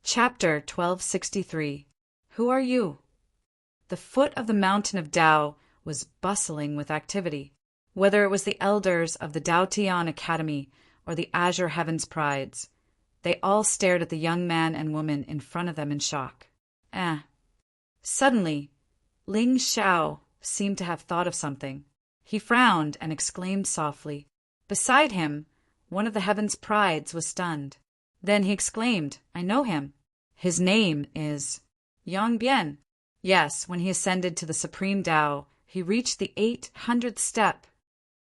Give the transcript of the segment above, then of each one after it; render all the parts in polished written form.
Chapter 1263. Who are you? The foot of the mountain of Tao was bustling with activity. Whether it was the elders of the Tao Tian Academy or the Azure Heavens Prides, they all stared at the young man and woman in front of them in shock. Suddenly, Ling Xiao seemed to have thought of something. He frowned and exclaimed softly. Beside him, one of the Heavens Prides was stunned. Then he exclaimed, "I know him. His name is Yang Bian." Yes, when he ascended to the Supreme Tao, he reached the 800th step.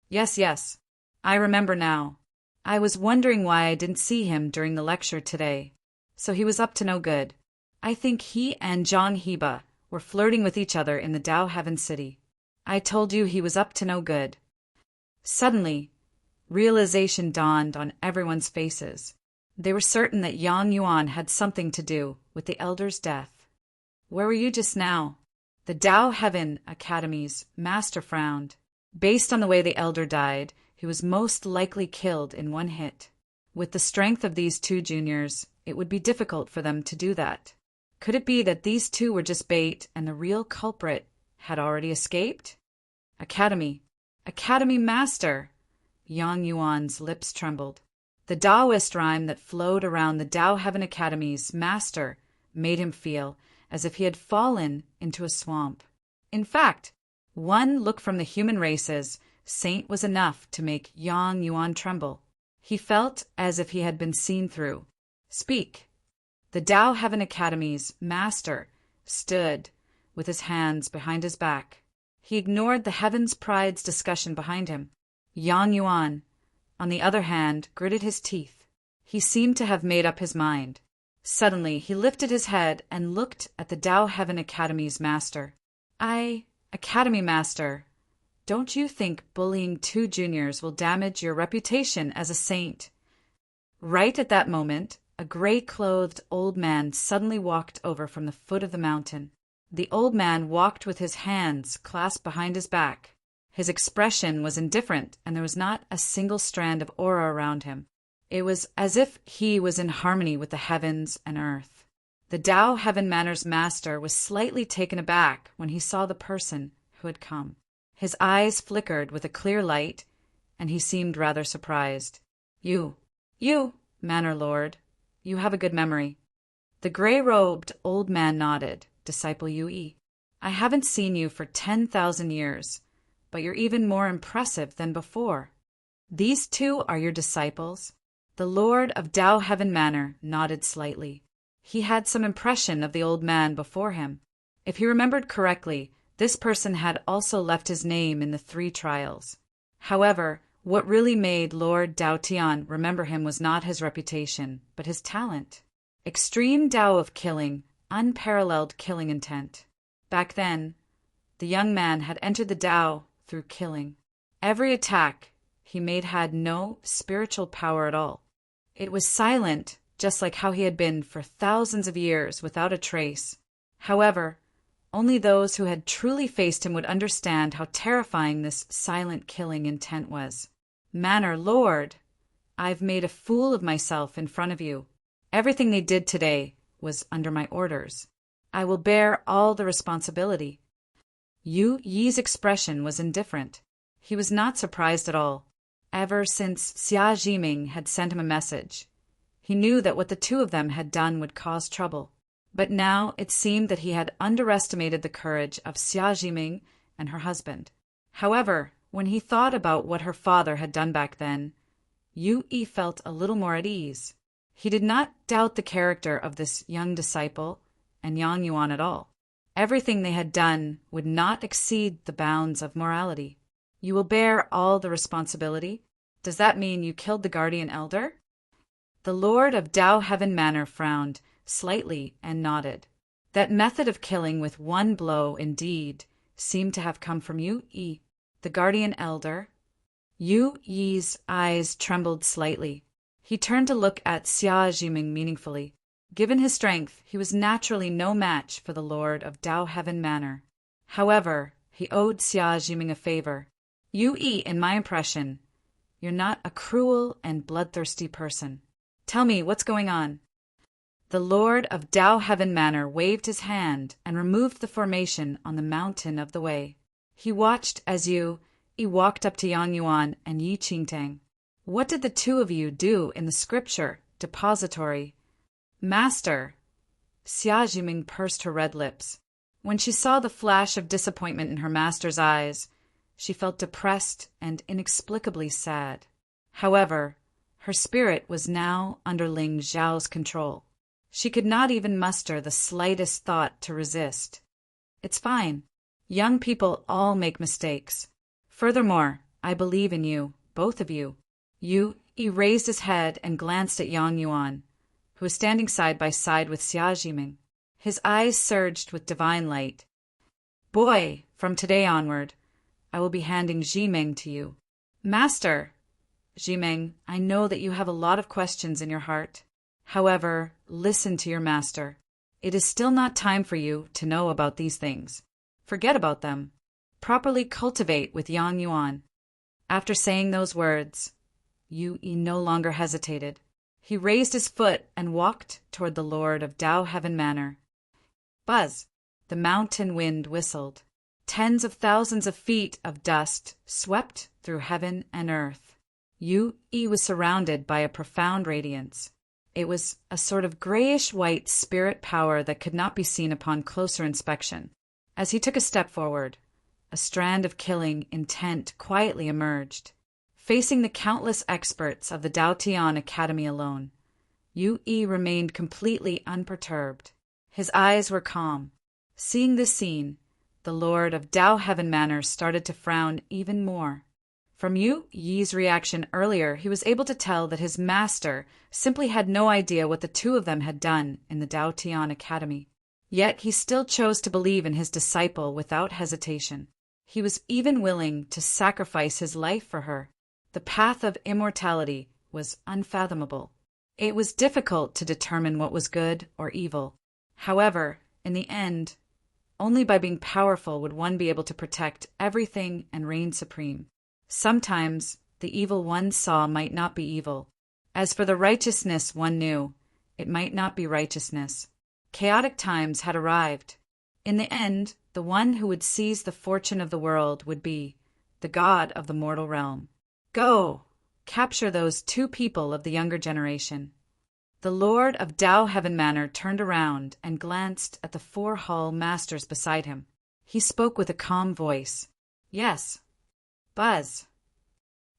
Yes, I remember now. I was wondering why I didn't see him during the lecture today. So he was up to no good. I think he and Zhang Heba were flirting with each other in the Tao Heaven City. I told you he was up to no good. Suddenly, realization dawned on everyone's faces. They were certain that Yang Yuan had something to do with the elder's death. Where were you just now? The Tao Heaven Academy's master frowned. Based on the way the elder died, he was most likely killed in one hit. With the strength of these two juniors, it would be difficult for them to do that. Could it be that these two were just bait and the real culprit had already escaped? Academy Master! Yang Yuan's lips trembled. The Taoist rhyme that flowed around the Tao Heaven Academy's master made him feel as if he had fallen into a swamp. In fact, one look from the human race's saint was enough to make Yang Yuan tremble. He felt as if he had been seen through. Speak. The Tao Heaven Academy's master stood with his hands behind his back. He ignored the Heaven's Pride's discussion behind him. Yang Yuan, on the other hand, gritted his teeth. He seemed to have made up his mind. Suddenly, he lifted his head and looked at the Tao Heaven Academy's master. Academy Master, don't you think bullying two juniors will damage your reputation as a saint? Right at that moment, a gray-clothed old man suddenly walked over from the foot of the mountain. The old man walked with his hands clasped behind his back. His expression was indifferent, and there was not a single strand of aura around him. It was as if he was in harmony with the heavens and earth. The Tao Heaven Manor's master was slightly taken aback when he saw the person who had come. His eyes flickered with a clear light, and he seemed rather surprised. You, Manor Lord, you have a good memory. The gray-robed old man nodded. Disciple Yue, I haven't seen you for 10,000 years, but you're even more impressive than before. These two are your disciples? The Lord of Tao Heaven Manor nodded slightly. He had some impression of the old man before him. If he remembered correctly, this person had also left his name in the 3 trials. However, what really made Lord Tao Tian remember him was not his reputation, but his talent. Extreme Tao of killing, unparalleled killing intent. Back then, the young man had entered the Tao through killing. Every attack he made had no spiritual power at all. It was silent, just like how he had been for thousands of years without a trace. However, only those who had truly faced him would understand how terrifying this silent killing intent was. Manor Lord, I've made a fool of myself in front of you. Everything they did today was under my orders. I will bear all the responsibility. Yu Yi's expression was indifferent. He was not surprised at all. Ever since Xia Jiming had sent him a message, he knew that what the two of them had done would cause trouble. But now it seemed that he had underestimated the courage of Xia Jiming and her husband. However, when he thought about what her father had done back then, Yu Yi felt a little more at ease. He did not doubt the character of this young disciple and Yang Yuan at all. Everything they had done would not exceed the bounds of morality. You will bear all the responsibility? Does that mean you killed the guardian elder? The Lord of Tao Heaven Manor frowned slightly and nodded. That method of killing with one blow indeed seemed to have come from Yu Yi, the guardian elder. Yu Yi's eyes trembled slightly. He turned to look at Xia Jiming meaningfully. Given his strength, he was naturally no match for the Lord of Tao Heaven Manor. However, he owed Xia Jiming a favor. Yu Yi, in my impression, you're not a cruel and bloodthirsty person. Tell me what's going on. The Lord of Tao Heaven Manor waved his hand and removed the formation on the mountain of the way. He watched as he walked up to Yang Yuan and Yi Qingtang. What did the two of you do in the scripture depository? Master. Xia Jiming pursed her red lips. When she saw the flash of disappointment in her master's eyes, she felt depressed and inexplicably sad. However, her spirit was now under Ling Zhao's control. She could not even muster the slightest thought to resist. It's fine. Young people all make mistakes. Furthermore, I believe in you, both of you. He raised his head and glanced at Yang Yuan, who was standing side by side with Xia Jiming. His eyes surged with divine light. Boy, from today onward, I will be handing Jiming to you. Master! Jiming, I know that you have a lot of questions in your heart. However, listen to your master. It is still not time for you to know about these things. Forget about them. Properly cultivate with Yang Yuan. After saying those words, Yu Yi no longer hesitated. He raised his foot and walked toward the Lord of Tao Heaven Manor. Buzz! The mountain wind whistled. Tens of thousands of feet of dust swept through heaven and earth. Yu Yi was surrounded by a profound radiance. It was a sort of grayish-white spirit power that could not be seen upon closer inspection. As he took a step forward, a strand of killing intent quietly emerged. Facing the countless experts of the Dao Tian Academy alone, Yu Yi remained completely unperturbed. His eyes were calm. Seeing this scene, the Lord of Tao Heaven Manor started to frown even more. From Yu Yi's reaction earlier, he was able to tell that his master simply had no idea what the two of them had done in the Dao Tian Academy. Yet he still chose to believe in his disciple without hesitation. He was even willing to sacrifice his life for her. The path of immortality was unfathomable. It was difficult to determine what was good or evil. However, in the end, only by being powerful would one be able to protect everything and reign supreme. Sometimes the evil one saw might not be evil. As for the righteousness one knew, it might not be righteousness. Chaotic times had arrived. In the end, the one who would seize the fortune of the world would be the god of the mortal realm. Go! Capture those two people of the younger generation. The Lord of Tao Heaven Manor turned around and glanced at the 4 hall masters beside him. He spoke with a calm voice. Yes. Buzz.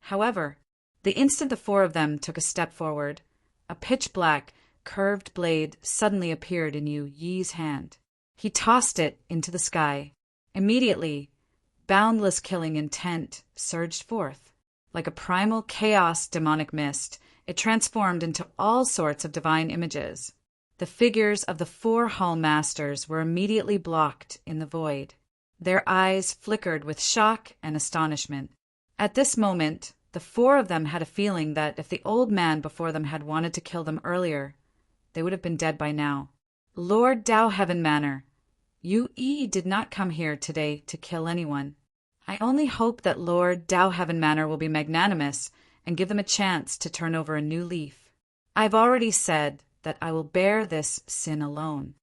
However, the instant the 4 of them took a step forward, a pitch-black, curved blade suddenly appeared in Yu Yi's hand. He tossed it into the sky. Immediately, boundless killing intent surged forth. Like a primal chaos demonic mist, it transformed into all sorts of divine images. The figures of the 4 hall masters were immediately blocked in the void. Their eyes flickered with shock and astonishment. At this moment, the 4 of them had a feeling that if the old man before them had wanted to kill them earlier, they would have been dead by now. Lord Tao Heaven Manor, Yu Yi did not come here today to kill anyone. I only hope that Lord Tao Heaven Manor will be magnanimous and give them a chance to turn over a new leaf. I've already said that I will bear this sin alone.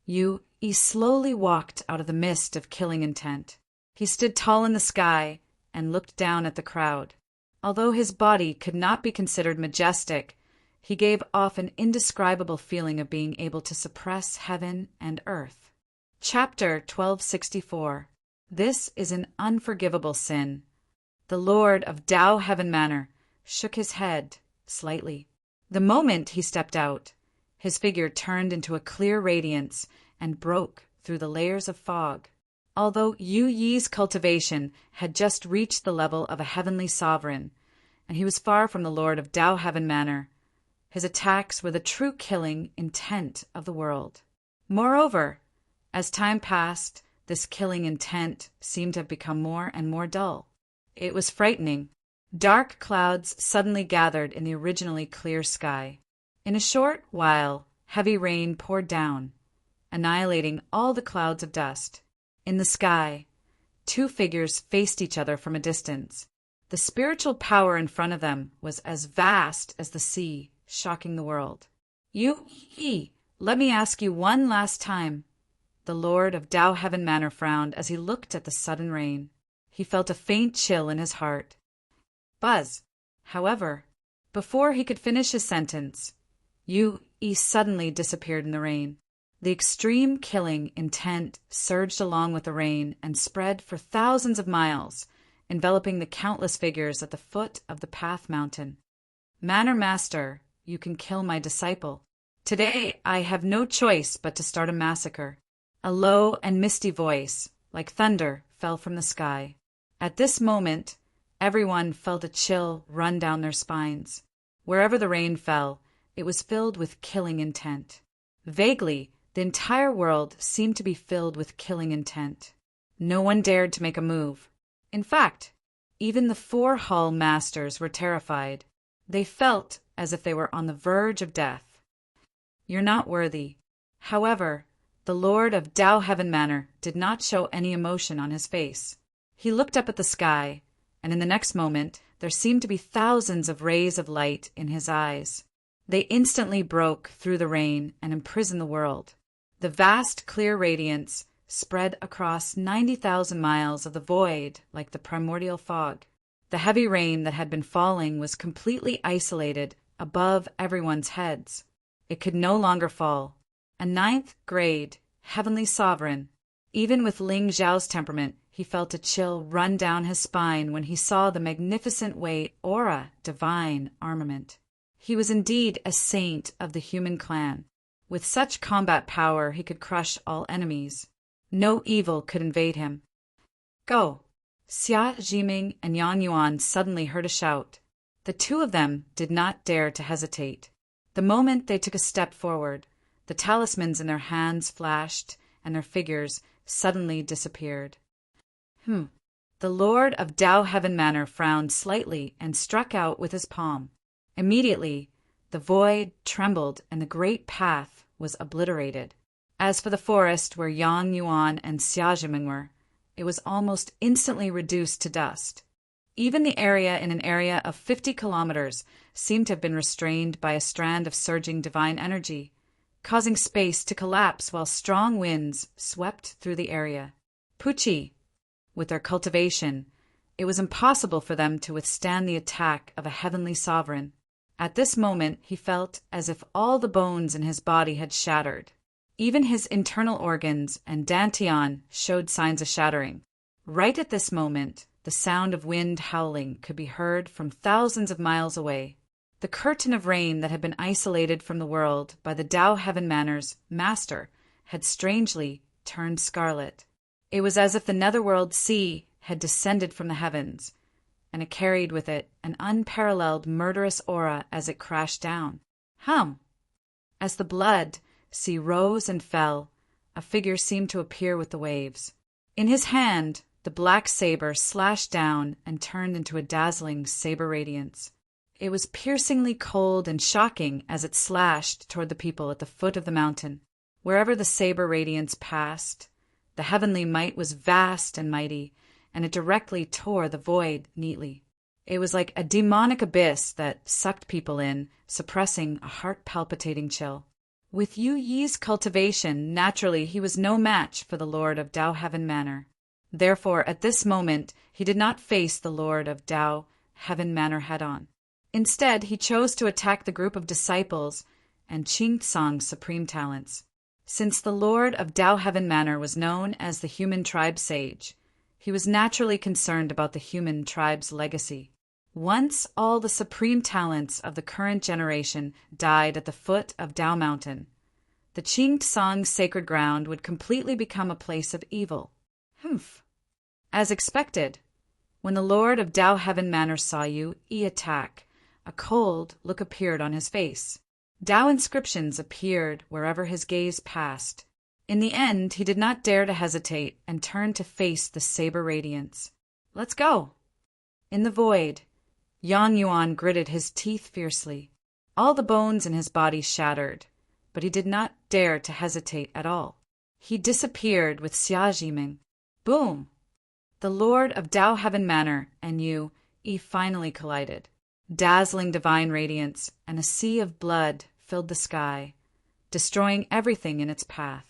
Yu Yi slowly walked out of the mist of killing intent. He stood tall in the sky and looked down at the crowd. Although his body could not be considered majestic, he gave off an indescribable feeling of being able to suppress heaven and earth. Chapter 1264. This is an unforgivable sin. The Lord of Tao Heaven Manor shook his head slightly. The moment he stepped out, his figure turned into a clear radiance and broke through the layers of fog. Although Yu Yi's cultivation had just reached the level of a heavenly sovereign, and he was far from the Lord of Tao Heaven Manor, his attacks were the true killing intent of the world. Moreover, as time passed, this killing intent seemed to have become more and more dull. It was frightening. Dark clouds suddenly gathered in the originally clear sky. In a short while, heavy rain poured down, annihilating all the clouds of dust. In the sky, 2 figures faced each other from a distance. The spiritual power in front of them was as vast as the sea, shocking the world. Let me ask you one last time. The Lord of Tao Heaven Manor frowned as he looked at the sudden rain. He felt a faint chill in his heart. Buzz, however, before he could finish his sentence, He suddenly disappeared in the rain. The extreme killing intent surged along with the rain and spread for thousands of miles, enveloping the countless figures at the foot of the Path Mountain. Manor Master, you can kill my disciple. Today I have no choice but to start a massacre. A low and misty voice, like thunder, fell from the sky. At this moment, everyone felt a chill run down their spines. Wherever the rain fell, it was filled with killing intent. Vaguely, the entire world seemed to be filled with killing intent. No one dared to make a move. In fact, even the 4 Hall Masters were terrified. They felt as if they were on the verge of death. You're not worthy. However, the Lord of Tao Heaven Manor did not show any emotion on his face. He looked up at the sky, and in the next moment there seemed to be thousands of rays of light in his eyes. They instantly broke through the rain and imprisoned the world. The vast clear radiance spread across 90,000 miles of the void like the primordial fog. The heavy rain that had been falling was completely isolated above everyone's heads. It could no longer fall. A 9th grade heavenly sovereign. Even with Ling Zhao's temperament, he felt a chill run down his spine when he saw the magnificent weight aura divine armament. He was indeed a saint of the human clan. With such combat power, he could crush all enemies. No evil could invade him. Go! Xia Jiming and Yang Yuan suddenly heard a shout. The 2 of them did not dare to hesitate. The moment they took a step forward, the talismans in their hands flashed, and their figures suddenly disappeared. The Lord of Tao Heaven Manor frowned slightly and struck out with his palm. Immediately, the void trembled and the great path was obliterated. As for the forest where Yang Yuan and Xia Jiming were, it was almost instantly reduced to dust. Even the area in an area of 50 kilometers seemed to have been restrained by a strand of surging divine energy, causing space to collapse while strong winds swept through the area. Pucci, with their cultivation, it was impossible for them to withstand the attack of a heavenly sovereign. At this moment, he felt as if all the bones in his body had shattered. Even his internal organs and dantian showed signs of shattering. Right at this moment, the sound of wind howling could be heard from thousands of miles away. The curtain of rain that had been isolated from the world by the Tao Heaven Manor's master had strangely turned scarlet. It was as if the netherworld sea had descended from the heavens, and it carried with it an unparalleled murderous aura as it crashed down. As the blood sea rose and fell, a figure seemed to appear with the waves. In his hand, the black saber slashed down and turned into a dazzling saber radiance. It was piercingly cold and shocking as it slashed toward the people at the foot of the mountain. Wherever the saber radiance passed, the heavenly might was vast and mighty, and it directly tore the void neatly. It was like a demonic abyss that sucked people in, suppressing a heart-palpitating chill. With Yu Yi's cultivation, naturally he was no match for the Lord of Tao Heaven Manor. Therefore, at this moment, he did not face the Lord of Tao Heaven Manor head-on. Instead, he chose to attack the group of disciples and Qing Tsang's supreme talents. Since the Lord of Tao Heaven Manor was known as the human tribe sage, he was naturally concerned about the human tribe's legacy. Once all the supreme talents of the current generation died at the foot of Tao Mountain, the Qing Tsang's sacred ground would completely become a place of evil. As expected, when the Lord of Tao Heaven Manor saw Yu Yi attack, a cold look appeared on his face. Tao inscriptions appeared wherever his gaze passed. In the end, he did not dare to hesitate and turned to face the saber radiance. Let's go! In the void, Yang Yuan gritted his teeth fiercely. All the bones in his body shattered, but he did not dare to hesitate at all. He disappeared with Xia Jiming. Boom! The Lord of Tao Heaven Manor and Yu Yi finally collided. Dazzling divine radiance and a sea of blood filled the sky, destroying everything in its path.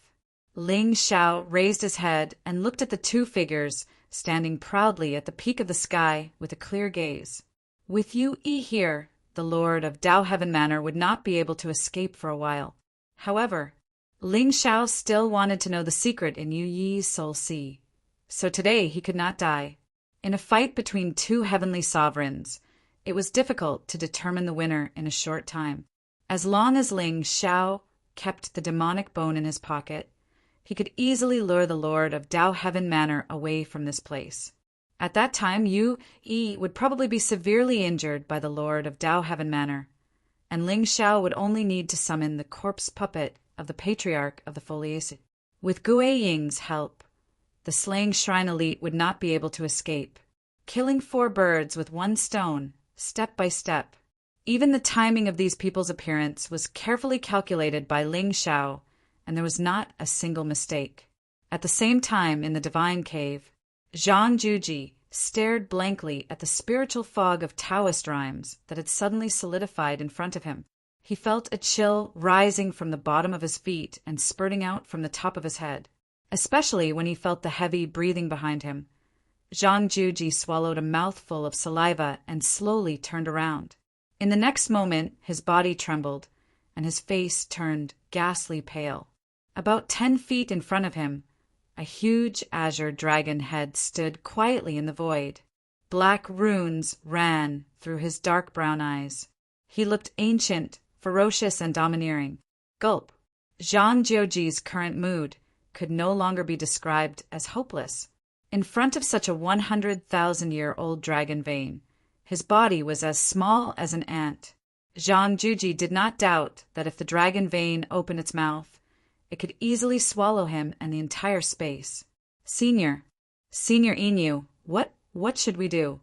Ling Xiao raised his head and looked at the two figures standing proudly at the peak of the sky with a clear gaze. With Yu Yi here, the lord of Dao Heaven Manor would not be able to escape for a while. However, Ling Xiao still wanted to know the secret in Yu Yi's soul sea. So today he could not die. In a fight between two heavenly sovereigns, it was difficult to determine the winner in a short time. As long as Ling Xiao kept the demonic bone in his pocket, he could easily lure the lord of Dao Heaven Manor away from this place. At that time, Yu Yi would probably be severely injured by the lord of Dao Heaven Manor, and Ling Xiao would only need to summon the corpse puppet of the patriarch of the Foliaceae. With Gui Ying's help, the slaying shrine elite would not be able to escape, killing 4 birds with 1 stone, step by step. Even the timing of these people's appearance was carefully calculated by Ling Xiao, and there was not a single mistake. At the same time, in the divine cave, Zhang Juji stared blankly at the spiritual fog of Taoist rhymes that had suddenly solidified in front of him. He felt a chill rising from the bottom of his feet and spurting out from the top of his head, especially when he felt the heavy breathing behind him. Zhang Juji swallowed a mouthful of saliva and slowly turned around. In the next moment, his body trembled, and his face turned ghastly pale. About 10 feet in front of him, a huge azure dragon head stood quietly in the void. Black runes ran through his dark brown eyes. He looked ancient, ferocious, and domineering. Gulp. Zhang Jioji's current mood could no longer be described as hopeless. In front of such a 100,000-year-old dragon vein, his body was as small as an ant. Zhang Juji did not doubt that if the dragon vein opened its mouth, it could easily swallow him and the entire space. Senior Inu, what should we do?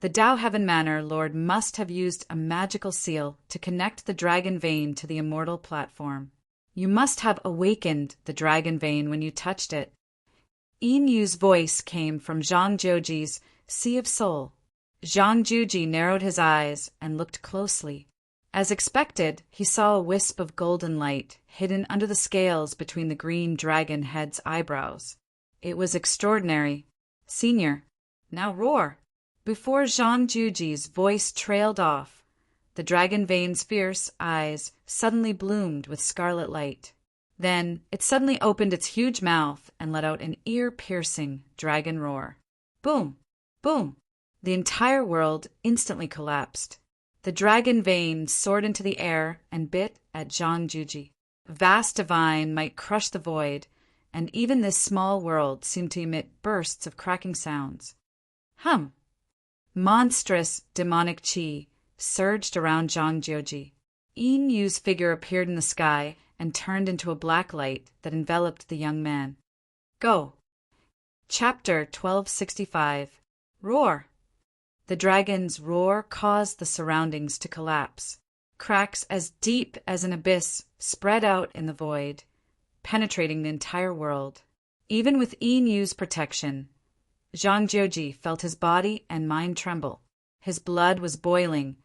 The Dao Heaven Manor Lord must have used a magical seal to connect the dragon vein to the immortal platform. You must have awakened the dragon vein when you touched it. Inu's voice came from Zhang Jioji's Sea of Soul. Zhang Juji narrowed his eyes and looked closely. As expected, he saw a wisp of golden light hidden under the scales between the green dragon head's eyebrows. It was extraordinary. Senior, now roar. Before Zhang Juji's voice trailed off, the dragon vein's fierce eyes suddenly bloomed with scarlet light. Then it suddenly opened its huge mouth and let out an ear-piercing dragon roar. Boom! Boom! The entire world instantly collapsed. The dragon vein soared into the air and bit at Zhang Juji. Vast divine might crush the void, and even this small world seemed to emit bursts of cracking sounds. Hum! Monstrous demonic qi surged around Zhang Jioji. Yin Yu's figure appeared in the sky and turned into a black light that enveloped the young man. Go! Chapter 1265. Roar! The dragon's roar caused the surroundings to collapse. Cracks as deep as an abyss spread out in the void, penetrating the entire world. Even with Yin Yu's protection, Zhang Jioji felt his body and mind tremble. His blood was boiling,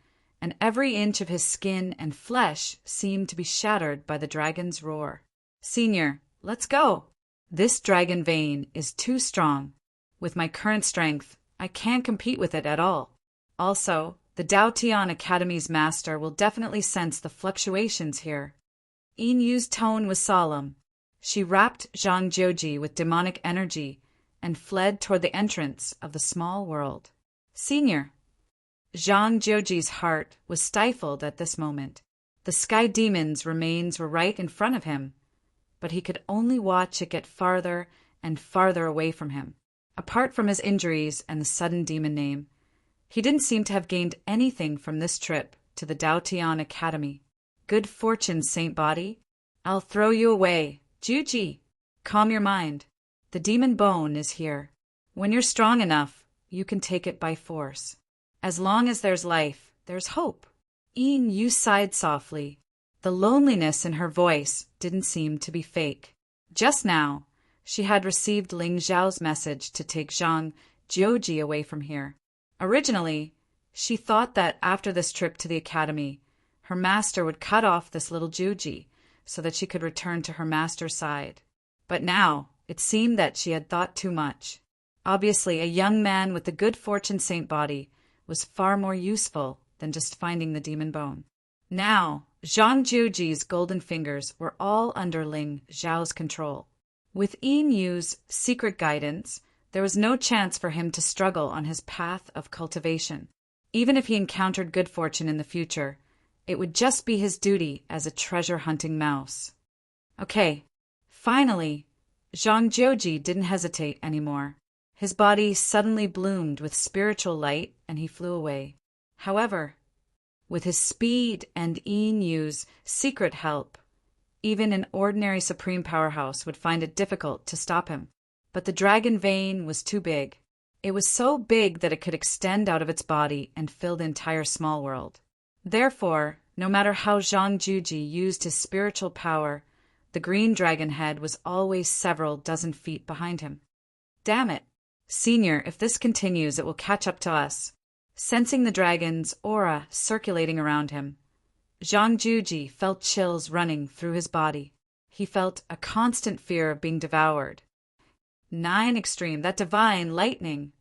and every inch of his skin and flesh seemed to be shattered by the dragon's roar. Senior, let's go. This dragon vein is too strong. With my current strength, I can't compete with it at all. Also, the Dao Tian Academy's master will definitely sense the fluctuations here. Yin Yu's tone was solemn. She wrapped Zhang Jioji with demonic energy and fled toward the entrance of the small world. Senior. Zhang Jioji's heart was stifled at this moment. The sky demon's remains were right in front of him, but he could only watch it get farther and farther away from him. Apart from his injuries and the sudden demon name, he didn't seem to have gained anything from this trip to the Dao Tian Academy. Good fortune, Saint Body. I'll throw you away. Juji, calm your mind. The demon bone is here. When you're strong enough, you can take it by force. As long as there's life, there's hope. Yin Yu sighed softly. The loneliness in her voice didn't seem to be fake. Just now, she had received Ling Zhao's message to take Zhang Jioji away from here. Originally, she thought that after this trip to the academy, Her master would cut off this little Juji so that she could return to her master's side. But now it seemed that she had thought too much. Obviously, a young man with the good fortune saint body was far more useful than just finding the demon bone. Now, Zhang Juji's golden fingers were all under Ling Xiao's control. With Yin Yu's secret guidance, there was no chance for him to struggle on his path of cultivation. Even if he encountered good fortune in the future, it would just be his duty as a treasure-hunting mouse. Okay, finally, Zhang Jiuji didn't hesitate anymore. His body suddenly bloomed with spiritual light, and he flew away. However, with his speed and Yin Yu's secret help, even an ordinary supreme powerhouse would find it difficult to stop him. But the dragon vein was too big. It was so big that it could extend out of its body and fill the entire small world. Therefore, no matter how Zhang Juji used his spiritual power, the green dragon head was always several dozen feet behind him. Damn it! Senior, if this continues, it will catch up to us. Sensing the dragon's aura circulating around him, Zhang Juji felt chills running through his body. He felt a constant fear of being devoured. 9 Extreme, that divine lightning!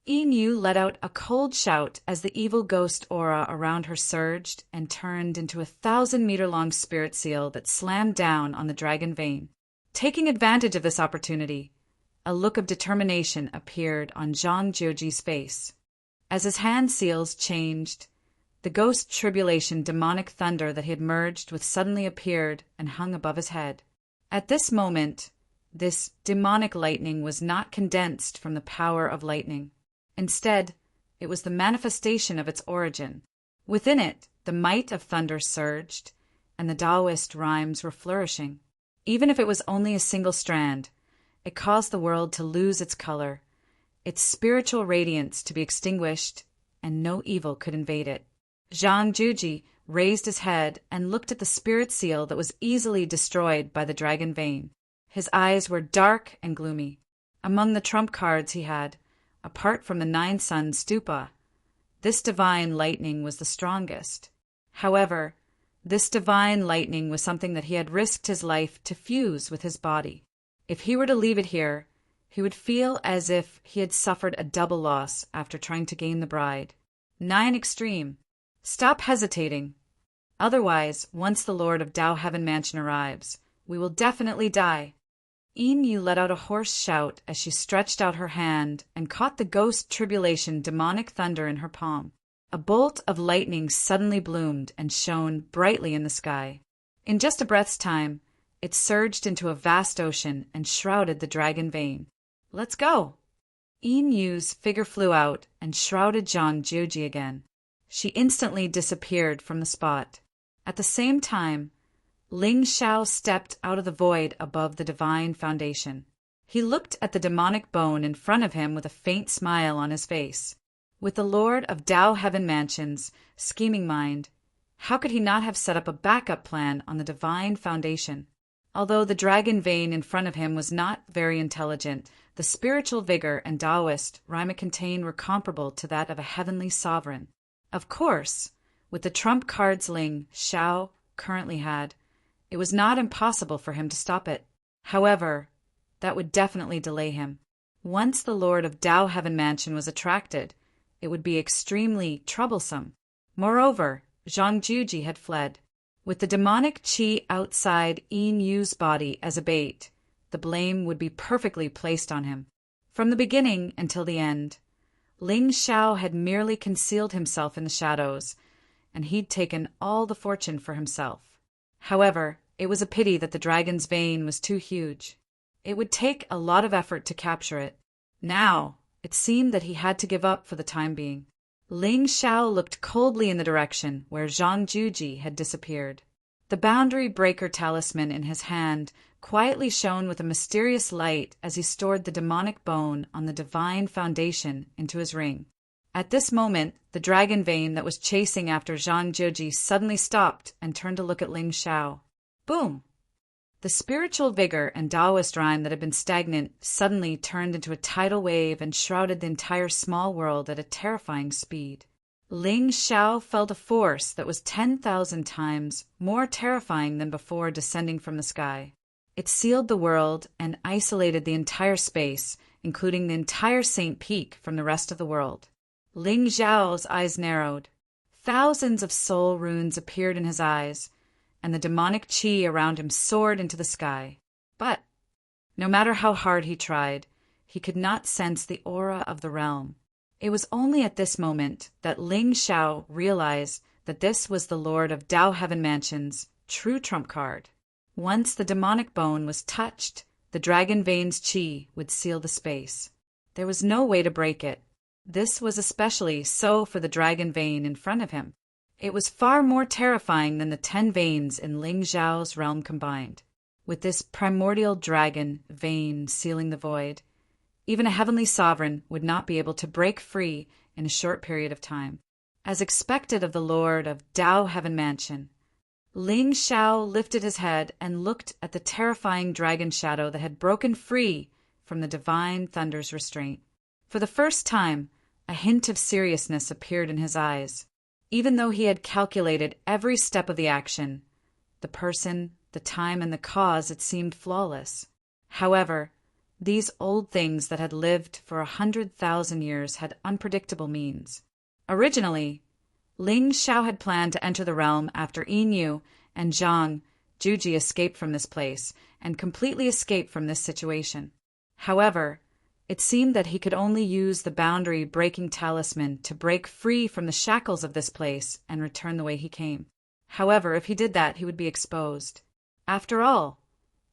Yin Yu let out a cold shout as the evil ghost aura around her surged and turned into a 1,000-meter-long spirit seal that slammed down on the dragon vein. Taking advantage of this opportunity, a look of determination appeared on Zhang Jiuji's face. As his hand seals changed, the ghost tribulation demonic thunder that he had merged with suddenly appeared and hung above his head. At this moment, this demonic lightning was not condensed from the power of lightning. Instead, it was the manifestation of its origin. Within it, the might of thunder surged, and the Taoist rhymes were flourishing. Even if it was only a single strand, it caused the world to lose its color, its spiritual radiance to be extinguished, and no evil could invade it. Zhang Juji raised his head and looked at the spirit seal that was easily destroyed by the dragon vein. His eyes were dark and gloomy. Among the trump cards he had, apart from the 9 Sun Stupa, this divine lightning was the strongest. However, this divine lightning was something that he had risked his life to fuse with his body. If he were to leave it here, he would feel as if he had suffered a double loss after trying to gain the bride. 9 Extreme, stop hesitating. Otherwise, once the Lord of Tao Heaven Mansion arrives, we will definitely die. Yin Yu let out a hoarse shout as she stretched out her hand and caught the ghost tribulation demonic thunder in her palm. A bolt of lightning suddenly bloomed and shone brightly in the sky. In just a breath's time, it surged into a vast ocean and shrouded the dragon vein. Let's go! Yin Yu's figure flew out and shrouded Zhang Jiuji again. She instantly disappeared from the spot. At the same time, Ling Xiao stepped out of the void above the divine foundation. He looked at the demonic bone in front of him with a faint smile on his face. With the Lord of Tao Heaven Mansion's scheming mind, how could he not have set up a backup plan on the divine foundation? Although the dragon vein in front of him was not very intelligent, the spiritual vigor and Taoist rhyme it contained were comparable to that of a heavenly sovereign. Of course, with the trump cards Ling Xiao currently had, it was not impossible for him to stop it. However, that would definitely delay him. Once the Lord of Tao Heaven Mansion was attracted, it would be extremely troublesome. Moreover, Zhang Juji had fled. With the demonic qi outside Yin Yu's body as a bait, the blame would be perfectly placed on him. From the beginning until the end, Ling Xiao had merely concealed himself in the shadows, and he'd taken all the fortune for himself. However, it was a pity that the dragon's vein was too huge. It would take a lot of effort to capture it. Now, it seemed that he had to give up for the time being. Ling Xiao looked coldly in the direction where Zhang Juji had disappeared. The boundary breaker talisman in his hand quietly shone with a mysterious light as he stored the demonic bone on the divine foundation into his ring. At this moment, the dragon vein that was chasing after Zhang Juji suddenly stopped and turned to look at Ling Xiao. Boom! The spiritual vigor and Taoist rhyme that had been stagnant suddenly turned into a tidal wave and shrouded the entire small world at a terrifying speed. Ling Xiao felt a force that was 10,000 times more terrifying than before descending from the sky. It sealed the world and isolated the entire space, including the entire St. Peak, from the rest of the world. Ling Xiao's eyes narrowed. Thousands of soul runes appeared in his eyes, and the demonic qi around him soared into the sky. But, no matter how hard he tried, he could not sense the aura of the realm. It was only at this moment that Ling Xiao realized that this was the Lord of Dao Heaven Mansion's true trump card. Once the demonic bone was touched, the dragon vein's qi would seal the space. There was no way to break it. This was especially so for the dragon vein in front of him. It was far more terrifying than the 10 veins in Ling Xiao's realm combined. With this primordial dragon vein sealing the void, even a heavenly sovereign would not be able to break free in a short period of time. As expected of the Lord of Dao Heaven Mansion, Ling Xiao lifted his head and looked at the terrifying dragon shadow that had broken free from the divine thunder's restraint. For the first time, a hint of seriousness appeared in his eyes. Even though he had calculated every step of the action, the person, the time, and the cause, it seemed flawless. However, these old things that had lived for 100,000 years had unpredictable means. Originally, Ling Xiao had planned to enter the realm after Yin and Zhang Juji escaped from this place and completely escaped from this situation. However, it seemed that he could only use the boundary-breaking talisman to break free from the shackles of this place and return the way he came. However, if he did that, he would be exposed. After all,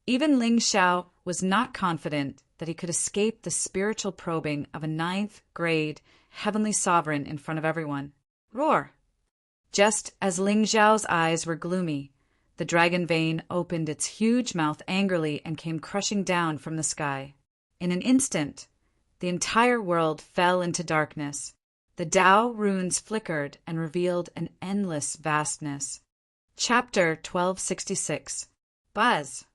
even Ling Xiao was not confident that he could escape the spiritual probing of a 9th-grade heavenly sovereign in front of everyone. Roar! Just as Ling Xiao's eyes were gloomy, the dragon vein opened its huge mouth angrily and came crushing down from the sky. In an instant, the entire world fell into darkness. The Dao runes flickered and revealed an endless vastness. Chapter 1266. Buzz.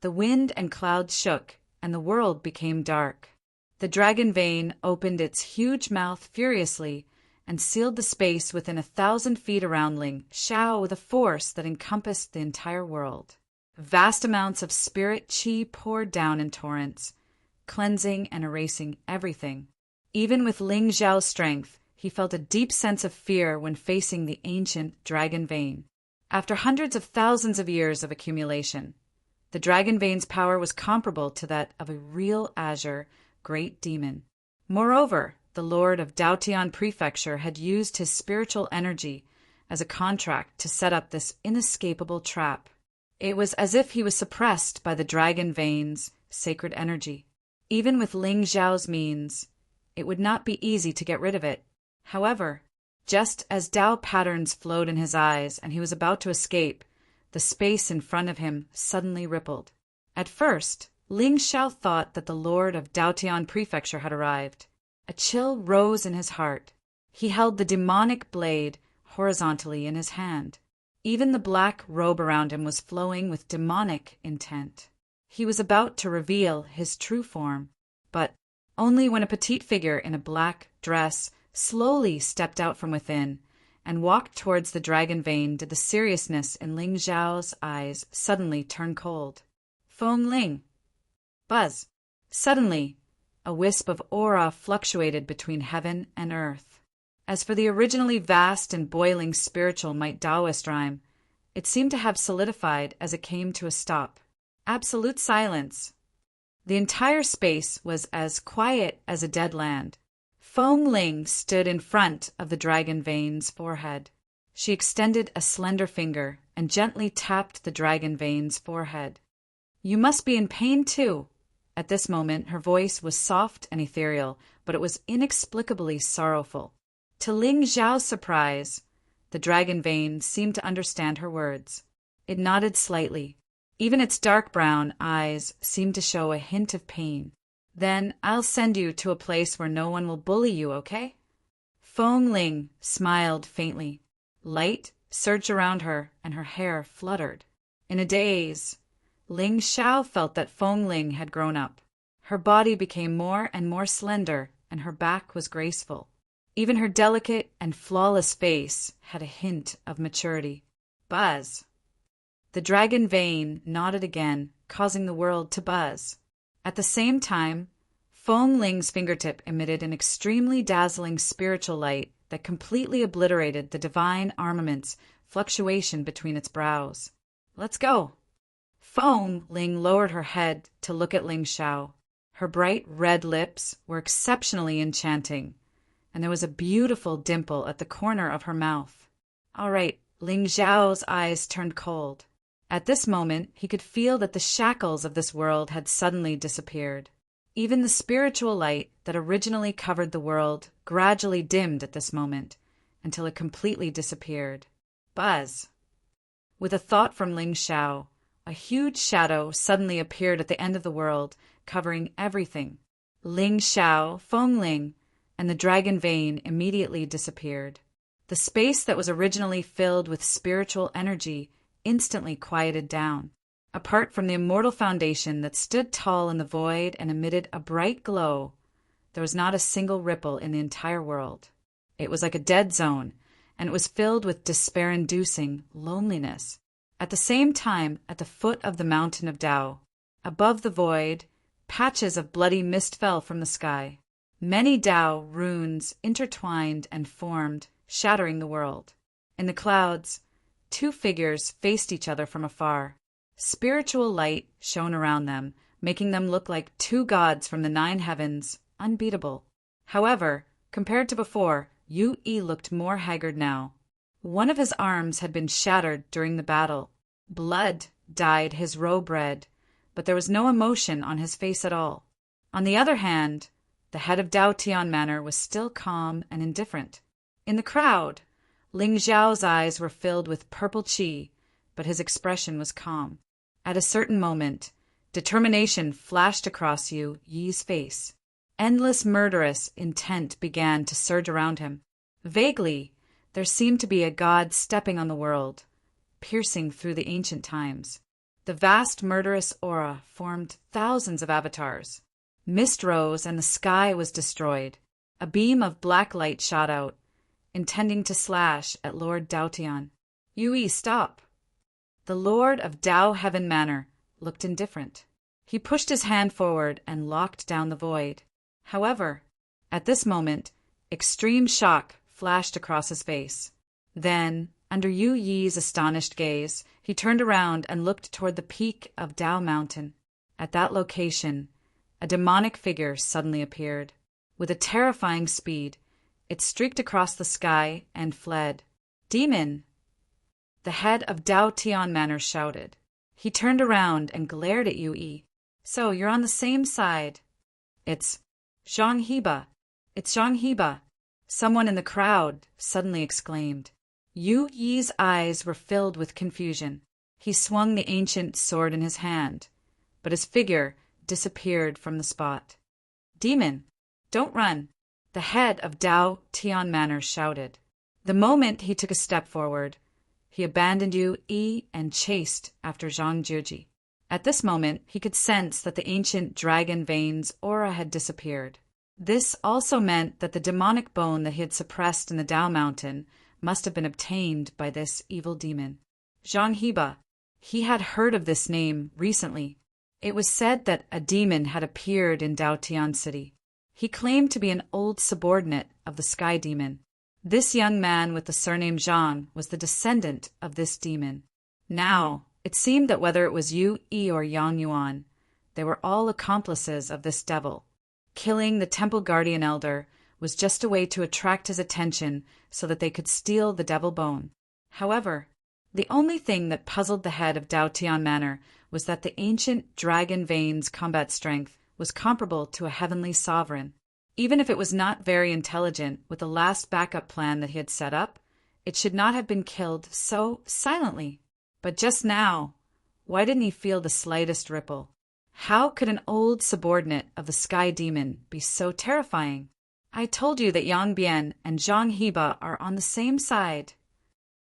The wind and clouds shook, and the world became dark. The dragon vein opened its huge mouth furiously and sealed the space within 1,000 feet around Ling Xiao with a force that encompassed the entire world. Vast amounts of spirit qi poured down in torrents, cleansing and erasing everything. Even with Ling Xiao's strength, he felt a deep sense of fear when facing the ancient dragon vein. After hundreds of thousands of years of accumulation, the dragon vein's power was comparable to that of a real azure great demon. Moreover, the Lord of Daotian Prefecture had used his spiritual energy as a contract to set up this inescapable trap. It was as if he was suppressed by the dragon vein's sacred energy. Even with Ling Xiao's means, it would not be easy to get rid of it. However, just as Dao patterns flowed in his eyes and he was about to escape, the space in front of him suddenly rippled. At first, Ling Xiao thought that the Lord of Daotian Prefecture had arrived. A chill rose in his heart. He held the demonic blade horizontally in his hand. Even the black robe around him was flowing with demonic intent. He was about to reveal his true form, but only when a petite figure in a black dress slowly stepped out from within and walked towards the dragon vein did the seriousness in Ling Xiao's eyes suddenly turn cold. Feng Ling. Buzz. Suddenly, a wisp of aura fluctuated between heaven and earth. As for the originally vast and boiling spiritual might Taoist rhyme, it seemed to have solidified as it came to a stop. Absolute silence. The entire space was as quiet as a dead land. Feng Ling stood in front of the dragon vein's forehead. She extended a slender finger and gently tapped the dragon vein's forehead. "You must be in pain too." At this moment, her voice was soft and ethereal, but it was inexplicably sorrowful. To Ling Xiao's surprise, the dragon vein seemed to understand her words. It nodded slightly. Even its dark brown eyes seemed to show a hint of pain. "Then I'll send you to a place where no one will bully you, okay?" Feng Ling smiled faintly. Light surged around her, and her hair fluttered. In a daze, Ling Xiao felt that Feng Ling had grown up. Her body became more and more slender, and her back was graceful. Even her delicate and flawless face had a hint of maturity. Buzz. The dragon vane nodded again, causing the world to buzz. At the same time, Feng Ling's fingertip emitted an extremely dazzling spiritual light that completely obliterated the divine armament's fluctuation between its brows. Let's go. Feng Ling lowered her head to look at Ling Xiao. Her bright red lips were exceptionally enchanting, and there was a beautiful dimple at the corner of her mouth. All right, Ling Xiao's eyes turned cold. At this moment, he could feel that the shackles of this world had suddenly disappeared. Even the spiritual light that originally covered the world gradually dimmed at this moment, until it completely disappeared. Buzz. With a thought from Ling Xiao, a huge shadow suddenly appeared at the end of the world, covering everything. Ling Xiao, Feng Ling, and the dragon vane immediately disappeared. The space that was originally filled with spiritual energy instantly quieted down. Apart from the immortal foundation that stood tall in the void and emitted a bright glow, there was not a single ripple in the entire world. It was like a dead zone, and it was filled with despair-inducing loneliness. At the same time, at the foot of the mountain of Tao, above the void, patches of bloody mist fell from the sky. Many Tao runes intertwined and formed, shattering the world. In the clouds, two figures faced each other from afar. Spiritual light shone around them, making them look like two gods from the 9 heavens, unbeatable. However, compared to before, Yu Yi looked more haggard now. One of his arms had been shattered during the battle. Blood dyed his robe red, but there was no emotion on his face at all. On the other hand, the head of Dao Tian Manor was still calm and indifferent. In the crowd, Ling Xiao's eyes were filled with purple qi, but his expression was calm. At a certain moment, determination flashed across Yu Yi's face. Endless murderous intent began to surge around him. Vaguely, there seemed to be a god stepping on the world, piercing through the ancient times. The vast murderous aura formed thousands of avatars. Mist rose and the sky was destroyed. A beam of black light shot out, intending to slash at Lord Daotian. Yui, stop! The Lord of Dao Heaven Manor looked indifferent. He pushed his hand forward and locked down the void. However, at this moment, extreme shock flashed across his face. Then, under Yu Yi's astonished gaze, he turned around and looked toward the peak of Dao Mountain. At that location, a demonic figure suddenly appeared. With a terrifying speed, it streaked across the sky and fled. Demon! The head of Dao Tian Manor shouted. He turned around and glared at Yu Yi. So, you're on the same side. It's Zhang Heba. It's Zhang Heba. Someone in the crowd suddenly exclaimed. Yu Yi's eyes were filled with confusion. He swung the ancient sword in his hand, but his figure disappeared from the spot. Demon, don't run, the head of Dao Tian Manor shouted. The moment he took a step forward, he abandoned Yu Yi and chased after Zhang Jieji. At this moment, he could sense that the ancient dragon vein's aura had disappeared. This also meant that the demonic bone that he had suppressed in the Dao Mountain must have been obtained by this evil demon. Zhang Heba. He had heard of this name recently. It was said that a demon had appeared in Dao Tian City. He claimed to be an old subordinate of the Sky Demon. This young man with the surname Zhang was the descendant of this demon. Now, it seemed that whether it was Yu Yi or Yang Yuan, they were all accomplices of this devil. Killing the temple guardian elder was just a way to attract his attention so that they could steal the devil bone. However, the only thing that puzzled the head of Dao Tian Manor was that the ancient dragon vein's combat strength was comparable to a heavenly sovereign. Even if it was not very intelligent with the last backup plan that he had set up, it should not have been killed so silently. But just now, why didn't he feel the slightest ripple? How could an old subordinate of the Sky Demon be so terrifying? I told you that Yang Bian and Zhang Heba are on the same side.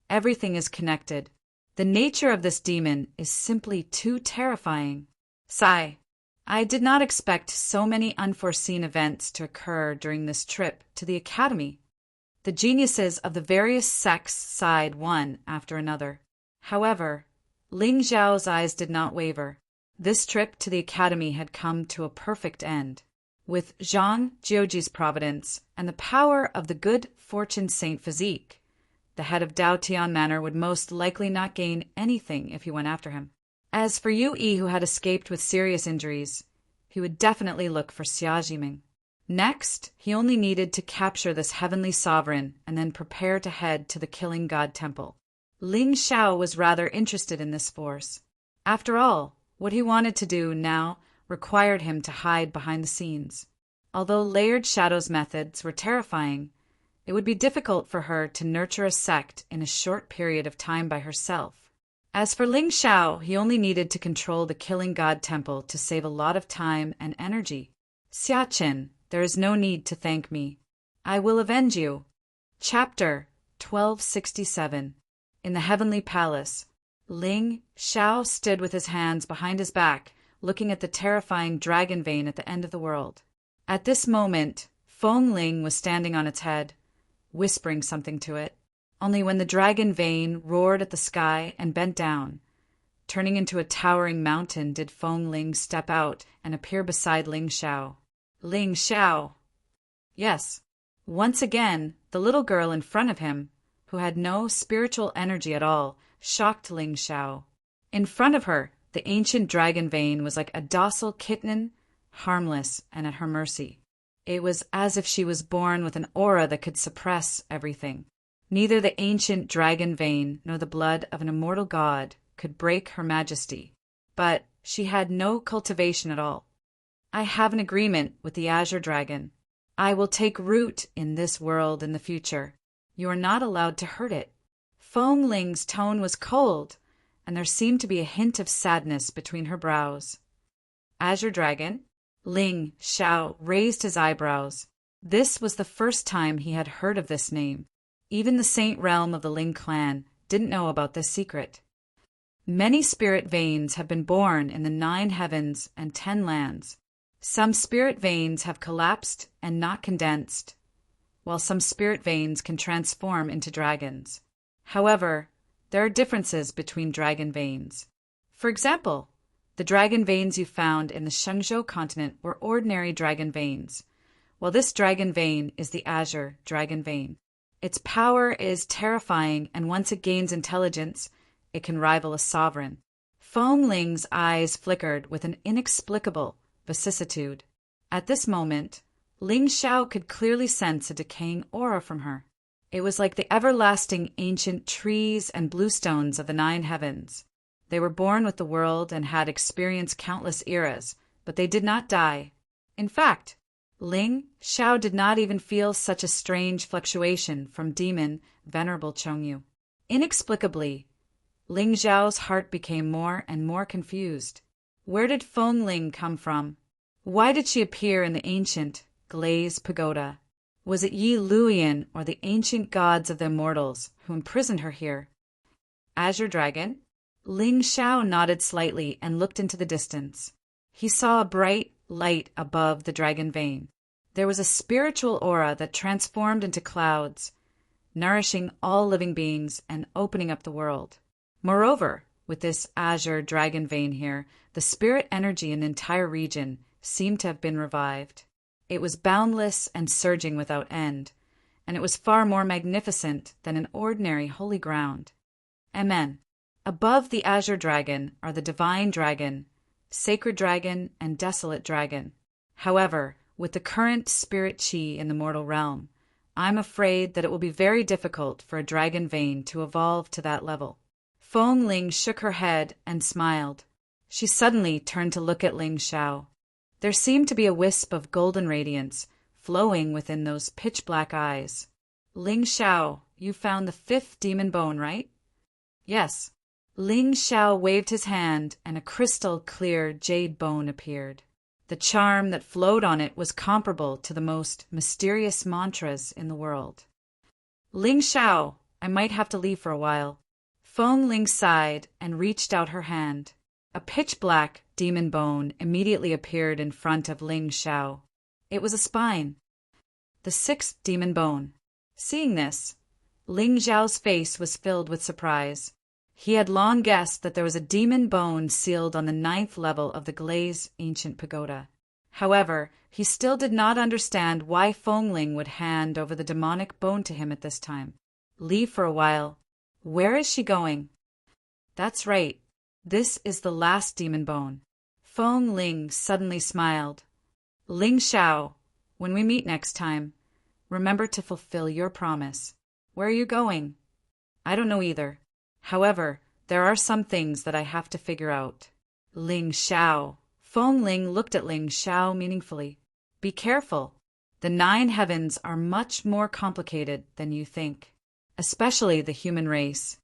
Everything is connected. The nature of this demon is simply too terrifying. Sigh. I did not expect so many unforeseen events to occur during this trip to the academy. The geniuses of the various sects sighed one after another. However, Ling Xiao's eyes did not waver. This trip to the academy had come to a perfect end. With Zhang Jiuji's providence and the power of the good fortune Saint Physique, the head of Dao Tian Manor would most likely not gain anything if he went after him. As for Yu Yi, who had escaped with serious injuries, he would definitely look for Xia Jiming. Next, he only needed to capture this heavenly sovereign and then prepare to head to the Killing God Temple. Ling Xiao was rather interested in this force. After all, what he wanted to do now required him to hide behind the scenes. Although Layered Shadow's methods were terrifying, it would be difficult for her to nurture a sect in a short period of time by herself. As for Ling Xiao, he only needed to control the Killing God Temple to save a lot of time and energy. Xia Qin, there is no need to thank me. I will avenge you. Chapter 1267. In the Heavenly Palace, Ling Xiao stood with his hands behind his back, looking at the terrifying dragon vein at the end of the world. At this moment, Feng Ling was standing on its head, whispering something to it. Only when the dragon vein roared at the sky and bent down, turning into a towering mountain, did Feng Ling step out and appear beside Ling Xiao. Ling Xiao! Yes. Once again, the little girl in front of him, who had no spiritual energy at all, shocked Ling Xiao. In front of her, the ancient dragon vein was like a docile kitten, harmless and at her mercy. It was as if she was born with an aura that could suppress everything. Neither the ancient dragon vein nor the blood of an immortal god could break her majesty, but she had no cultivation at all. I have an agreement with the Azure Dragon. I will take root in this world in the future. You are not allowed to hurt it. Feng Ling's tone was cold, and there seemed to be a hint of sadness between her brows. Azure Dragon? Ling Xiao raised his eyebrows. This was the first time he had heard of this name. Even the Saint Realm of the Ling clan didn't know about this secret. Many spirit veins have been born in the 9 heavens and 10 lands. Some spirit veins have collapsed and not condensed, while some spirit veins can transform into dragons. However, there are differences between dragon veins. For example, the dragon veins you found in the Shenzhou continent were ordinary dragon veins, while this dragon vein is the Azure Dragon Vein. Its power is terrifying, and once it gains intelligence, it can rival a sovereign. Feng Ling's eyes flickered with an inexplicable vicissitude. At this moment, Ling Xiao could clearly sense a decaying aura from her. It was like the everlasting ancient trees and bluestones of the 9 heavens. They were born with the world and had experienced countless eras, but they did not die. In fact, Ling Xiao did not even feel such a strange fluctuation from demon Venerable Chongyu. Inexplicably, Ling Xiao's heart became more and more confused. Where did Feng Ling come from? Why did she appear in the ancient glazed pagoda? Was it Yi Luyan or the ancient gods of the immortals who imprisoned her here? Azure Dragon? Ling Xiao nodded slightly and looked into the distance. He saw a bright light above the dragon vein. There was a spiritual aura that transformed into clouds, nourishing all living beings and opening up the world. Moreover, with this Azure Dragon Vein here, the spirit energy in the entire region seemed to have been revived. It was boundless and surging without end, and it was far more magnificent than an ordinary holy ground. Amen. Above the Azure Dragon are the Divine Dragon, Sacred Dragon, and Desolate Dragon. However, with the current spirit chi in the mortal realm, I'm afraid that it will be very difficult for a dragon vein to evolve to that level. Feng Ling shook her head and smiled. She suddenly turned to look at Ling Xiao. There seemed to be a wisp of golden radiance flowing within those pitch-black eyes. Ling Xiao, you found the 5th demon bone, right? Yes. Ling Xiao waved his hand, and a crystal-clear jade bone appeared. The charm that flowed on it was comparable to the most mysterious mantras in the world. Ling Xiao, I might have to leave for a while. Feng Ling sighed and reached out her hand. A pitch-black demon bone immediately appeared in front of Ling Xiao. It was a spine. The 6th demon bone. Seeing this, Ling Zhao's face was filled with surprise. He had long guessed that there was a demon bone sealed on the 9th level of the Glaze ancient pagoda. However, he still did not understand why Fengling would hand over the demonic bone to him at this time. Leave for a while. Where is she going? That's right. This is the last demon bone. Fengling suddenly smiled. Ling Xiao, when we meet next time, remember to fulfill your promise. Where are you going? I don't know either. However, there are some things that I have to figure out. Ling Xiao. Fengling looked at Ling Xiao meaningfully. Be careful. The 9 heavens are much more complicated than you think, especially the human race.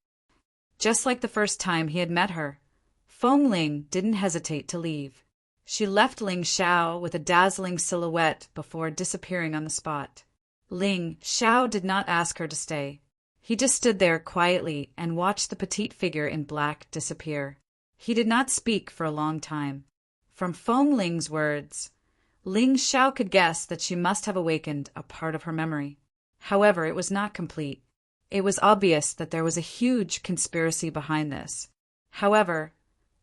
Just like the first time he had met her, Fengling didn't hesitate to leave. She left Ling Xiao with a dazzling silhouette before disappearing on the spot. Ling Xiao did not ask her to stay. He just stood there quietly and watched the petite figure in black disappear. He did not speak for a long time. From Fengling's words, Ling Xiao could guess that she must have awakened a part of her memory. However, it was not complete. It was obvious that there was a huge conspiracy behind this. However,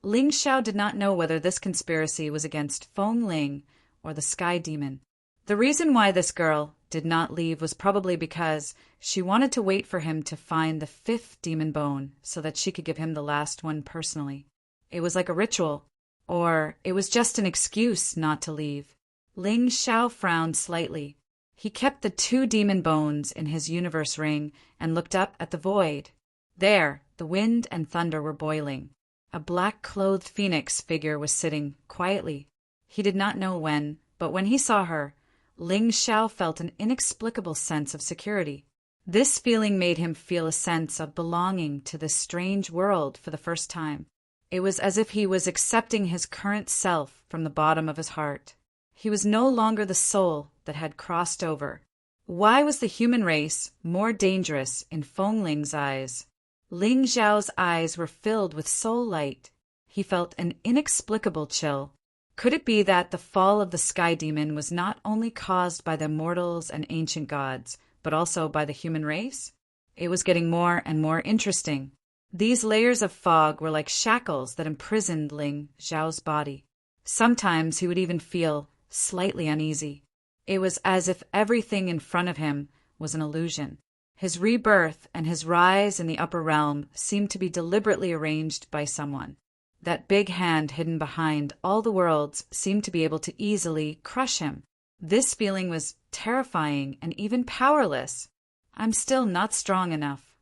Ling Xiao did not know whether this conspiracy was against Fengling or the Sky Demon. The reason why this girl did not leave was probably because she wanted to wait for him to find the 5th demon bone so that she could give him the last one personally. It was like a ritual, or it was just an excuse not to leave. Ling Xiao frowned slightly. He kept the 2 demon bones in his universe ring and looked up at the void. There, the wind and thunder were boiling. A black-clothed phoenix figure was sitting quietly. He did not know when, but when he saw her, Ling Xiao felt an inexplicable sense of security. This feeling made him feel a sense of belonging to this strange world for the first time. It was as if he was accepting his current self from the bottom of his heart. He was no longer the soul that had crossed over. Why was the human race more dangerous in Fengling's eyes? Ling Zhao's eyes were filled with soul light. He felt an inexplicable chill. Could it be that the fall of the Sky Demon was not only caused by the mortals and ancient gods, but also by the human race? It was getting more and more interesting. These layers of fog were like shackles that imprisoned Ling Zhao's body. Sometimes he would even feel slightly uneasy. It was as if everything in front of him was an illusion. His rebirth and his rise in the upper realm seemed to be deliberately arranged by someone. That big hand hidden behind all the worlds seemed to be able to easily crush him. This feeling was terrifying and even powerless. I'm still not strong enough.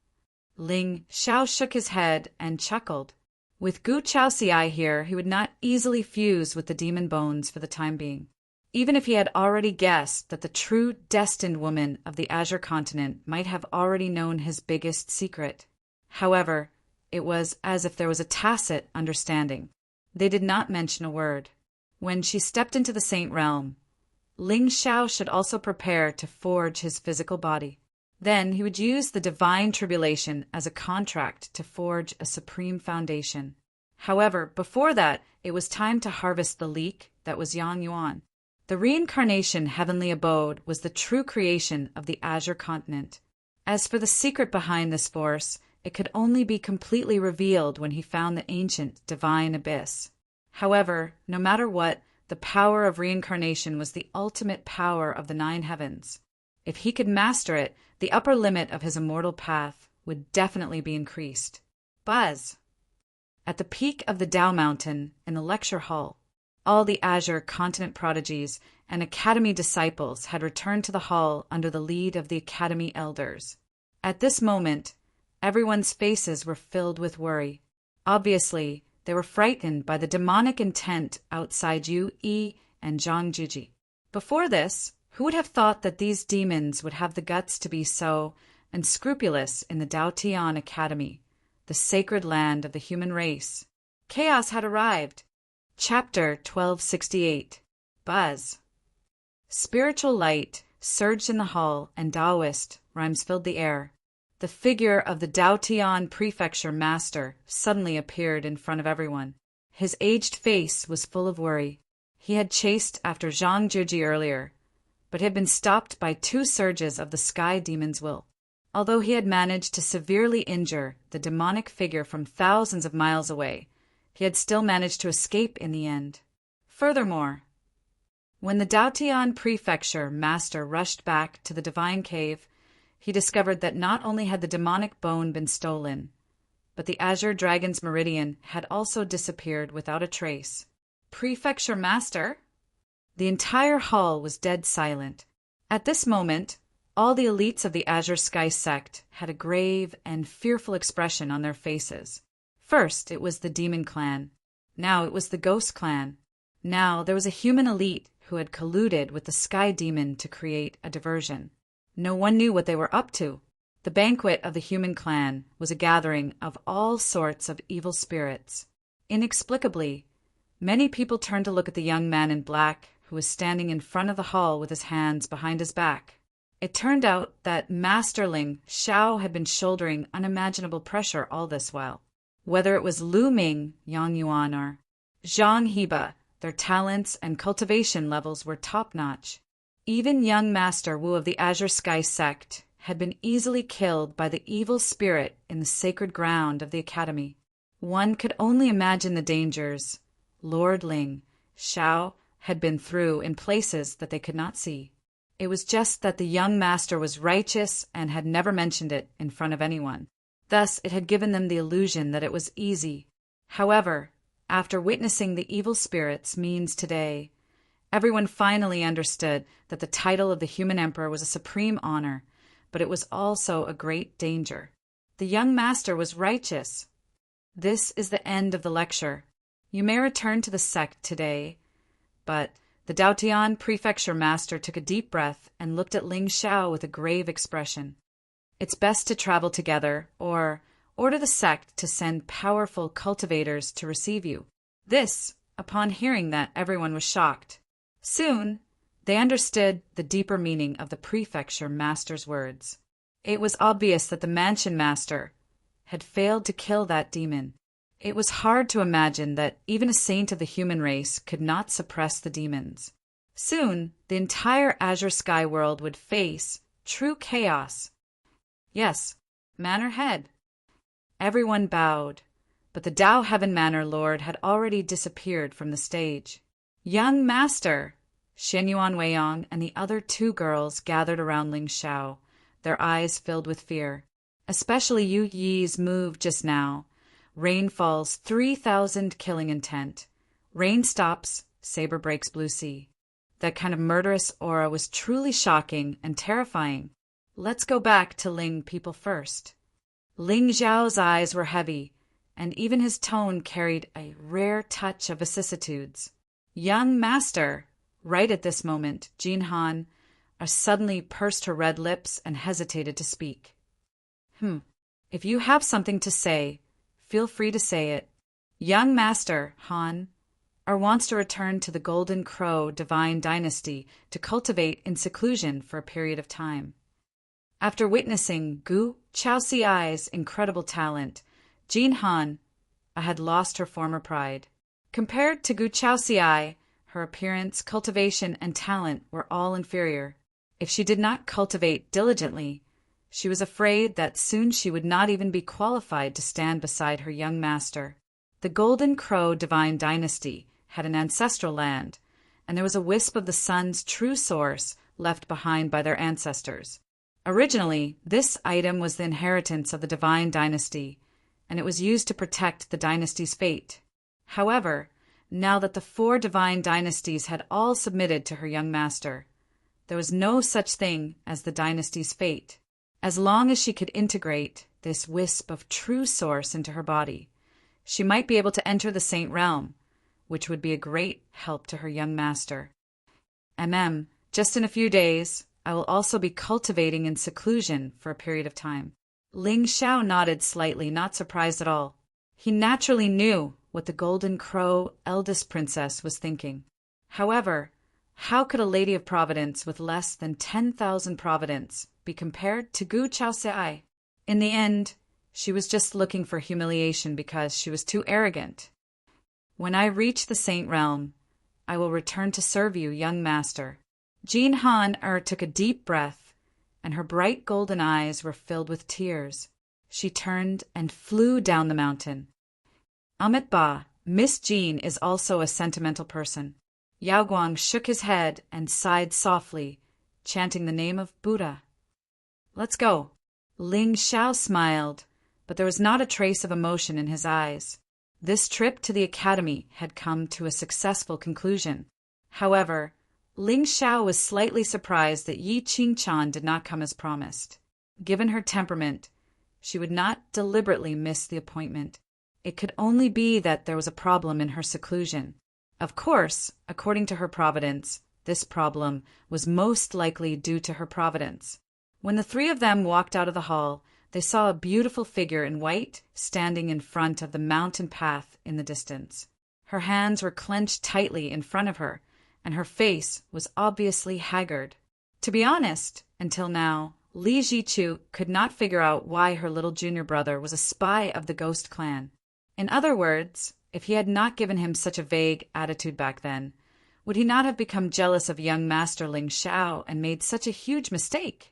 Ling Xiao shook his head and chuckled. With Gu Chaoxiai here, he would not easily fuse with the demon bones for the time being. Even if he had already guessed that the true destined woman of the Azure continent might have already known his biggest secret. However, it was as if there was a tacit understanding. They did not mention a word. When she stepped into the Saint Realm, Ling Xiao should also prepare to forge his physical body. Then he would use the divine tribulation as a contract to forge a supreme foundation. However, before that, it was time to harvest the leek that was Yang Yuan. The reincarnation heavenly abode was the true creation of the Azure continent. As for the secret behind this force, it could only be completely revealed when he found the ancient divine abyss. However, no matter what, the power of reincarnation was the ultimate power of the 9 heavens. If he could master it, the upper limit of his immortal path would definitely be increased. Buzz! At the peak of the Dao Mountain, in the lecture hall, all the Azure continent prodigies and Academy disciples had returned to the hall under the lead of the Academy elders. At this moment, everyone's faces were filled with worry. Obviously, they were frightened by the demonic intent outside Yu Yi and Zhang Juji. Before this, who would have thought that these demons would have the guts to be so unscrupulous in the Dao Tian Academy, the sacred land of the human race? Chaos had arrived. Chapter 1268. Buzz. Spiritual light surged in the hall, and Taoist rhymes filled the air. The figure of the Dao Tian prefecture master suddenly appeared in front of everyone. His aged face was full of worry. He had chased after Zhang Juji earlier, but had been stopped by 2 surges of the sky demon's will. Although he had managed to severely injure the demonic figure from thousands of miles away, he had still managed to escape in the end. Furthermore, when the Daotian prefecture master rushed back to the divine cave, he discovered that not only had the demonic bone been stolen, but the azure dragon's meridian had also disappeared without a trace. Prefecture master? The entire hall was dead silent. At this moment, all the elites of the Azure Sky sect had a grave and fearful expression on their faces. First, it was the Demon Clan. Now it was the Ghost Clan. Now there was a human elite who had colluded with the Sky Demon to create a diversion. No one knew what they were up to. The banquet of the human clan was a gathering of all sorts of evil spirits. Inexplicably, many people turned to look at the young man in black who was standing in front of the hall with his hands behind his back. It turned out that Masterling Xiao had been shouldering unimaginable pressure all this while. Whether it was Lu Ming, Yang Yuan, or Zhang Heba, their talents and cultivation levels were top-notch. Even young Master Wu of the Azure Sky sect had been easily killed by the evil spirit in the sacred ground of the academy. One could only imagine the dangers Lord Ling Xiao had been through in places that they could not see. It was just that the young master was righteous and had never mentioned it in front of anyone. Thus, it had given them the illusion that it was easy. However, after witnessing the evil spirit's means today, everyone finally understood that the title of the human emperor was a supreme honor, but it was also a great danger. The young master was righteous. This is the end of the lecture. You may return to the sect today, but the Daotian prefecture master took a deep breath and looked at Ling Xiao with a grave expression. It's best to travel together, or order the sect to send powerful cultivators to receive you. This, upon hearing that, everyone was shocked. Soon, they understood the deeper meaning of the prefecture master's words. It was obvious that the mansion master had failed to kill that demon. It was hard to imagine that even a saint of the human race could not suppress the demons. Soon, the entire Azure Sky world would face true chaos. Yes, Manor Head. Everyone bowed, but the Dao Heaven Manor Lord had already disappeared from the stage. Young Master! Shenyuan Weiyang and the other 2 girls gathered around Ling Xiao, their eyes filled with fear. Especially Yu Yi's move just now. Rain falls, 3,000 killing intent. Rain stops, saber breaks blue sea. That kind of murderous aura was truly shocking and terrifying. Let's go back to Ling people first. Ling Xiao's eyes were heavy, and even his tone carried a rare touch of vicissitudes. Young Master! Right at this moment, Jin Han suddenly pursed her red lips and hesitated to speak. If you have something to say, feel free to say it. Young Master, Han, wants to return to the Golden Crow divine dynasty to cultivate in seclusion for a period of time. After witnessing Gu Chaoxiai's incredible talent, Jin Han had lost her former pride. Compared to Gu Chaoxiai, her appearance, cultivation, and talent were all inferior. If she did not cultivate diligently, she was afraid that soon she would not even be qualified to stand beside her young master. The Golden Crow divine dynasty had an ancestral land, and there was a wisp of the sun's true source left behind by their ancestors. Originally, this item was the inheritance of the divine dynasty, and it was used to protect the dynasty's fate. However, now that the 4 divine dynasties had all submitted to her young master, there was no such thing as the dynasty's fate. As long as she could integrate this wisp of true source into her body, she might be able to enter the Saint Realm, which would be a great help to her young master. Just in a few days, I will also be cultivating in seclusion for a period of time. Ling Xiao nodded slightly, not surprised at all. He naturally knew what the Golden Crow eldest princess was thinking. However, how could a lady of Providence with less than 10,000 Providence be compared to Gu Chaoxiai? In the end, she was just looking for humiliation because she was too arrogant. When I reach the Saint Realm, I will return to serve you, young master. Jean Han took a deep breath, and her bright golden eyes were filled with tears. She turned and flew down the mountain. Amit Ba, Miss Jean is also a sentimental person. Yao Guang shook his head and sighed softly, chanting the name of Buddha. Let's go. Ling Xiao smiled, but there was not a trace of emotion in his eyes. This trip to the academy had come to a successful conclusion. However, Ling Xiao was slightly surprised that Yi Qingchan did not come as promised. Given her temperament, she would not deliberately miss the appointment. It could only be that there was a problem in her seclusion. Of course, according to her providence, this problem was most likely due to her providence. When the three of them walked out of the hall, they saw a beautiful figure in white standing in front of the mountain path in the distance. Her hands were clenched tightly in front of her, and her face was obviously haggard. To be honest, until now, Li Jichu could not figure out why her little junior brother was a spy of the Ghost Clan. In other words, if he had not given him such a vague attitude back then, would he not have become jealous of young Master Ling Xiao and made such a huge mistake?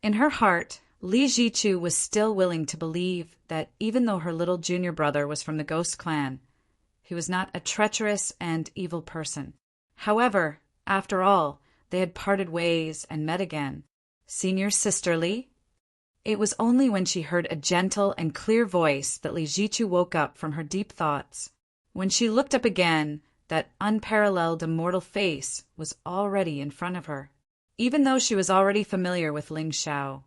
In her heart, Li Jichu was still willing to believe that even though her little junior brother was from the Ghost Clan, he was not a treacherous and evil person. However, after all, they had parted ways and met again. Senior sister Li? It was only when she heard a gentle and clear voice that Li Jichu woke up from her deep thoughts. When she looked up again, that unparalleled immortal face was already in front of her. Even though she was already familiar with Ling Xiao,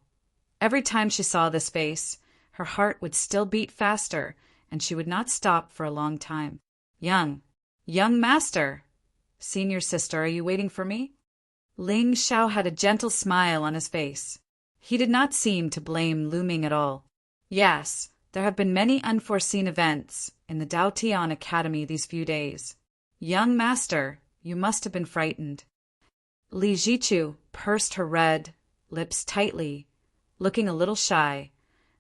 every time she saw this face, her heart would still beat faster, and she would not stop for a long time. Young master! Senior sister, are you waiting for me? Ling Xiao had a gentle smile on his face. He did not seem to blame Lu Ming at all. Yes, there have been many unforeseen events in the Dao Tian Academy these few days. Young master, you must have been frightened. Li Jichu pursed her red lips tightly, looking a little shy,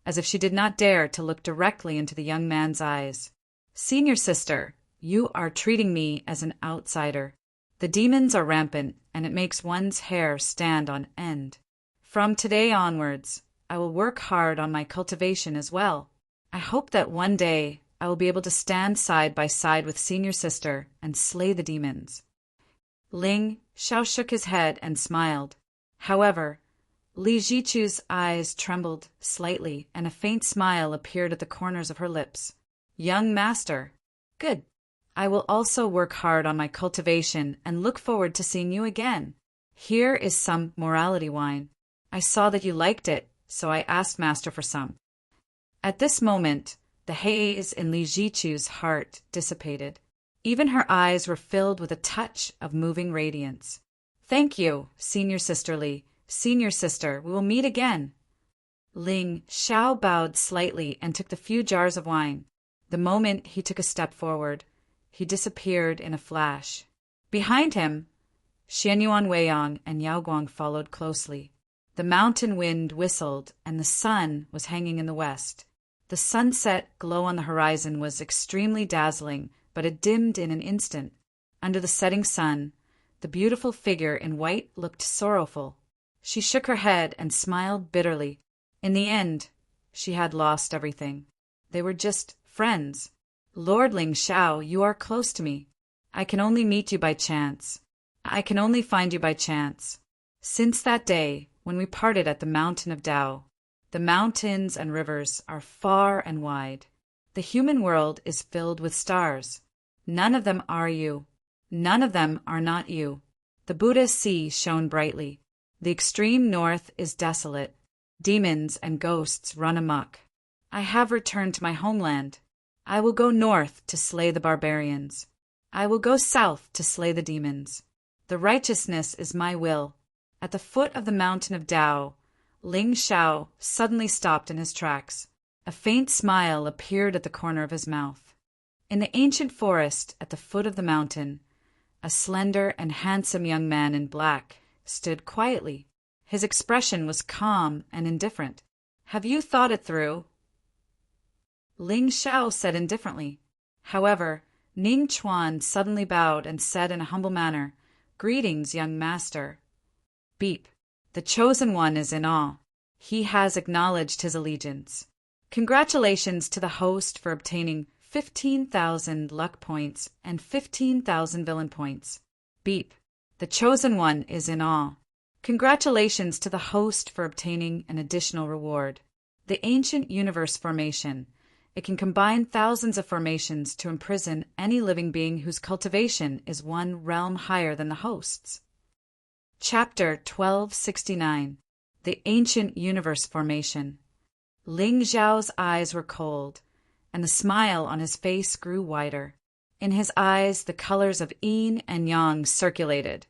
as if she did not dare to look directly into the young man's eyes. Senior sister, you are treating me as an outsider. The demons are rampant, and it makes one's hair stand on end. From today onwards, I will work hard on my cultivation as well. I hope that one day I will be able to stand side by side with senior sister and slay the demons. Ling Xiao shook his head and smiled. However, Li Jichu's eyes trembled slightly, and a faint smile appeared at the corners of her lips. Young master. Good. I will also work hard on my cultivation and look forward to seeing you again. Here is some morality wine. I saw that you liked it, so I asked master for some. At this moment, the haze in Li Jichu's heart dissipated. Even her eyes were filled with a touch of moving radiance. Thank you, senior sister Li. Senior sister, we will meet again. Ling Xiao bowed slightly and took the few jars of wine. The moment he took a step forward, he disappeared in a flash. Behind him, Xianyuan Weiyang and Yao Guang followed closely. The mountain wind whistled, and the sun was hanging in the west. The sunset glow on the horizon was extremely dazzling, but it dimmed in an instant. Under the setting sun, the beautiful figure in white looked sorrowful. She shook her head and smiled bitterly. In the end, she had lost everything. They were just friends. Lord Ling Xiao, you are close to me. I can only meet you by chance. I can only find you by chance. Since that day, when we parted at the mountain of Dao, the mountains and rivers are far and wide. The human world is filled with stars. None of them are you. None of them are not you. The Buddha's sea shone brightly. The extreme north is desolate. Demons and ghosts run amok. I have returned to my homeland. I will go north to slay the barbarians. I will go south to slay the demons. The righteousness is my will. At the foot of the mountain of Dao, Ling Xiao suddenly stopped in his tracks. A faint smile appeared at the corner of his mouth. In the ancient forest at the foot of the mountain, a slender and handsome young man in black stood quietly. His expression was calm and indifferent. Have you thought it through? Ling Xiao said indifferently. However, Ning Chuan suddenly bowed and said in a humble manner, Greetings, young master. Beep. The chosen one is in awe. He has acknowledged his allegiance. Congratulations to the host for obtaining 15,000 luck points and 15,000 villain points. Beep. The chosen one is in awe. Congratulations to the host for obtaining an additional reward. The Ancient Universe Formation. It can combine thousands of formations to imprison any living being whose cultivation is one realm higher than the host's. Chapter 1269. The Ancient Universe Formation. Ling Xiao's eyes were cold, and the smile on his face grew wider. In his eyes the colors of yin and yang circulated,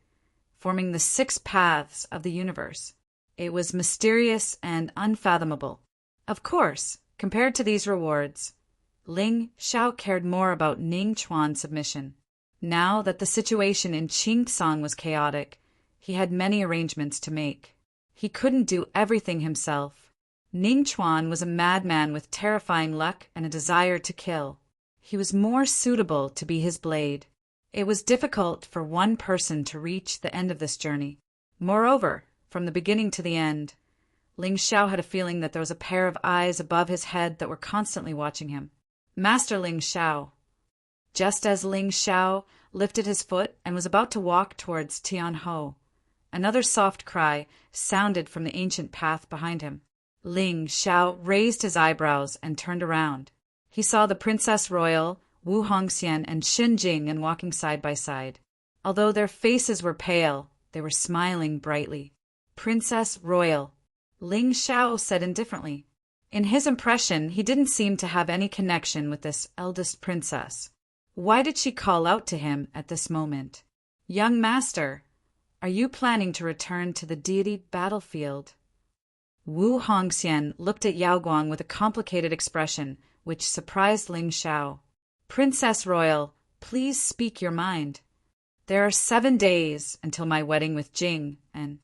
forming the 6 paths of the universe. It was mysterious and unfathomable. Of course, compared to these rewards, Ling Xiao cared more about Ning Chuan's submission. Now that the situation in Qingsong was chaotic, he had many arrangements to make. He couldn't do everything himself. Ning Chuan was a madman with terrifying luck and a desire to kill. He was more suitable to be his blade. It was difficult for one person to reach the end of this journey. Moreover, from the beginning to the end, Ling Xiao had a feeling that there was a pair of eyes above his head that were constantly watching him. Master Ling Xiao. Just as Ling Xiao lifted his foot and was about to walk towards Tianhou, another soft cry sounded from the ancient path behind him. Ling Xiao raised his eyebrows and turned around. He saw the Princess Royal, Wu Hongxian, and Xin Jing walking side by side. Although their faces were pale, they were smiling brightly. Princess Royal, Ling Xiao said indifferently. In his impression, he didn't seem to have any connection with this eldest princess. Why did she call out to him at this moment? Young master, are you planning to return to the deity battlefield? Wu Hongxian looked at Yao Guang with a complicated expression, which surprised Ling Xiao. Princess Royal, please speak your mind. There are 7 days until my wedding with Jing, and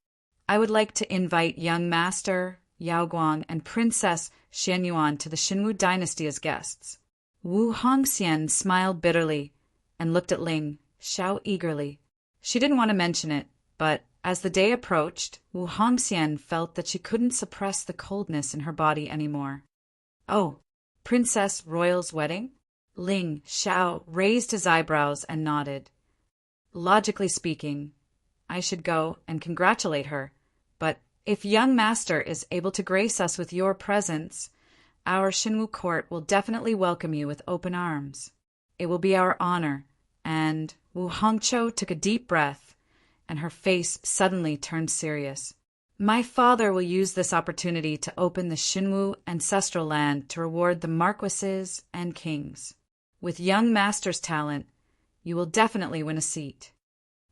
I would like to invite young master, Yao Guang, and Princess Xianyuan to the Xinwu dynasty as guests. Wu Hongxian smiled bitterly and looked at Ling Xiao eagerly. She didn't want to mention it, but as the day approached, Wu Hongxian felt that she couldn't suppress the coldness in her body anymore. Oh, Princess Royal's wedding? Ling Xiao raised his eyebrows and nodded. Logically speaking, I should go and congratulate her, but if young master is able to grace us with your presence, our Xinwu court will definitely welcome you with open arms. It will be our honor. And Wu Hongqiu took a deep breath, and her face suddenly turned serious. My father will use this opportunity to open the Xinwu ancestral land to reward the marquises and kings. With young master's talent, you will definitely win a seat.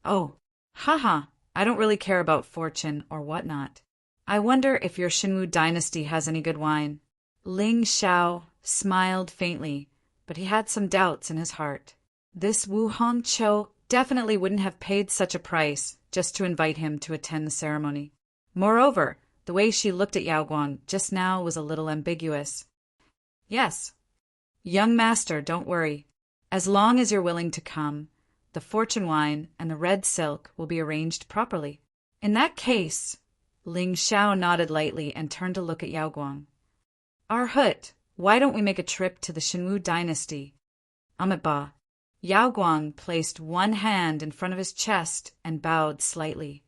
Oh, haha, I don't really care about fortune or whatnot. I wonder if your Xinwu dynasty has any good wine. Ling Xiao smiled faintly, but he had some doubts in his heart. This Wu Hongqiu definitely wouldn't have paid such a price just to invite him to attend the ceremony. Moreover, the way she looked at Yao Guang just now was a little ambiguous. Yes. Young master, don't worry. As long as you're willing to come, the fortune wine and the red silk will be arranged properly. In that case, Ling Xiao nodded lightly and turned to look at Yao Guang. Our Hut, why don't we make a trip to the Xinwu dynasty? Amitabha. Yao Guang placed one hand in front of his chest and bowed slightly.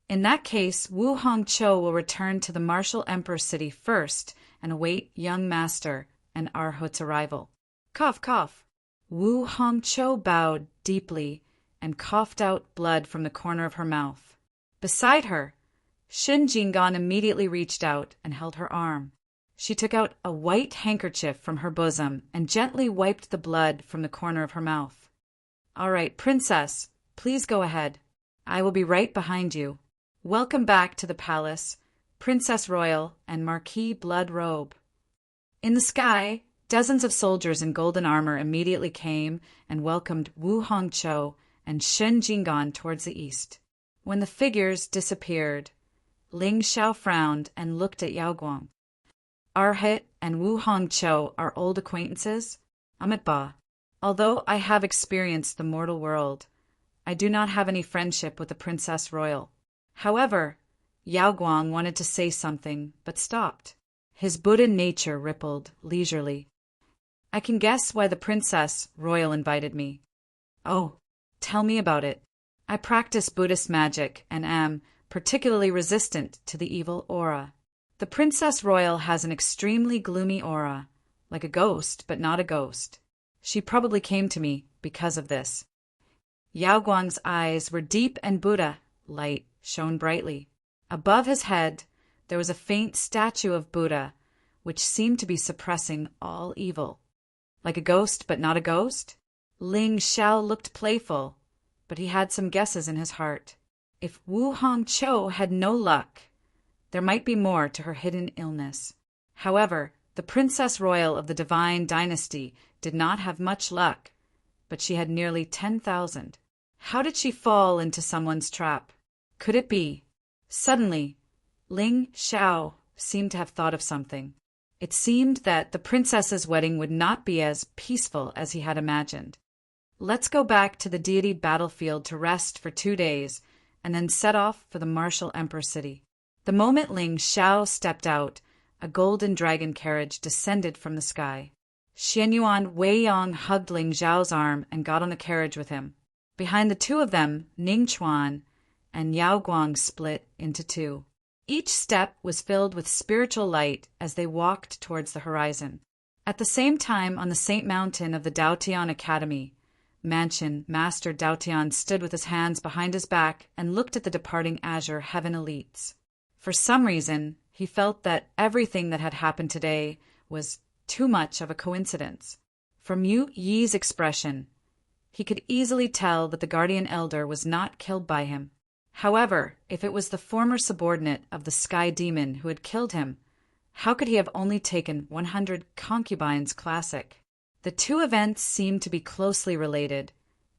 In that case, Wu Hongqiu will return to the martial emperor city first and await young master and our Hut's arrival. Cough, cough. Wu Hongqiu bowed deeply and coughed out blood from the corner of her mouth. Beside her, Xin Jinggan immediately reached out and held her arm. She took out a white handkerchief from her bosom and gently wiped the blood from the corner of her mouth. All right, princess, please go ahead. I will be right behind you. Welcome back to the palace, Princess Royal and Marquis Blood Robe. In the sky, dozens of soldiers in golden armor immediately came and welcomed Wu Hongqiu and Xin Jinggan towards the east. When the figures disappeared, Ling Xiao frowned and looked at Yao Guang. Arhit and Wu Hongqiu are old acquaintances? Amitabha. Although I have experienced the mortal world, I do not have any friendship with the Princess Royal. However, Yao Guang wanted to say something, but stopped. His Buddha nature rippled leisurely. I can guess why the Princess Royal invited me. Oh, tell me about it. I practice Buddhist magic and am particularly resistant to the evil aura. The Princess Royal has an extremely gloomy aura, like a ghost, but not a ghost. She probably came to me because of this. Yao Guang's eyes were deep and Buddha light shone brightly. Above his head, there was a faint statue of Buddha, which seemed to be suppressing all evil. Like a ghost, but not a ghost? Ling Xiao looked playful, but he had some guesses in his heart. If Wu Hongqiu had no luck, there might be more to her hidden illness. However, the Princess Royal of the Divine Dynasty did not have much luck, but she had nearly 10,000. How did she fall into someone's trap? Could it be? Suddenly, Ling Xiao seemed to have thought of something. It seemed that the princess's wedding would not be as peaceful as he had imagined. Let's go back to the deity battlefield to rest for 2 days, and then set off for the martial emperor city. The moment Ling Xiao stepped out, a golden dragon carriage descended from the sky. Xianyuan Weiyang hugged Ling Xiao's arm and got on the carriage with him. Behind the two of them, Ning Chuan and Yao Guang split into two. Each step was filled with spiritual light as they walked towards the horizon. At the same time, on the Saint Mountain of the Daotian Academy, Mansion Master Daotian stood with his hands behind his back and looked at the departing Azure Heaven elites. For some reason, he felt that everything that had happened today was too much of a coincidence. From Yu Yi's expression, he could easily tell that the guardian elder was not killed by him. However, if it was the former subordinate of the Sky Demon who had killed him, how could he have only taken 100 concubines classic? The two events seemed to be closely related,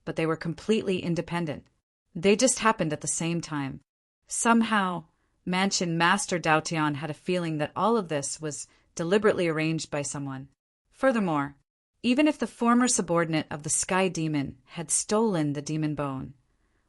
but they were completely independent. They just happened at the same time. Somehow, Mansion Master Daotian had a feeling that all of this was deliberately arranged by someone. Furthermore, even if the former subordinate of the Sky Demon had stolen the demon bone,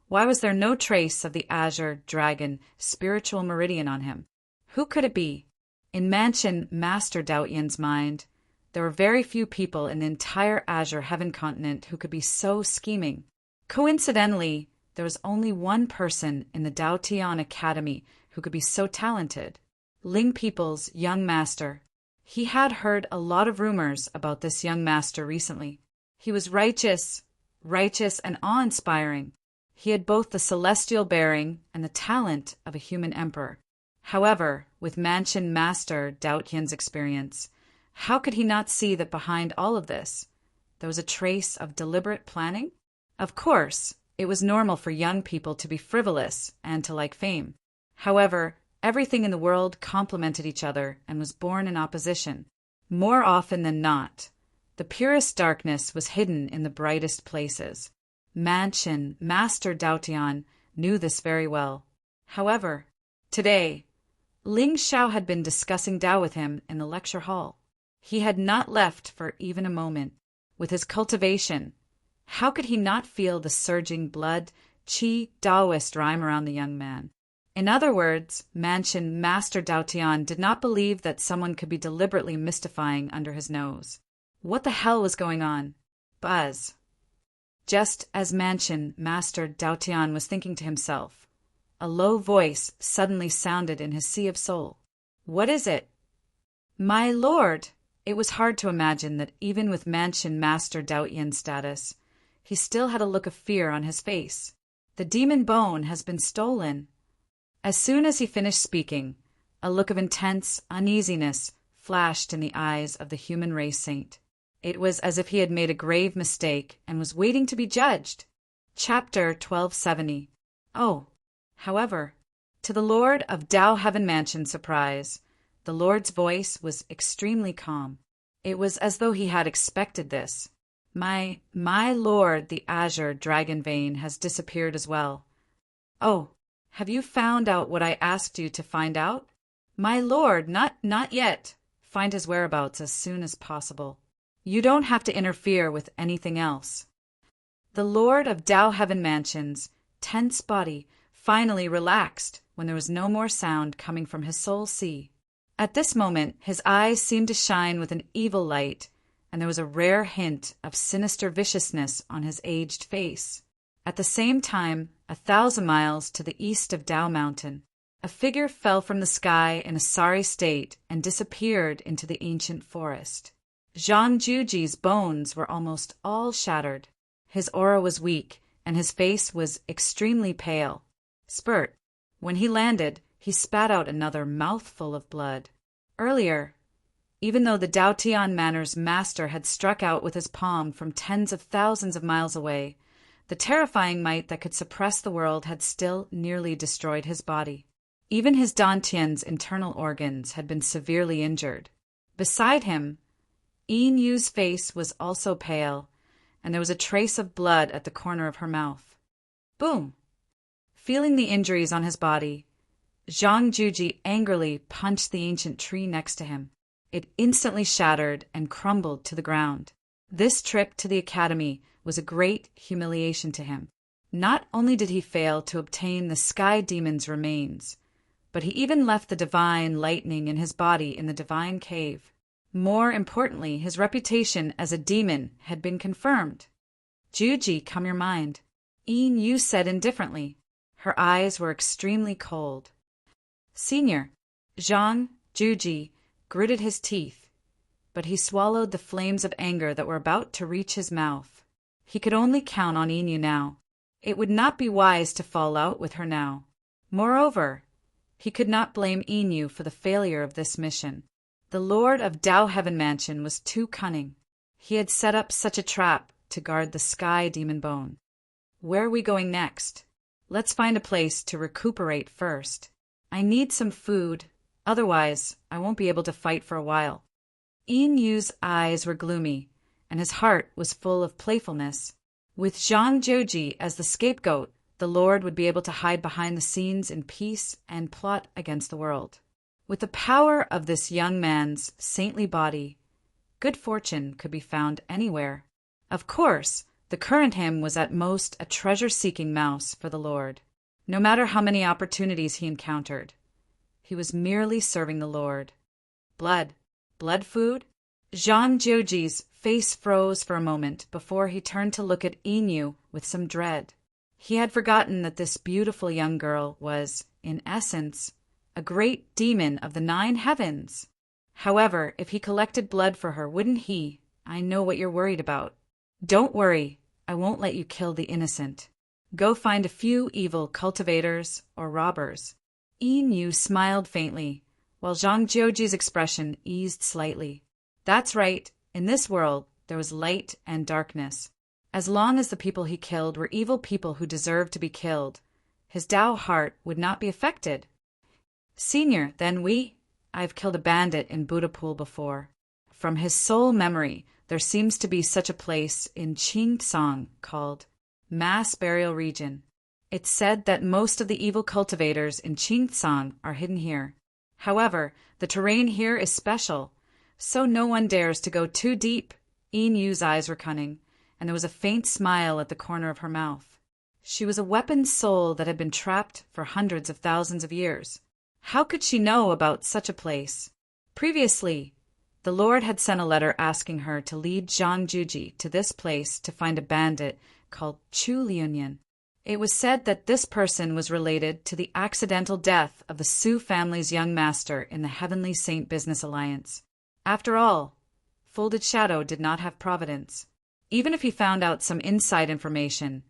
why was there no trace of the Azure Dragon spiritual meridian on him? Who could it be? In Mansion Master Daotian's mind, there were very few people in the entire Azure Heaven continent who could be so scheming. Coincidentally, there was only one person in the Daotian Academy who could be so talented. Ling People's young master. He had heard a lot of rumors about this young master recently. He was righteous and awe-inspiring. He had both the celestial bearing and the talent of a human emperor. However, with Mansion Master Daotian's experience, how could he not see that behind all of this, there was a trace of deliberate planning? Of course, it was normal for young people to be frivolous and to like fame. However, everything in the world complemented each other and was born in opposition. More often than not, the purest darkness was hidden in the brightest places. Mansion Master Daotian knew this very well. However, today, Ling Xiao had been discussing Tao with him in the lecture hall. He had not left for even a moment. With his cultivation, how could he not feel the surging blood, qi Taoist rhyme around the young man? In other words, Mansion Master Daotian did not believe that someone could be deliberately mystifying under his nose. What the hell was going on? Buzz. Just as Mansion Master Daotian was thinking to himself, a low voice suddenly sounded in his sea of soul. What is it? My lord! It was hard to imagine that even with Mansion Master Daotian's status, he still had a look of fear on his face. The demon bone has been stolen. As soon as he finished speaking, a look of intense uneasiness flashed in the eyes of the human race saint. It was as if he had made a grave mistake and was waiting to be judged. Chapter 1270. Oh, however, to the Lord of Tao Heaven Mansion's surprise, the Lord's voice was extremely calm. It was as though he had expected this. My lord, the Azure Dragon vein has disappeared as well. Oh, have you found out what I asked you to find out? My lord, not yet. Find his whereabouts as soon as possible. You don't have to interfere with anything else. The Lord of Tao Heaven Mansion's tense body finally relaxed when there was no more sound coming from his soul sea. At this moment, his eyes seemed to shine with an evil light, and there was a rare hint of sinister viciousness on his aged face. At the same time, 1,000 miles to the east of Tao Mountain, a figure fell from the sky in a sorry state and disappeared into the ancient forest. Zhang Juji's bones were almost all shattered. His aura was weak, and his face was extremely pale. Spurt. When he landed, he spat out another mouthful of blood. Earlier, even though the Dao Tian Manor's master had struck out with his palm from tens of thousands of miles away, the terrifying might that could suppress the world had still nearly destroyed his body. Even his Dantian's internal organs had been severely injured. Beside him, Yin Yu's face was also pale, and there was a trace of blood at the corner of her mouth. Boom! Feeling the injuries on his body, Zhang Juji angrily punched the ancient tree next to him. It instantly shattered and crumbled to the ground. This trip to the academy was a great humiliation to him. Not only did he fail to obtain the sky demon's remains, but he even left the divine lightning in his body in the divine cave. More importantly, his reputation as a demon had been confirmed. Juji, calm your mind, Yin Yu said indifferently. Her eyes were extremely cold. Senior, Zhang Juji gritted his teeth, but he swallowed the flames of anger that were about to reach his mouth. He could only count on Yin Yu now. It would not be wise to fall out with her now. Moreover, he could not blame Yin Yu for the failure of this mission. The Lord of Tao Heaven Mansion was too cunning. He had set up such a trap to guard the sky demon bone. Where are we going next? Let's find a place to recuperate first. I need some food, otherwise I won't be able to fight for a while. Yin Yu's eyes were gloomy, and his heart was full of playfulness. With Zhang Joji as the scapegoat, the Lord would be able to hide behind the scenes in peace and plot against the world. With the power of this young man's saintly body, good fortune could be found anywhere. Of course, the current him was at most a treasure-seeking mouse for the Lord. No matter how many opportunities he encountered, he was merely serving the Lord. Blood food? Zhang Joji's face froze for a moment before he turned to look at Yin Yu with some dread. He had forgotten that this beautiful young girl was, in essence, a great demon of the 9 heavens. However, if he collected blood for her, wouldn't he? I know what you're worried about. Don't worry, I won't let you kill the innocent. Go find a few evil cultivators or robbers. Yin Yu smiled faintly, while Zhang Joji's expression eased slightly. That's right, in this world there was light and darkness. As long as the people he killed were evil people who deserved to be killed, his Tao heart would not be affected. Senior, then I've killed a bandit in Buddhapool before. From his sole memory, there seems to be such a place in Qingtsang called Mass Burial Region. It's said that most of the evil cultivators in Qingtsang are hidden here. However, the terrain here is special, so no one dares to go too deep. Yin Yu's eyes were cunning, and there was a faint smile at the corner of her mouth. She was a weaponed soul that had been trapped for hundreds of thousands of years. How could she know about such a place? Previously, the Lord had sent a letter asking her to lead Zhang Juji to this place to find a bandit called Chu Liunian. It was said that this person was related to the accidental death of the Su family's young master in the Heavenly Saint Business Alliance. After all, Folded Shadow did not have providence. Even if he found out some inside information,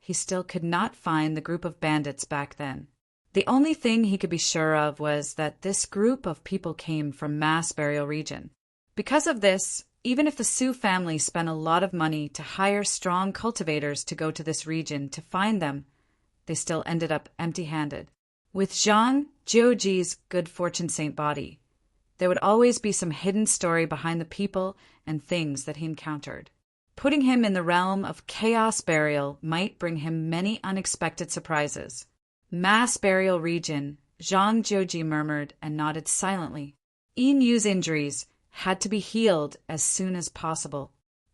he still could not find the group of bandits back then. The only thing he could be sure of was that this group of people came from Mass Burial Region. Because of this, even if the Su family spent a lot of money to hire strong cultivators to go to this region to find them, they still ended up empty-handed. With Zhang Joji's good fortune saint body, there would always be some hidden story behind the people and things that he encountered. Putting him in the realm of chaos burial might bring him many unexpected surprises. Mass Burial Region, Zhang Joji murmured and nodded silently. Yin Yu's injuries had to be healed as soon as possible.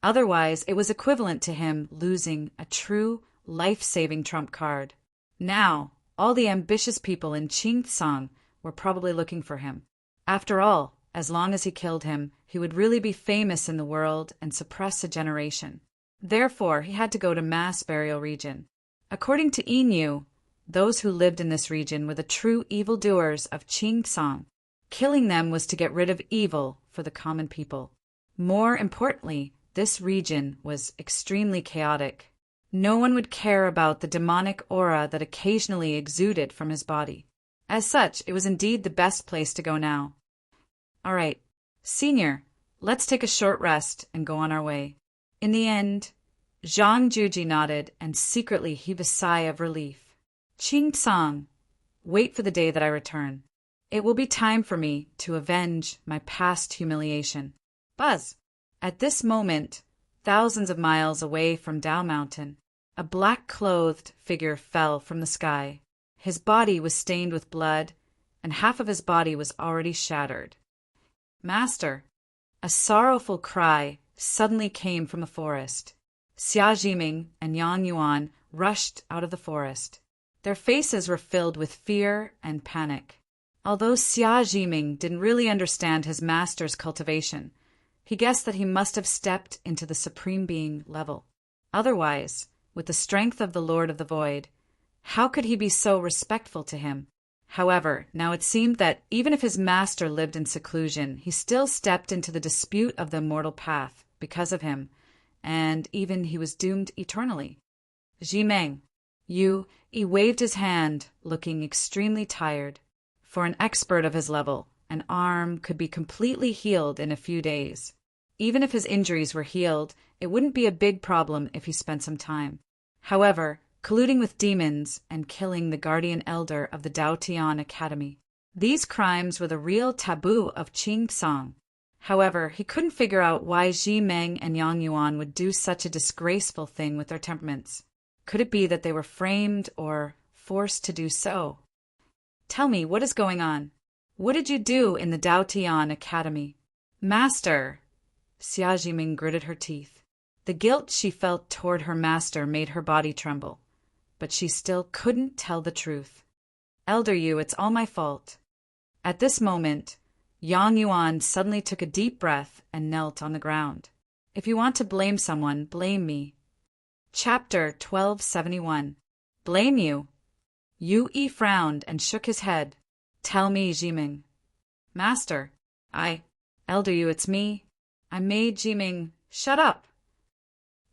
Otherwise, it was equivalent to him losing a true, life-saving trump card. Now, all the ambitious people in Qingtsang were probably looking for him. After all, as long as he killed him, he would really be famous in the world and suppress a generation. Therefore, he had to go to mass burial region. According to Inu, those who lived in this region were the true evildoers of Qingtsang. Killing them was to get rid of evil for the common people. More importantly, this region was extremely chaotic. No one would care about the demonic aura that occasionally exuded from his body. As such, it was indeed the best place to go now. All right, Senior, let's take a short rest and go on our way. In the end, Zhang Juji nodded and secretly heaved a sigh of relief. Qingtsang, wait for the day that I return. It will be time for me to avenge my past humiliation. Buzz! At this moment, thousands of miles away from Dao Mountain, a black-clothed figure fell from the sky. His body was stained with blood, and half of his body was already shattered. Master! A sorrowful cry suddenly came from the forest. Xia Jiming and Yang Yuan rushed out of the forest. Their faces were filled with fear and panic. Although Xia Jiming didn't really understand his master's cultivation, he guessed that he must have stepped into the Supreme Being level. Otherwise, with the strength of the Lord of the Void, how could he be so respectful to him? However, now it seemed that even if his master lived in seclusion, he still stepped into the dispute of the immortal path because of him, and even he was doomed eternally. Jimeng, he waved his hand, looking extremely tired. For an expert of his level, an arm could be completely healed in a few days. Even if his injuries were healed, it wouldn't be a big problem if he spent some time. However, colluding with demons and killing the guardian elder of the Daotian Academy, these crimes were the real taboo of Qingtsang. However, he couldn't figure out why Jimeng and Yang Yuan would do such a disgraceful thing with their temperaments. Could it be that they were framed or forced to do so? Tell me, what is going on? What did you do in the Daotian Academy? Master! Xia Jiming gritted her teeth. The guilt she felt toward her master made her body tremble, but she still couldn't tell the truth. Elder Yu, it's all my fault. At this moment, Yang Yuan suddenly took a deep breath and knelt on the ground. If you want to blame someone, blame me. Chapter 1271. Blame you? Yu Yi frowned and shook his head. Tell me, Jiming. Master, Elder Yu, it's me. I made Jiming. Shut up!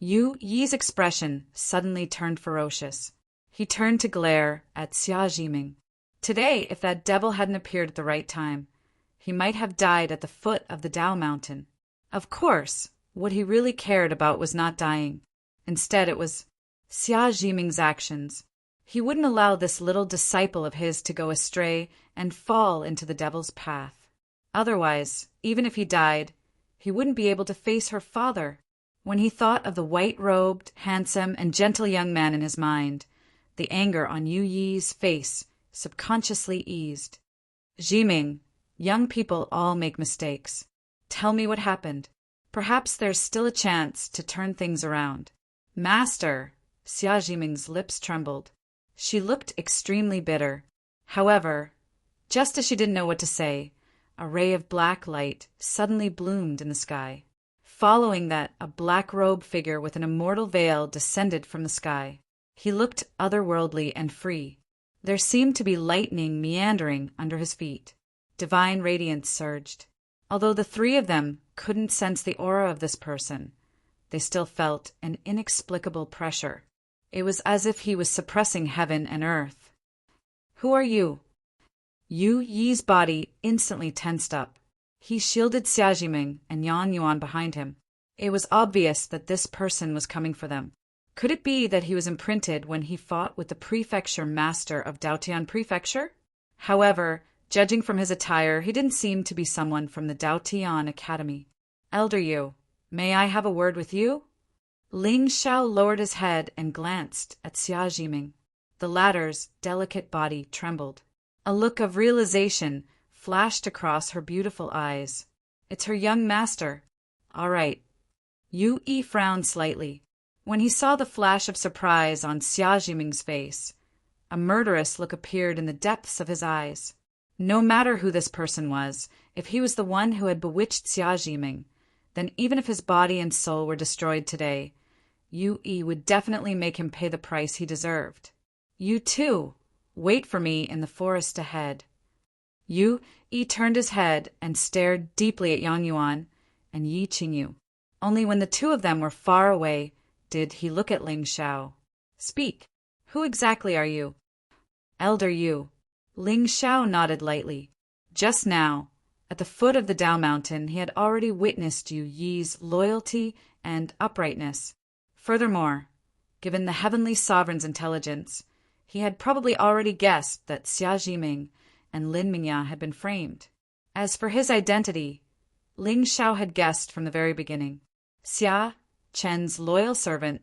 Yu Yi's expression suddenly turned ferocious. He turned to glare at Xia Jiming. Today, if that devil hadn't appeared at the right time, he might have died at the foot of the Dao Mountain. Of course, what he really cared about was not dying. Instead, it was Xia Jiming's actions. He wouldn't allow this little disciple of his to go astray and fall into the devil's path. Otherwise, even if he died, he wouldn't be able to face her father. When he thought of the white-robed, handsome, and gentle young man in his mind, the anger on Yu Yi's face subconsciously eased. Jiming, young people all make mistakes. Tell me what happened. Perhaps there's still a chance to turn things around. Master! Xia Jiming's lips trembled. She looked extremely bitter. However, just as she didn't know what to say, a ray of black light suddenly bloomed in the sky. Following that, a black-robed figure with an immortal veil descended from the sky. He looked otherworldly and free. There seemed to be lightning meandering under his feet. Divine radiance surged. Although the three of them couldn't sense the aura of this person, they still felt an inexplicable pressure. It was as if he was suppressing heaven and earth. Who are you? Yu Yi's body instantly tensed up. He shielded Xia Jiming and Yang Yuan behind him. It was obvious that this person was coming for them. Could it be that he was imprinted when he fought with the prefecture master of Daotian Prefecture? However, judging from his attire, he didn't seem to be someone from the Daotian Academy. Elder Yu, may I have a word with you? Ling Xiao lowered his head and glanced at Xia Jiming. The latter's delicate body trembled. A look of realization flashed across her beautiful eyes. It's her young master. All right. Yu Yi frowned slightly. When he saw the flash of surprise on Xia Jiming's face, a murderous look appeared in the depths of his eyes. No matter who this person was, if he was the one who had bewitched Xia Jiming, then even if his body and soul were destroyed today, Yu Yi would definitely make him pay the price he deserved. You too, wait for me in the forest ahead. Yu Yi turned his head and stared deeply at Yang Yuan and Yi Qingyu. Only when the two of them were far away did he look at Ling Xiao. Speak. Who exactly are you? Elder Yu. Ling Xiao nodded lightly. Just now, at the foot of the Dao Mountain, he had already witnessed Yu Yi's loyalty and uprightness. Furthermore, given the heavenly sovereign's intelligence, he had probably already guessed that Xia Jiming and Lin Mingya had been framed. As for his identity, Ling Xiao had guessed from the very beginning. Xia Chen's loyal servant,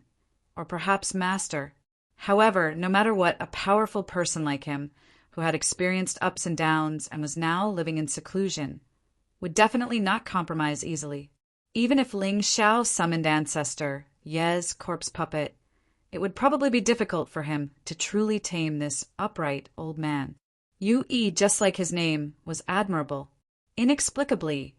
or perhaps master. However, no matter what, a powerful person like him, who had experienced ups and downs and was now living in seclusion, would definitely not compromise easily. Even if Ling Xiao's summoned ancestor, Ye's corpse puppet, it would probably be difficult for him to truly tame this upright old man. Yu Yi, just like his name, was admirable. Inexplicably,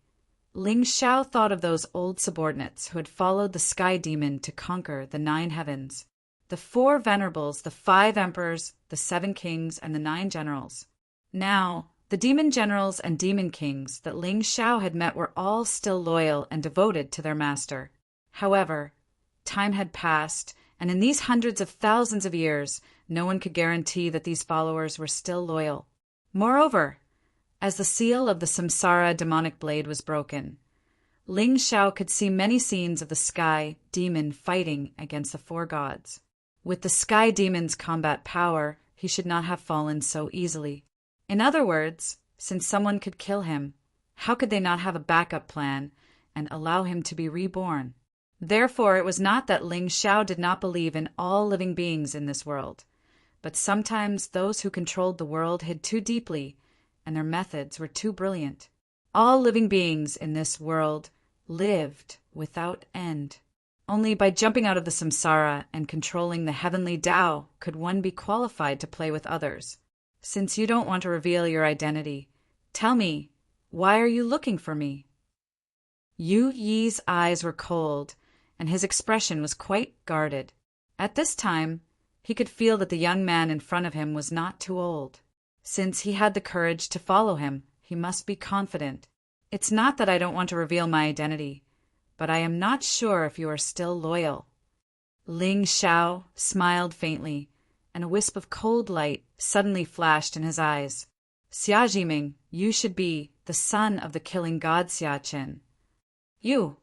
Ling Xiao thought of those old subordinates who had followed the sky demon to conquer the 9 heavens. The 4 venerables, the 5 emperors, the 7 kings, and the 9 generals. Now, the demon generals and demon kings that Ling Xiao had met were all still loyal and devoted to their master. However, time had passed, and in these hundreds of thousands of years, no one could guarantee that these followers were still loyal. Moreover, as the seal of the Samsara demonic blade was broken, Ling Xiao could see many scenes of the sky demon fighting against the 4 gods. With the sky demon's combat power, he should not have fallen so easily. In other words, since someone could kill him, how could they not have a backup plan and allow him to be reborn? Therefore, it was not that Ling Xiao did not believe in all living beings in this world, but sometimes those who controlled the world hid too deeply, and their methods were too brilliant. All living beings in this world lived without end. Only by jumping out of the samsara and controlling the heavenly Tao could one be qualified to play with others. Since you don't want to reveal your identity, tell me, why are you looking for me? Yu Yi's eyes were cold, and his expression was quite guarded. At this time, he could feel that the young man in front of him was not too old. Since he had the courage to follow him, he must be confident. It's not that I don't want to reveal my identity, but I am not sure if you are still loyal. Ling Xiao smiled faintly, and a wisp of cold light suddenly flashed in his eyes. Xia Jiming, you should be the son of the killing god Xia Chen. You.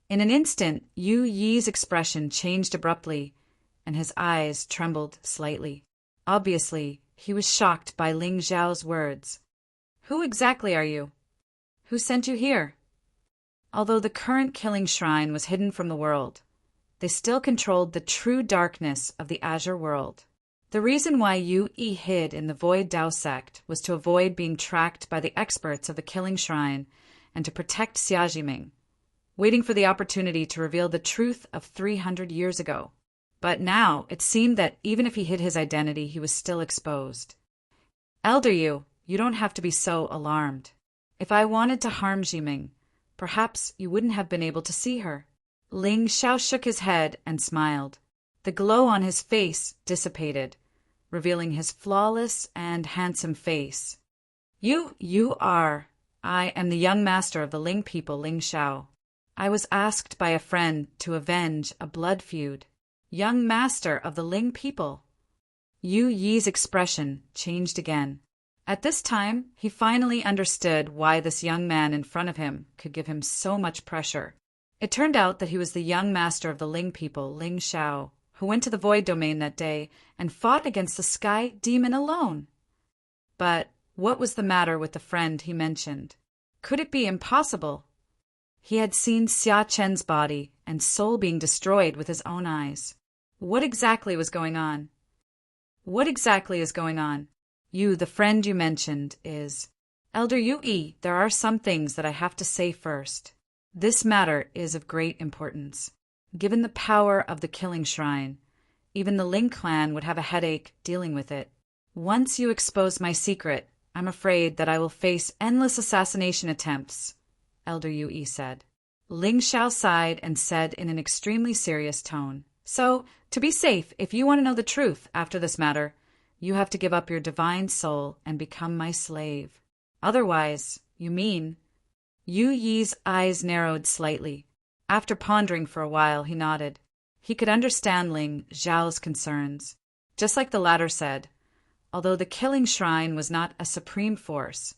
In an instant, Yu Yi's expression changed abruptly, and his eyes trembled slightly. Obviously, he was shocked by Ling Xiao's words. Who exactly are you? Who sent you here? Although the current killing shrine was hidden from the world, they still controlled the true darkness of the Azure world. The reason why Yu Yi hid in the Void Dao sect was to avoid being tracked by the experts of the killing shrine and to protect Xia Jiming, waiting for the opportunity to reveal the truth of 300 years ago. But now it seemed that even if he hid his identity, he was still exposed. Elder Yu, you don't have to be so alarmed. If I wanted to harm Jiming, perhaps you wouldn't have been able to see her. Ling Xiao shook his head and smiled. The glow on his face dissipated, revealing his flawless and handsome face. You are. I am the young master of the Ling people, Ling Xiao. I was asked by a friend to avenge a blood feud. Young master of the Ling people. Yu Yi's expression changed again. At this time, he finally understood why this young man in front of him could give him so much pressure. It turned out that he was the young master of the Ling people, Ling Xiao, who went to the Void Domain that day and fought against the Sky Demon alone. But what was the matter with the friend he mentioned? Could it be impossible? He had seen Xia Chen's body and soul being destroyed with his own eyes. What exactly was going on? What exactly is going on? You, the friend you mentioned, is... Elder Yu Yi, there are some things that I have to say first. This matter is of great importance. Given the power of the killing shrine, even the Ling clan would have a headache dealing with it. Once you expose my secret, I'm afraid that I will face endless assassination attempts, Elder Yue said. Ling Xiao sighed and said in an extremely serious tone, So, to be safe, if you want to know the truth after this matter, you have to give up your divine soul and become my slave. Otherwise, you mean... Yu Yi's eyes narrowed slightly. After pondering for a while, he nodded. He could understand Ling Xiao's concerns. Just like the latter said, although the killing shrine was not a supreme force,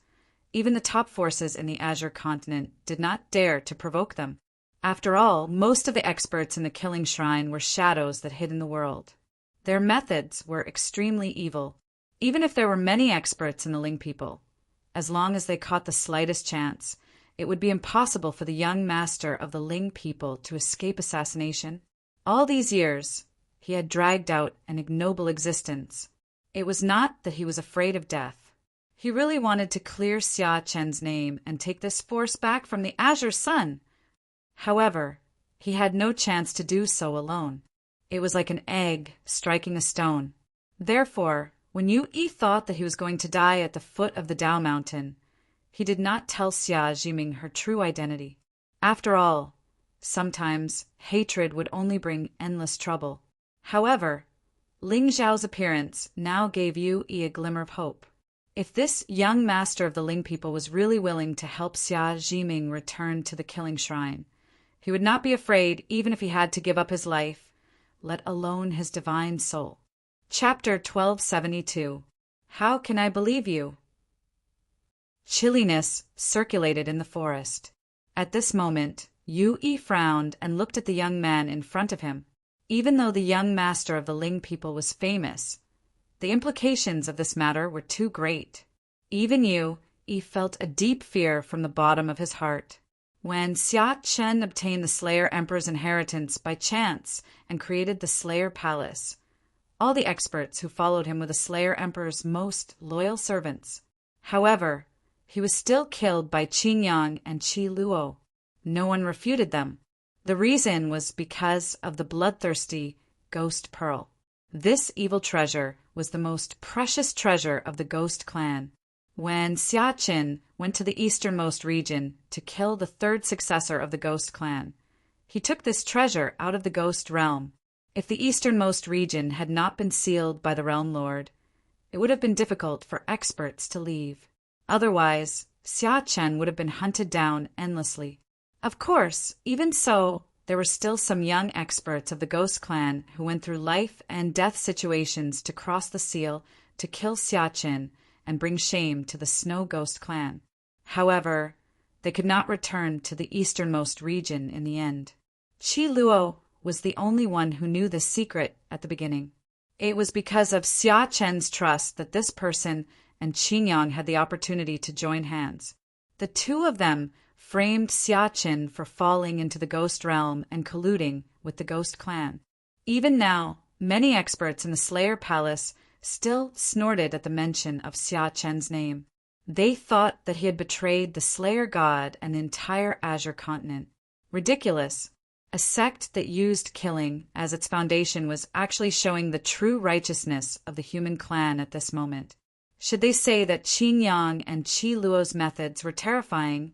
even the top forces in the Azure continent did not dare to provoke them. After all, most of the experts in the killing shrine were shadows that hid in the world. Their methods were extremely evil, even if there were many experts in the Ling people. As long as they caught the slightest chance, it would be impossible for the young master of the Ling people to escape assassination. All these years, he had dragged out an ignoble existence. It was not that he was afraid of death. He really wanted to clear Xia Chen's name and take this force back from the Azure Sun. However, he had no chance to do so alone. It was like an egg striking a stone. Therefore, when Yu Yi thought that he was going to die at the foot of the Dao Mountain, he did not tell Xia Jiming her true identity. After all, sometimes hatred would only bring endless trouble. However, Ling Xiao's appearance now gave Yu Yi a glimmer of hope. If this young master of the Ling people was really willing to help Xia Jiming return to the killing shrine, he would not be afraid even if he had to give up his life, let alone his divine soul. Chapter 1272. How can I believe you? Chilliness circulated in the forest. At this moment, Yu Yi frowned and looked at the young man in front of him. Even though the young master of the Ling people was famous, the implications of this matter were too great. Even Yu Yi felt a deep fear from the bottom of his heart. When Xia Chen obtained the Slayer Emperor's inheritance by chance and created the Slayer Palace, all the experts who followed him were the Slayer Emperor's most loyal servants. However, he was still killed by Qin Yang and Qi Luo. No one refuted them. The reason was because of the bloodthirsty Ghost Pearl. This evil treasure was the most precious treasure of the Ghost clan. When Xia Qin went to the easternmost region to kill the third successor of the Ghost clan, he took this treasure out of the Ghost realm. If the easternmost region had not been sealed by the Realm Lord, it would have been difficult for experts to leave. Otherwise, Xia Chen would have been hunted down endlessly. Of course, even so, there were still some young experts of the Ghost clan who went through life and death situations to cross the seal to kill Xia Chen and bring shame to the Snow Ghost clan. However, they could not return to the easternmost region in the end. Qi Luo was the only one who knew this secret at the beginning. It was because of Xia Chen's trust that this person and Qin Yang had the opportunity to join hands. The two of them framed Xia Chen for falling into the Ghost realm and colluding with the Ghost clan. Even now, many experts in the Slayer Palace still snorted at the mention of Xia Chen's name. They thought that he had betrayed the Slayer God and the entire Azure continent. Ridiculous. A sect that used killing as its foundation was actually showing the true righteousness of the human clan at this moment. Should they say that Qin Yang and Qi Luo's methods were terrifying,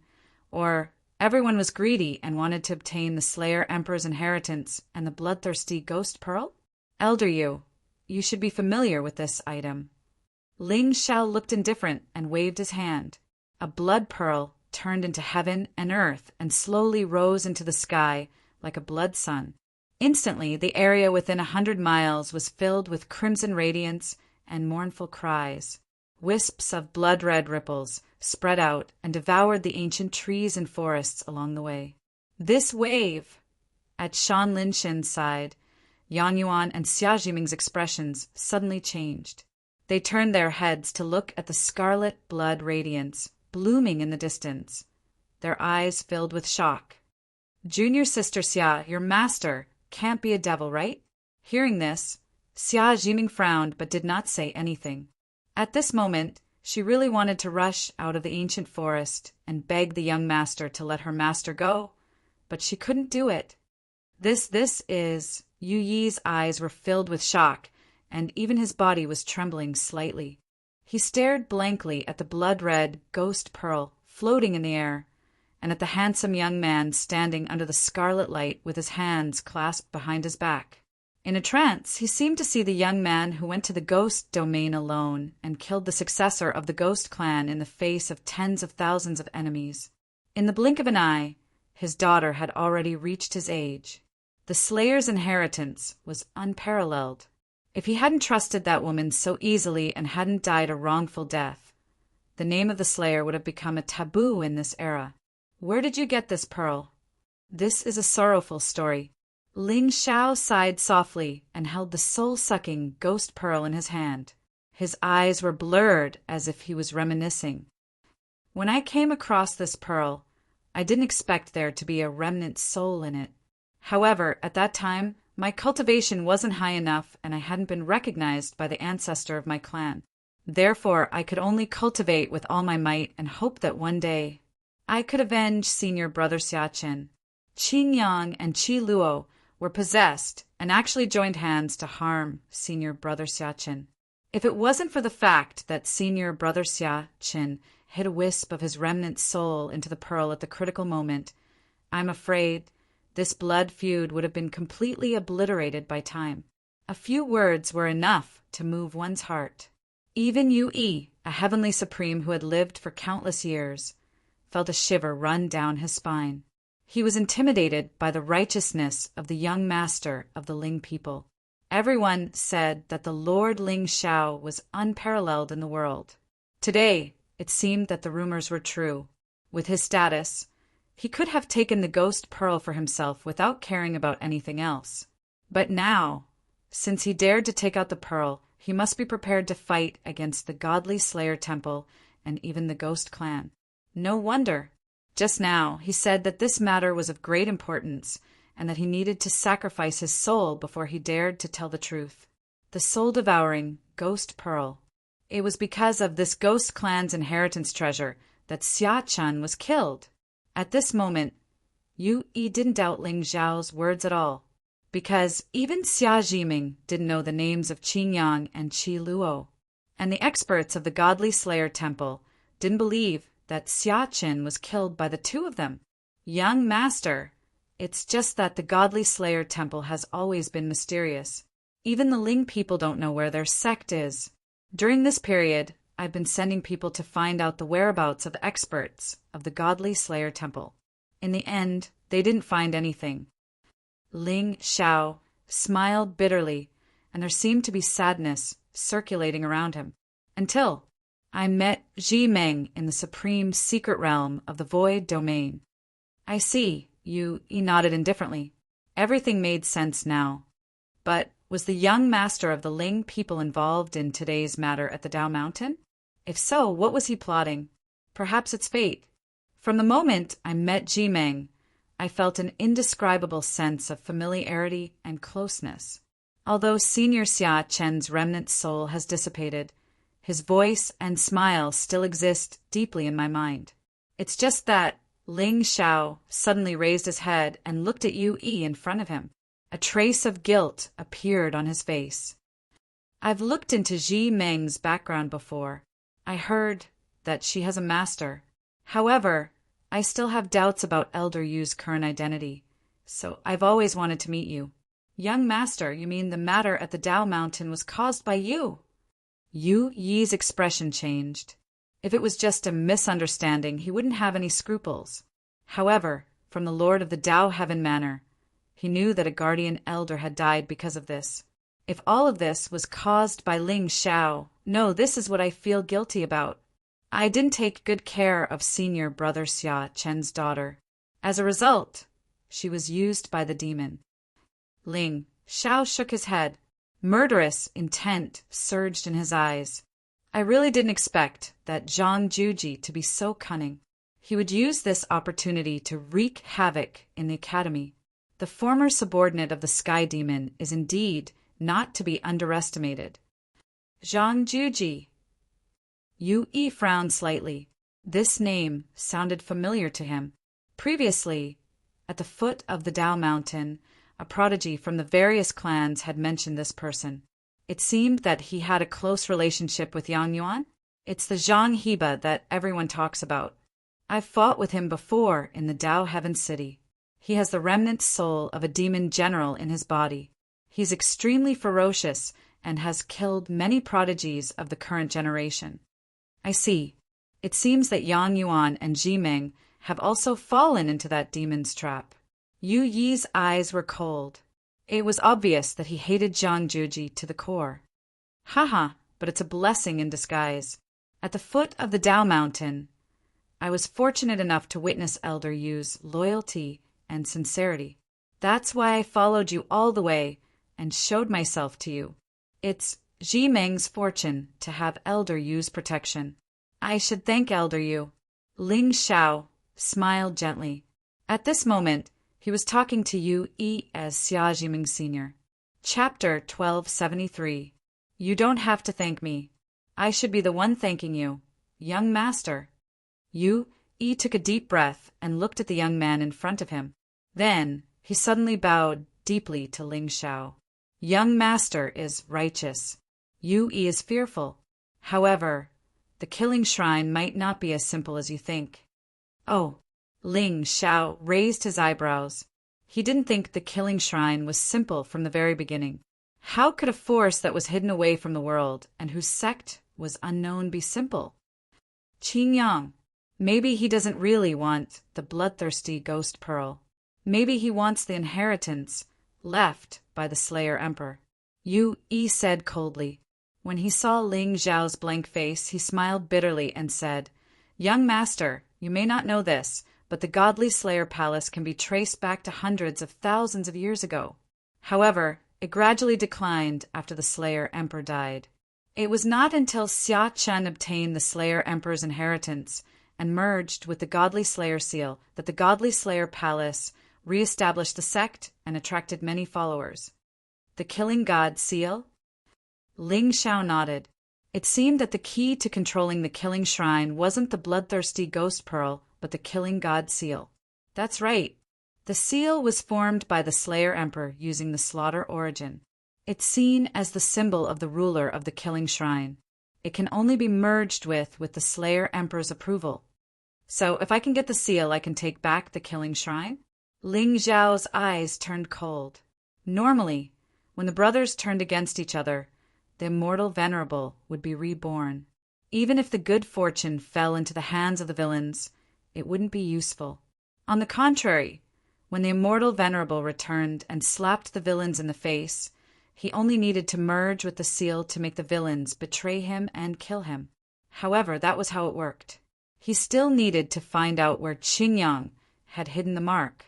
or everyone was greedy and wanted to obtain the Slayer Emperor's inheritance and the bloodthirsty Ghost Pearl? Elder Yu, you should be familiar with this item. Ling Xiao looked indifferent and waved his hand. A blood pearl turned into heaven and earth and slowly rose into the sky like a blood sun. Instantly, the area within 100 miles was filled with crimson radiance and mournful cries. Wisps of blood-red ripples spread out and devoured the ancient trees and forests along the way. This wave! At Shan Linshin's side, Yang Yuan and Xia Jiming's expressions suddenly changed. They turned their heads to look at the scarlet blood radiance blooming in the distance. Their eyes filled with shock. Junior sister Xia, your master, can't be a devil, right? Hearing this, Xia Jiming frowned but did not say anything. At this moment, she really wanted to rush out of the ancient forest and beg the young master to let her master go. but she couldn't do it. This is... Yu Yi's eyes were filled with shock, and even his body was trembling slightly. He stared blankly at the blood-red ghost pearl floating in the air, and at the handsome young man standing under the scarlet light with his hands clasped behind his back. In a trance, he seemed to see the young man who went to the ghost domain alone and killed the successor of the ghost clan in the face of tens of thousands of enemies. In the blink of an eye, his daughter had already reached his age. The Slayer's inheritance was unparalleled. If he hadn't trusted that woman so easily and hadn't died a wrongful death, the name of the Slayer would have become a taboo in this era. Where did you get this pearl? This is a sorrowful story. Ling Xiao sighed softly and held the soul-sucking ghost pearl in his hand. His eyes were blurred as if he was reminiscing. When I came across this pearl, I didn't expect there to be a remnant soul in it. However, at that time, my cultivation wasn't high enough and I hadn't been recognized by the ancestor of my clan. Therefore, I could only cultivate with all my might and hope that one day I could avenge senior brother Xiachen. Qin Yang and Qi Luo were possessed and actually joined hands to harm senior brother Xiachen. If it wasn't for the fact that senior brother Xiachen hid a wisp of his remnant soul into the pearl at the critical moment, I'm afraid this blood feud would have been completely obliterated by time. A few words were enough to move one's heart. Even Yu Yi, a heavenly supreme who had lived for countless years, felt a shiver run down his spine. He was intimidated by the righteousness of the young master of the Ling people. Everyone said that the Lord Ling Xiao was unparalleled in the world. Today, it seemed that the rumors were true. With his status, he could have taken the ghost pearl for himself without caring about anything else. But now, since he dared to take out the pearl, he must be prepared to fight against the godly Slayer Temple and even the ghost clan. No wonder. Just now, he said that this matter was of great importance and that he needed to sacrifice his soul before he dared to tell the truth. The soul-devouring ghost pearl. It was because of this ghost clan's inheritance treasure that Xia Chun was killed. At this moment, Yu Yi didn't doubt Ling Xiao's words at all, because even Xia Jiming didn't know the names of Qin Yang and Qi Luo, and the experts of the Godly Slayer Temple didn't believe that Xia Qin was killed by the two of them. Young Master, it's just that the Godly Slayer Temple has always been mysterious. Even the Ling people don't know where their sect is. During this period, I've been sending people to find out the whereabouts of experts of the Godly Slayer Temple. In the end, they didn't find anything. Ling Xiao smiled bitterly, and there seemed to be sadness circulating around him, until I met Zhi Meng in the supreme secret realm of the Void Domain. I see, Yu Yi nodded indifferently. Everything made sense now. But was the young master of the Ling people involved in today's matter at the Dao Mountain? If so, what was he plotting? Perhaps it's fate. From the moment I met Zhi Meng, I felt an indescribable sense of familiarity and closeness. Although Senior Xia Chen's remnant soul has dissipated, his voice and smile still exist deeply in my mind. It's just that Ling Xiao suddenly raised his head and looked at Yu Yi in front of him. A trace of guilt appeared on his face. I've looked into Zhi Meng's background before. I heard that she has a master. However, I still have doubts about Elder Yu's current identity, so I've always wanted to meet you. Young master, you mean the matter at the Dao Mountain was caused by you? Yu Yi's expression changed. If it was just a misunderstanding, he wouldn't have any scruples. However, from the Lord of the Dao Heaven Manor, he knew that a guardian elder had died because of this. If all of this was caused by Ling Xiao, no, this is what I feel guilty about. I didn't take good care of senior brother Xia Chen's daughter. As a result, she was used by the demon. Ling Xiao shook his head. Murderous intent surged in his eyes. I really didn't expect that Zhang Juji to be so cunning. He would use this opportunity to wreak havoc in the academy. The former subordinate of the Sky Demon is indeed not to be underestimated. Zhang Juji. Yu Yi frowned slightly. This name sounded familiar to him. Previously, At the foot of the Dao Mountain, a prodigy from the various clans had mentioned this person. It seemed that he had a close relationship with Yang Yuan. It's the Zhang Heba that everyone talks about. I've fought with him before in the Dao Heaven City. He has the remnant soul of a demon general in his body. He's extremely ferocious and has killed many prodigies of the current generation. I see. It seems that Yang Yuan and Ji Meng have also fallen into that demon's trap. Yu Yi's eyes were cold. It was obvious that he hated Zhang Juji to the core. Haha, but it's a blessing in disguise. At the foot of the Dao Mountain, I was fortunate enough to witness Elder Yu's loyalty and sincerity. That's why I followed you all the way and showed myself to you. It's Ji Meng's fortune to have Elder Yu's protection. I should thank Elder Yu. Ling Xiao smiled gently. At this moment, he was talking to Yu Yi as Xia Jiming Sr. Chapter 1273. You don't have to thank me. I should be the one thanking you, young master. Yu Yi took a deep breath and looked at the young man in front of him. Then, he suddenly bowed deeply to Ling Xiao. Young master is righteous. Yu Yi is fearful. However, the killing shrine might not be as simple as you think. Oh, Ling Xiao raised his eyebrows. He didn't think the killing shrine was simple from the very beginning. How could a force that was hidden away from the world and whose sect was unknown be simple? Qing Yang. Maybe he doesn't really want the bloodthirsty ghost pearl. Maybe he wants the inheritance left by the Slayer Emperor. Yu Yi said coldly. When he saw Ling Xiao's blank face, he smiled bitterly and said, Young master, you may not know this, but the godly Slayer Palace can be traced back to hundreds of thousands of years ago. However, it gradually declined after the Slayer Emperor died. It was not until Xia Chen obtained the Slayer Emperor's inheritance and merged with the Godly Slayer seal that the Godly Slayer Palace re-established the sect and attracted many followers. The Killing God seal? Ling Xiao nodded. It seemed that the key to controlling the killing shrine wasn't the bloodthirsty ghost pearl, but the Killing God seal. That's right. The seal was formed by the Slayer Emperor using the slaughter origin. It's seen as the symbol of the ruler of the killing shrine. It can only be merged with the Slayer Emperor's approval. So if I can get the seal, I can take back the killing shrine? Ling Xiao's eyes turned cold. Normally, when the brothers turned against each other, the immortal venerable would be reborn. Even if the good fortune fell into the hands of the villains, it wouldn't be useful. On the contrary, when the immortal venerable returned and slapped the villains in the face, he only needed to merge with the seal to make the villains betray him and kill him. However, that was how it worked. He still needed to find out where Qing Yang had hidden the mark.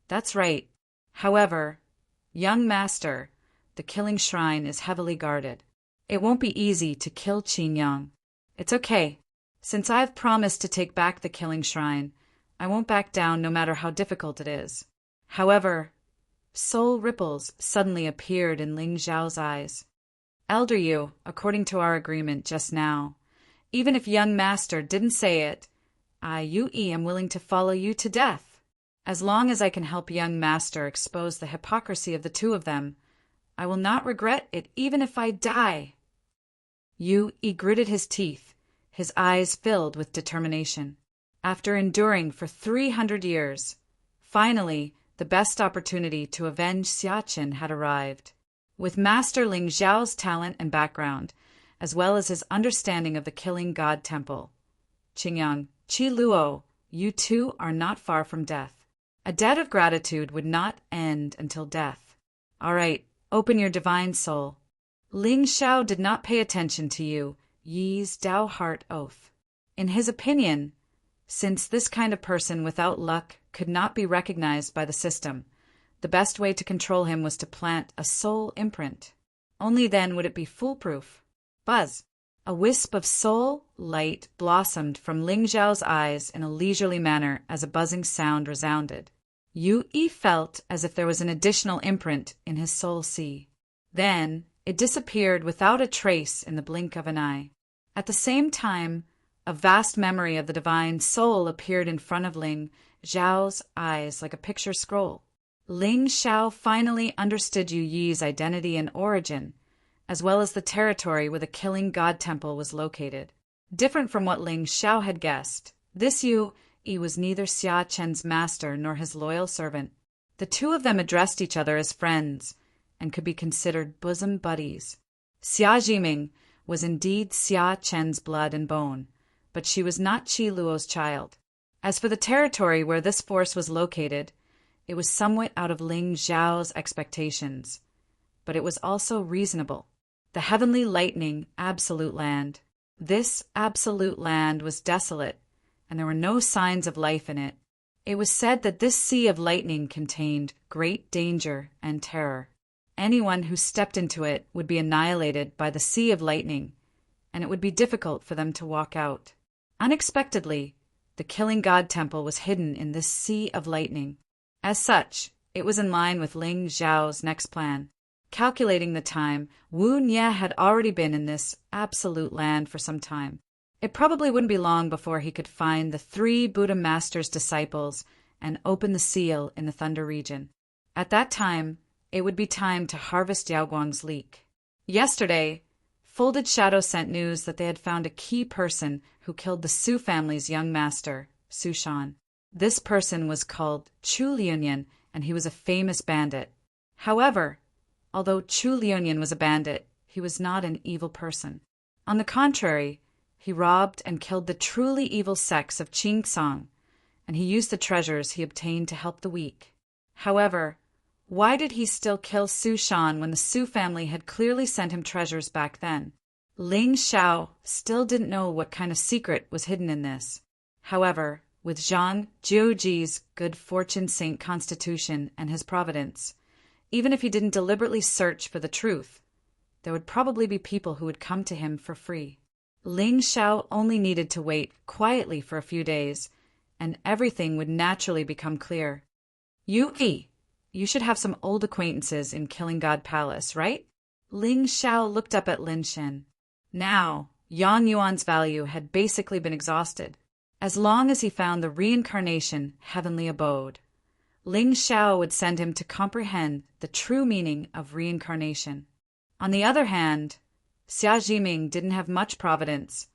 That's right. However, young master, the killing shrine is heavily guarded. It won't be easy to kill Qing Yang. It's okay. Since I've promised to take back the killing shrine, I won't back down no matter how difficult it is. However, soul ripples suddenly appeared in Ling Xiao's eyes. Elder Yu, according to our agreement just now, even if young master didn't say it, I, Yu Yi, am willing to follow you to death. As long as I can help young master expose the hypocrisy of the two of them, I will not regret it even if I die. Yu Yi gritted his teeth, his eyes filled with determination. After enduring for 300 years, finally, the best opportunity to avenge Xiaqin had arrived. With Master Ling Xiao's talent and background, as well as his understanding of the Killing God Temple, Qingyang, Qi Luo, you two are not far from death. A debt of gratitude would not end until death. All right, open your divine soul. Ling Xiao did not pay attention to Yu Yi's Dao Heart oath. In his opinion, since this kind of person without luck could not be recognized by the system, the best way to control him was to plant a soul imprint. Only then would it be foolproof. Buzz. A wisp of soul light blossomed from Ling Xiao's eyes in a leisurely manner as a buzzing sound resounded. Yu Yi felt as if there was an additional imprint in his soul sea. Then it disappeared without a trace in the blink of an eye. At the same time, a vast memory of the divine soul appeared in front of Ling Zhao's eyes like a picture scroll. Ling Xiao finally understood Yu Yi's identity and origin, as well as the territory where the killing god temple was located. Different from what Ling Xiao had guessed, this Yu Yi was neither Xia Chen's master nor his loyal servant. The two of them addressed each other as friends and could be considered bosom buddies. Xia Jiming was indeed Xia Chen's blood and bone, but she was not Qi Luo's child. As for the territory where this force was located, it was somewhat out of Ling Xiao's expectations, but it was also reasonable. The heavenly lightning absolute land. This absolute land was desolate, and there were no signs of life in it. It was said that this sea of lightning contained great danger and terror. Anyone who stepped into it would be annihilated by the sea of lightning, and it would be difficult for them to walk out. Unexpectedly, the killing god temple was hidden in this sea of lightning. As such, it was in line with Ling Xiao's next plan. Calculating the time, Wu Nie had already been in this absolute land for some time. It probably wouldn't be long before he could find the 3 Buddha Master's disciples and open the seal in the Thunder region. At that time, it would be time to harvest Yaoguang's leek. Yesterday, Folded Shadow sent news that they had found a key person who killed the Su family's young master, Su Shan. This person was called Chu Liunian, and he was a famous bandit. However, although Chu Liunian was a bandit, he was not an evil person. On the contrary, he robbed and killed the truly evil sects of Qing Song, and he used the treasures he obtained to help the weak. However, why did he still kill Su Shan when the Su family had clearly sent him treasures back then? Ling Xiao still didn't know what kind of secret was hidden in this. However, with Zhang Jiuji's good fortune saint constitution and his providence, even if he didn't deliberately search for the truth, there would probably be people who would come to him for free. Ling Xiao only needed to wait quietly for a few days, and everything would naturally become clear. Yu Yi, you should have some old acquaintances in Killing God Palace, right? Ling Xiao looked up at Lin Shen. Now, Yang Yuan's value had basically been exhausted. As long as he found the reincarnation heavenly abode, Ling Xiao would send him to comprehend the true meaning of reincarnation. On the other hand, Xia Jiming didn't have much providence,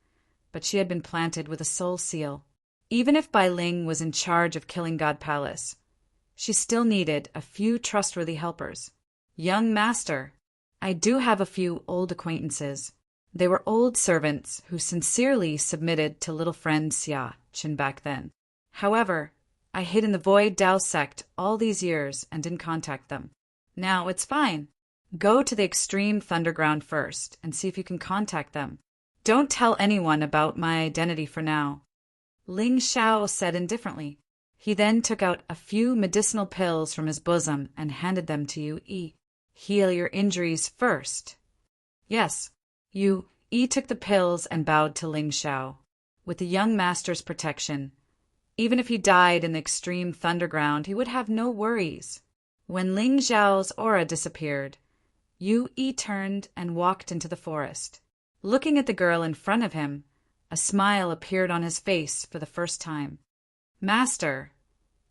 but she had been planted with a soul seal. Even if Bai Ling was in charge of Killing God Palace, she still needed a few trustworthy helpers. Young master, I do have a few old acquaintances. They were old servants who sincerely submitted to little friend Xia Chen back then. However, I hid in the Void Dao sect all these years and didn't contact them. Now it's fine. Go to the extreme Thunderground first and see if you can contact them. Don't tell anyone about my identity for now. Ling Xiao said indifferently. He then took out a few medicinal pills from his bosom and handed them to Yu Yi. Heal your injuries first. Yes. Yu Yi took the pills and bowed to Ling Xiao. With the young master's protection, even if he died in the extreme Thunderground, he would have no worries. When Ling Xiao's aura disappeared, Yu Yi turned and walked into the forest. Looking at the girl in front of him, a smile appeared on his face for the first time. Master,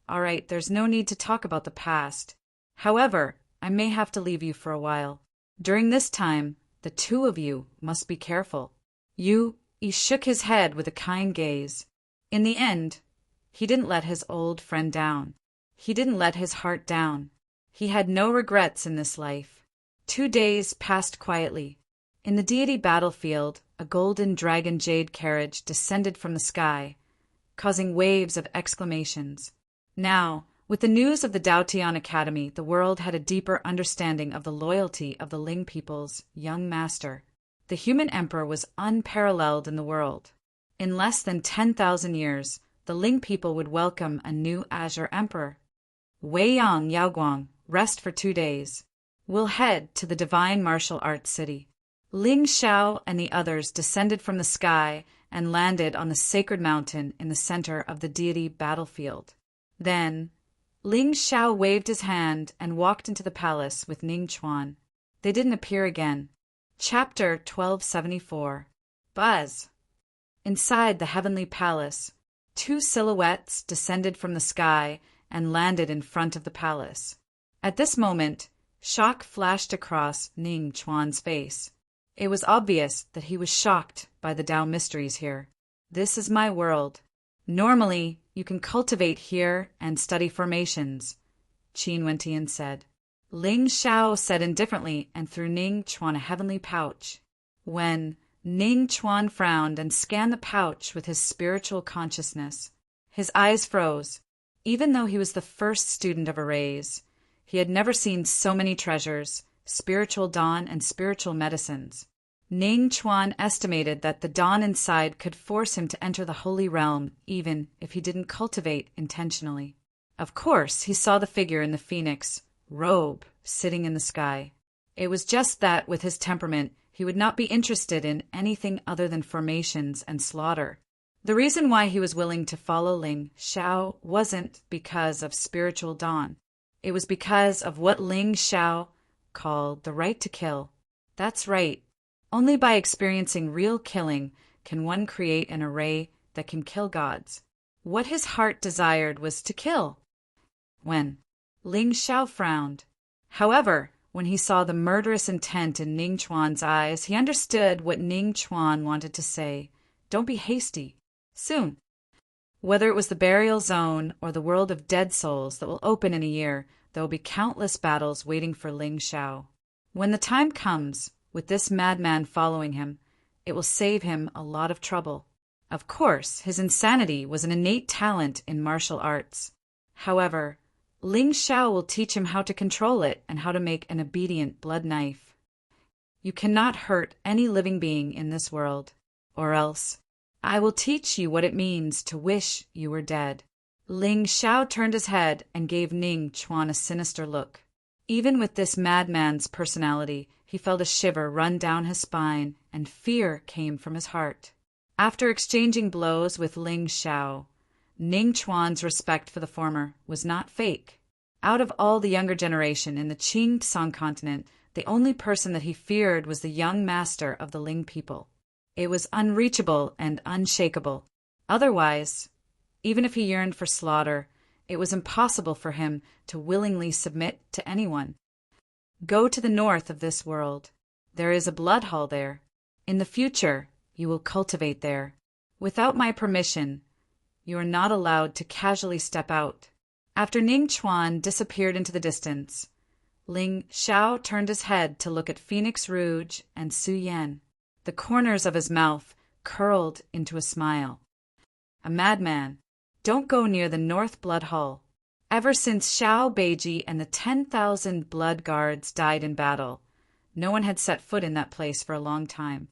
all right, there's no need to talk about the past. However, I may have to leave you for a while. During this time, the two of you must be careful. Yu Yi shook his head with a kind gaze. In the end, he didn't let his old friend down. He didn't let his heart down. He had no regrets in this life. 2 days passed quietly. In the deity battlefield, a golden dragon jade carriage descended from the sky, causing waves of exclamations. Now, with the news of the Daotian Academy, the world had a deeper understanding of the loyalty of the Ling people's young master. The human emperor was unparalleled in the world. In less than 10,000 years, the Ling people would welcome a new Azure emperor. Wei Yang Yaoguang, rest for 2 days. We'll head to the divine martial arts city. Ling Xiao and the others descended from the sky and landed on the sacred mountain in the center of the deity battlefield. Then, Ling Xiao waved his hand and walked into the palace with Ning Chuan. They didn't appear again. Chapter 1274. Buzz. Inside the heavenly palace, Two silhouettes descended from the sky and landed in front of the palace. At this moment, shock flashed across Ning Chuan's face. It was obvious that he was shocked by the Tao mysteries here. This is my world. Normally, you can cultivate here and study formations, Qin Wentian said. Ling Xiao said indifferently and threw Ning Chuan a heavenly pouch. When Ning Chuan frowned and scanned the pouch with his spiritual consciousness, his eyes froze. Even though he was the first student of arrays, he had never seen so many treasures, spiritual dawn and spiritual medicines. Ning Chuan estimated that the dawn inside could force him to enter the holy realm even if he didn't cultivate intentionally. Of course, he saw the figure in the phoenix robe sitting in the sky. It was just that with his temperament, he would not be interested in anything other than formations and slaughter. The reason why he was willing to follow Ling Xiao wasn't because of spiritual dawn. It was because of what Ling Xiao called the right to kill. That's right. Only by experiencing real killing can one create an array that can kill gods. What his heart desired was to kill. When Ling Xiao frowned. However, when he saw the murderous intent in Ning Chuan's eyes, he understood what Ning Chuan wanted to say. Don't be hasty. Soon. Whether it was the burial zone or the world of dead souls that will open in a year, there will be countless battles waiting for Ling Xiao. When the time comes, with this madman following him, it will save him a lot of trouble. Of course, his insanity was an innate talent in martial arts. However, Ling Xiao will teach him how to control it and how to make an obedient blood knife. You cannot hurt any living being in this world, or else I will teach you what it means to wish you were dead. Ling Xiao turned his head and gave Ning Chuan a sinister look. Even with this madman's personality, he felt a shiver run down his spine, and fear came from his heart. After exchanging blows with Ling Xiao, Ning Chuan's respect for the former was not fake. Out of all the younger generation in the Qing Tsang continent, the only person that he feared was the young master of the Ling people. It was unreachable and unshakable. Otherwise, even if he yearned for slaughter, it was impossible for him to willingly submit to anyone. Go to the north of this world. There is a blood hall there. In the future, you will cultivate there. Without my permission, you are not allowed to casually step out. After Ning Chuan disappeared into the distance, Ling Xiao turned his head to look at Phoenix Rouge and Su Yan. The corners of his mouth curled into a smile. A madman. Don't go near the North Blood Hall. Ever since Xiao Beiji and the 10,000 blood guards died in battle, no one had set foot in that place for a long time.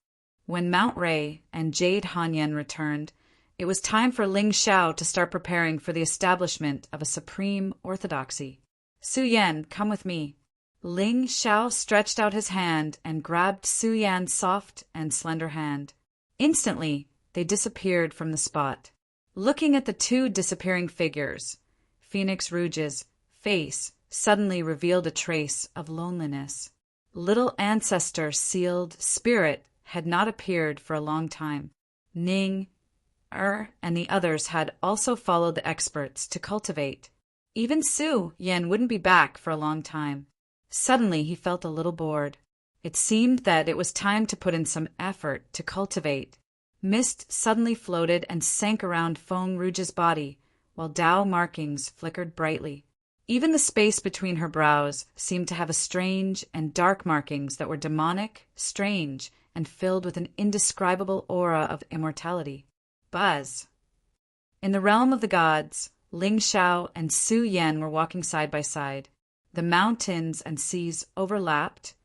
When Mount Ray and Jade Hanyan returned, it was time for Ling Xiao to start preparing for the establishment of a supreme orthodoxy. Su Yan, come with me. Ling Xiao stretched out his hand and grabbed Su Yan's soft and slender hand. Instantly, they disappeared from the spot. Looking at the two disappearing figures, Phoenix Rouge's face suddenly revealed a trace of loneliness. Little ancestor-sealed spirit had not appeared for a long time. Ning, and the others had also followed the experts to cultivate. Even Su Yan wouldn't be back for a long time. Suddenly he felt a little bored. It seemed that it was time to put in some effort to cultivate. Mist suddenly floated and sank around Feng Rouge's body, while Tao markings flickered brightly. Even the space between her brows seemed to have a strange and dark markings that were demonic, strange, and filled with an indescribable aura of immortality. Buzz. In the realm of the gods, Ling Xiao and Su Yan were walking side by side. The mountains and seas overlapped,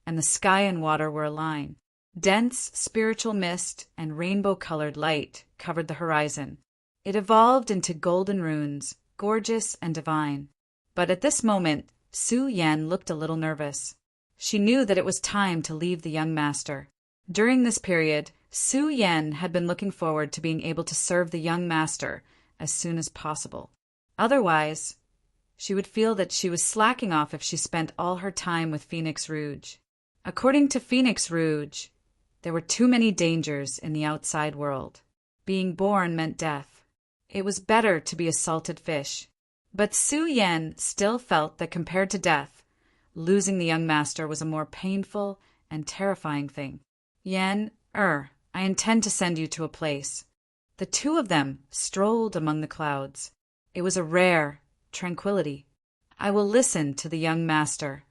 and the sky and water were a line. Dense spiritual mist and rainbow-colored light covered the horizon. It evolved into golden runes, gorgeous and divine. But at this moment, Su Yan looked a little nervous. She knew that it was time to leave the young master. During this period, Su Yan had been looking forward to being able to serve the young master as soon as possible. Otherwise, she would feel that she was slacking off if she spent all her time with Phoenix Rouge. According to Phoenix Rouge, there were too many dangers in the outside world. Being born meant death. It was better to be a salted fish. But Su Yan still felt that compared to death, losing the young master was a more painful and terrifying thing. Yan, I intend to send you to a place. The two of them strolled among the clouds. It was a rare tranquility. I will listen to the young master.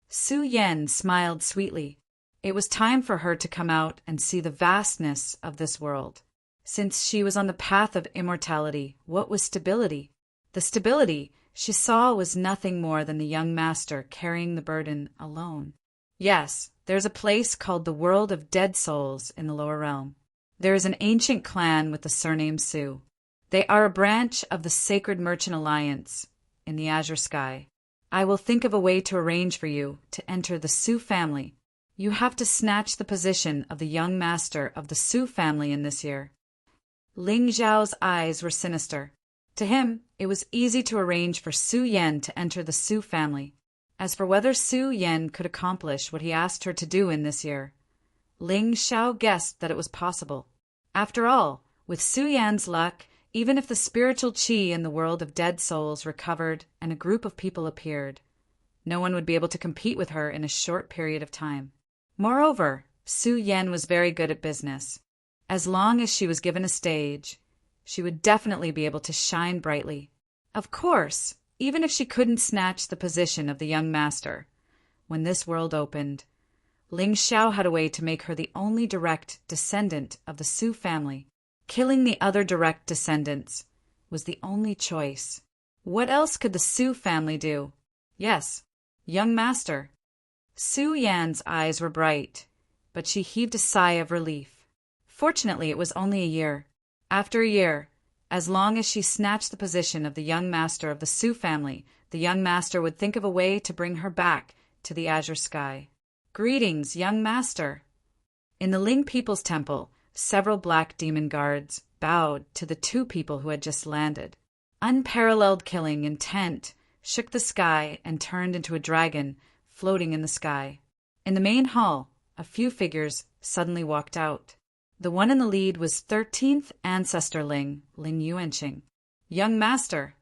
Su Yan smiled sweetly. It was time for her to come out and see the vastness of this world. Since she was on the path of immortality, what was stability? The stability she saw was nothing more than the young master carrying the burden alone. Yes, there's a place called the World of Dead Souls in the lower realm. There is an ancient clan with the surname Su. They are a branch of the Sacred Merchant Alliance in the azure sky. I will think of a way to arrange for you to enter the Su family. You have to snatch the position of the young master of the Su family in this year. Ling Zhao's eyes were sinister. To him, it was easy to arrange for Su Yan to enter the Su family. As for whether Su Yan could accomplish what he asked her to do in this year, Ling Xiao guessed that it was possible. After all, with Su Yan's luck, even if the spiritual qi in the world of dead souls recovered and a group of people appeared, no one would be able to compete with her in a short period of time. Moreover, Su Yan was very good at business. As long as she was given a stage, she would definitely be able to shine brightly. Of course, even if she couldn't snatch the position of the young master, when this world opened, Ling Xiao had a way to make her the only direct descendant of the Su family. Killing the other direct descendants was the only choice. What else could the Su family do? Yes, young master. Su Yan's eyes were bright, but she heaved a sigh of relief. Fortunately, it was only a year. After a year, as long as she snatched the position of the young master of the Su family, the young master would think of a way to bring her back to the azure sky. Greetings, young master. In the Ling People's Temple, several black demon guards bowed to the two people who had just landed. Unparalleled killing intent shook the sky and turned into a dragon floating in the sky. In the main hall, a few figures suddenly walked out. The one in the lead was 13th Ancestor Ling Yuanqing. Young master.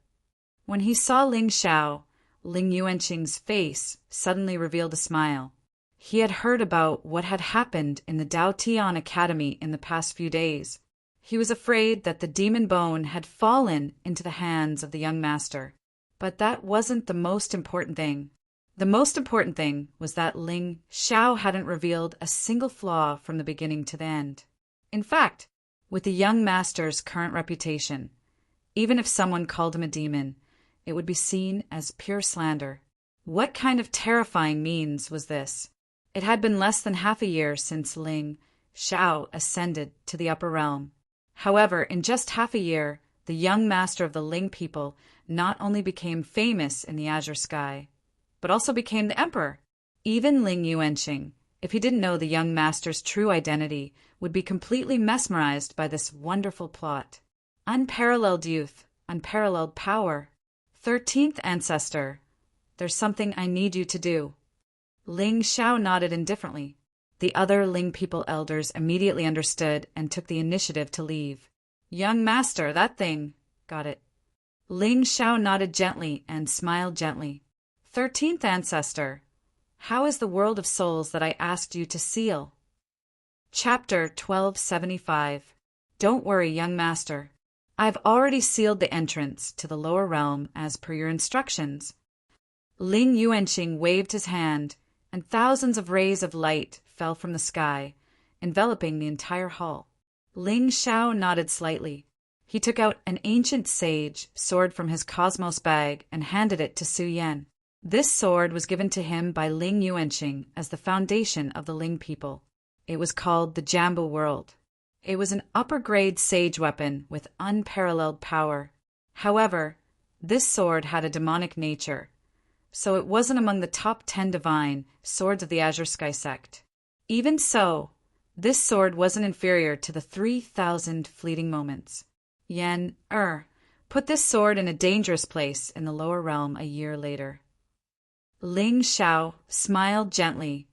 When he saw Ling Xiao, Ling Yuanqing's face suddenly revealed a smile. He had heard about what had happened in the Dao Tian Academy in the past few days. He was afraid that the demon bone had fallen into the hands of the young master. But that wasn't the most important thing. The most important thing was that Ling Xiao hadn't revealed a single flaw from the beginning to the end. In fact, with the young master's current reputation, even if someone called him a demon, it would be seen as pure slander. What kind of terrifying means was this? It had been less than half a year since Ling Xiao ascended to the upper realm. However, in just half a year, the young master of the Ling people not only became famous in the azure sky, but also became the emperor. Even Ling Yuanqing, if he didn't know the young master's true identity, would be completely mesmerized by this wonderful plot. Unparalleled youth, unparalleled power. 13th Ancestor, there's something I need you to do. Ling Xiao nodded indifferently. The other Ling people elders immediately understood and took the initiative to leave. Young master, that thing. Got it. Ling Xiao nodded gently and smiled gently. 13th Ancestor, how is the world of souls that I asked you to seal? Chapter 1275. Don't worry, young master. I've already sealed the entrance to the lower realm as per your instructions. Ling Yuanqing waved his hand, and thousands of rays of light fell from the sky, enveloping the entire hall. Ling Xiao nodded slightly. He took out an ancient sage sword from his cosmos bag and handed it to Su Yan. This sword was given to him by Ling Yuanqing as the foundation of the Ling people. It was called the Jambu World. It was an upper-grade sage weapon with unparalleled power. However, this sword had a demonic nature, so it wasn't among the top 10 divine swords of the Azure Sky sect. Even so, this sword wasn't inferior to the 3,000 fleeting moments. Yan, put this sword in a dangerous place in the lower realm a year later. Ling Xiao smiled gently,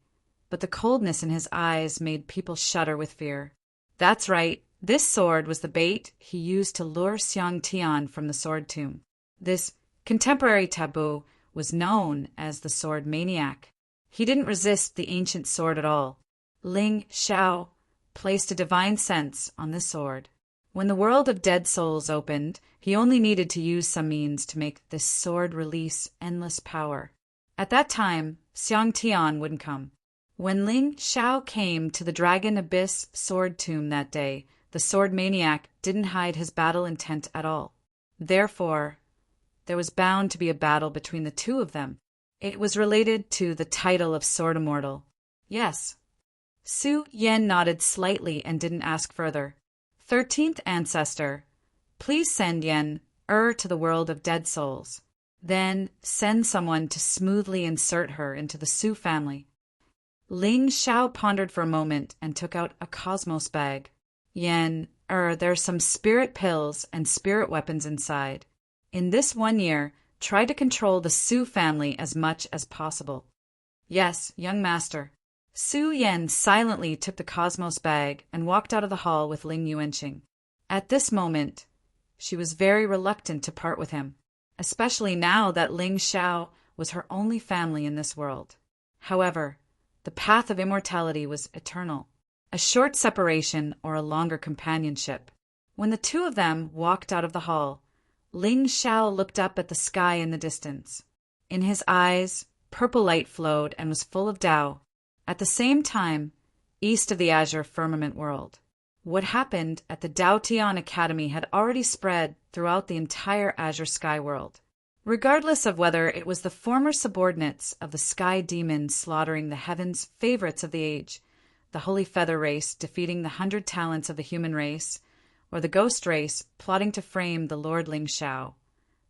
but the coldness in his eyes made people shudder with fear. That's right, This sword was the bait he used to lure Xiang Tian from the sword tomb. This contemporary taboo was known as the sword maniac. He didn't resist the ancient sword at all. Ling Xiao placed a divine sense on this sword. When the world of dead souls opened, he only needed to use some means to make this sword release endless power. At that time, Xiang Tian wouldn't come. When Ling Xiao came to the Dragon Abyss sword tomb that day, the sword maniac didn't hide his battle intent at all. Therefore, there was bound to be a battle between the two of them. It was related to the title of Sword Immortal. Yes. Su Yan nodded slightly and didn't ask further. 13th ancestor, please send Yen to the world of dead souls. Then send someone to smoothly insert her into the Su family. Ling Xiao pondered for a moment and took out a cosmos bag. Yen, there's some spirit pills and spirit weapons inside. In this 1 year, try to control the Su family as much as possible. Yes, young master. Su Yan silently took the cosmos bag and walked out of the hall with Ling Yuanqing. At this moment, she was very reluctant to part with him, especially now that Ling Xiao was her only family in this world. However, the path of immortality was eternal, a short separation or a longer companionship. When the two of them walked out of the hall, Ling Xiao looked up at the sky in the distance. In his eyes, purple light flowed and was full of Tao. At the same time, east of the azure firmament world, what happened at the Dao Tian Academy had already spread throughout the entire azure sky world. Regardless of whether it was the former subordinates of the sky demons slaughtering the heavens' favorites of the age, the holy feather race defeating the 100 talents of the human race, or the ghost race plotting to frame the Lord Ling Xiao.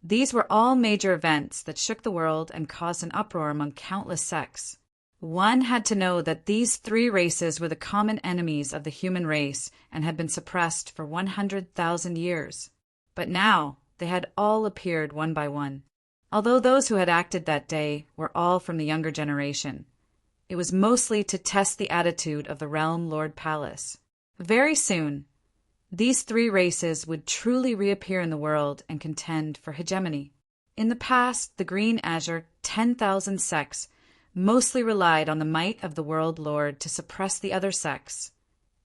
These were all major events that shook the world and caused an uproar among countless sects. One had to know that these 3 races were the common enemies of the human race and had been suppressed for 100,000 years. But now they had all appeared one by one. Although those who had acted that day were all from the younger generation, it was mostly to test the attitude of the Realm Lord Palace. Very soon, these 3 races would truly reappear in the world and contend for hegemony. In the past, the Green Azure 10,000 sects mostly relied on the might of the World Lord to suppress the other sects,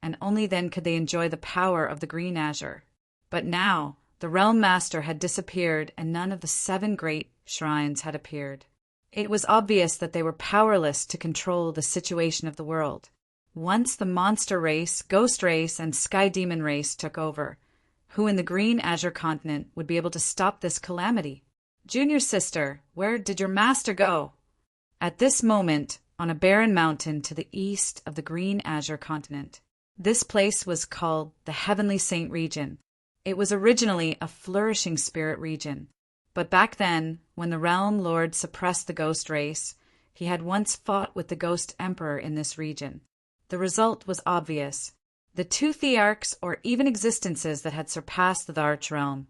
and only then could they enjoy the power of the Green Azure. But now, the Realm Master had disappeared and none of the 7 great shrines had appeared. It was obvious that they were powerless to control the situation of the world. Once the monster race, ghost race, and sky demon race took over, who in the Green Azure continent would be able to stop this calamity? Junior sister, where did your master go? At this moment, on a barren mountain to the east of the Green Azure continent. This place was called the Heavenly Saint region. It was originally a flourishing spirit region. But back then, when the Realm Lord suppressed the ghost race, he had once fought with the Ghost Emperor in this region. The result was obvious. The 2 thearchs, or even existences that had surpassed the Arch Realm,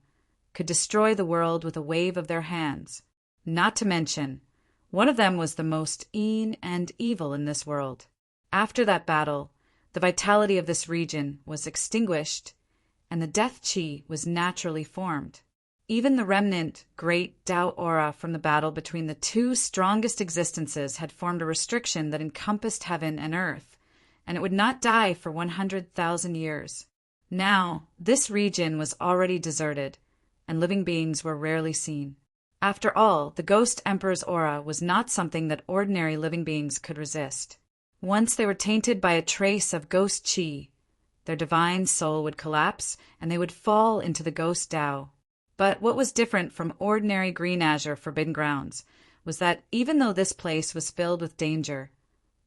could destroy the world with a wave of their hands. Not to mention, one of them was the most and evil in this world. After that battle, the vitality of this region was extinguished, and the death chi was naturally formed. Even the remnant great Tao aura from the battle between the 2 strongest existences had formed a restriction that encompassed heaven and earth, and it would not die for 100,000 years. Now, this region was already deserted, and living beings were rarely seen. After all, the Ghost Emperor's aura was not something that ordinary living beings could resist. Once they were tainted by a trace of ghost chi, their divine soul would collapse and they would fall into the ghost Tao. But what was different from ordinary Green Azure forbidden grounds was that even though this place was filled with danger,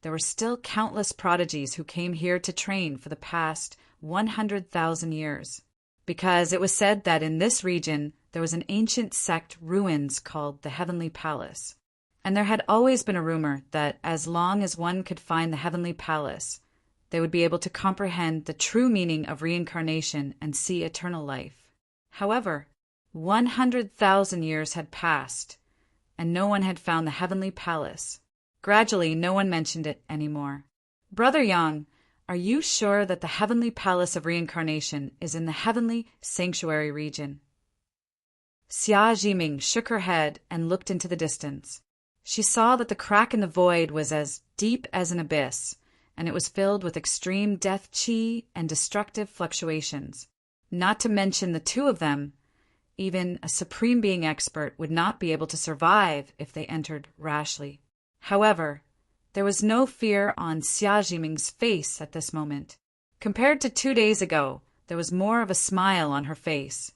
there were still countless prodigies who came here to train for the past 100,000 years. Because it was said that in this region there was an ancient sect ruins called the Heavenly Palace. And there had always been a rumor that as long as one could find the Heavenly Palace, they would be able to comprehend the true meaning of reincarnation and see eternal life. However, 100,000 years had passed, and no one had found the Heavenly Palace. Gradually, no one mentioned it anymore. Brother Yang, Are you sure that the heavenly palace of reincarnation is in the heavenly sanctuary region? Xia Jiming shook her head and looked into the distance. She saw that the crack in the void was as deep as an abyss, and it was filled with extreme death qi and destructive fluctuations. Not to mention the two of them, even a supreme being expert would not be able to survive if they entered rashly. However, there was no fear on Xia Jiming's face at this moment. Compared to 2 days ago, there was more of a smile on her face.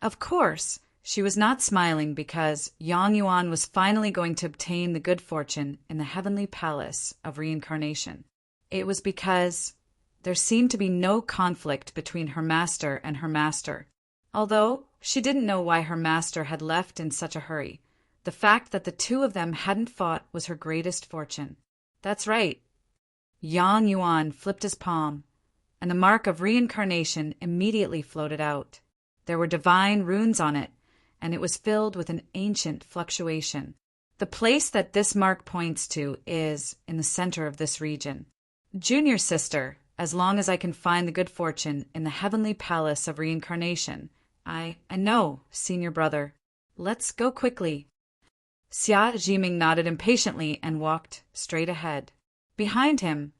Of course, she was not smiling because Yang Yuan was finally going to obtain the good fortune in the heavenly palace of reincarnation. It was because there seemed to be no conflict between her master and her master. Although she didn't know why her master had left in such a hurry, the fact that the two of them hadn't fought was her greatest fortune. That's right. Yang Yuan flipped his palm, and the mark of reincarnation immediately floated out. There were divine runes on it, and it was filled with an ancient fluctuation. The place that this mark points to is in the center of this region. Junior sister, as long as I can find the good fortune in the heavenly palace of reincarnation. I know, senior brother. Let's go quickly. Xia Jiming nodded impatiently and walked straight ahead. Behind him,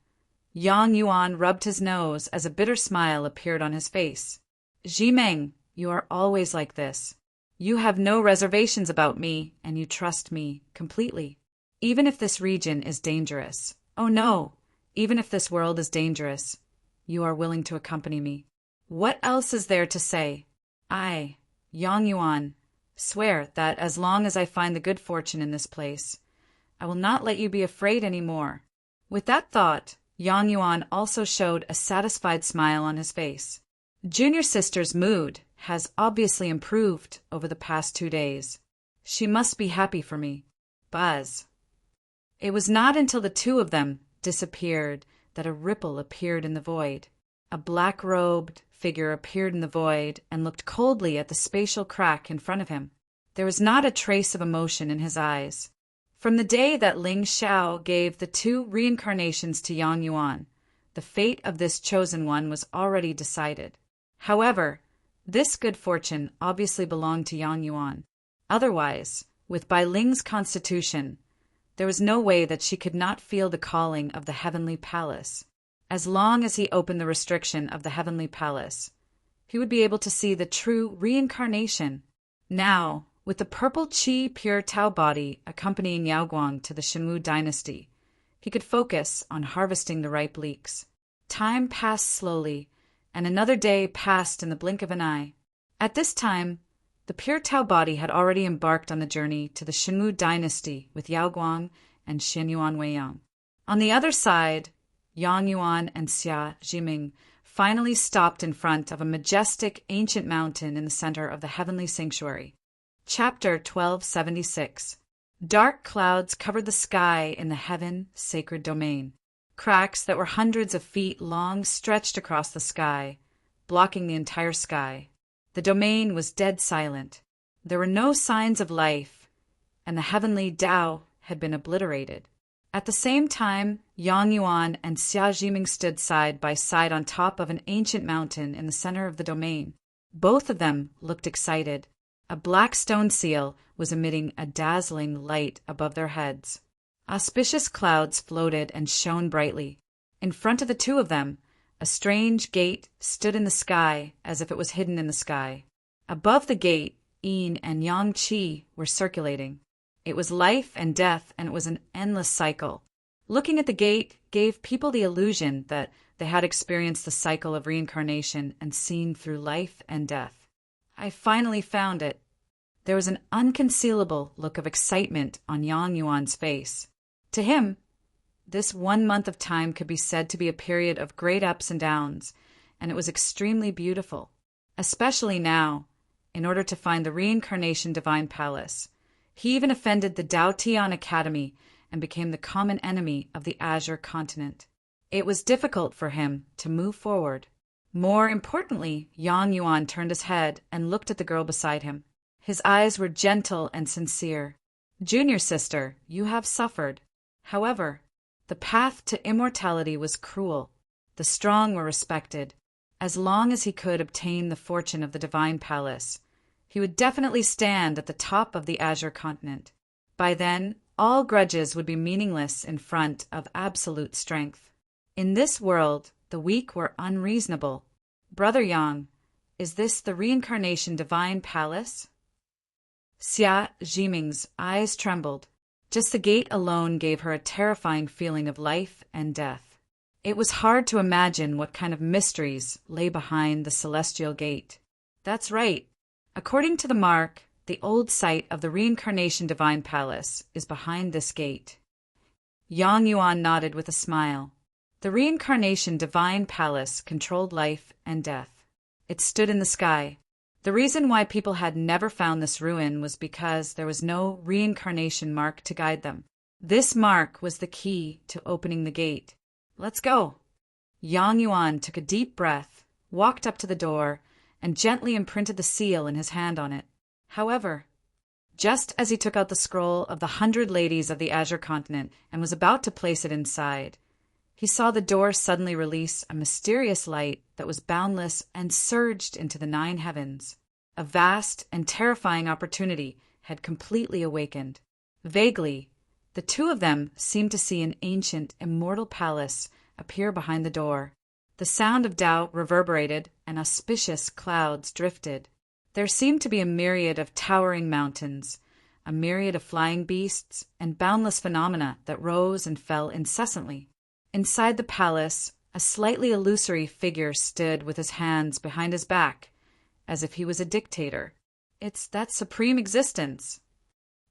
Yang Yuan rubbed his nose as a bitter smile appeared on his face. Jiming, you are always like this. You have no reservations about me, and you trust me completely. Even if this region is dangerous. Oh no, even if this world is dangerous, you are willing to accompany me. What else is there to say? I, Yang Yuan, swear that as long as I find the good fortune in this place, I will not let you be afraid any more. With that thought, Yang Yuan also showed a satisfied smile on his face. Junior sister's mood has obviously improved over the past 2 days. She must be happy for me. Buzz. It was not until the two of them disappeared that a ripple appeared in the void. A black-robed figure appeared in the void and looked coldly at the spatial crack in front of him. There was not a trace of emotion in his eyes. From the day that Ling Xiao gave the 2 reincarnations to Yang Yuan, the fate of this chosen one was already decided. However, this good fortune obviously belonged to Yang Yuan. Otherwise, with Bai Ling's constitution, there was no way that she could not feel the calling of the heavenly palace. As long as he opened the restriction of the heavenly palace, he would be able to see the true reincarnation. Now, with the purple Qi pure Tao body accompanying Yao Guang to the Shenwu dynasty, he could focus on harvesting the ripe leeks. Time passed slowly, and another day passed in the blink of an eye. At this time, the pure Tao body had already embarked on the journey to the Shenwu dynasty with Yao Guang and Xin Yuan Weiyang. On the other side, Yang Yuan and Xia Jiming finally stopped in front of a majestic ancient mountain in the center of the heavenly sanctuary. Chapter 1276. Dark clouds covered the sky in the heaven sacred domain. Cracks that were hundreds of feet long stretched across the sky, blocking the entire sky. The domain was dead silent. There were no signs of life, and the heavenly Tao had been obliterated. At the same time, Yang Yuan and Xia Jiming stood side by side on top of an ancient mountain in the center of the domain. Both of them looked excited. A black stone seal was emitting a dazzling light above their heads. Auspicious clouds floated and shone brightly. In front of the two of them, a strange gate stood in the sky as if it was hidden in the sky. Above the gate, Yin and Yang Qi were circulating. It was life and death, and it was an endless cycle. Looking at the gate gave people the illusion that they had experienced the cycle of reincarnation and seen through life and death. I finally found it. There was an unconcealable look of excitement on Yang Yuan's face. To him, this 1 month of time could be said to be a period of great ups and downs, and it was extremely beautiful, especially now, in order to find the reincarnation divine palace. He even offended the Dao Tian Academy and became the common enemy of the Azure continent. It was difficult for him to move forward. More importantly, Yang Yuan turned his head and looked at the girl beside him. His eyes were gentle and sincere. "Junior sister, you have suffered. However, the path to immortality was cruel. The strong were respected. As long as he could obtain the fortune of the divine palace, he would definitely stand at the top of the Azure continent. By then, all grudges would be meaningless in front of absolute strength. In this world, the weak were unreasonable. Brother Yang, is this the reincarnation divine palace? Xia Jiming's eyes trembled. Just the gate alone gave her a terrifying feeling of life and death. It was hard to imagine what kind of mysteries lay behind the celestial gate. That's right. According to the mark, the old site of the reincarnation divine palace is behind this gate. Yang Yuan nodded with a smile. The reincarnation divine palace controlled life and death. It stood in the sky. The reason why people had never found this ruin was because there was no reincarnation mark to guide them. This mark was the key to opening the gate. Let's go. Yang Yuan took a deep breath, walked up to the door, and gently imprinted the seal in his hand on it. However, just as he took out the scroll of the 100 ladies of the Azure continent and was about to place it inside, he saw the door suddenly release a mysterious light that was boundless and surged into the 9 heavens. A vast and terrifying opportunity had completely awakened. Vaguely, the two of them seemed to see an ancient, immortal palace appear behind the door. The sound of Tao reverberated and auspicious clouds drifted. There seemed to be a myriad of towering mountains, a myriad of flying beasts, and boundless phenomena that rose and fell incessantly. Inside the palace, a slightly illusory figure stood with his hands behind his back, as if he was a dictator. It's that supreme existence.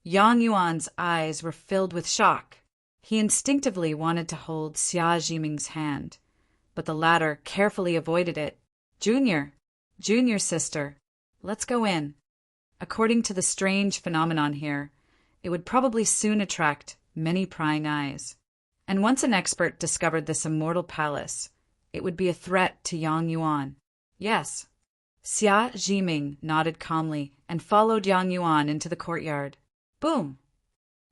Yang Yuan's eyes were filled with shock. He instinctively wanted to hold Xia Jiming's hand, but the latter carefully avoided it. Junior sister, let's go in. According to the strange phenomenon here, it would probably soon attract many prying eyes. And once an expert discovered this immortal palace, it would be a threat to Yang Yuan. Yes. Xia Jiming nodded calmly and followed Yang Yuan into the courtyard. Boom!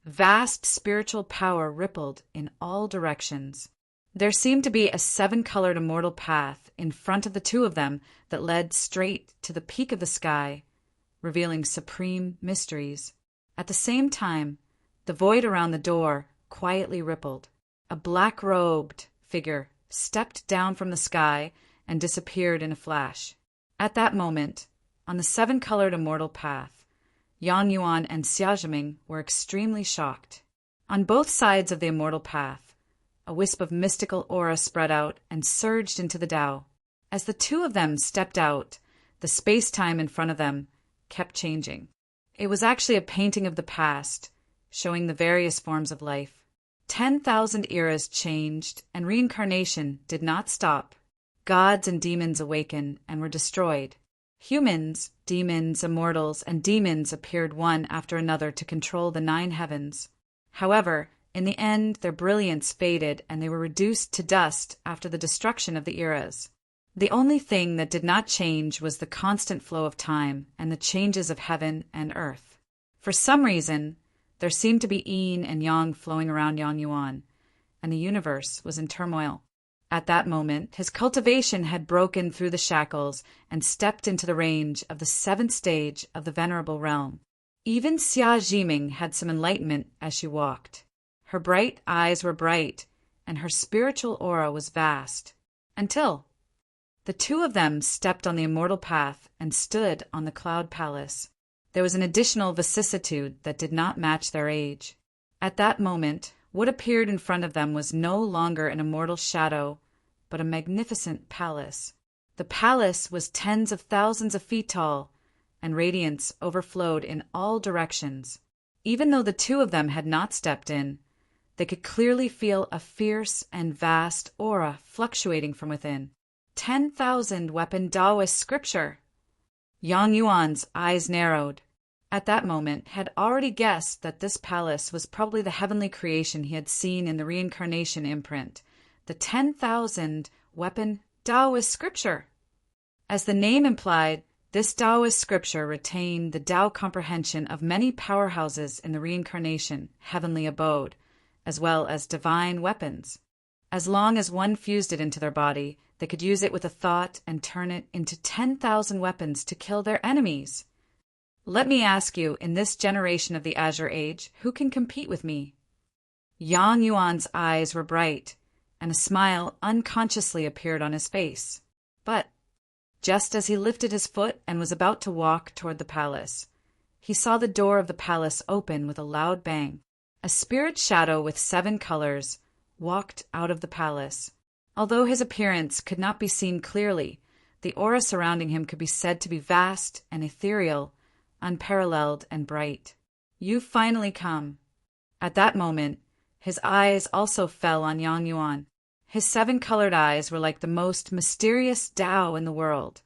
Vast spiritual power rippled in all directions. There seemed to be a 7-colored immortal path in front of the two of them that led straight to the peak of the sky, revealing supreme mysteries. At the same time, the void around the door quietly rippled. A black-robed figure stepped down from the sky and disappeared in a flash. At that moment, on the 7-colored immortal path, Yang Yuan and Xia Jiming were extremely shocked. On both sides of the immortal path, a wisp of mystical aura spread out and surged into the Tao. As the two of them stepped out, the space-time in front of them kept changing. It was actually a painting of the past, showing the various forms of life. 10,000 eras changed, and reincarnation did not stop. Gods and demons awakened and were destroyed. Humans, demons, immortals, and demons appeared one after another to control the 9 heavens. However, in the end, their brilliance faded and they were reduced to dust after the destruction of the eras. The only thing that did not change was the constant flow of time and the changes of heaven and earth. For some reason, there seemed to be yin and yang flowing around Yang Yuan, and the universe was in turmoil. At that moment, his cultivation had broken through the shackles and stepped into the range of the 7th stage of the Venerable Realm. Even Xia Jiming had some enlightenment as she walked. Her bright eyes were bright, and her spiritual aura was vast. Until the two of them stepped on the immortal path and stood on the Cloud Palace. There was an additional vicissitude that did not match their age. At that moment, what appeared in front of them was no longer an immortal shadow, but a magnificent palace. The palace was tens of thousands of feet tall, and radiance overflowed in all directions. Even though the two of them had not stepped in, they could clearly feel a fierce and vast aura fluctuating from within. 10,000 weapon Taoist scripture! Yang Yuan's eyes narrowed. At that moment, had already guessed that this palace was probably the heavenly creation he had seen in the reincarnation imprint, the 10,000 weapon Taoist scripture. As the name implied, this Taoist scripture retained the Tao comprehension of many powerhouses in the reincarnation heavenly abode, as well as divine weapons. As long as one fused it into their body, they could use it with a thought and turn it into 10,000 weapons to kill their enemies. Let me ask you, in this generation of the Azure Age, who can compete with me? Yang Yuan's eyes were bright, and a smile unconsciously appeared on his face. But just as he lifted his foot and was about to walk toward the palace, he saw the door of the palace open with a loud bang. A spirit shadow with 7 colors walked out of the palace. Although his appearance could not be seen clearly, the aura surrounding him could be said to be vast and ethereal, unparalleled and bright. You've finally come. At that moment, his eyes also fell on Yang Yuan. His 7-colored eyes were like the most mysterious Tao in the world,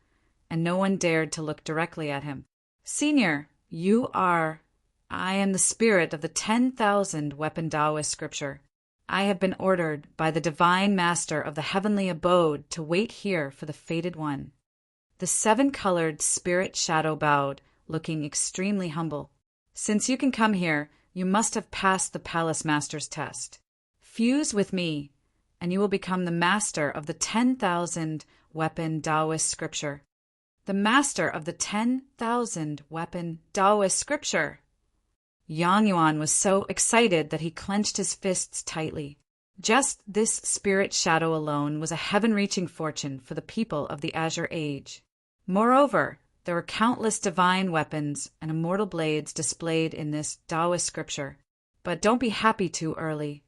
and no one dared to look directly at him. Senior, I am the spirit of the 10,000 weapon Taoist scripture. I have been ordered by the divine master of the heavenly abode to wait here for the fated one. The 7-colored spirit shadow bowed, looking extremely humble. Since you can come here, you must have passed the palace master's test. Fuse with me, and you will become the master of the 10,000 weapon Taoist scripture. The master of the 10,000 weapon Taoist scripture! Yang Yuan was so excited that he clenched his fists tightly. Just this spirit shadow alone was a heaven-reaching fortune for the people of the Azure Age. Moreover, there were countless divine weapons and immortal blades displayed in this Taoist scripture. But don't be happy too early.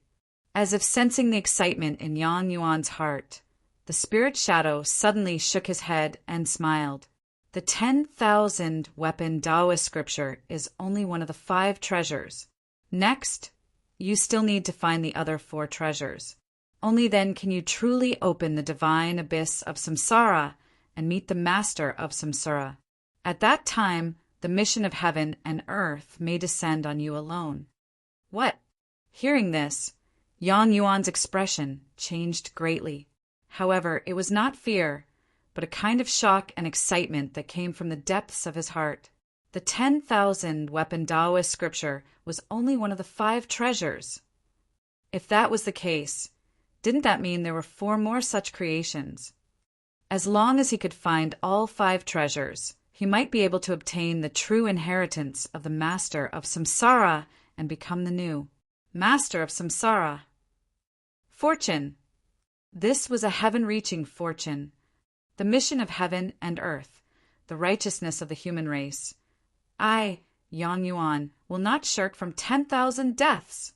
As if sensing the excitement in Yang Yuan's heart, the spirit shadow suddenly shook his head and smiled. The 10,000 weapon Taoist scripture is only one of the 5 treasures. Next, you still need to find the other 4 treasures. Only then can you truly open the divine abyss of samsara and meet the master of samsara. At that time, the mission of heaven and earth may descend on you alone. What? Hearing this, Yang Yuan's expression changed greatly. However, it was not fear, but a kind of shock and excitement that came from the depths of his heart. The 10,000 weapon Taoist scripture was only one of the 5 treasures. If that was the case, didn't that mean there were 4 more such creations? As long as he could find all 5 treasures, he might be able to obtain the true inheritance of the master of samsara and become the new master of samsara. Fortune. This was a heaven-reaching fortune. The mission of heaven and earth, the righteousness of the human race. I, Yang Yuan, will not shirk from 10,000 deaths.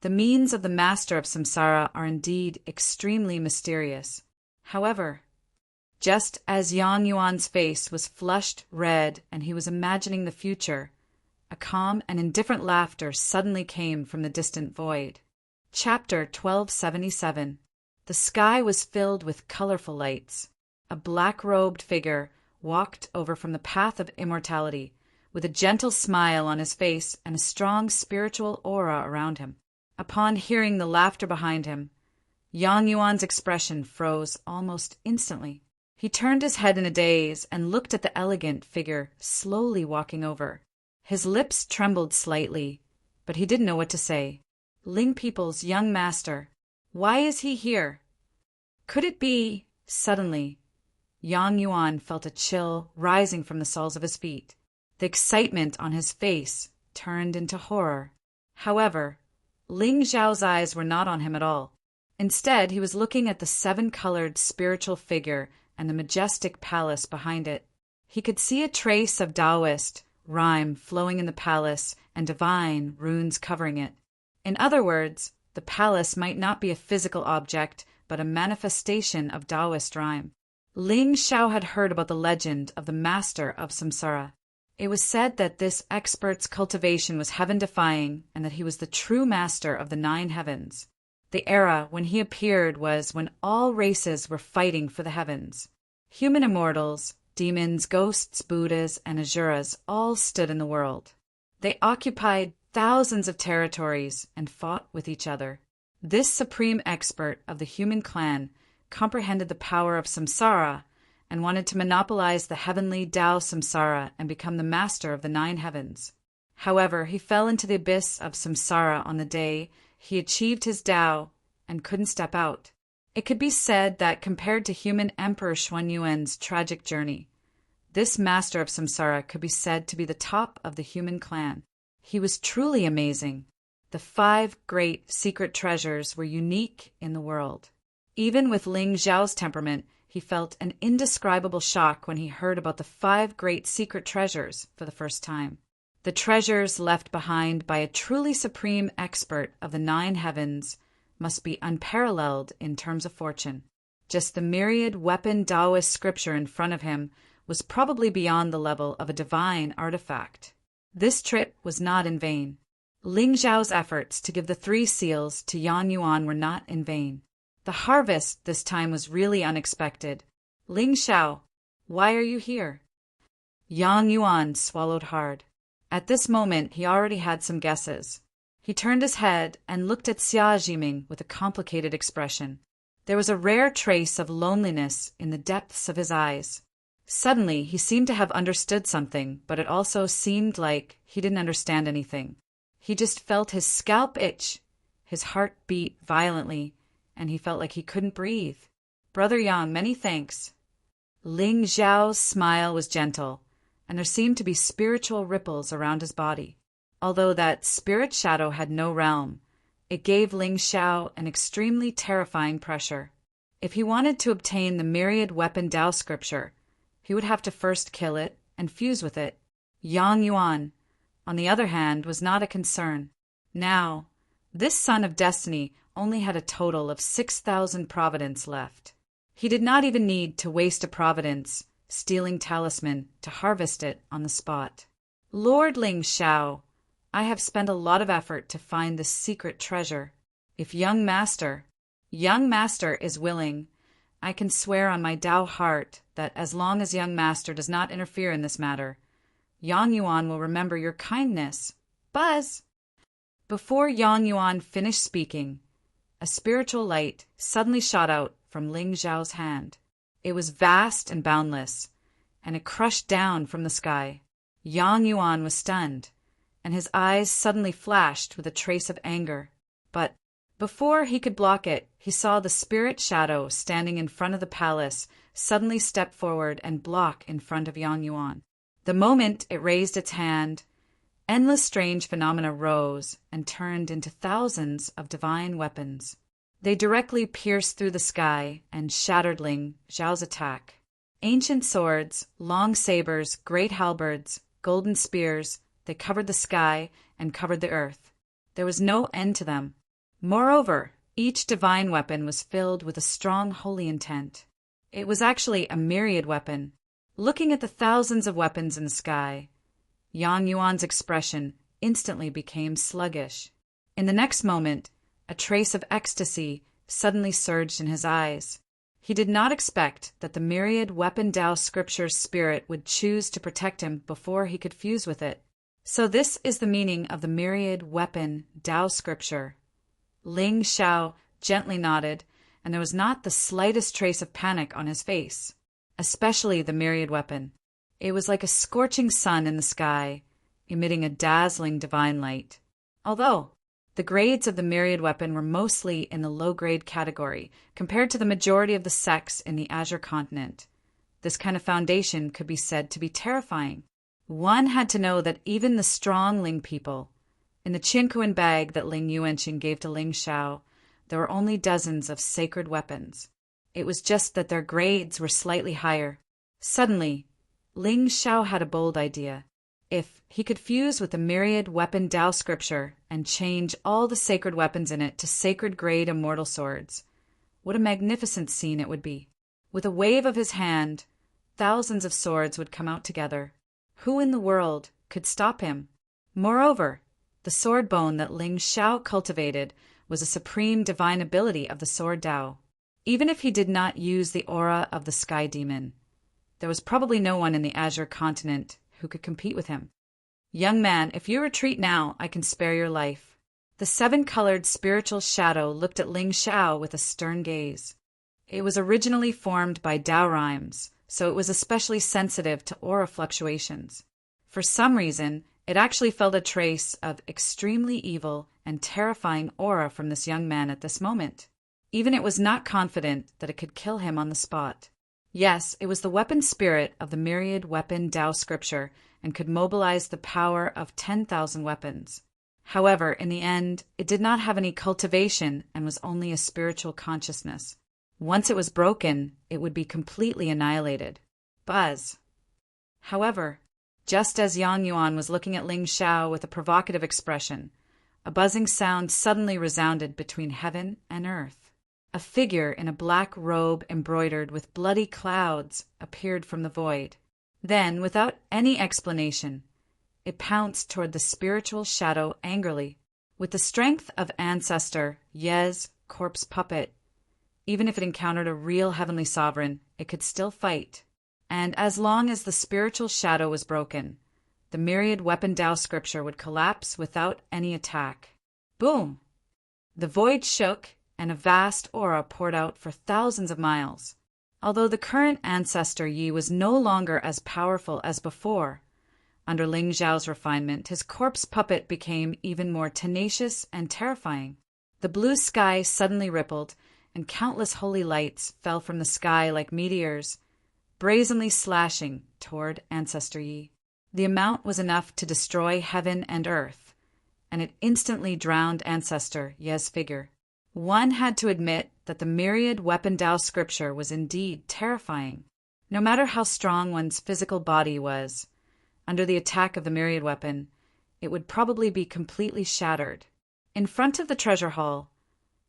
The means of the master of samsara are indeed extremely mysterious. However, just as Yang Yuan's face was flushed red and he was imagining the future, a calm and indifferent laughter suddenly came from the distant void. Chapter 1277. The sky was filled with colorful lights. A black-robed figure walked over from the path of immortality, with a gentle smile on his face and a strong spiritual aura around him. Upon hearing the laughter behind him, Yang Yuan's expression froze almost instantly. He turned his head in a daze and looked at the elegant figure slowly walking over. His lips trembled slightly, but he didn't know what to say. Ling People's young master. Why is he here? Could it be? Suddenly, Yang Yuan felt a chill rising from the soles of his feet. The excitement on his face turned into horror. However, Ling Zhao's eyes were not on him at all. Instead, he was looking at the 7-colored spiritual figure and the majestic palace behind it. He could see a trace of Taoist rhyme flowing in the palace and divine runes covering it. In other words, the palace might not be a physical object, but a manifestation of Taoist rhyme. Ling Zhao had heard about the legend of the master of samsara. It was said that this expert's cultivation was heaven-defying and that he was the true master of the 9 heavens. The era when he appeared was when all races were fighting for the heavens. Human immortals, demons, ghosts, Buddhas, and Asuras all stood in the world. They occupied thousands of territories and fought with each other. This supreme expert of the human clan comprehended the power of samsara and wanted to monopolize the heavenly Tao samsara and become the master of the 9 heavens. However, he fell into the abyss of samsara on the day he achieved his Tao and couldn't step out. It could be said that compared to human Emperor Xuanyuan's tragic journey, this master of samsara could be said to be the top of the human clan. He was truly amazing. The 5 great secret treasures were unique in the world. Even with Ling Xiao's temperament, he felt an indescribable shock when he heard about the 5 great secret treasures for the first time. The treasures left behind by a truly supreme expert of the 9 heavens must be unparalleled in terms of fortune. Just the myriad weapon Taoist scripture in front of him was probably beyond the level of a divine artifact. This trip was not in vain. Ling Xiao's efforts to give the 3 seals to Yang Yuan were not in vain. The harvest this time was really unexpected. Ling Xiao, why are you here? Yang Yuan swallowed hard. At this moment, he already had some guesses. He turned his head and looked at Xia Jiming with a complicated expression. There was a rare trace of loneliness in the depths of his eyes. Suddenly, he seemed to have understood something, but it also seemed like he didn't understand anything. He just felt his scalp itch. His heart beat violently, and he felt like he couldn't breathe. Brother Yang, many thanks. Ling Xiao's smile was gentle, and there seemed to be spiritual ripples around his body. Although that spirit shadow had no realm, it gave Ling Xiao an extremely terrifying pressure. If he wanted to obtain the myriad weapon Tao scripture, he would have to first kill it and fuse with it. Yang Yuan, on the other hand, was not a concern. Now, this son of destiny only had a total of 6,000 providence left. He did not even need to waste a providence, stealing talisman, to harvest it on the spot. Lord Ling Xiao, I have spent a lot of effort to find this secret treasure. If young master is willing, I can swear on my Tao heart that as long as young master does not interfere in this matter, Yang Yuan will remember your kindness. Buzz! Before Yang Yuan finished speaking, a spiritual light suddenly shot out from Ling Xiao's hand. It was vast and boundless, and it crushed down from the sky. Yang Yuan was stunned, and his eyes suddenly flashed with a trace of anger. But before he could block it, he saw the spirit shadow standing in front of the palace suddenly step forward and block in front of Yang Yuan. The moment it raised its hand, endless strange phenomena rose and turned into thousands of divine weapons. They directly pierced through the sky and shattered Ling Xiao's attack. Ancient swords, long sabers, great halberds, golden spears, they covered the sky and covered the earth. There was no end to them. Moreover, each divine weapon was filled with a strong holy intent. It was actually a myriad weapon. Looking at the thousands of weapons in the sky, Yang Yuan's expression instantly became sluggish. In the next moment, a trace of ecstasy suddenly surged in his eyes. He did not expect that the myriad weapon Tao scripture's spirit would choose to protect him before he could fuse with it. So this is the meaning of the myriad weapon Tao scripture. Ling Xiao gently nodded, and there was not the slightest trace of panic on his face, especially the myriad weapon. It was like a scorching sun in the sky, emitting a dazzling divine light. Although the grades of the myriad weapon were mostly in the low-grade category compared to the majority of the sects in the Azure continent, this kind of foundation could be said to be terrifying. One had to know that even the strong Ling people, in the Qinkuan bag that Ling Yuanqing gave to Ling Xiao, there were only dozens of sacred weapons. It was just that their grades were slightly higher. Suddenly, Ling Xiao had a bold idea. If he could fuse with the myriad weapon Tao scripture and change all the sacred weapons in it to sacred grade immortal swords, what a magnificent scene it would be. With a wave of his hand, thousands of swords would come out together. Who in the world could stop him? Moreover, the sword bone that Ling Xiao cultivated was a supreme divine ability of the sword Tao. Even if he did not use the aura of the sky demon, there was probably no one in the Azure continent who could compete with him. Young man, if you retreat now, I can spare your life. The 7-colored spiritual shadow looked at Ling Xiao with a stern gaze. It was originally formed by Tao rhymes, so it was especially sensitive to aura fluctuations. For some reason, it actually felt a trace of extremely evil and terrifying aura from this young man at this moment. Even it was not confident that it could kill him on the spot. Yes, it was the weapon spirit of the myriad weapon Tao scripture and could mobilize the power of 10,000 weapons. However, in the end, it did not have any cultivation and was only a spiritual consciousness. Once it was broken, it would be completely annihilated. Buzz. However, just as Yang Yuan was looking at Ling Xiao with a provocative expression, a buzzing sound suddenly resounded between heaven and earth. A figure in a black robe embroidered with bloody clouds appeared from the void. Then, without any explanation, it pounced toward the spiritual shadow angrily. With the strength of ancestor Ye's corpse puppet, even if it encountered a real heavenly sovereign, it could still fight. And as long as the spiritual shadow was broken, the myriad weapon Tao scripture would collapse without any attack. Boom! The void shook, and a vast aura poured out for thousands of miles. Although the current ancestor Yi was no longer as powerful as before, under Ling Xiao's refinement, his corpse puppet became even more tenacious and terrifying. The blue sky suddenly rippled, and countless holy lights fell from the sky like meteors, brazenly slashing toward Ancestor Yi. The amount was enough to destroy heaven and earth, and it instantly drowned Ancestor Ye's figure. One had to admit that the myriad weapon Tao scripture was indeed terrifying. No matter how strong one's physical body was, under the attack of the myriad weapon, it would probably be completely shattered. In front of the treasure hall,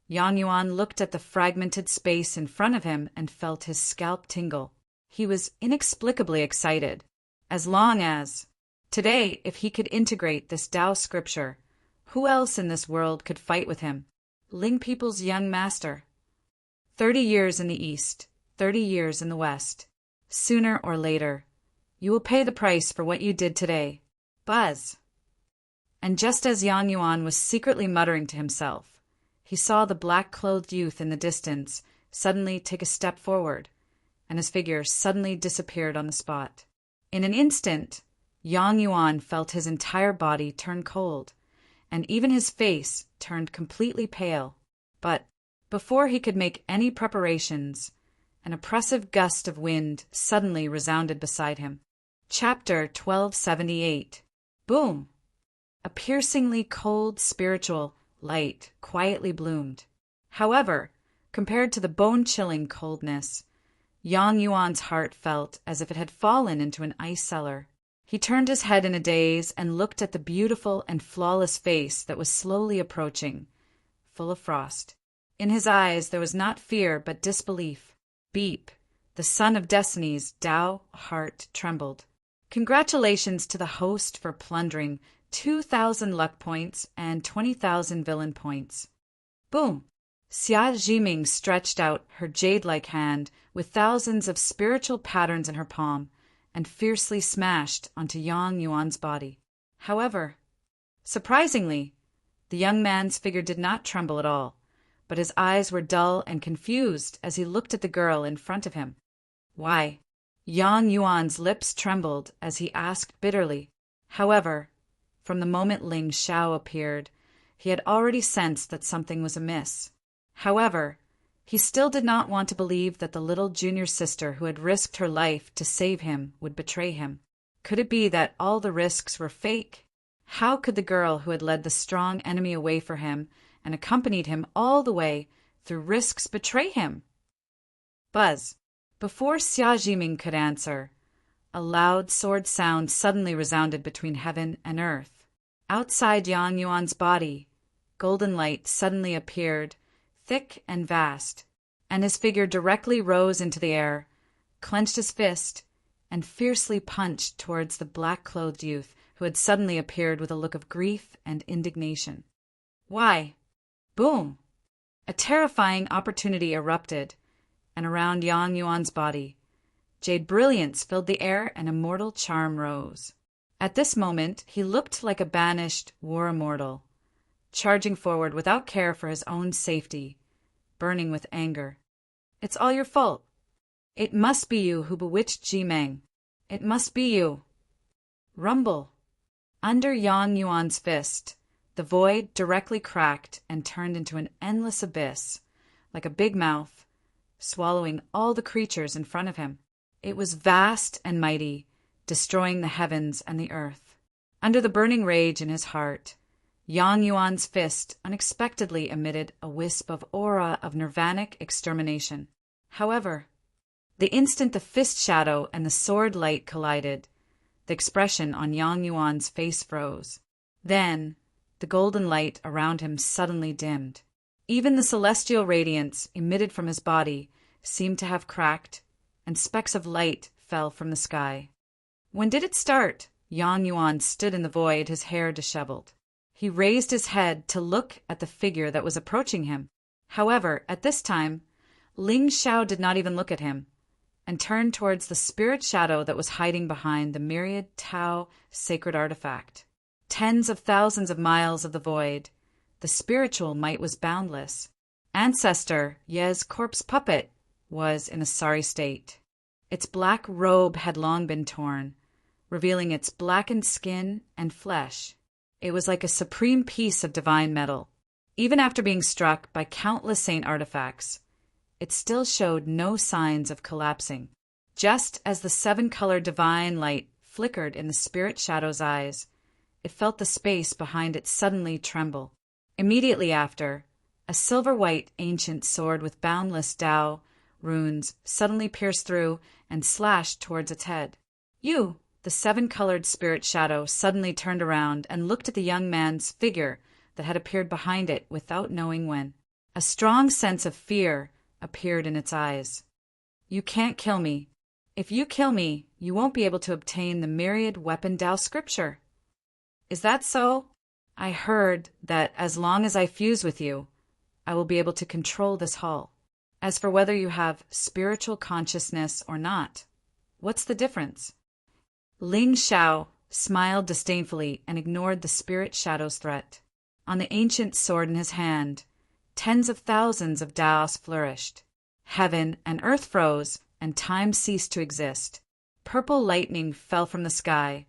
Yang Yuan looked at the fragmented space in front of him and felt his scalp tingle. He was inexplicably excited. As long as, today, if he could integrate this Tao scripture, who else in this world could fight with him? Ling people's young master. 30 years in the East, 30 years in the West. Sooner or later, you will pay the price for what you did today. Buzz. And just as Yang Yuan was secretly muttering to himself, he saw the black-clothed youth in the distance suddenly take a step forward, and his figure suddenly disappeared on the spot. In an instant, Yang Yuan felt his entire body turn cold, and even his face turned completely pale. But before he could make any preparations, an oppressive gust of wind suddenly resounded beside him. Chapter 1278. Boom! A piercingly cold spiritual light quietly bloomed. However, compared to the bone-chilling coldness, Yang Yuan's heart felt as if it had fallen into an ice cellar. He turned his head in a daze and looked at the beautiful and flawless face that was slowly approaching, full of frost. In his eyes there was not fear but disbelief. Beep, the son of Destiny's Tao heart trembled. Congratulations to the host for plundering 2,000 luck points and 20,000 villain points. Boom! Xia Jiming stretched out her jade-like hand with thousands of spiritual patterns in her palm and fiercely smashed onto Yang Yuan's body. However, surprisingly, the young man's figure did not tremble at all, but his eyes were dull and confused as he looked at the girl in front of him. Why? Yang Yuan's lips trembled as he asked bitterly. However, from the moment Ling Xiao appeared, he had already sensed that something was amiss. However, he still did not want to believe that the little junior sister who had risked her life to save him would betray him. Could it be that all the risks were fake? How could the girl who had led the strong enemy away for him and accompanied him all the way through risks betray him? Buzz. Before Xia Jiming could answer, a loud sword sound suddenly resounded between heaven and earth. Outside Yang Yuan's body, golden light suddenly appeared, thick and vast, and his figure directly rose into the air, clenched his fist, and fiercely punched towards the black-clothed youth who had suddenly appeared with a look of grief and indignation. Why? Boom! A terrifying opportunity erupted, and around Yang Yuan's body, jade brilliance filled the air and a mortal charm rose. At this moment, he looked like a banished war immortal, charging forward without care for his own safety, burning with anger. It's all your fault. It must be you who bewitched Jimeng. It must be you. Rumble. Under Yang Yuan's fist, the void directly cracked and turned into an endless abyss, like a big mouth, swallowing all the creatures in front of him. It was vast and mighty, destroying the heavens and the earth. Under the burning rage in his heart, Yang Yuan's fist unexpectedly emitted a wisp of aura of nirvanic extermination. However, the instant the fist shadow and the sword light collided, the expression on Yang Yuan's face froze. Then, the golden light around him suddenly dimmed. Even the celestial radiance emitted from his body seemed to have cracked, and specks of light fell from the sky. When did it start? Yang Yuan stood in the void, his hair disheveled. He raised his head to look at the figure that was approaching him. However, at this time, Ling Xiao did not even look at him, and turned towards the spirit shadow that was hiding behind the myriad Tao sacred artifact. Tens of thousands of miles of the void, the spiritual might was boundless. Ancestor Ye's corpse puppet was in a sorry state. Its black robe had long been torn, revealing its blackened skin and flesh. It was like a supreme piece of divine metal. Even after being struck by countless saint artifacts, it still showed no signs of collapsing. Just as the seven-colored divine light flickered in the spirit shadow's eyes, it felt the space behind it suddenly tremble. Immediately after, a silver-white ancient sword with boundless Tao runes suddenly pierced through and slashed towards its head. "You!" The seven-colored spirit shadow suddenly turned around and looked at the young man's figure that had appeared behind it without knowing when. A strong sense of fear appeared in its eyes. "You can't kill me. If you kill me, you won't be able to obtain the myriad weapon Tao scripture." "Is that so? I heard that as long as I fuse with you, I will be able to control this hall. As for whether you have spiritual consciousness or not, what's the difference?" Ling Xiao smiled disdainfully and ignored the spirit shadow's threat. On the ancient sword in his hand, tens of thousands of Taos flourished. Heaven and earth froze, and time ceased to exist. Purple lightning fell from the sky,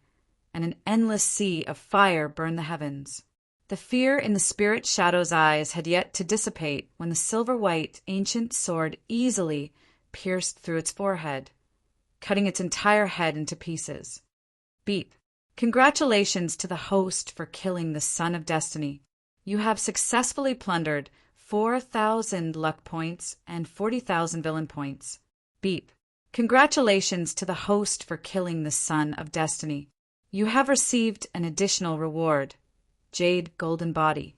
and an endless sea of fire burned the heavens. The fear in the spirit shadow's eyes had yet to dissipate when the silver-white ancient sword easily pierced through its forehead, cutting its entire head into pieces. Beep. "Congratulations to the host for killing the Son of Destiny. You have successfully plundered 4,000 luck points and 40,000 villain points." Beep. "Congratulations to the host for killing the Son of Destiny. You have received an additional reward, Jade Golden Body."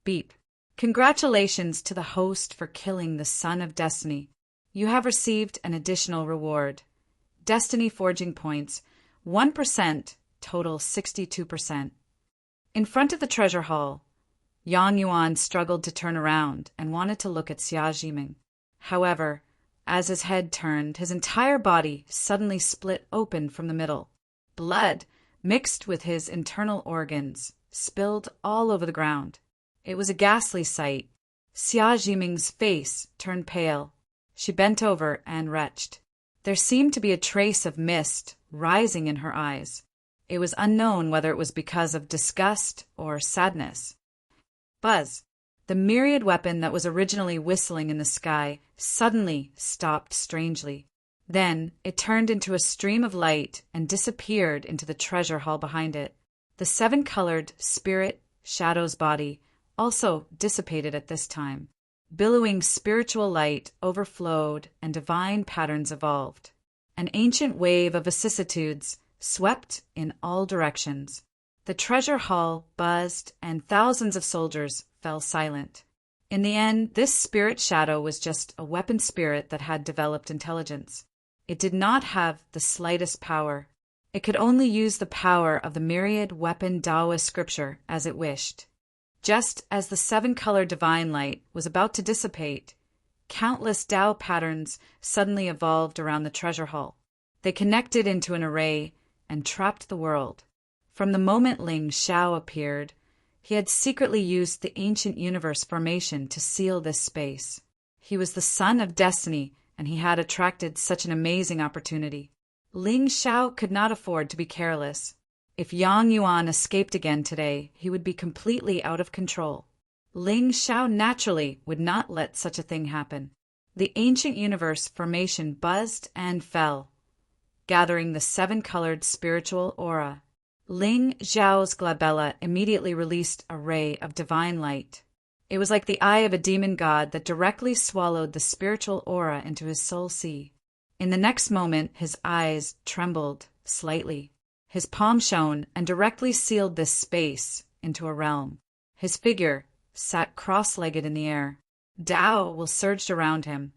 Beep. "Congratulations to the host for killing the Son of Destiny. You have received an additional reward, Destiny Forging Points, 1%, total 62%. In front of the treasure hall, Yang Yuan struggled to turn around and wanted to look at Xia Jiming. However, as his head turned, his entire body suddenly split open from the middle. Blood, mixed with his internal organs, spilled all over the ground. It was a ghastly sight. Xia Jiming's face turned pale. She bent over and retched. There seemed to be a trace of mist rising in her eyes. It was unknown whether it was because of disgust or sadness. Buzz, the myriad weapon that was originally whistling in the sky, suddenly stopped strangely. Then it turned into a stream of light and disappeared into the treasure hall behind it. The seven-colored spirit shadow's body also dissipated at this time. Billowing spiritual light overflowed and divine patterns evolved. An ancient wave of vicissitudes swept in all directions. The treasure hall buzzed and thousands of soldiers fell silent. In the end, this spirit shadow was just a weapon spirit that had developed intelligence. It did not have the slightest power. It could only use the power of the myriad weapon Taoist scripture as it wished. Just as the seven-color divine light was about to dissipate, countless Tao patterns suddenly evolved around the treasure hall. They connected into an array and trapped the world. From the moment Ling Xiao appeared, he had secretly used the ancient universe formation to seal this space. He was the Son of Destiny, and he had attracted such an amazing opportunity. Ling Xiao could not afford to be careless. If Yang Yuan escaped again today, he would be completely out of control. Ling Xiao naturally would not let such a thing happen. The ancient universe formation buzzed and fell, gathering the seven-colored spiritual aura. Ling Xiao's glabella immediately released a ray of divine light. It was like the eye of a demon god that directly swallowed the spiritual aura into his soul sea. In the next moment, his eyes trembled slightly. His palm shone and directly sealed this space into a realm. His figure sat cross-legged in the air. Tao will surged around him,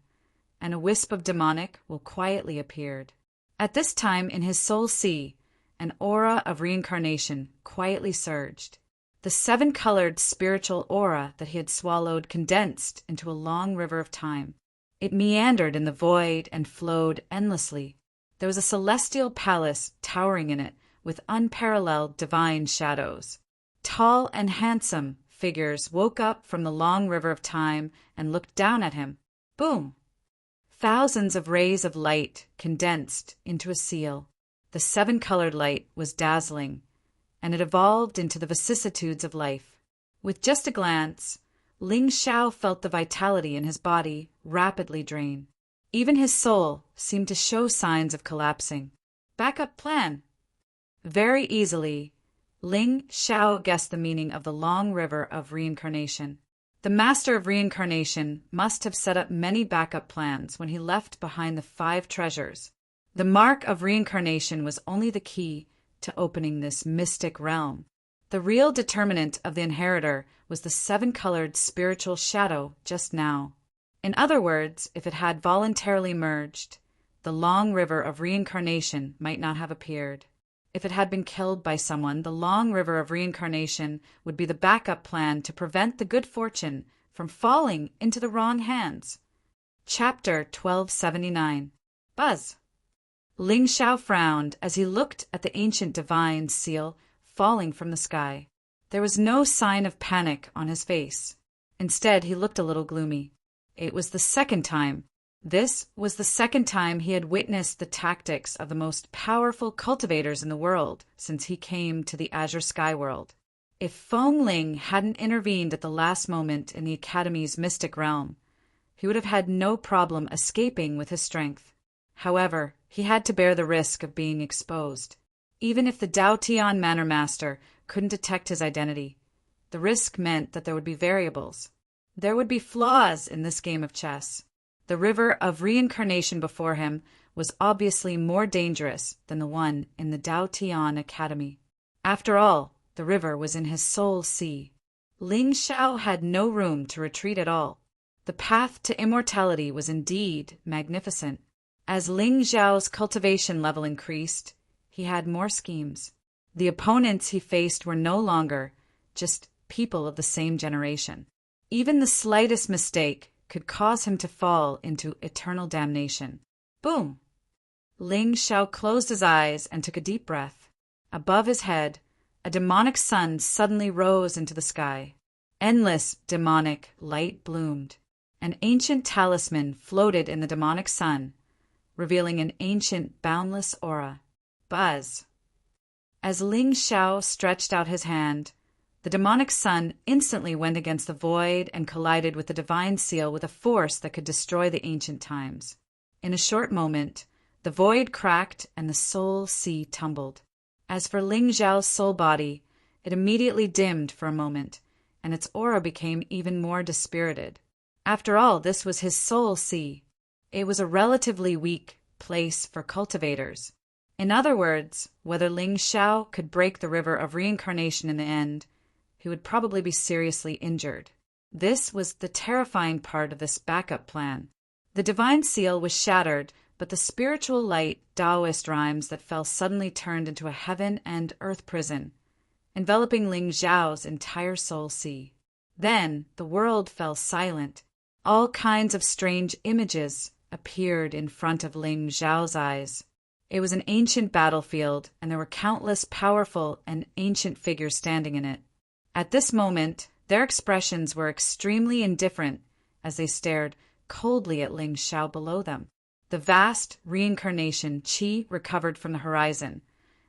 and a wisp of demonic will quietly appeared. At this time in his soul sea, an aura of reincarnation quietly surged. The seven-colored spiritual aura that he had swallowed condensed into a long river of time. It meandered in the void and flowed endlessly. There was a celestial palace towering in it with unparalleled divine shadows. Tall and handsome figures woke up from the long river of time and looked down at him. Boom! Thousands of rays of light condensed into a seal. The seven-colored light was dazzling, and it evolved into the vicissitudes of life. With just a glance, Ling Xiao felt the vitality in his body rapidly drain. Even his soul seemed to show signs of collapsing. Backup plan. Very easily, Ling Xiao guessed the meaning of the long river of reincarnation. The master of reincarnation must have set up many backup plans when he left behind the 5 treasures. The mark of reincarnation was only the key to opening this mystic realm. The real determinant of the inheritor was the seven-colored spiritual shadow just now. In other words, if it had voluntarily merged, the long river of reincarnation might not have appeared. If it had been killed by someone, the long river of reincarnation would be the backup plan to prevent the good fortune from falling into the wrong hands. Chapter 1279. Buzz. Ling Xiao frowned as he looked at the ancient divine seal falling from the sky. There was no sign of panic on his face. Instead, he looked a little gloomy. It was the second time. This was the second time he had witnessed the tactics of the most powerful cultivators in the world since he came to the Azure Sky World. If Feng Ling hadn't intervened at the last moment in the Academy's mystic realm, he would have had no problem escaping with his strength. However, he had to bear the risk of being exposed. Even if the Dao Tian Manor Master couldn't detect his identity, the risk meant that there would be variables. There would be flaws in this game of chess. The river of reincarnation before him was obviously more dangerous than the one in the Dao Tian Academy. After all, the river was in his soul sea. Ling Xiao had no room to retreat at all. The path to immortality was indeed magnificent. As Ling Xiao's cultivation level increased, he had more schemes. The opponents he faced were no longer just people of the same generation. Even the slightest mistake could cause him to fall into eternal damnation. Boom! Ling Xiao closed his eyes and took a deep breath. Above his head, a demonic sun suddenly rose into the sky. Endless demonic light bloomed. An ancient talisman floated in the demonic sun, revealing an ancient boundless aura. Buzz. As Ling Xiao stretched out his hand, the demonic sun instantly went against the void and collided with the divine seal with a force that could destroy the ancient times. In a short moment, the void cracked and the soul sea tumbled. As for Ling Xiao's soul body, it immediately dimmed for a moment, and its aura became even more dispirited. After all, this was his soul sea. It was a relatively weak place for cultivators. In other words, whether Ling Xiao could break the river of reincarnation in the end, he would probably be seriously injured. This was the terrifying part of this backup plan. The divine seal was shattered, but the spiritual light Taoist rhymes that fell suddenly turned into a heaven and earth prison, enveloping Ling Xiao's entire soul sea. Then the world fell silent. All kinds of strange images appeared in front of Ling Xiao's eyes. It was an ancient battlefield, and there were countless powerful and ancient figures standing in it. At this moment, their expressions were extremely indifferent as they stared coldly at Ling Xiao below them. The vast reincarnation qi recovered from the horizon,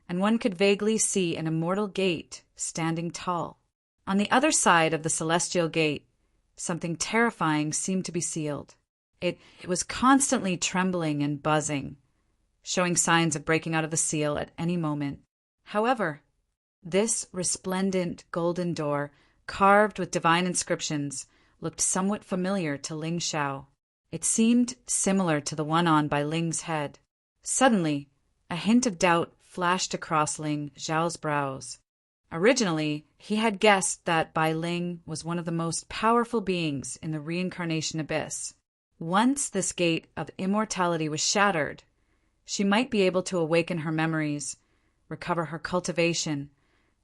and one could vaguely see an immortal gate standing tall. On the other side of the celestial gate, something terrifying seemed to be sealed. It was constantly trembling and buzzing, showing signs of breaking out of the seal at any moment. However, this resplendent golden door, carved with divine inscriptions, looked somewhat familiar to Ling Xiao. It seemed similar to the one on by Ling's head. Suddenly, a hint of doubt flashed across Ling Xiao's brows. Originally, he had guessed that Bai Ling was one of the most powerful beings in the reincarnation abyss. Once this gate of immortality was shattered, she might be able to awaken her memories, recover her cultivation,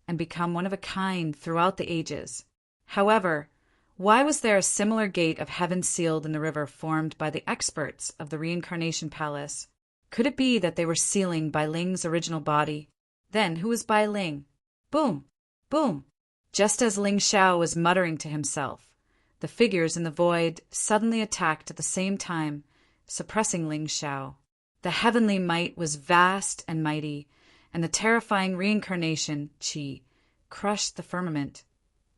and become one of a kind throughout the ages. However, why was there a similar gate of heaven sealed in the river formed by the experts of the reincarnation palace? Could it be that they were sealing Bai Ling's original body? Then who was Bai Ling? Boom! Boom! Just as Ling Xiao was muttering to himself, the figures in the void suddenly attacked at the same time, suppressing Ling Xiao. The heavenly might was vast and mighty, and the terrifying reincarnation, Qi, crushed the firmament,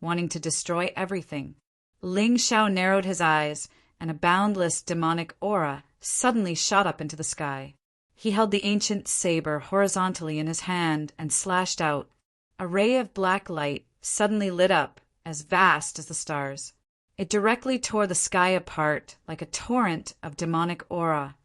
wanting to destroy everything. Ling Xiao narrowed his eyes, and a boundless demonic aura suddenly shot up into the sky. He held the ancient saber horizontally in his hand and slashed out. A ray of black light suddenly lit up, as vast as the stars. It directly tore the sky apart like a torrent of demonic aura,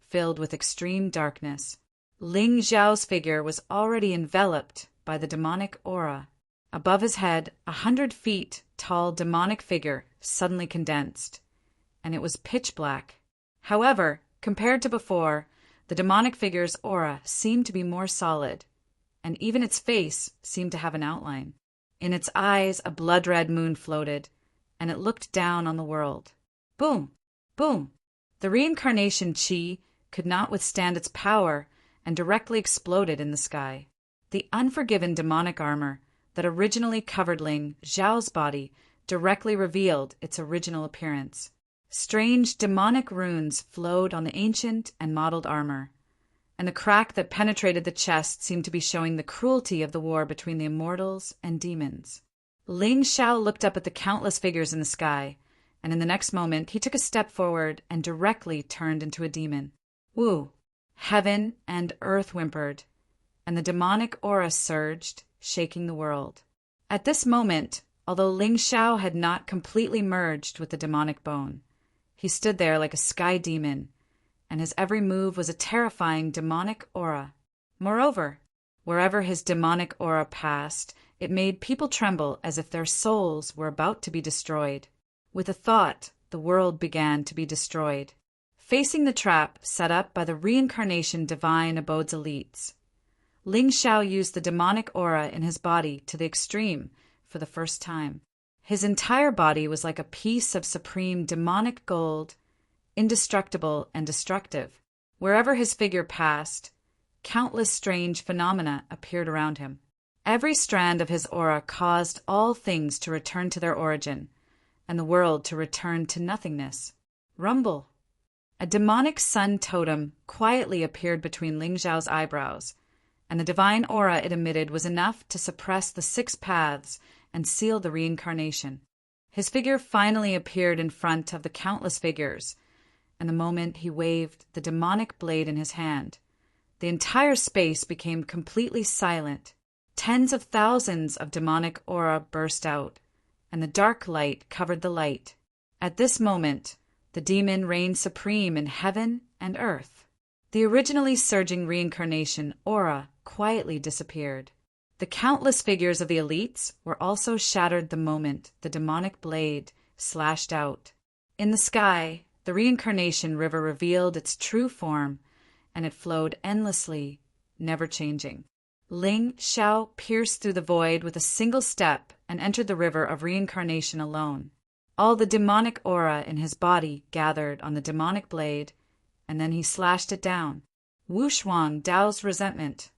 filled with extreme darkness. Ling Xiao's figure was already enveloped by the demonic aura. Above his head, 100 feet tall demonic figure suddenly condensed, and it was pitch black. However, compared to before, the demonic figure's aura seemed to be more solid, and even its face seemed to have an outline. In its eyes, a blood-red moon floated, and it looked down on the world. Boom! Boom! The reincarnation Qi could not withstand its power and directly exploded in the sky. The unforgiven demonic armor that originally covered Ling Xiao's body directly revealed its original appearance. Strange demonic runes flowed on the ancient and modeled armor, and the crack that penetrated the chest seemed to be showing the cruelty of the war between the immortals and demons. Ling Xiao looked up at the countless figures in the sky, and in the next moment he took a step forward and directly turned into a demon. Woo! Heaven and earth whimpered, and the demonic aura surged, shaking the world. At this moment, although Ling Xiao had not completely merged with the demonic bone, he stood there like a sky demon, and his every move was a terrifying demonic aura. Moreover, wherever his demonic aura passed, it made people tremble as if their souls were about to be destroyed. With a thought, the world began to be destroyed. Facing the trap set up by the reincarnation divine abode's elites, Ling Xiao used the demonic aura in his body to the extreme for the first time. His entire body was like a piece of supreme demonic gold, indestructible and destructive. Wherever his figure passed, countless strange phenomena appeared around him. Every strand of his aura caused all things to return to their origin, and the world to return to nothingness. Rumble! A demonic sun totem quietly appeared between Ling Xiao's eyebrows, and the divine aura it emitted was enough to suppress the 6 paths and seal the reincarnation. His figure finally appeared in front of the countless figures, and the moment he waved the demonic blade in his hand, the entire space became completely silent. Tens of thousands of demonic aura burst out, and the dark light covered the light. At this moment, the demon reigned supreme in heaven and earth. The originally surging reincarnation aura quietly disappeared. The countless figures of the elites were also shattered the moment the demonic blade slashed out. In the sky, the reincarnation river revealed its true form, and it flowed endlessly, never changing. Ling Xiao pierced through the void with a single step and entered the river of reincarnation alone. All the demonic aura in his body gathered on the demonic blade, and then he slashed it down. Wushuang doused resentment.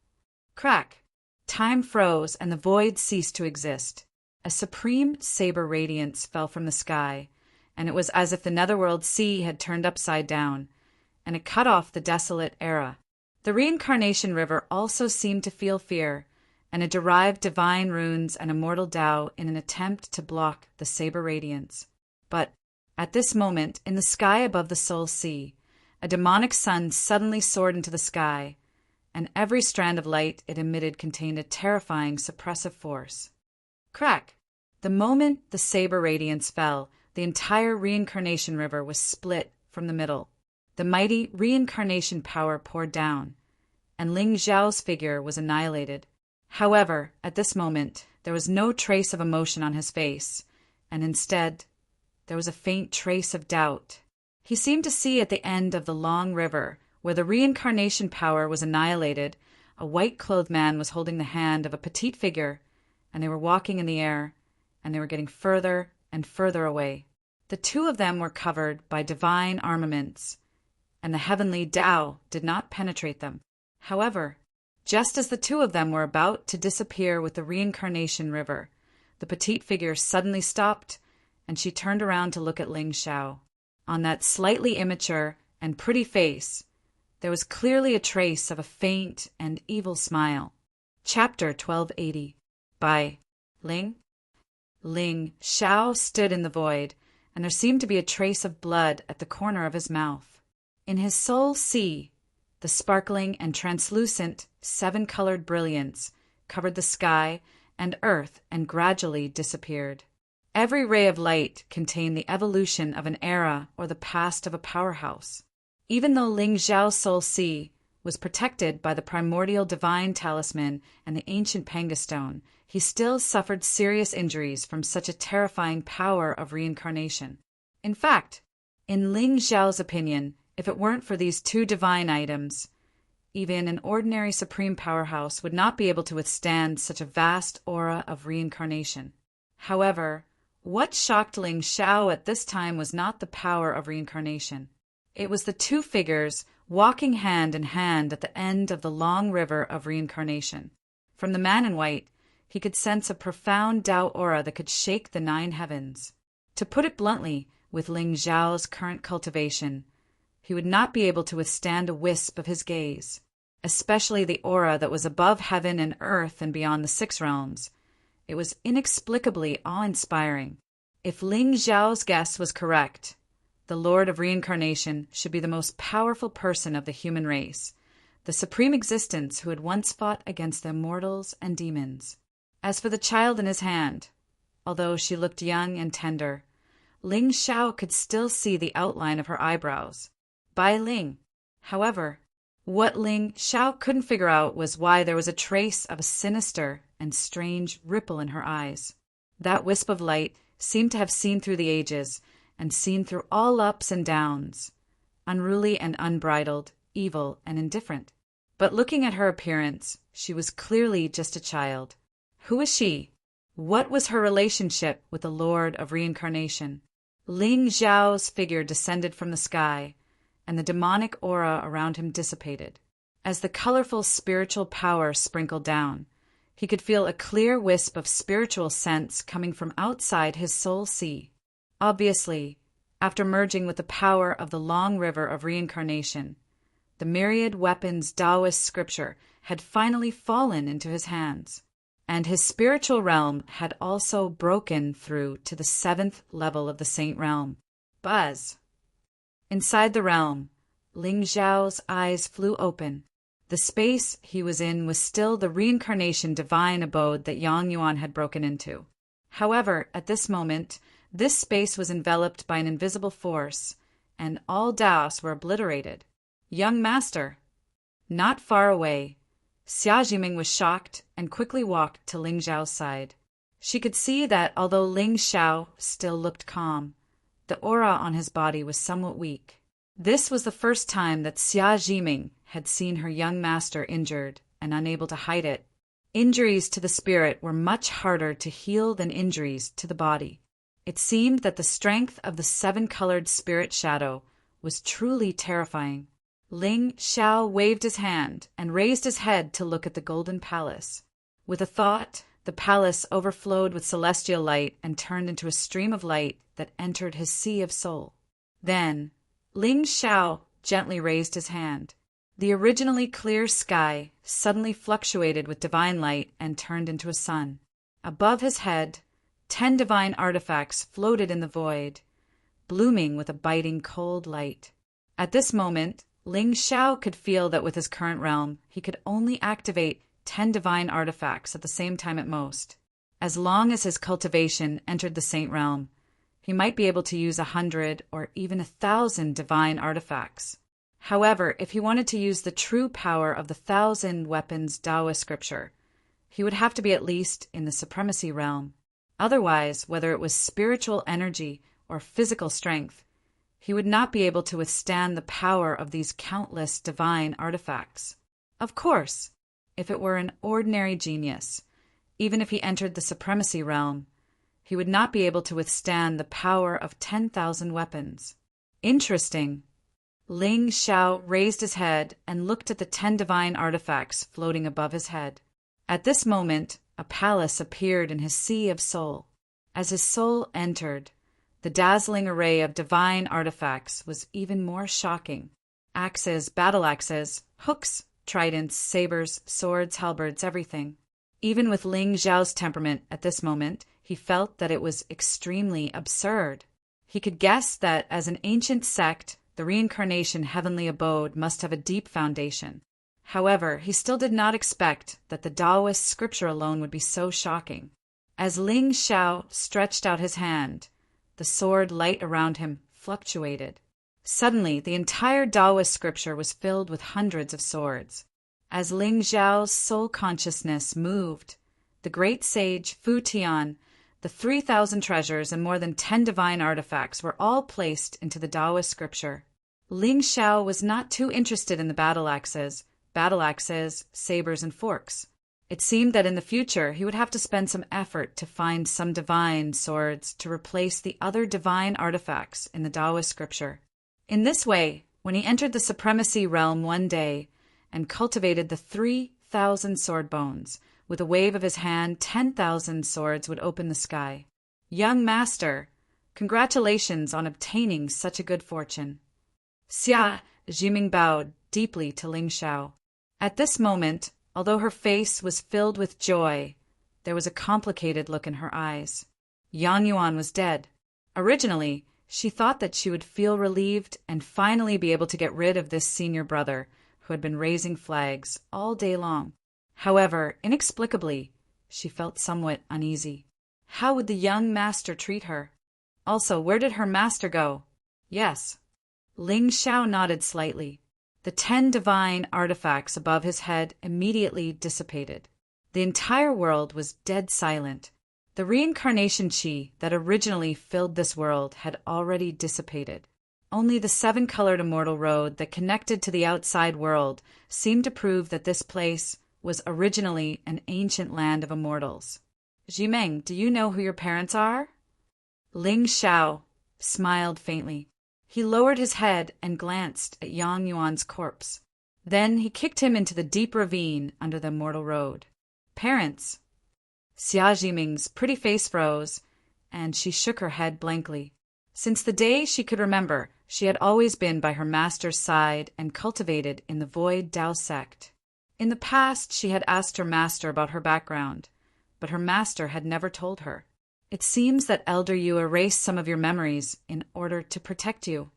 Crack! Time froze, and the void ceased to exist. A supreme saber radiance fell from the sky, and it was as if the netherworld sea had turned upside down, and it cut off the desolate era. The reincarnation river also seemed to feel fear, and it derived divine runes and immortal Tao in an attempt to block the saber radiance. But at this moment, in the sky above the Soul Sea, a demonic sun suddenly soared into the sky, and every strand of light it emitted contained a terrifying suppressive force. Crack! The moment the saber radiance fell, the entire reincarnation river was split from the middle. The mighty reincarnation power poured down, and Ling Xiao's figure was annihilated. However, at this moment, there was no trace of emotion on his face, and instead, there was a faint trace of doubt. He seemed to see at the end of the long river, where the reincarnation power was annihilated, a white-clothed man was holding the hand of a petite figure, and they were walking in the air, and they were getting further and further away. The two of them were covered by divine armaments, and the heavenly Tao did not penetrate them. However, just as the two of them were about to disappear with the reincarnation river, the petite figure suddenly stopped, and she turned around to look at Ling Xiao. On that slightly immature and pretty face, there was clearly a trace of a faint and evil smile. Chapter 1280 by Ling. Ling Xiao stood in the void, and there seemed to be a trace of blood at the corner of his mouth. In his Soul Sea, the sparkling and translucent seven-colored brilliance covered the sky and earth and gradually disappeared. Every ray of light contained the evolution of an era or the past of a powerhouse. Even though Ling Xiao's Soul Sea was protected by the primordial divine talisman and the ancient Panga stone, he still suffered serious injuries from such a terrifying power of reincarnation. In fact, in Ling Xiao's opinion, if it weren't for these two divine items, even an ordinary supreme powerhouse would not be able to withstand such a vast aura of reincarnation. However, what shocked Ling Xiao at this time was not the power of reincarnation. It was the two figures walking hand in hand at the end of the long river of reincarnation. From the man in white, he could sense a profound Tao aura that could shake the 9 heavens. To put it bluntly, with Ling Xiao's current cultivation, he would not be able to withstand a wisp of his gaze, especially the aura that was above heaven and earth and beyond the 6 realms. It was inexplicably awe-inspiring. If Ling Xiao's guess was correct, the Lord of Reincarnation should be the most powerful person of the human race, the supreme existence who had once fought against the immortals and demons. As for the child in his hand, although she looked young and tender, Ling Xiao could still see the outline of her eyebrows. By Ling. However, what Ling Xiao couldn't figure out was why there was a trace of a sinister and strange ripple in her eyes. That wisp of light seemed to have seen through the ages and seen through all ups and downs, unruly and unbridled, evil and indifferent. But looking at her appearance, she was clearly just a child. Who was she? What was her relationship with the Lord of Reincarnation? Ling Xiao's figure descended from the sky, and the demonic aura around him dissipated. As the colorful spiritual power sprinkled down, he could feel a clear wisp of spiritual sense coming from outside his Soul Sea. Obviously, after merging with the power of the long river of reincarnation, the myriad weapons Taoist scripture had finally fallen into his hands, and his spiritual realm had also broken through to the 7th level of the Saint Realm. Buzz! Inside the realm, Ling Xiao's eyes flew open. The space he was in was still the reincarnation divine abode that Yang Yuan had broken into. However, at this moment, this space was enveloped by an invisible force, and all Taos were obliterated. Young Master! Not far away, Xia Jiming was shocked and quickly walked to Ling Xiao's side. She could see that although Ling Xiao still looked calm, the aura on his body was somewhat weak. This was the first time that Xia Jiming had seen her young master injured and unable to hide it. Injuries to the spirit were much harder to heal than injuries to the body. It seemed that the strength of the 7-colored spirit shadow was truly terrifying. Ling Xiao waved his hand and raised his head to look at the golden palace. With a thought, the palace overflowed with celestial light and turned into a stream of light that entered his sea of soul. Then, Ling Xiao gently raised his hand. The originally clear sky suddenly fluctuated with divine light and turned into a sun. Above his head, 10 divine artifacts floated in the void, blooming with a biting cold light. At this moment, Ling Xiao could feel that with his current realm, he could only activate 10 divine artifacts at the same time at most. As long as his cultivation entered the saint realm, he might be able to use 100 or even 1,000 divine artifacts. However, if he wanted to use the true power of the 1,000 weapons Taoist scripture, he would have to be at least in the supremacy realm. Otherwise, whether it was spiritual energy or physical strength, he would not be able to withstand the power of these countless divine artifacts. Of course, if it were an ordinary genius, even if he entered the supremacy realm, he would not be able to withstand the power of 10,000 weapons. Interesting. Ling Xiao raised his head and looked at the 10 divine artifacts floating above his head. At this moment, a palace appeared in his sea of soul. As his soul entered, the dazzling array of divine artifacts was even more shocking. Axes, battle axes, hooks, tridents, sabers, swords, halberds, everything. Even with Ling Xiao's temperament at this moment, he felt that it was extremely absurd. He could guess that as an ancient sect, the reincarnation heavenly abode must have a deep foundation. However, he still did not expect that the Taoist scripture alone would be so shocking. As Ling Xiao stretched out his hand, the sword light around him fluctuated. Suddenly, the entire Taoist scripture was filled with hundreds of swords. As Ling Xiao's soul consciousness moved, the great sage Fu Tian, the 3,000 treasures and more than 10 divine artifacts were all placed into the Taoist scripture. Ling Xiao was not too interested in the battle axes, sabers, and forks. It seemed that in the future he would have to spend some effort to find some divine swords to replace the other divine artifacts in the Taoist scripture. In this way, when he entered the supremacy realm one day and cultivated the 3,000 sword bones, with a wave of his hand, 10,000 swords would open the sky. Young master, congratulations on obtaining such a good fortune. Xia Jiming bowed deeply to Ling Xiao. At this moment, although her face was filled with joy, there was a complicated look in her eyes. Yang Yuan was dead. Originally, she thought that she would feel relieved and finally be able to get rid of this senior brother who had been raising flags all day long. However, inexplicably, she felt somewhat uneasy. How would the young master treat her? Also, where did her master go? Yes. Ling Xiao nodded slightly. The 10 divine artifacts above his head immediately dissipated. The entire world was dead silent. The reincarnation chi that originally filled this world had already dissipated. Only the 7-colored immortal road that connected to the outside world seemed to prove that this place was originally an ancient land of immortals. Jimeng, do you know who your parents are? Ling Xiao smiled faintly. He lowered his head and glanced at Yang Yuan's corpse. Then he kicked him into the deep ravine under the immortal road. Parents? Xia Jiming's pretty face froze, and she shook her head blankly. Since the day she could remember, she had always been by her master's side and cultivated in the Void Tao sect. In the past, she had asked her master about her background, but her master had never told her. It seems that Elder Yu erased some of your memories in order to protect you.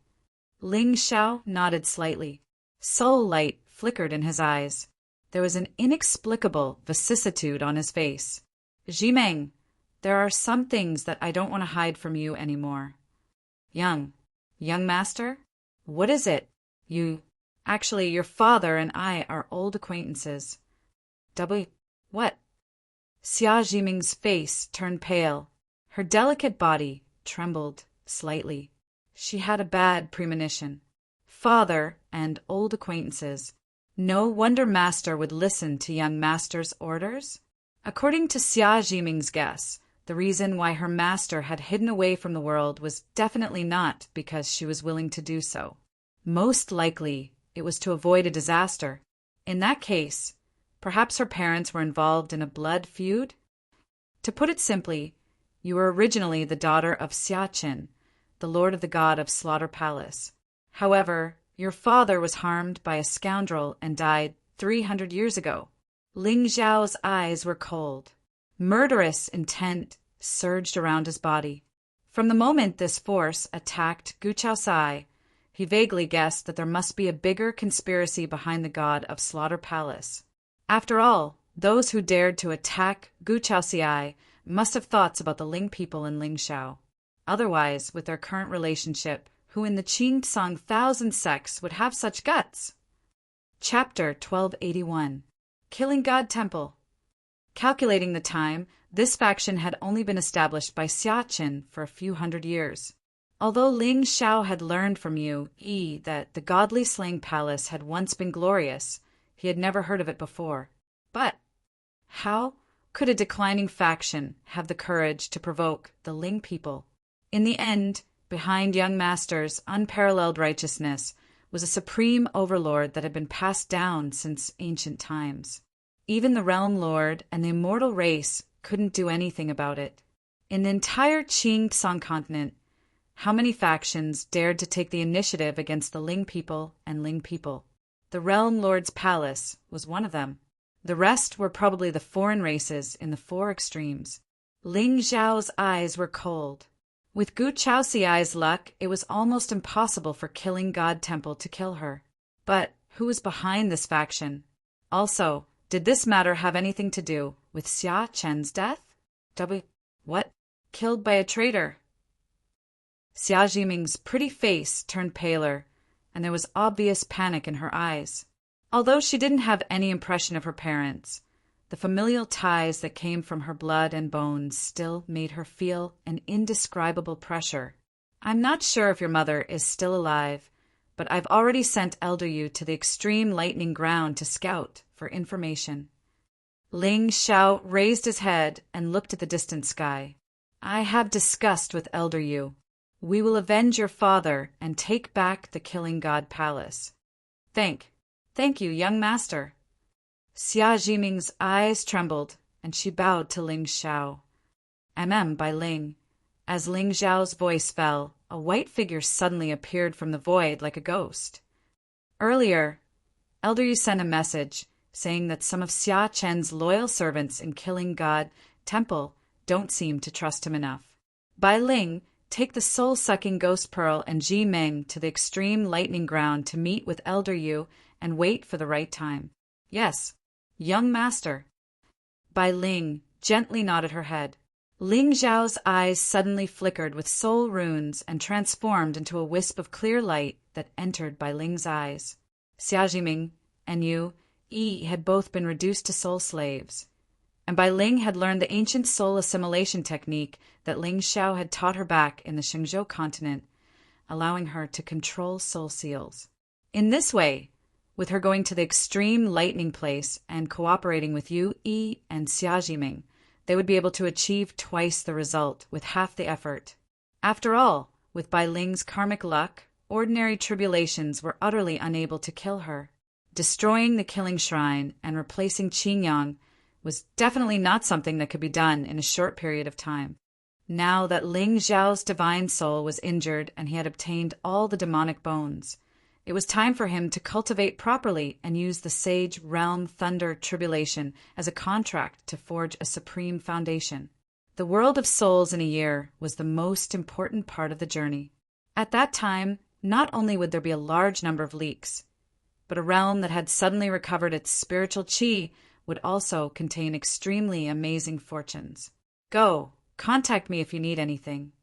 Ling Xiao nodded slightly. Soul light flickered in his eyes. There was an inexplicable vicissitude on his face. Jimeng, there are some things that I don't want to hide from you anymore. Young master? What is it? Actually, your father and I are old acquaintances. What? Xia Jiming's face turned pale. Her delicate body trembled slightly. She had a bad premonition. Father and old acquaintances. No wonder Master would listen to young Master's orders. According to Xia Jiming's guess, the reason why her master had hidden away from the world was definitely not because she was willing to do so. Most likely, it was to avoid a disaster. In that case, perhaps her parents were involved in a blood feud? To put it simply, you were originally the daughter of Xia Qin, the lord of the god of Slaughter Palace. However, Your father was harmed by a scoundrel and died 300 years ago. Ling Xiao's eyes were cold. Murderous intent surged around his body. From the moment this force attacked Gu Chaosai, he vaguely guessed that there must be a bigger conspiracy behind the god of Slaughter Palace. After all, those who dared to attack Gu Chaosai must have thoughts about the Ling people in Ling Xiao. Otherwise, with their current relationship, who in the Qing Song Thousand sects would have such guts? Chapter 1281. Killing God Temple. Calculating the time, this faction had only been established by Xia Qin for a few hundred years. Although Ling Xiao had learned from Yu Yi that the godly slaying palace had once been glorious, he had never heard of it before. But how could a declining faction have the courage to provoke the Ling people? In the end, behind young master's unparalleled righteousness was a supreme overlord that had been passed down since ancient times. Even the realm lord and the immortal race couldn't do anything about it. In the entire Qing Song continent, how many factions dared to take the initiative against the Ling people and Ling people? The realm lord's palace was one of them. The rest were probably the foreign races in the four extremes. Ling Xiao's eyes were cold. With Gu Chaosiai's luck, it was almost impossible for Killing God Temple to kill her. But who was behind this faction? Also, did this matter have anything to do with Xia Chen's death? What? Killed by a traitor? Xia Jiming's pretty face turned paler, and there was obvious panic in her eyes. Although she didn't have any impression of her parents, the familial ties that came from her blood and bones still made her feel an indescribable pressure. I'm not sure if your mother is still alive, but I've already sent Elder Yu to the extreme lightning ground to scout for information. Ling Xiao raised his head and looked at the distant sky. I have discussed with Elder Yu. We will avenge your father and take back the Killing God Palace. Thank you, young master. Xia Jiming's eyes trembled, and she bowed to Ling Xiao. By Ling. As Ling Xiao's voice fell, a white figure suddenly appeared from the void like a ghost. Earlier, Elder Yu sent a message saying that some of Xia Chen's loyal servants in Killing God Temple don't seem to trust him enough. Bai Ling, take the soul-sucking Ghost Pearl and Ji Meng to the extreme lightning ground to meet with Elder Yu and wait for the right time. Yes, young master. Bai Ling gently nodded her head. Ling Xiao's eyes suddenly flickered with soul runes and transformed into a wisp of clear light that entered Bai Ling's eyes. Xia Jiming and Yu Yi had both been reduced to soul slaves, and Bai Ling had learned the ancient soul assimilation technique that Ling Xiao had taught her back in the Shenzhou continent, allowing her to control soul seals. In this way, with her going to the extreme lightning place and cooperating with Yu Yi and Xia Jiming, they would be able to achieve twice the result with half the effort. After all, with Bai Ling's karmic luck, ordinary tribulations were utterly unable to kill her. Destroying the killing shrine and replacing Qingyang was definitely not something that could be done in a short period of time. Now that Ling Xiao's divine soul was injured and he had obtained all the demonic bones, it was time for him to cultivate properly and use the sage realm thunder tribulation as a contract to forge a supreme foundation. The world of souls in a year was the most important part of the journey. At that time, not only would there be a large number of leaks, but a realm that had suddenly recovered its spiritual qi would also contain extremely amazing fortunes. Go, contact me if you need anything.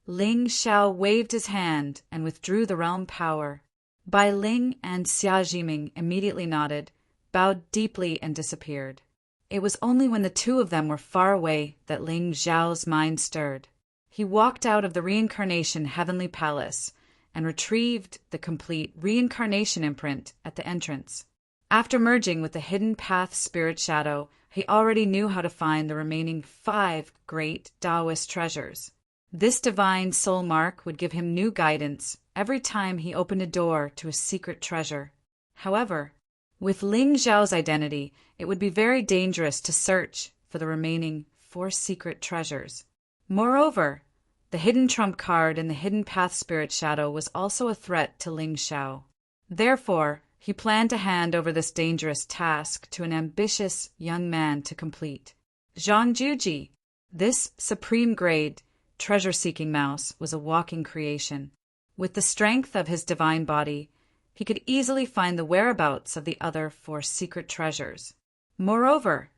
Ling Xiao waved his hand and withdrew the realm power. Bai Ling and Xia Jiming immediately nodded, bowed deeply, and disappeared. It was only when the two of them were far away that Ling Xiao's mind stirred. He walked out of the reincarnation heavenly palace and retrieved the complete reincarnation imprint at the entrance. After merging with the hidden path spirit shadow, he already knew how to find the remaining 5 great Taoist treasures. This divine soul mark would give him new guidance every time he opened a door to a secret treasure. However, with Ling Xiao's identity, it would be very dangerous to search for the remaining 4 secret treasures. Moreover, the hidden trump card in the hidden path spirit shadow was also a threat to Ling Xiao. Therefore, he planned to hand over this dangerous task to an ambitious young man to complete. Zhang Juji, this supreme-grade, treasure-seeking mouse, was a walking creation. With the strength of his divine body, he could easily find the whereabouts of the other 4 secret treasures. Moreover,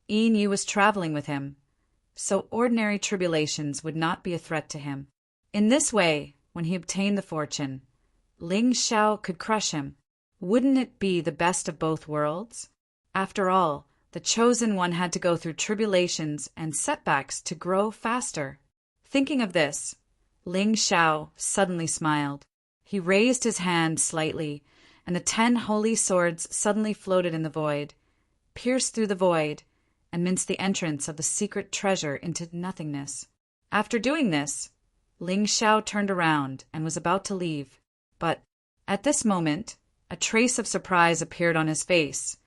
Yin Yu was traveling with him, so ordinary tribulations would not be a threat to him. In this way, when he obtained the fortune, Ling Xiao could crush him. Wouldn't it be the best of both worlds? After all, the chosen one had to go through tribulations and setbacks to grow faster. Thinking of this, Ling Xiao suddenly smiled. He raised his hand slightly, and the 10 holy swords suddenly floated in the void, pierced through the void, and minced the entrance of the secret treasure into nothingness. After doing this, Ling Xiao turned around and was about to leave, but at this moment, a trace of surprise appeared on his face,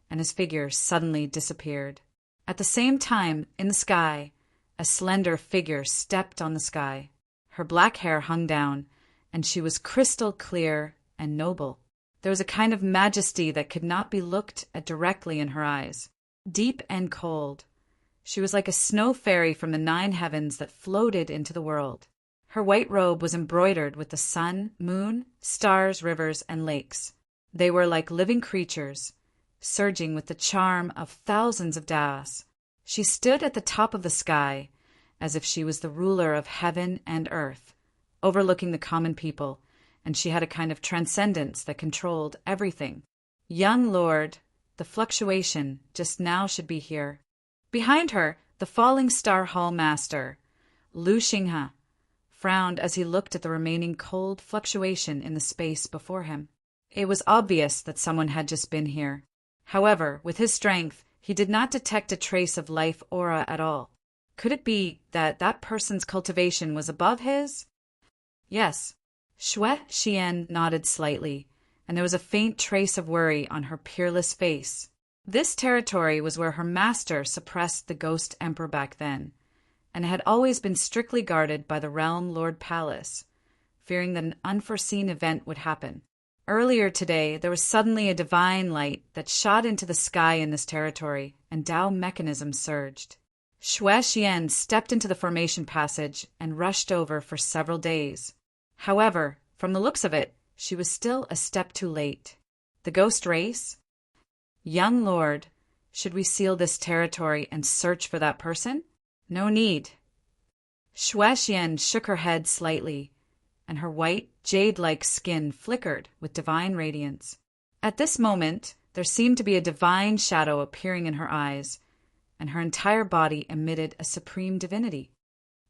and his figure suddenly disappeared. At the same time, in the sky, a slender figure stepped on the sky. Her black hair hung down, and she was crystal clear and noble. There was a kind of majesty that could not be looked at directly in her eyes. Deep and cold, she was like a snow fairy from the 9 heavens that floated into the world. Her white robe was embroidered with the sun, moon, stars, rivers, and lakes. They were like living creatures, surging with the charm of thousands of daos. She stood at the top of the sky, as if she was the ruler of heaven and earth, overlooking the common people, and she had a kind of transcendence that controlled everything. Young lord, the fluctuation just now should be here. Behind her, the falling star hall master, Lu Xinghe, frowned as he looked at the remaining cold fluctuation in the space before him. It was obvious that someone had just been here. However, with his strength, he did not detect a trace of life aura at all. Could it be that that person's cultivation was above his? Yes. Xue Xian nodded slightly, and there was a faint trace of worry on her peerless face. This territory was where her master suppressed the Ghost Emperor back then, and had always been strictly guarded by the Realm Lord Palace, fearing that an unforeseen event would happen. Earlier today, there was suddenly a divine light that shot into the sky in this territory, and Tao mechanisms surged. Xue Xian stepped into the formation passage and rushed over for several days. However, from the looks of it, she was still a step too late. The ghost race? Young lord, should we seal this territory and search for that person? No need. Xue Xian shook her head slightly, and her white, jade-like skin flickered with divine radiance. At this moment, there seemed to be a divine shadow appearing in her eyes, and her entire body emitted a supreme divinity.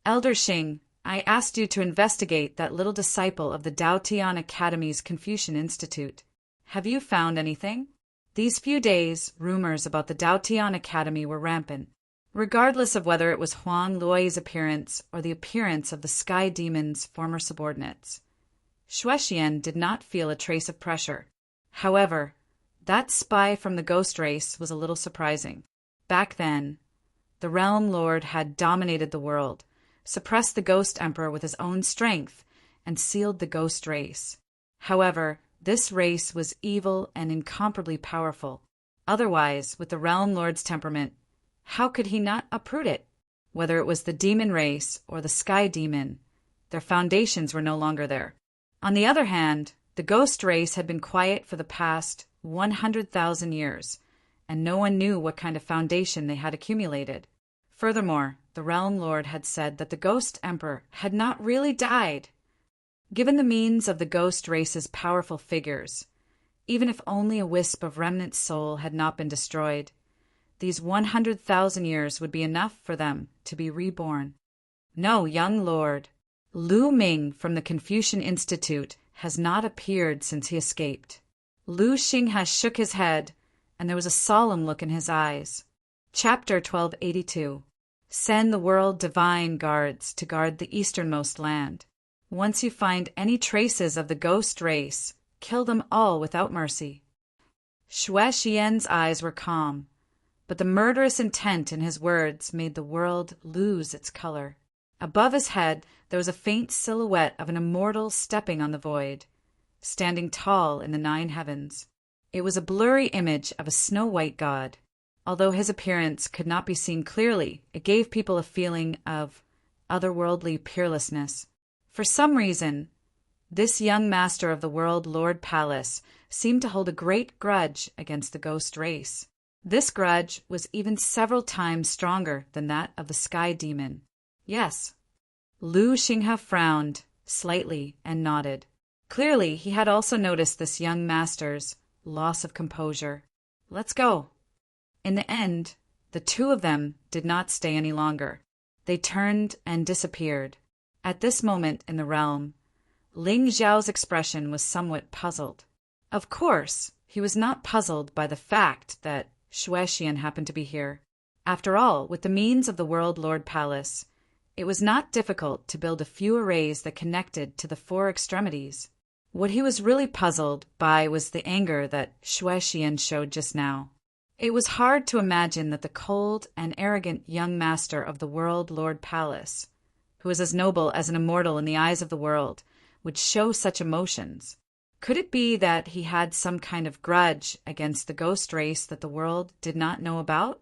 Elder Xing, I asked you to investigate that little disciple of the Dao Tian Academy's Confucian Institute. Have you found anything? These few days, rumors about the Dao Tian Academy were rampant. Regardless of whether it was Huang Luoyi's appearance or the appearance of the Sky Demon's former subordinates, Xue Xian did not feel a trace of pressure. However, that spy from the ghost race was a little surprising. Back then, the Realm Lord had dominated the world, suppressed the Ghost Emperor with his own strength, and sealed the ghost race. However, this race was evil and incomparably powerful. Otherwise, with the Realm Lord's temperament, how could he not uproot it? Whether it was the demon race or the sky demon, their foundations were no longer there. On the other hand, the ghost race had been quiet for the past 100,000 years, and no one knew what kind of foundation they had accumulated. Furthermore, the Realm Lord had said that the Ghost Emperor had not really died. Given the means of the ghost race's powerful figures, even if only a wisp of remnant soul had not been destroyed, these 100,000 years would be enough for them to be reborn. No, young lord, Lu Ming from the Confucian Institute has not appeared since he escaped. Lu Xinghe shook his head, and there was a solemn look in his eyes. Chapter 1282. Send the world divine guards to guard the easternmost land. Once you find any traces of the ghost race, kill them all without mercy. Xue Xian's eyes were calm, but the murderous intent in his words made the world lose its color. Above his head there was a faint silhouette of an immortal stepping on the void, standing tall in the 9 heavens. It was a blurry image of a snow-white god. Although his appearance could not be seen clearly, it gave people a feeling of otherworldly peerlessness. For some reason, this young master of the world Lord Palace seemed to hold a great grudge against the ghost race. This grudge was even several times stronger than that of the sky demon. Yes. Lu Xinghe frowned slightly and nodded. Clearly, he had also noticed this young master's loss of composure. Let's go. In the end, the 2 of them did not stay any longer. They turned and disappeared. At this moment in the realm, Ling Zhao's expression was somewhat puzzled. Of course, he was not puzzled by the fact that Shuexian happened to be here. After all, with the means of the World Lord Palace, it was not difficult to build a few arrays that connected to the 4 extremities. What he was really puzzled by was the anger that Shuexian showed just now. It was hard to imagine that the cold and arrogant young master of the World Lord Palace, who was as noble as an immortal in the eyes of the world, would show such emotions. Could it be that he had some kind of grudge against the ghost race that the world did not know about?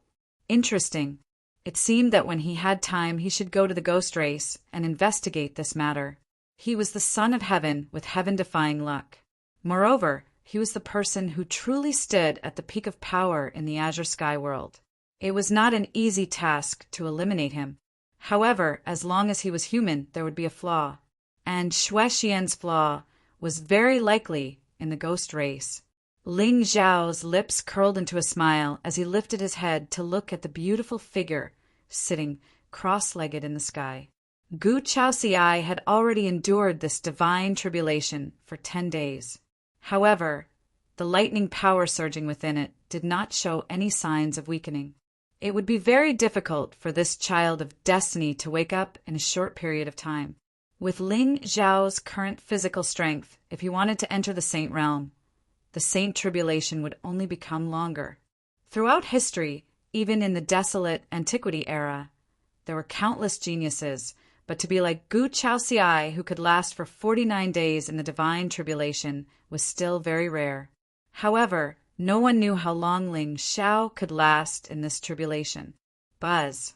Interesting. It seemed that when he had time he should go to the ghost race and investigate this matter. He was the son of heaven with heaven-defying luck. Moreover, he was the person who truly stood at the peak of power in the Azure Sky world. It was not an easy task to eliminate him. However, as long as he was human, there would be a flaw. And Shuexian's flaw was very likely in the ghost race. Ling Zhao's lips curled into a smile as he lifted his head to look at the beautiful figure sitting cross-legged in the sky. Gu Chaoxiai had already endured this divine tribulation for 10 days. However, the lightning power surging within it did not show any signs of weakening. It would be very difficult for this child of destiny to wake up in a short period of time. With Ling Zhao's current physical strength, if he wanted to enter the Saint Realm, the Saint Tribulation would only become longer. Throughout history, even in the desolate antiquity era, there were countless geniuses, but to be like Gu Chaoxiai, who could last for 49 days in the divine tribulation, was still very rare. However, no one knew how long Ling Xiao could last in this tribulation. Buzz.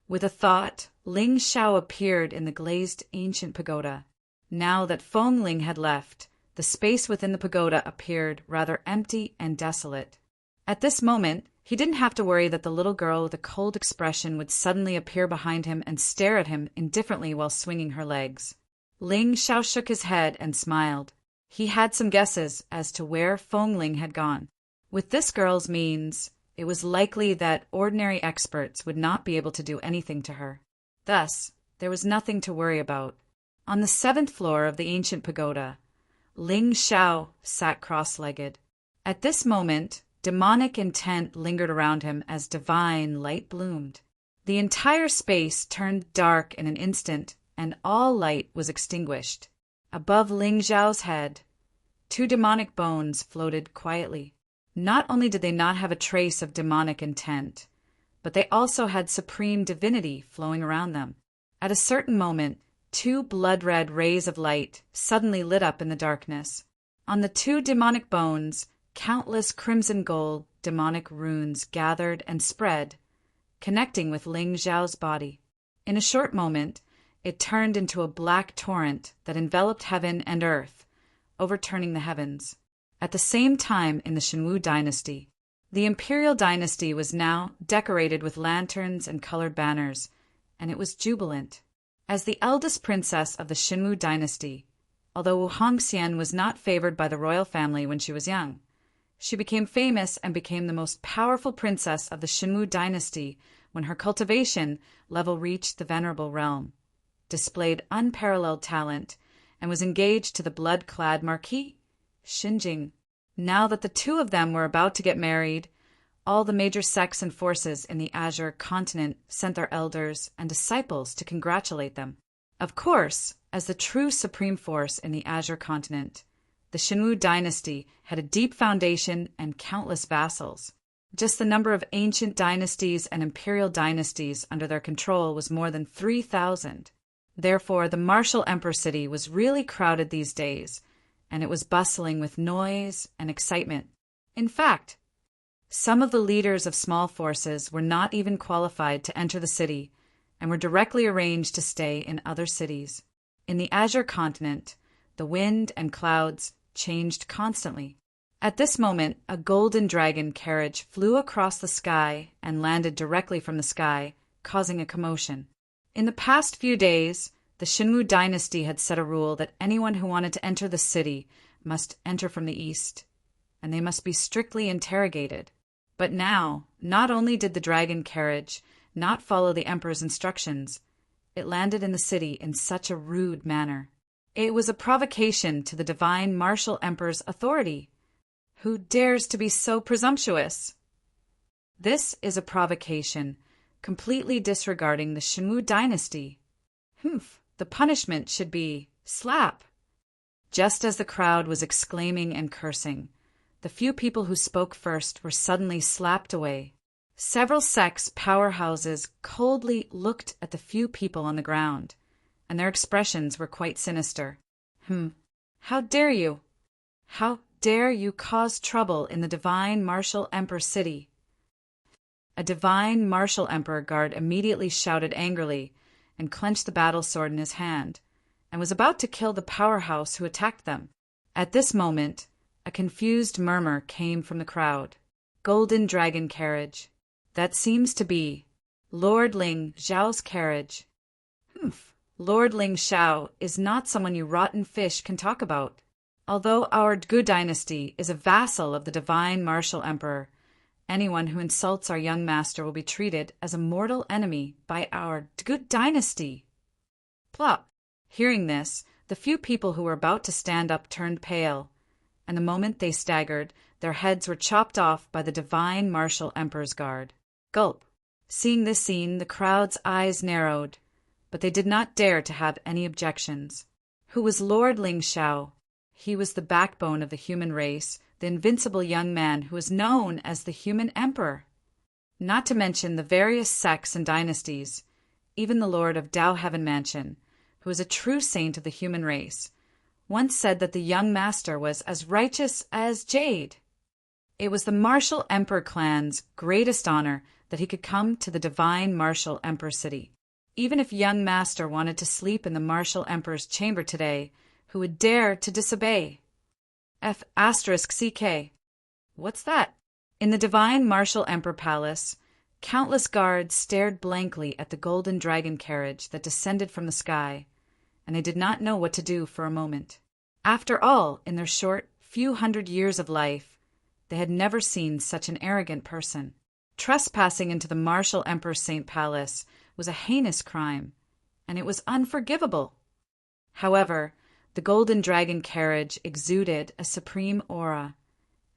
With a thought, Ling Xiao appeared in the glazed ancient pagoda. Now that Feng Ling had left, the space within the pagoda appeared rather empty and desolate. At this moment, he didn't have to worry that the little girl with a cold expression would suddenly appear behind him and stare at him indifferently while swinging her legs. Ling Xiao shook his head and smiled. He had some guesses as to where Feng Ling had gone. With this girl's means, it was likely that ordinary experts would not be able to do anything to her. Thus, there was nothing to worry about. On the 7th floor of the ancient pagoda, Ling Xiao sat cross-legged. At this moment, demonic intent lingered around him as divine light bloomed. The entire space turned dark in an instant, and all light was extinguished. Above Ling Xiao's head, 2 demonic bones floated quietly. Not only did they not have a trace of demonic intent, but they also had supreme divinity flowing around them. At a certain moment, 2 blood-red rays of light suddenly lit up in the darkness. On the 2 demonic bones, countless crimson gold demonic runes gathered and spread, connecting with Ling Xiao's body. In a short moment, it turned into a black torrent that enveloped heaven and earth, overturning the heavens. At the same time in the Shenwu dynasty, the imperial dynasty was now decorated with lanterns and colored banners, and it was jubilant. As the eldest princess of the Shenwu dynasty, although Wu Hongxian was not favored by the royal family when she was young, she became famous and became the most powerful princess of the Shenwu dynasty when her cultivation level reached the venerable realm, displayed unparalleled talent, and was engaged to the blood-clad Marquis, Xinjing. Now that the 2 of them were about to get married, all the major sects and forces in the Azure continent sent their elders and disciples to congratulate them. Of course, as the true supreme force in the Azure continent, the Shenwu dynasty had a deep foundation and countless vassals. Just the number of ancient dynasties and imperial dynasties under their control was more than 3,000. Therefore, the martial emperor city was really crowded these days, and it was bustling with noise and excitement. In fact, some of the leaders of small forces were not even qualified to enter the city and were directly arranged to stay in other cities. In the Azure continent, the wind and clouds changed constantly. At this moment, a golden dragon carriage flew across the sky and landed directly from the sky, causing a commotion. In the past few days, the Shinwu dynasty had set a rule that anyone who wanted to enter the city must enter from the east, and they must be strictly interrogated. But now, not only did the dragon carriage not follow the emperor's instructions, it landed in the city in such a rude manner. It was a provocation to the divine martial emperor's authority. Who dares to be so presumptuous? This is a provocation, completely disregarding the Shinwu dynasty. The punishment should be slap. Just as the crowd was exclaiming and cursing, the few people who spoke first were suddenly slapped away. Several sects' powerhouses coldly looked at the few people on the ground, and their expressions were quite sinister. How dare you? How dare you cause trouble in the divine martial emperor city? A divine martial emperor guard immediately shouted angrily and clenched the battle sword in his hand, and was about to kill the powerhouse who attacked them. At this moment, a confused murmur came from the crowd. Golden dragon carriage. That seems to be Lord Ling Xiao's carriage. Lord Ling Xiao is not someone you rotten fish can talk about. Although our Gu dynasty is a vassal of the divine martial emperor, anyone who insults our young master will be treated as a mortal enemy by our Gu dynasty. Plop! Hearing this, the few people who were about to stand up turned pale, and the moment they staggered, their heads were chopped off by the divine martial emperor's guard. Gulp! Seeing this scene, the crowd's eyes narrowed, but they did not dare to have any objections. Who was Lord Ling Xiao? He was the backbone of the human race, the invincible young man who was known as the human emperor. Not to mention the various sects and dynasties, even the lord of Dao Heaven Mansion, who was a true saint of the human race, once said that the young master was as righteous as jade. It was the martial emperor clan's greatest honor that he could come to the divine martial emperor city. Even if young master wanted to sleep in the martial emperor's chamber today, who would dare to disobey? F***CK. What's that? In the divine martial emperor palace, countless guards stared blankly at the golden dragon carriage that descended from the sky, and they did not know what to do for a moment. After all, in their short few hundred years of life, they had never seen such an arrogant person. Trespassing into the martial emperor's Saint Palace was a heinous crime, and it was unforgivable. However, the golden dragon carriage exuded a supreme aura,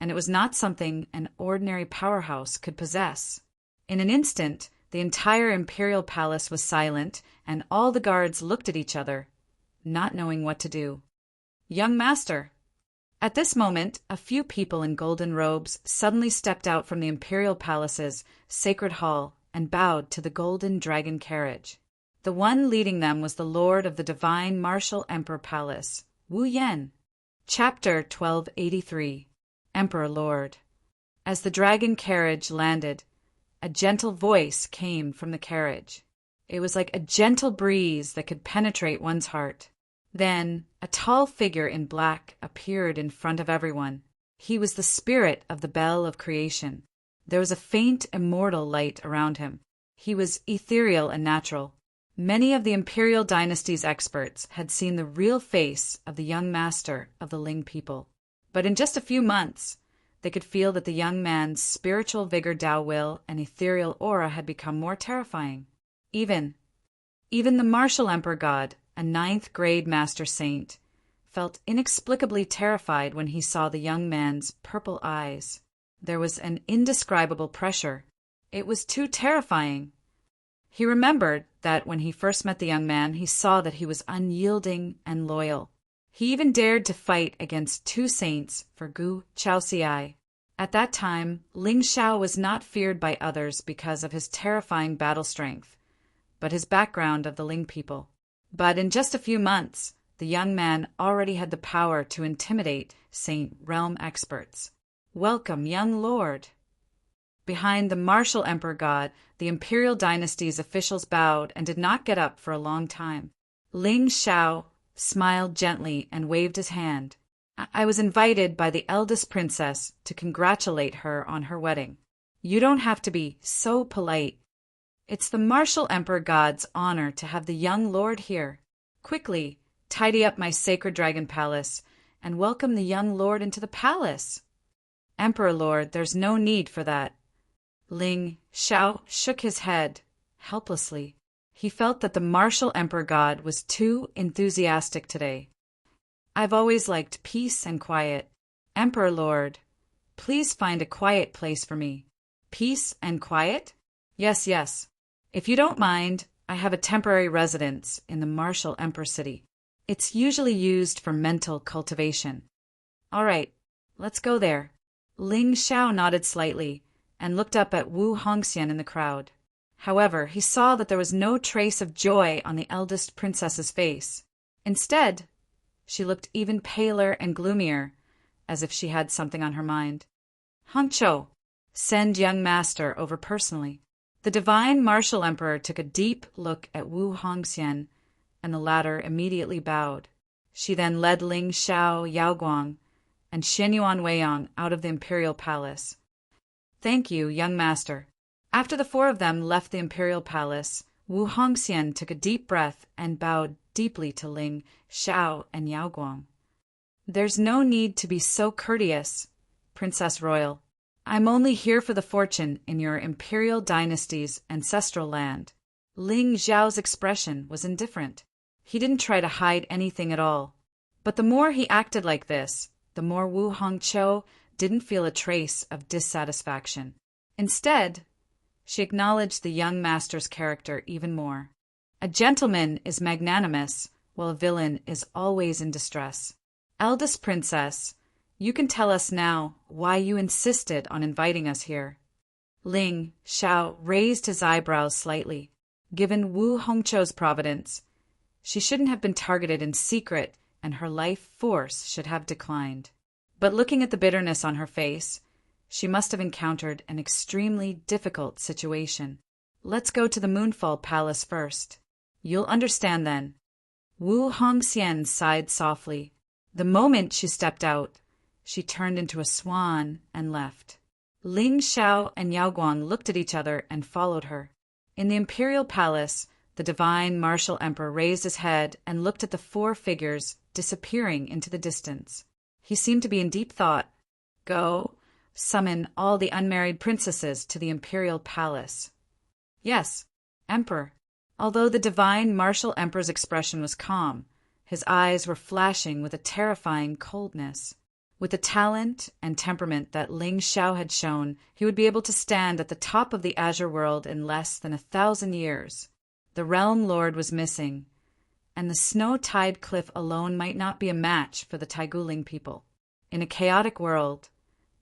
and it was not something an ordinary powerhouse could possess. In an instant, the entire imperial palace was silent, and all the guards looked at each other, not knowing what to do. Young master! At this moment, a few people in golden robes suddenly stepped out from the imperial palace's sacred hall and bowed to the golden dragon carriage. The one leading them was the lord of the divine martial emperor palace, Wu Yan. Chapter 1283. Emperor Lord. As the dragon carriage landed, a gentle voice came from the carriage. It was like a gentle breeze that could penetrate one's heart. Then a tall figure in black appeared in front of everyone. He was the spirit of the bell of creation. There was a faint, immortal light around him. He was ethereal and natural. Many of the imperial dynasty's experts had seen the real face of the young master of the Ling people. But in just a few months, they could feel that the young man's spiritual vigor, Tao will, and ethereal aura had become more terrifying. Even the martial emperor god, a 9th-grade master saint, felt inexplicably terrified when he saw the young man's purple eyes. There was an indescribable pressure. It was too terrifying. He remembered that when he first met the young man, he saw that he was unyielding and loyal. He even dared to fight against 2 saints for Gu Chaoxiai. At that time, Ling Xiao was not feared by others because of his terrifying battle strength, but his background of the Ling people. But in just a few months, the young man already had the power to intimidate Saint Realm experts. "Welcome, young lord." Behind the martial emperor god, the imperial dynasty's officials bowed and did not get up for a long time. Ling Xiao smiled gently and waved his hand. "I was invited by the eldest princess to congratulate her on her wedding. You don't have to be so polite. It's the martial emperor god's honor to have the young lord here. Quickly, tidy up my sacred dragon palace and welcome the young lord into the palace." "Emperor lord, there's no need for that." Ling Xiao shook his head helplessly. He felt that the martial emperor god was too enthusiastic today. "I've always liked peace and quiet. Emperor lord, please find a quiet place for me." "Peace and quiet?" Yes, yes. If you don't mind, I have a temporary residence in the martial emperor city. It's usually used for mental cultivation." "All right, let's go there." Ling Xiao nodded slightly and looked up at Wu Hongxian in the crowd. However, he saw that there was no trace of joy on the eldest princess's face. Instead, she looked even paler and gloomier, as if she had something on her mind. "Hongqiu, send young master over personally." The divine martial emperor took a deep look at Wu Hongxian, and the latter immediately bowed. She then led Ling Xiao, Yaoguang, and Xianyuan Weiyang out of the imperial palace. "Thank you, young master." After the four of them left the imperial palace, Wu Hongxian took a deep breath and bowed deeply to Ling Xiao and Yaoguang. "There's no need to be so courteous, Princess Royal. I'm only here for the fortune in your imperial dynasty's ancestral land." Ling Xiao's expression was indifferent. He didn't try to hide anything at all. But the more he acted like this, the more Wu Hongqiu didn't feel a trace of dissatisfaction. Instead, she acknowledged the young master's character even more. A gentleman is magnanimous, while a villain is always in distress. "Eldest princess, you can tell us now why you insisted on inviting us here." Ling Xiao raised his eyebrows slightly. Given Wu Hongqiu's providence, she shouldn't have been targeted in secret and her life force should have declined. But looking at the bitterness on her face, she must have encountered an extremely difficult situation. "Let's go to the Moonfall Palace first. You'll understand then." Wu Hongxian sighed softly. The moment she stepped out, she turned into a swan and left. Ling Xiao and Yaoguang looked at each other and followed her. In the imperial palace, the divine martial emperor raised his head and looked at the four figures disappearing into the distance. He seemed to be in deep thought. "Go, summon all the unmarried princesses to the imperial palace." "Yes, Emperor." Although the divine martial emperor's expression was calm, his eyes were flashing with a terrifying coldness. With the talent and temperament that Ling Xiao had shown, he would be able to stand at the top of the Azure world in less than 1,000 years. The Realm Lord was missing, and the snow-tied cliff alone might not be a match for the Taiguling people. In a chaotic world,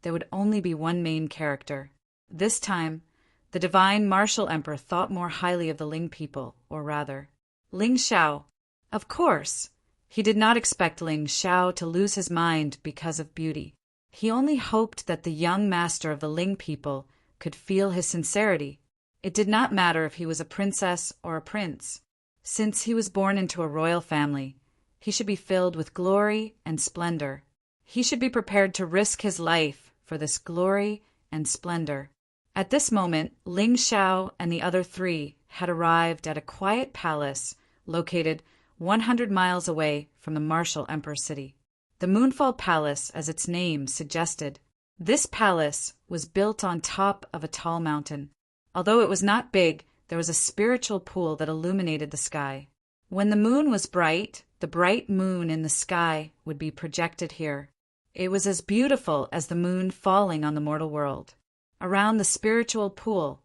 there would only be one main character. This time, the divine martial emperor thought more highly of the Ling people, or rather, Ling Xiao. Of course, he did not expect Ling Xiao to lose his mind because of beauty. He only hoped that the young master of the Ling people could feel his sincerity. It did not matter if he was a princess or a prince. Since he was born into a royal family, he should be filled with glory and splendor. He should be prepared to risk his life for this glory and splendor. At this moment, Ling Xiao and the other three had arrived at a quiet palace located 100 miles away from the martial emperor city. The Moonfall Palace, as its name suggested. This palace was built on top of a tall mountain. Although it was not big, there was a spiritual pool that illuminated the sky. When the moon was bright, the bright moon in the sky would be projected here. It was as beautiful as the moon falling on the mortal world. Around the spiritual pool,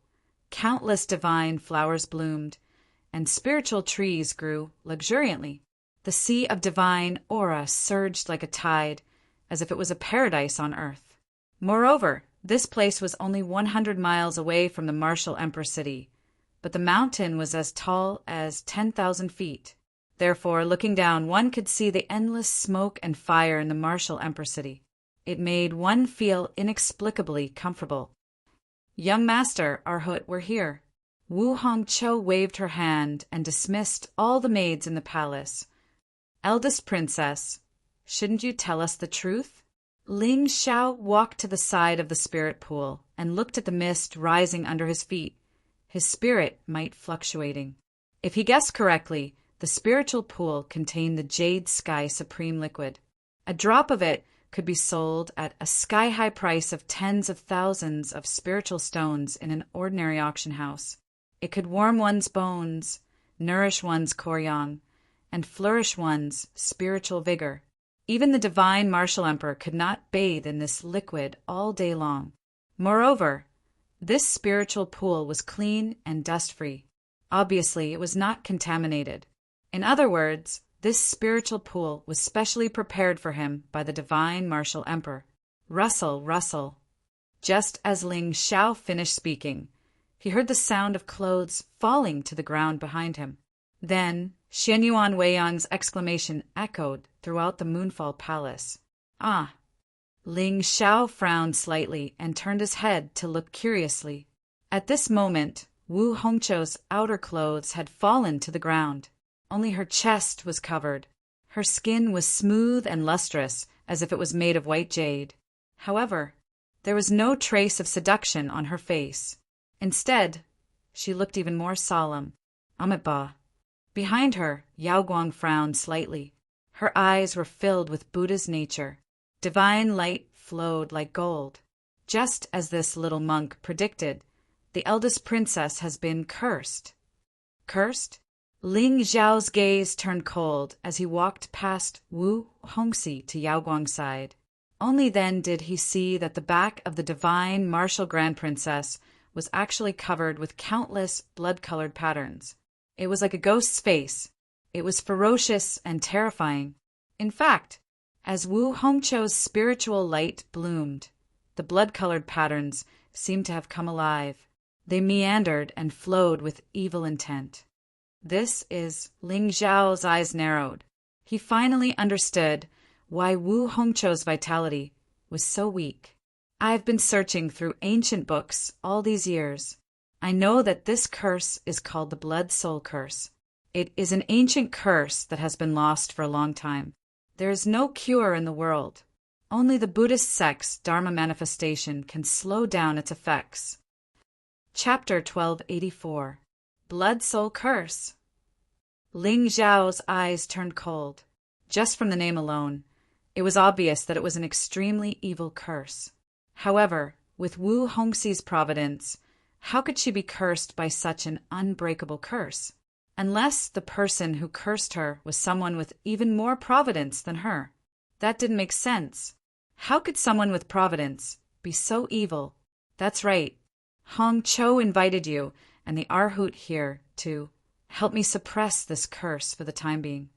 countless divine flowers bloomed, and spiritual trees grew luxuriantly. The sea of divine aura surged like a tide, as if it was a paradise on earth. Moreover, this place was only 100 miles away from the martial emperor city, but the mountain was as tall as 10,000 feet. Therefore, looking down, one could see the endless smoke and fire in the martial Emperor city. It made one feel inexplicably comfortable. "Young master, our Hut, we're here." Wu Hongzhou waved her hand and dismissed all the maids in the palace. "Eldest princess, shouldn't you tell us the truth?" Ling Xiao walked to the side of the spirit pool and looked at the mist rising under his feet, his spirit might fluctuating. If he guessed correctly, the spiritual pool contained the Jade Sky Supreme liquid. A drop of it could be sold at a sky-high price of tens of thousands of spiritual stones in an ordinary auction house. It could warm one's bones, nourish one's koryang, and flourish one's spiritual vigor. Even the divine martial emperor could not bathe in this liquid all day long. Moreover, this spiritual pool was clean and dust-free. Obviously, it was not contaminated. In other words, this spiritual pool was specially prepared for him by the divine martial emperor. Rustle, rustle. Just as Ling Xiao finished speaking, he heard the sound of clothes falling to the ground behind him. Then Xian Yuan Weiyang's exclamation echoed throughout the Moonfall Palace. "Ah!" Ling Xiao frowned slightly and turned his head to look curiously. At this moment, Wu Hongzhou's outer clothes had fallen to the ground. Only her chest was covered. Her skin was smooth and lustrous, as if it was made of white jade. However, there was no trace of seduction on her face. Instead, she looked even more solemn. Amitabha. Behind her, Yao Guang frowned slightly. Her eyes were filled with Buddha's nature. Divine light flowed like gold. Just as this little monk predicted, the eldest princess has been cursed. Cursed? Ling Xiao's gaze turned cold as he walked past Wu Hongxi to Yao Guang's side. Only then did he see that the back of the divine martial grand princess was actually covered with countless blood-colored patterns. It was like a ghost's face. It was ferocious and terrifying. In fact, as Wu Hongzhou's spiritual light bloomed, the blood-colored patterns seemed to have come alive. They meandered and flowed with evil intent. This is Ling Xiao's eyes narrowed. He finally understood why Wu Hongzhou's vitality was so weak. "I've been searching through ancient books all these years. I know that this curse is called the Blood Soul Curse. It is an ancient curse that has been lost for a long time. There is no cure in the world. Only the Buddhist sect's Dharma manifestation can slow down its effects." Chapter 1284. Blood Soul Curse. Ling Xiao's eyes turned cold. Just from the name alone, it was obvious that it was an extremely evil curse. However, with Wu Hongxi's providence, how could she be cursed by such an unbreakable curse? Unless the person who cursed her was someone with even more providence than her. That didn't make sense. How could someone with providence be so evil? That's right. Hongzhou invited you and the Arhut here to help me suppress this curse for the time being.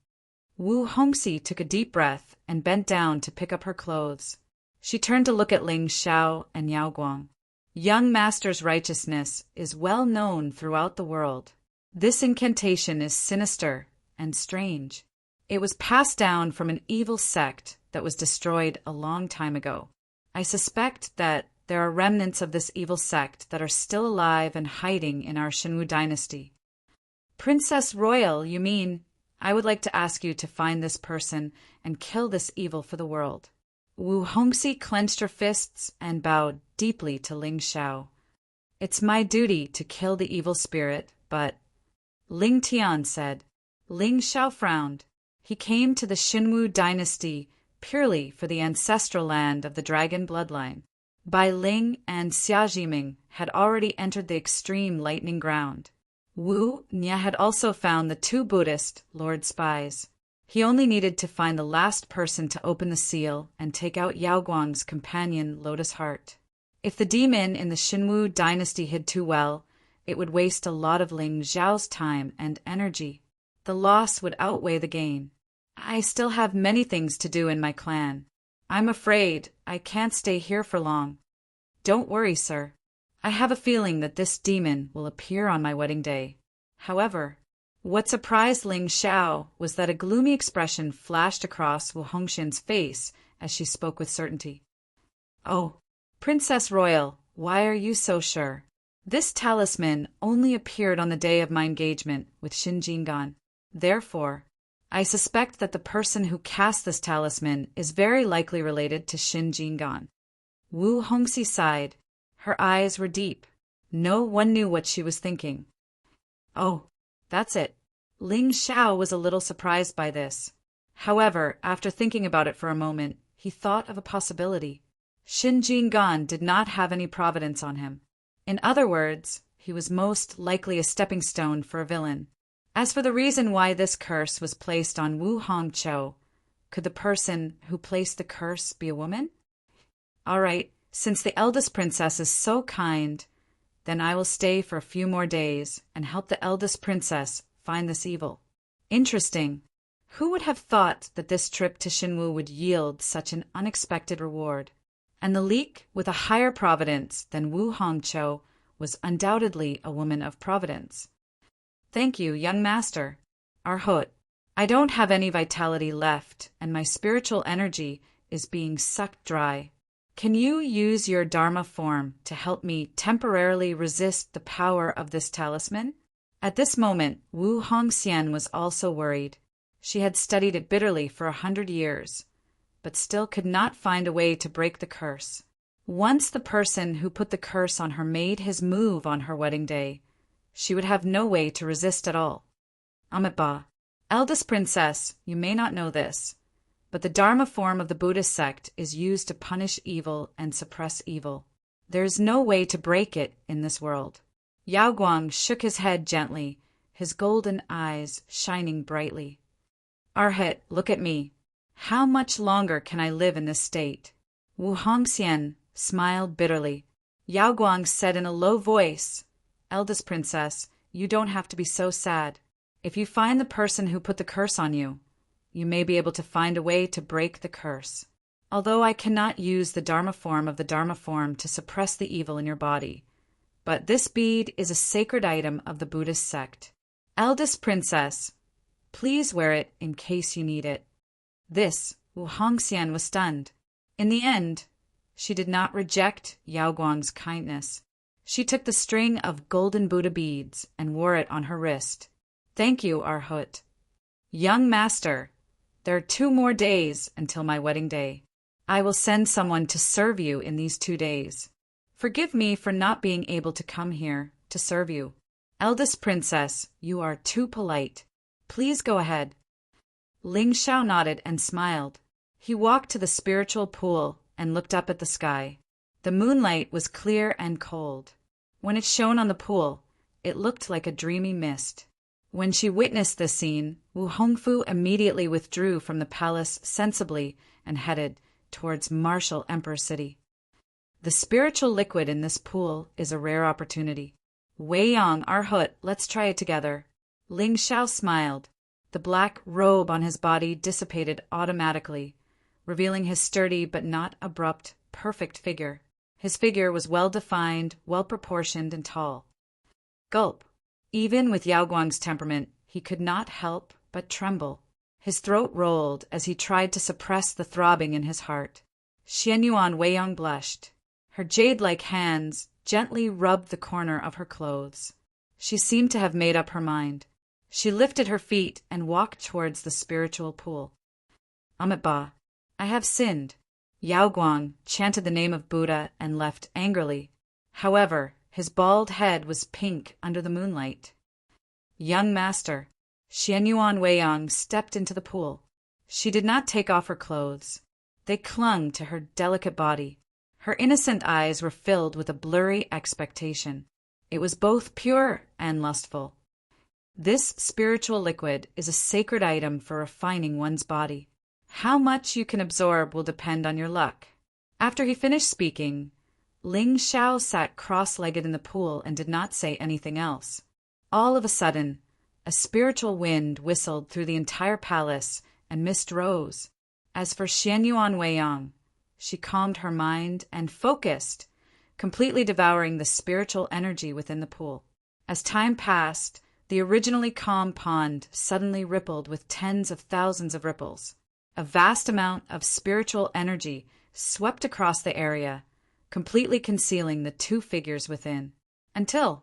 Wu Hongxi took a deep breath and bent down to pick up her clothes. She turned to look at Ling Xiao and Yao Guang. Young master's righteousness is well known throughout the world. This incantation is sinister and strange. It was passed down from an evil sect that was destroyed a long time ago. I suspect that there are remnants of this evil sect that are still alive and hiding in our Shenwu dynasty. Princess Royal, you mean? I would like to ask you to find this person and kill this evil for the world. Wu Hongxi clenched her fists and bowed deeply to Ling Xiao. It's my duty to kill the evil spirit, but... Ling Tian said. Ling Xiao frowned. He came to the Shenwu dynasty purely for the ancestral land of the dragon bloodline. Bai Ling and Xia Jiming had already entered the extreme lightning ground. Wu Nia had also found the two Buddhist Lord spies. He only needed to find the last person to open the seal and take out Yao Guang's companion Lotus Heart. If the demon in the Shenwu dynasty hid too well, it would waste a lot of Ling Xiao's time and energy. The loss would outweigh the gain. I still have many things to do in my clan. I'm afraid I can't stay here for long. Don't worry, sir. I have a feeling that this demon will appear on my wedding day. However, What surprised Ling Xiao was that a gloomy expression flashed across Wu Hongxin's face as she spoke with certainty. "Oh, Princess Royal, why are you so sure? This talisman only appeared on the day of my engagement with Xin Jingan. Therefore, I suspect that the person who cast this talisman is very likely related to Xin Jingan." Wu Hongxi sighed. Her eyes were deep. No one knew what she was thinking. "Oh, that's it." Ling Xiao was a little surprised by this. However, after thinking about it for a moment, he thought of a possibility. Xin Jingan did not have any providence on him. In other words, he was most likely a stepping stone for a villain. As for the reason why this curse was placed on Wu Hongqiu, could the person who placed the curse be a woman? All right, since the eldest princess is so kind, then I will stay for a few more days and help the eldest princess find this evil. Interesting. Who would have thought that this trip to Xinwu would yield such an unexpected reward? And the leak with a higher providence than Wu Hongqiu was undoubtedly a woman of providence. "Thank you, young master. Arhut, I don't have any vitality left, and my spiritual energy is being sucked dry. Can you use your Dharma form to help me temporarily resist the power of this talisman?" At this moment, Wu Hongxian was also worried. She had studied it bitterly for 100 years, but still could not find a way to break the curse. Once the person who put the curse on her made his move on her wedding day, she would have no way to resist at all. Amitabha, eldest princess, you may not know this, but the Dharma form of the Buddhist sect is used to punish evil and suppress evil. There is no way to break it in this world. Yao Guang shook his head gently, his golden eyes shining brightly. "Arhat, look at me. How much longer can I live in this state?" Wu Hongxian smiled bitterly. Yao Guang said in a low voice, "Eldest princess, you don't have to be so sad. If you find the person who put the curse on you, you may be able to find a way to break the curse. Although I cannot use the Dharma form of the Dharma form to suppress the evil in your body, but this bead is a sacred item of the Buddhist sect. Eldest princess, please wear it in case you need it." This, Wu Hongxian was stunned. In the end, she did not reject Yao Guang's kindness. She took the string of golden Buddha beads and wore it on her wrist. "Thank you, Arhut. Young master, there are 2 more days until my wedding day. I will send someone to serve you in these 2 days. Forgive me for not being able to come here to serve you. Eldest princess, you are too polite. Please go ahead." Ling Xiao nodded and smiled. He walked to the spiritual pool and looked up at the sky. The moonlight was clear and cold. When it shone on the pool, it looked like a dreamy mist. When she witnessed this scene, Wu Hongfu immediately withdrew from the palace sensibly and headed towards martial Emperor City. The spiritual liquid in this pool is a rare opportunity. "Wei Yang, Arhut, let's try it together." Ling Xiao smiled. The black robe on his body dissipated automatically, revealing his sturdy but not abrupt, perfect figure. His figure was well-defined, well-proportioned, and tall. Gulp. Even with Yao Guang's temperament, he could not help but tremble. His throat rolled as he tried to suppress the throbbing in his heart. Xian Yuan Weiyang blushed. Her jade-like hands gently rubbed the corner of her clothes. She seemed to have made up her mind. She lifted her feet and walked towards the spiritual pool. "Amitabha, I have sinned." Yao Guang chanted the name of Buddha and left angrily. However, his bald head was pink under the moonlight. "Young master." Xian Yuan Weiyang stepped into the pool. She did not take off her clothes. They clung to her delicate body. Her innocent eyes were filled with a blurry expectation. It was both pure and lustful. This spiritual liquid is a sacred item for refining one's body. How much you can absorb will depend on your luck. After he finished speaking, Ling Xiao sat cross-legged in the pool and did not say anything else. All of a sudden, a spiritual wind whistled through the entire palace and mist rose. As for Xian Yuan Weiyang, she calmed her mind and focused, completely devouring the spiritual energy within the pool. As time passed, The originally calm pond suddenly rippled with tens of thousands of ripples. A vast amount of spiritual energy swept across the area, completely concealing the two figures within. Until,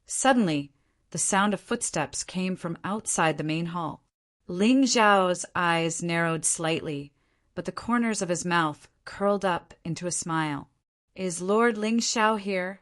suddenly, the sound of footsteps came from outside the main hall. Ling Zhao's eyes narrowed slightly, but the corners of his mouth curled up into a smile. "Is Lord Ling Xiao here?"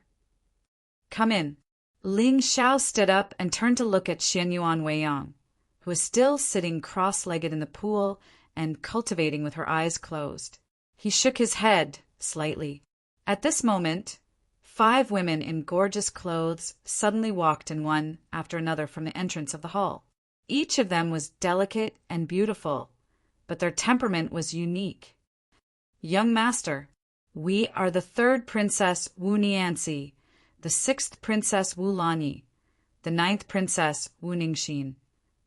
"Come in." Ling Xiao stood up and turned to look at Xianyuan Weiyang, who was still sitting cross-legged in the pool and cultivating with her eyes closed. He shook his head slightly. At this moment, 5 women in gorgeous clothes suddenly walked in one after another from the entrance of the hall. Each of them was delicate and beautiful, but their temperament was unique. "Young master, we are the 3rd Princess Wu Nianxi, the 6th Princess Wu Lanyi, the 9th Princess Wu Ningxin,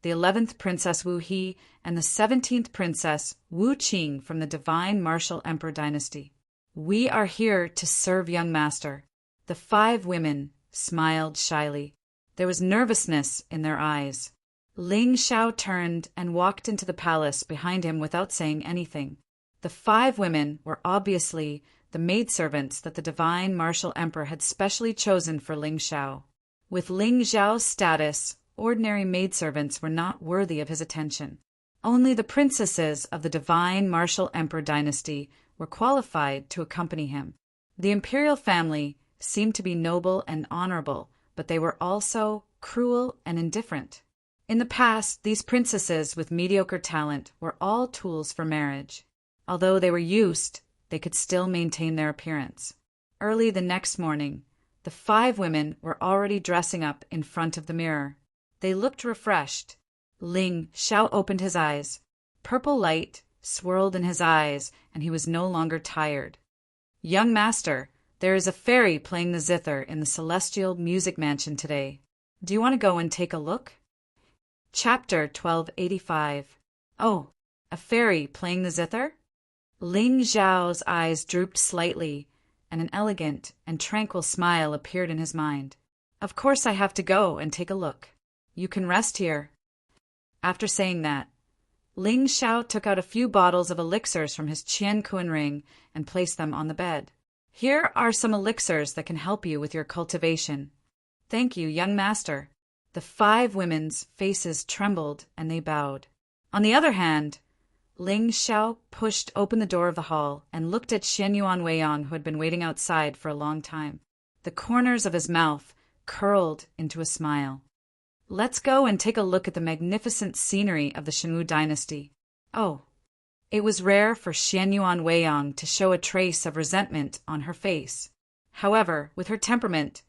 the 11th Princess Wu He, and the 17th Princess Wu Qing from the Divine Martial Emperor dynasty. We are here to serve young master." The 5 women smiled shyly. There was nervousness in their eyes. Ling Xiao turned and walked into the palace behind him without saying anything. The 5 women were obviously the maidservants that the Divine Martial Emperor had specially chosen for Ling Xiao. With Ling Xiao's status, ordinary maidservants were not worthy of his attention. Only the princesses of the Divine Martial Emperor dynasty were qualified to accompany him. The imperial family seemed to be noble and honorable, but they were also cruel and indifferent. In the past, these princesses with mediocre talent were all tools for marriage. Although they were used, they could still maintain their appearance. Early the next morning, the 5 women were already dressing up in front of the mirror. They looked refreshed. Ling Xiao opened his eyes. Purple light swirled in his eyes, and he was no longer tired. "Young master, there is a fairy playing the zither in the Celestial Music Mansion today. Do you want to go and take a look?" Chapter 1285. "Oh, a fairy playing the zither?" Ling Zhao's eyes drooped slightly, and an elegant and tranquil smile appeared in his mind. "Of course I have to go and take a look. You can rest here." After saying that, Ling Xiao took out a few bottles of elixirs from his Qian Kun ring and placed them on the bed. "Here are some elixirs that can help you with your cultivation." "Thank you, young master." The 5 women's faces trembled and they bowed. On the other hand, Ling Xiao pushed open the door of the hall and looked at Xianyuan Weiyang, who had been waiting outside for a long time. The corners of his mouth curled into a smile. "Let's go and take a look at the magnificent scenery of the Shenwu dynasty." Oh, it was rare for Xianyuan Weiyang to show a trace of resentment on her face. However, with her temperament,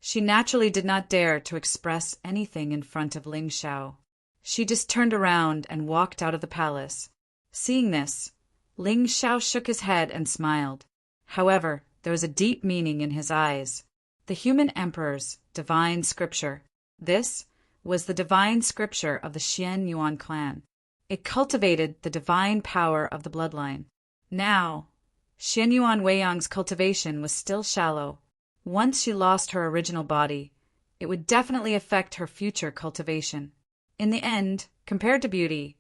she naturally did not dare to express anything in front of Ling Xiao. She just turned around and walked out of the palace. Seeing this, Ling Xiao shook his head and smiled. However, there was a deep meaning in his eyes. The human emperor's divine scripture. This was the divine scripture of the Xianyuan clan. It cultivated the divine power of the bloodline. Now, Xianyuan Weiyang's cultivation was still shallow. Once she lost her original body, it would definitely affect her future cultivation. In the end, compared to beauty,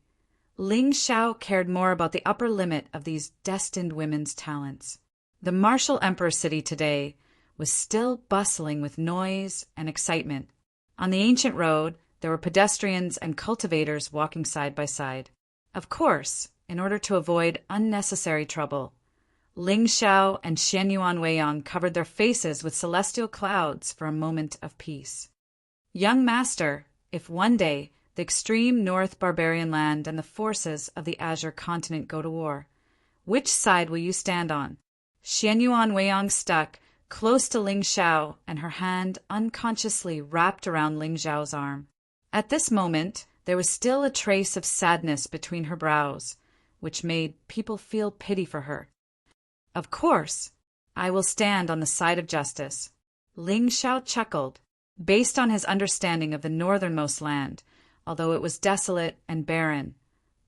Ling Xiao cared more about the upper limit of these destined women's talents. The martial emperor city today was still bustling with noise and excitement. On the ancient road, there were pedestrians and cultivators walking side by side. Of course, in order to avoid unnecessary trouble, Ling Xiao and Xianyuan Weiyang covered their faces with celestial clouds for a moment of peace. "Young master, if one day the extreme north barbarian land and the forces of the Azure continent go to war, which side will you stand on?" Xianyuan Weiyang stuck close to Ling Xiao, and her hand unconsciously wrapped around Ling Xiao's arm. At this moment, there was still a trace of sadness between her brows, which made people feel pity for her. "Of course, I will stand on the side of justice." Ling Xiao chuckled. Based on his understanding of the northernmost land, although it was desolate and barren,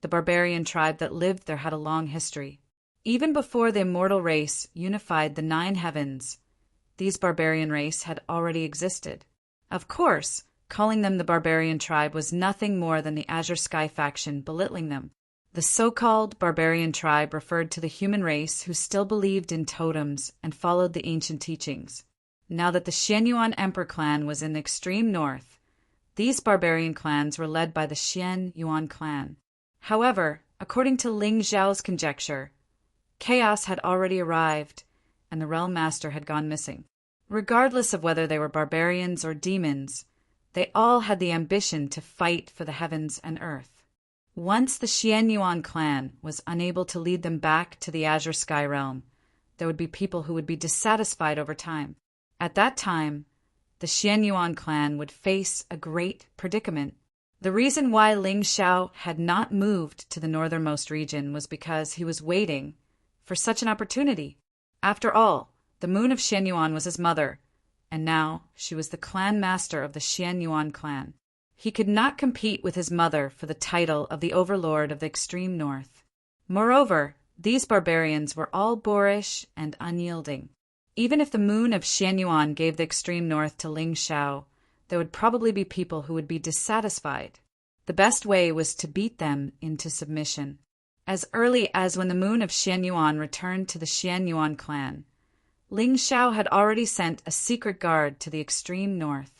the barbarian tribe that lived there had a long history. Even before the immortal race unified the 9 heavens, these barbarian race had already existed. Of course, Calling them the barbarian tribe was nothing more than the Azure Sky faction belittling them. The so-called barbarian tribe referred to the human race who still believed in totems and followed the ancient teachings. Now that the Xianyuan Emperor clan was in the extreme north, these barbarian clans were led by the Xian Yuan clan. However, according to Ling Zhao's conjecture, chaos had already arrived and the realm master had gone missing. Regardless of whether they were barbarians or demons, they all had the ambition to fight for the heavens and earth. Once the Xianyuan clan was unable to lead them back to the Azure Sky realm, there would be people who would be dissatisfied over time. At that time, the Xianyuan clan would face a great predicament. The reason why Ling Xiao had not moved to the northernmost region was because he was waiting for such an opportunity. After all, the moon of Xianyuan was his mother, and now she was the clan master of the Xianyuan clan. He could not compete with his mother for the title of the overlord of the extreme north. Moreover, these barbarians were all boorish and unyielding. Even if the moon of Xianyuan gave the extreme north to Ling Xiao, there would probably be people who would be dissatisfied. The best way was to beat them into submission. As early as when the moon of Xianyuan returned to the Xianyuan clan, Ling Xiao had already sent a secret guard to the extreme north.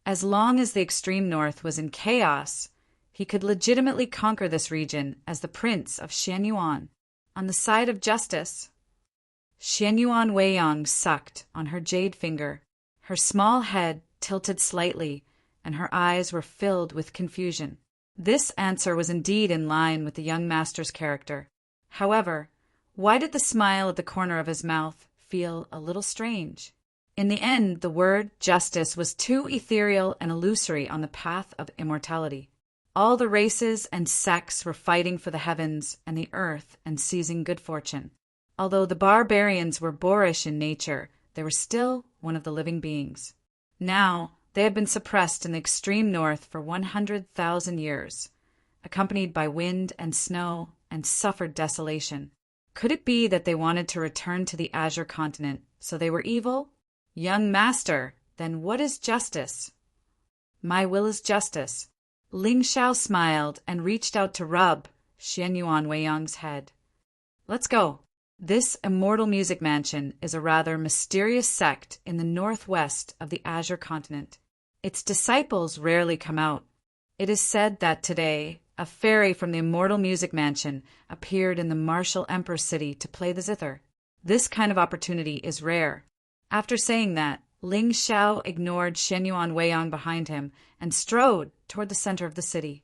As long as the extreme north was in chaos, he could legitimately conquer this region as the prince of Xianyuan. On the side of justice, Xianyuan Weiyang sucked on her jade finger. Her small head tilted slightly, and her eyes were filled with confusion. This answer was indeed in line with the young master's character. However, why did the smile at the corner of his mouth feel a little strange? In the end, the word justice was too ethereal and illusory on the path of immortality. All the races and sects were fighting for the heavens and the earth and seizing good fortune. Although the barbarians were boorish in nature, they were still one of the living beings. Now, they had been suppressed in the extreme north for 100,000 years, accompanied by wind and snow, and suffered desolation. Could it be that they wanted to return to the Azure continent, so they were evil? Young master, then what is justice? My will is justice. Ling Xiao smiled and reached out to rub Xianyuan Weiyang's head. Let's go. This immortal music mansion is a rather mysterious sect in the northwest of the Azure continent. Its disciples rarely come out. It is said that today, a fairy from the immortal music mansion appeared in the martial emperor city to play the zither. This kind of opportunity is rare. After saying that, Ling Xiao ignored Xianyuan Weiyang behind him and strode toward the center of the city.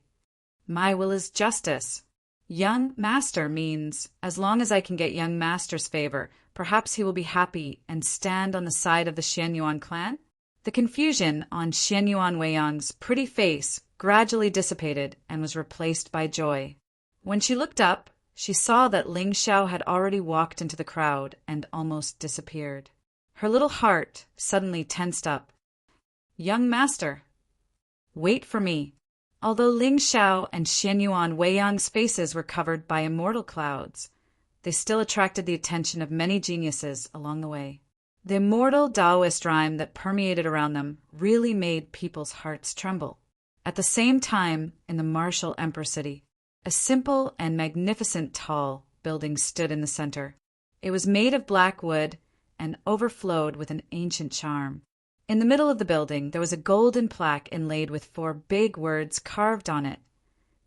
My will is justice. Young master means, as long as I can get young master's favor, perhaps he will be happy and stand on the side of the Xianyuan clan? The confusion on Xianyuan Weiyang's pretty face gradually dissipated and was replaced by joy. When she looked up, she saw that Ling Xiao had already walked into the crowd and almost disappeared. Her little heart suddenly tensed up. Young master, wait for me. Although Ling Xiao and Xianyuan Weiyang's faces were covered by immortal clouds, they still attracted the attention of many geniuses along the way. The immortal Taoist rhyme that permeated around them really made people's hearts tremble. At the same time, in the martial emperor city, a simple and magnificent tall building stood in the center. It was made of black wood and overflowed with an ancient charm. In the middle of the building, there was a golden plaque inlaid with 4 big words carved on it.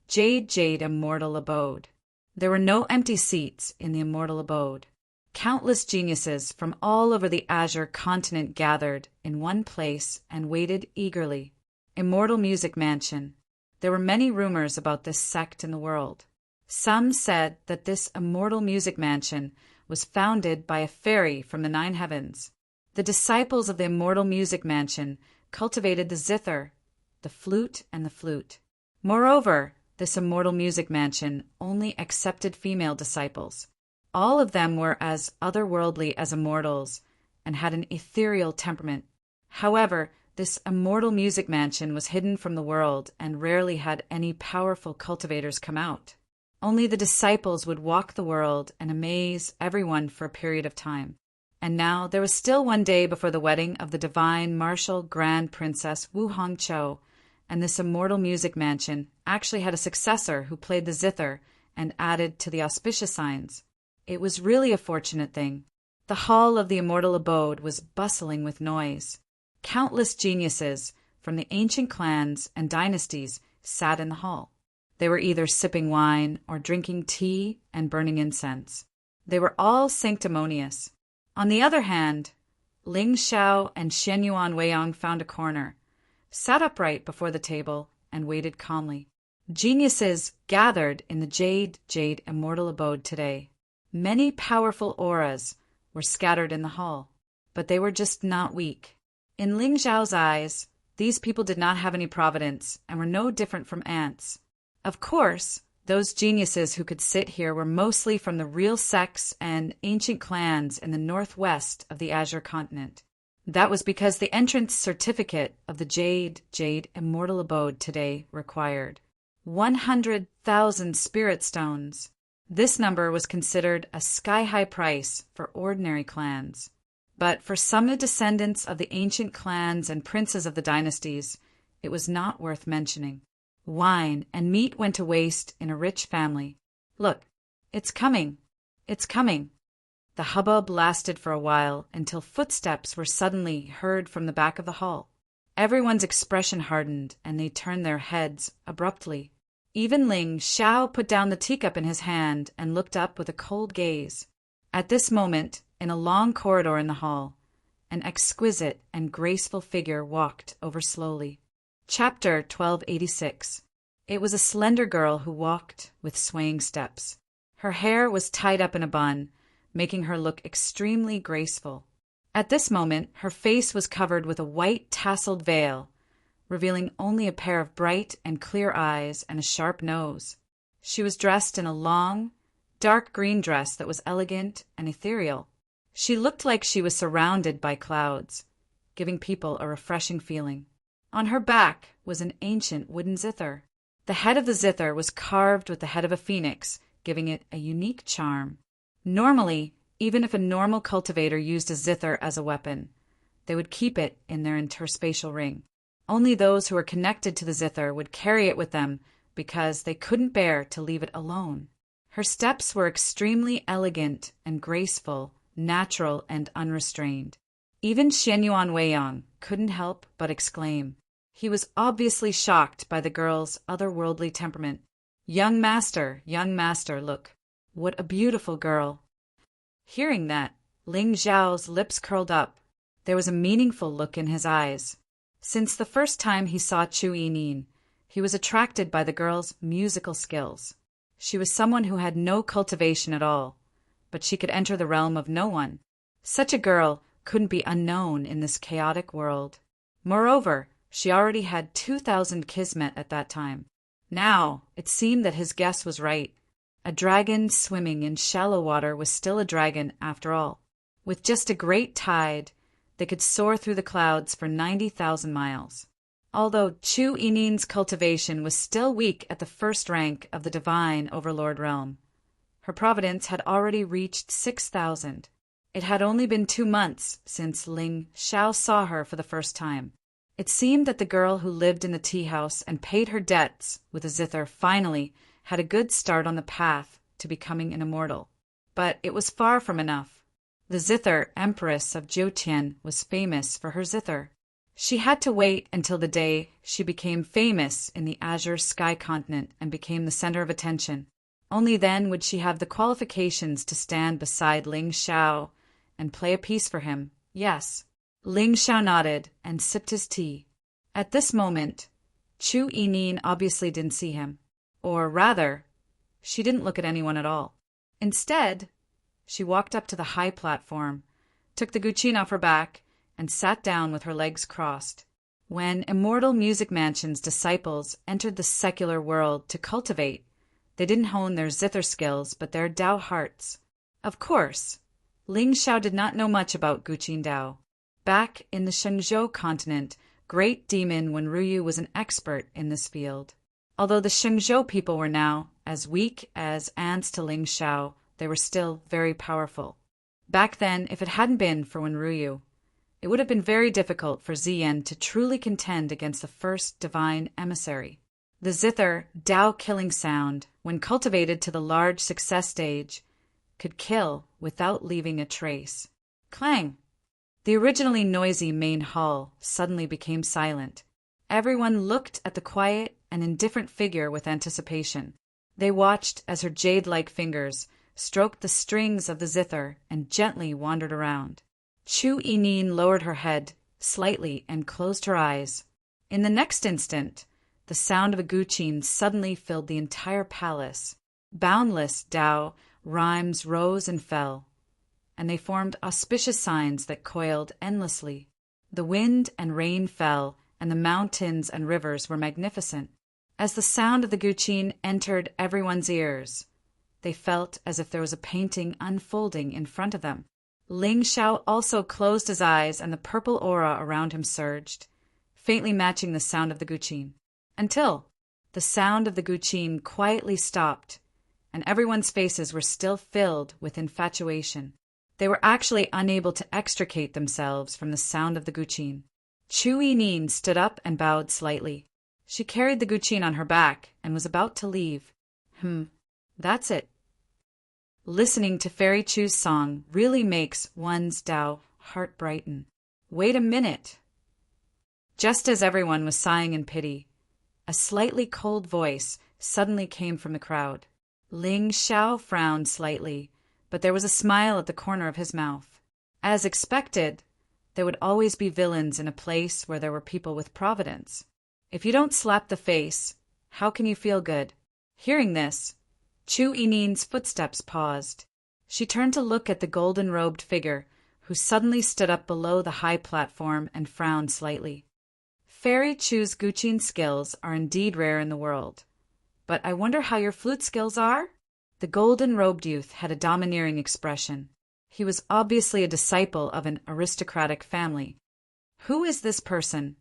Jade, Jade, Immortal Abode. There were no empty seats in the immortal abode. Countless geniuses from all over the Azure continent gathered in one place and waited eagerly. Immortal Music Mansion. There were many rumors about this sect in the world. Some said that this immortal music mansion was founded by a fairy from the 9 heavens. The disciples of the immortal music mansion cultivated the zither, the flute, and the flute. Moreover, this immortal music mansion only accepted female disciples. All of them were as otherworldly as immortals and had an ethereal temperament. However, this immortal music mansion was hidden from the world and rarely had any powerful cultivators come out. Only the disciples would walk the world and amaze everyone for a period of time. And now there was still one day before the wedding of the divine martial grand princess Wu Hongqiu and this immortal music mansion actually had a successor who played the zither and added to the auspicious signs. It was really a fortunate thing. The hall of the immortal abode was bustling with noise. Countless geniuses from the ancient clans and dynasties sat in the hall. They were either sipping wine or drinking tea and burning incense. They were all sanctimonious. On the other hand, Ling Xiao and Shen Yuan Weiyang found a corner, sat upright before the table, and waited calmly. Geniuses gathered in the jade immortal abode today. Many powerful auras were scattered in the hall, but they were just not weak. In Ling Xiao's eyes, these people did not have any providence and were no different from ants. Of course, those geniuses who could sit here were mostly from the real sects and ancient clans in the northwest of the Azure continent. That was because the entrance certificate of the jade immortal abode today required 100,000 spirit stones. This number was considered a sky-high price for ordinary clans. But for some of the descendants of the ancient clans and princes of the dynasties, it was not worth mentioning. Wine and meat went to waste in a rich family. Look, it's coming. It's coming. The hubbub lasted for a while until footsteps were suddenly heard from the back of the hall. Everyone's expression hardened, and they turned their heads abruptly. Even Ling Xiao put down the teacup in his hand and looked up with a cold gaze. At this moment, in a long corridor in the hall, an exquisite and graceful figure walked over slowly. Chapter 1286. It was a slender girl who walked with swaying steps. Her hair was tied up in a bun, making her look extremely graceful. At this moment, her face was covered with a white tasseled veil, revealing only a pair of bright and clear eyes and a sharp nose. She was dressed in a long, dark green dress that was elegant and ethereal. She looked like she was surrounded by clouds, giving people a refreshing feeling. On her back was an ancient wooden zither. The head of the zither was carved with the head of a phoenix, giving it a unique charm. Normally, even if a normal cultivator used a zither as a weapon, they would keep it in their interspatial ring. Only those who were connected to the zither would carry it with them because they couldn't bear to leave it alone. Her steps were extremely elegant and graceful, natural and unrestrained. Even Shen Yuan Weiyang couldn't help but exclaim. He was obviously shocked by the girl's otherworldly temperament. Young master, look, what a beautiful girl." Hearing that, Ling Xiao's lips curled up. There was a meaningful look in his eyes. Since the first time he saw Chu Yinin, he was attracted by the girl's musical skills. She was someone who had no cultivation at all, but she could enter the realm of no one. Such a girl couldn't be unknown in this chaotic world. Moreover, she already had 2,000 kismet at that time. Now, it seemed that his guess was right. A dragon swimming in shallow water was still a dragon after all. With just a great tide, they could soar through the clouds for 90,000 miles. Although Chu Yinin's cultivation was still weak at the first rank of the divine overlord realm, her providence had already reached 6,000. It had only been 2 months since Ling Xiao saw her for the first time. It seemed that the girl who lived in the tea house and paid her debts with a zither finally had a good start on the path to becoming an immortal. But it was far from enough. The zither empress of Jiutian was famous for her zither. She had to wait until the day she became famous in the Azure Sky Continent and became the center of attention. Only then would she have the qualifications to stand beside Ling Xiao and play a piece for him. Yes. Ling Xiao nodded and sipped his tea. At this moment, Chu Yinin obviously didn't see him. Or rather, she didn't look at anyone at all. Instead, she walked up to the high platform, took the guqin off her back, and sat down with her legs crossed. When Immortal Music Mansion's disciples entered the secular world to cultivate, they didn't hone their zither skills but their Dao hearts. Of course, Ling Xiao did not know much about guqin Dao. Back in the Shenzhou continent, Great Demon Wenruyu was an expert in this field. Although the Shenzhou people were now as weak as ants to Ling Xiao, they were still very powerful. Back then, if it hadn't been for Wenruyu, it would have been very difficult for Ziyan to truly contend against the first divine emissary. The zither, Tao-killing sound, when cultivated to the large success stage, could kill without leaving a trace. Clang! The originally noisy main hall suddenly became silent. Everyone looked at the quiet and indifferent figure with anticipation. They watched as her jade-like fingers stroked the strings of the zither and gently wandered around. Chu Yinin lowered her head slightly and closed her eyes. In the next instant, the sound of a guqin suddenly filled the entire palace. Boundless Tao rhymes rose and fell, and they formed auspicious signs that coiled endlessly. The wind and rain fell, and the mountains and rivers were magnificent. As the sound of the guqin entered everyone's ears, they felt as if there was a painting unfolding in front of them. Ling Xiao also closed his eyes, and the purple aura around him surged, faintly matching the sound of the guqin, until the sound of the guqin quietly stopped, and everyone's faces were still filled with infatuation. They were actually unable to extricate themselves from the sound of the guqin. Chu Yinin stood up and bowed slightly. She carried the guqin on her back and was about to leave. That's it. Listening to Fairy Chu's song really makes one's Tao heart brighten. Wait a minute. Just as everyone was sighing in pity, a slightly cold voice suddenly came from the crowd. Ling Xiao frowned slightly, but there was a smile at the corner of his mouth. As expected, there would always be villains in a place where there were people with providence. If you don't slap the face, how can you feel good? Hearing this, Chu Yinin's footsteps paused. She turned to look at the golden-robed figure, who suddenly stood up below the high platform and frowned slightly. Fairy Chu's guqin skills are indeed rare in the world. But I wonder how your flute skills are? The golden-robed youth had a domineering expression. He was obviously a disciple of an aristocratic family. Who is this person?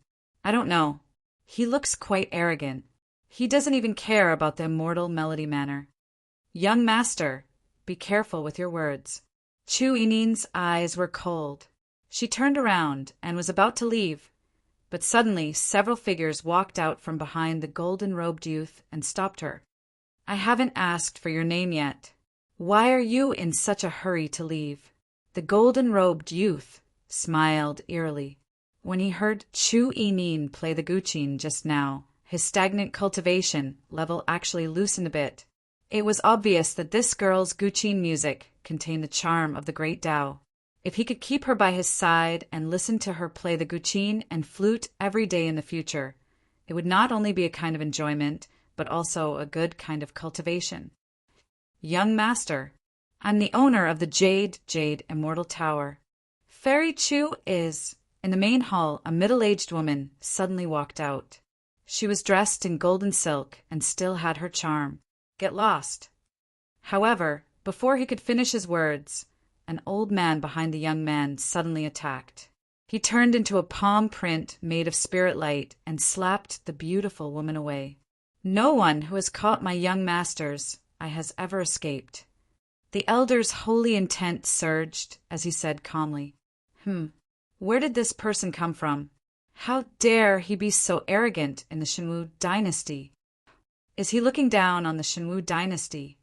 I don't know. He looks quite arrogant. He doesn't even care about the immortal melody manner. Young master, be careful with your words. Chu Yinin's eyes were cold. She turned around and was about to leave, but suddenly several figures walked out from behind the golden-robed youth and stopped her. I haven't asked for your name yet. Why are you in such a hurry to leave? The golden-robed youth smiled eerily. When he heard Chu Yinin play the guqin just now, his stagnant cultivation level actually loosened a bit. It was obvious that this girl's guqin music contained the charm of the great Tao. If he could keep her by his side and listen to her play the guqin and flute every day in the future, it would not only be a kind of enjoyment, but also a good kind of cultivation. Young master, I'm the owner of the Jade Immortal Tower. Fairy Chu is... In the main hall, a middle-aged woman suddenly walked out. She was dressed in golden silk and still had her charm. Get lost. However, before he could finish his words, an old man behind the young man suddenly attacked. He turned into a palm print made of spirit light and slapped the beautiful woman away. No one who has caught my young master's eye has ever escaped. The elder's holy intent surged as he said calmly, Where did this person come from? How dare he be so arrogant in the Shenwu dynasty? Is he looking down on the Shenwu dynasty?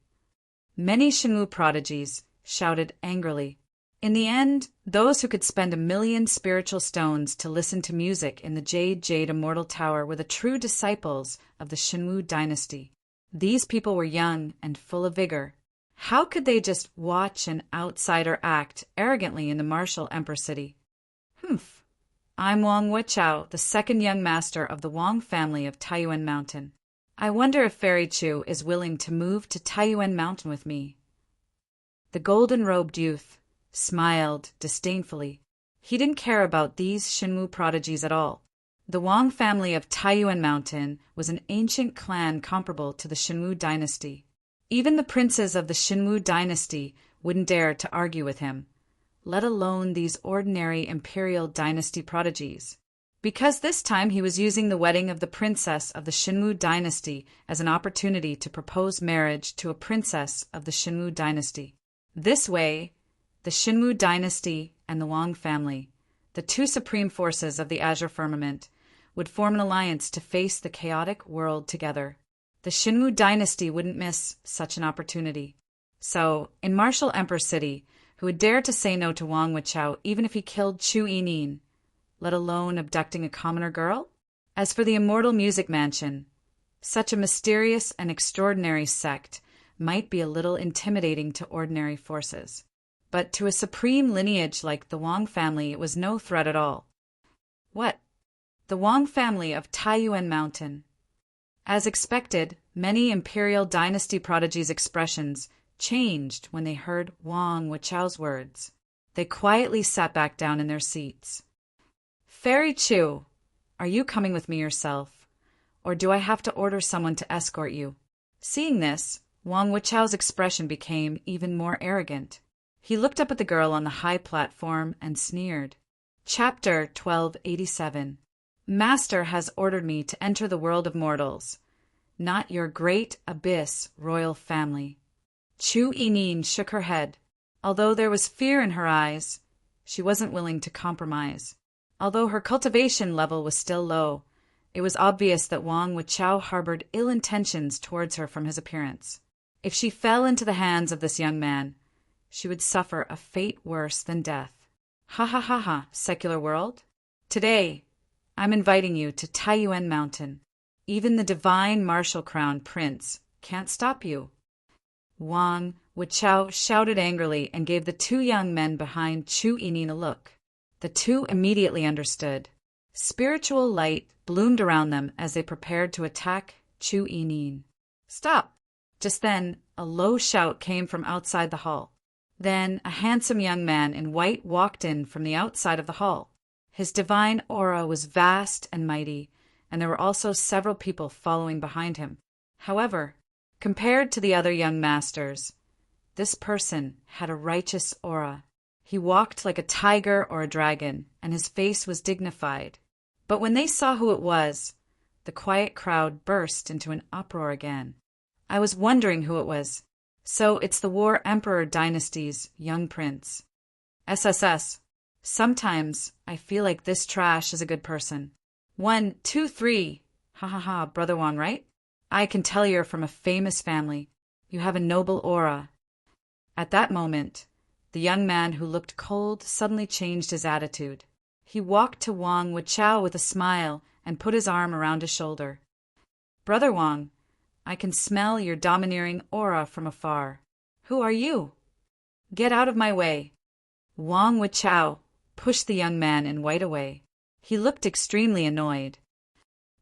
Many Shenwu prodigies shouted angrily. In the end, those who could spend 1,000,000 spiritual stones to listen to music in the Jade Immortal Tower were the true disciples of the Shenwu dynasty. These people were young and full of vigor. How could they just watch an outsider act arrogantly in the martial Emperor city? I'm Wang Weichao, the second young master of the Wang family of Taiyuan Mountain. I wonder if Fairy Chu is willing to move to Taiyuan Mountain with me. The golden-robed youth smiled disdainfully. He didn't care about these Shenwu prodigies at all. The Wang family of Taiyuan Mountain was an ancient clan comparable to the Shenwu dynasty. Even the princes of the Shenwu dynasty wouldn't dare to argue with him, let alone these ordinary imperial dynasty prodigies. Because this time he was using the wedding of the princess of the Shenwu dynasty as an opportunity to propose marriage to a princess of the Shenwu dynasty. This way, the Shenwu dynasty and the Wang family The two supreme forces of the azure firmament would form an alliance to face the chaotic world together. The Shinwu dynasty wouldn't miss such an opportunity. So, in martial Emperor City, who would dare to say no to Wang Wuchao even if he killed Chu Yinin, let alone abducting a commoner girl? As for the immortal music mansion, such a mysterious and extraordinary sect might be a little intimidating to ordinary forces. But to a supreme lineage like the Wang family, it was no threat at all. What? The Wang family of Taiyuan Mountain. As expected, many imperial dynasty prodigies' expressions changed when they heard Wang Wuchao's words. They quietly sat back down in their seats. Fairy Chu, are you coming with me yourself, or do I have to order someone to escort you? Seeing this, Wang Wuchao's expression became even more arrogant. He looked up at the girl on the high platform and sneered. Chapter 1287. Master has ordered me to enter the world of mortals, not your great abyss royal family. Chu Yinin shook her head. Although there was fear in her eyes, she wasn't willing to compromise. Although her cultivation level was still low, it was obvious that Wang Wuchao harbored ill intentions towards her from his appearance. If she fell into the hands of this young man, she would suffer a fate worse than death. Ha ha ha ha, secular world. Today, I'm inviting you to Taiyuan Mountain. Even the divine martial crown prince can't stop you. Wang Wuchao shouted angrily and gave the two young men behind Chu Yinin a look. The two immediately understood. Spiritual light bloomed around them as they prepared to attack Chu Yinin. Stop! Just then, a low shout came from outside the hall. Then a handsome young man in white walked in from the outside of the hall. His divine aura was vast and mighty, and there were also several people following behind him. However, compared to the other young masters, this person had a righteous aura. He walked like a tiger or a dragon, and his face was dignified. But when they saw who it was, the quiet crowd burst into an uproar again. I was wondering who it was. So it's the War Emperor dynasty's young prince. SSS. Sometimes I feel like this trash is a good person. 1, 2, 3. Ha ha ha, Brother Wang, right? I can tell you're from a famous family. You have a noble aura. At that moment, the young man who looked cold suddenly changed his attitude. He walked to Wang Wuchao with a smile and put his arm around his shoulder. Brother Wang, I can smell your domineering aura from afar. Who are you? Get out of my way. Wang Wuchao pushed the young man in white away. He looked extremely annoyed.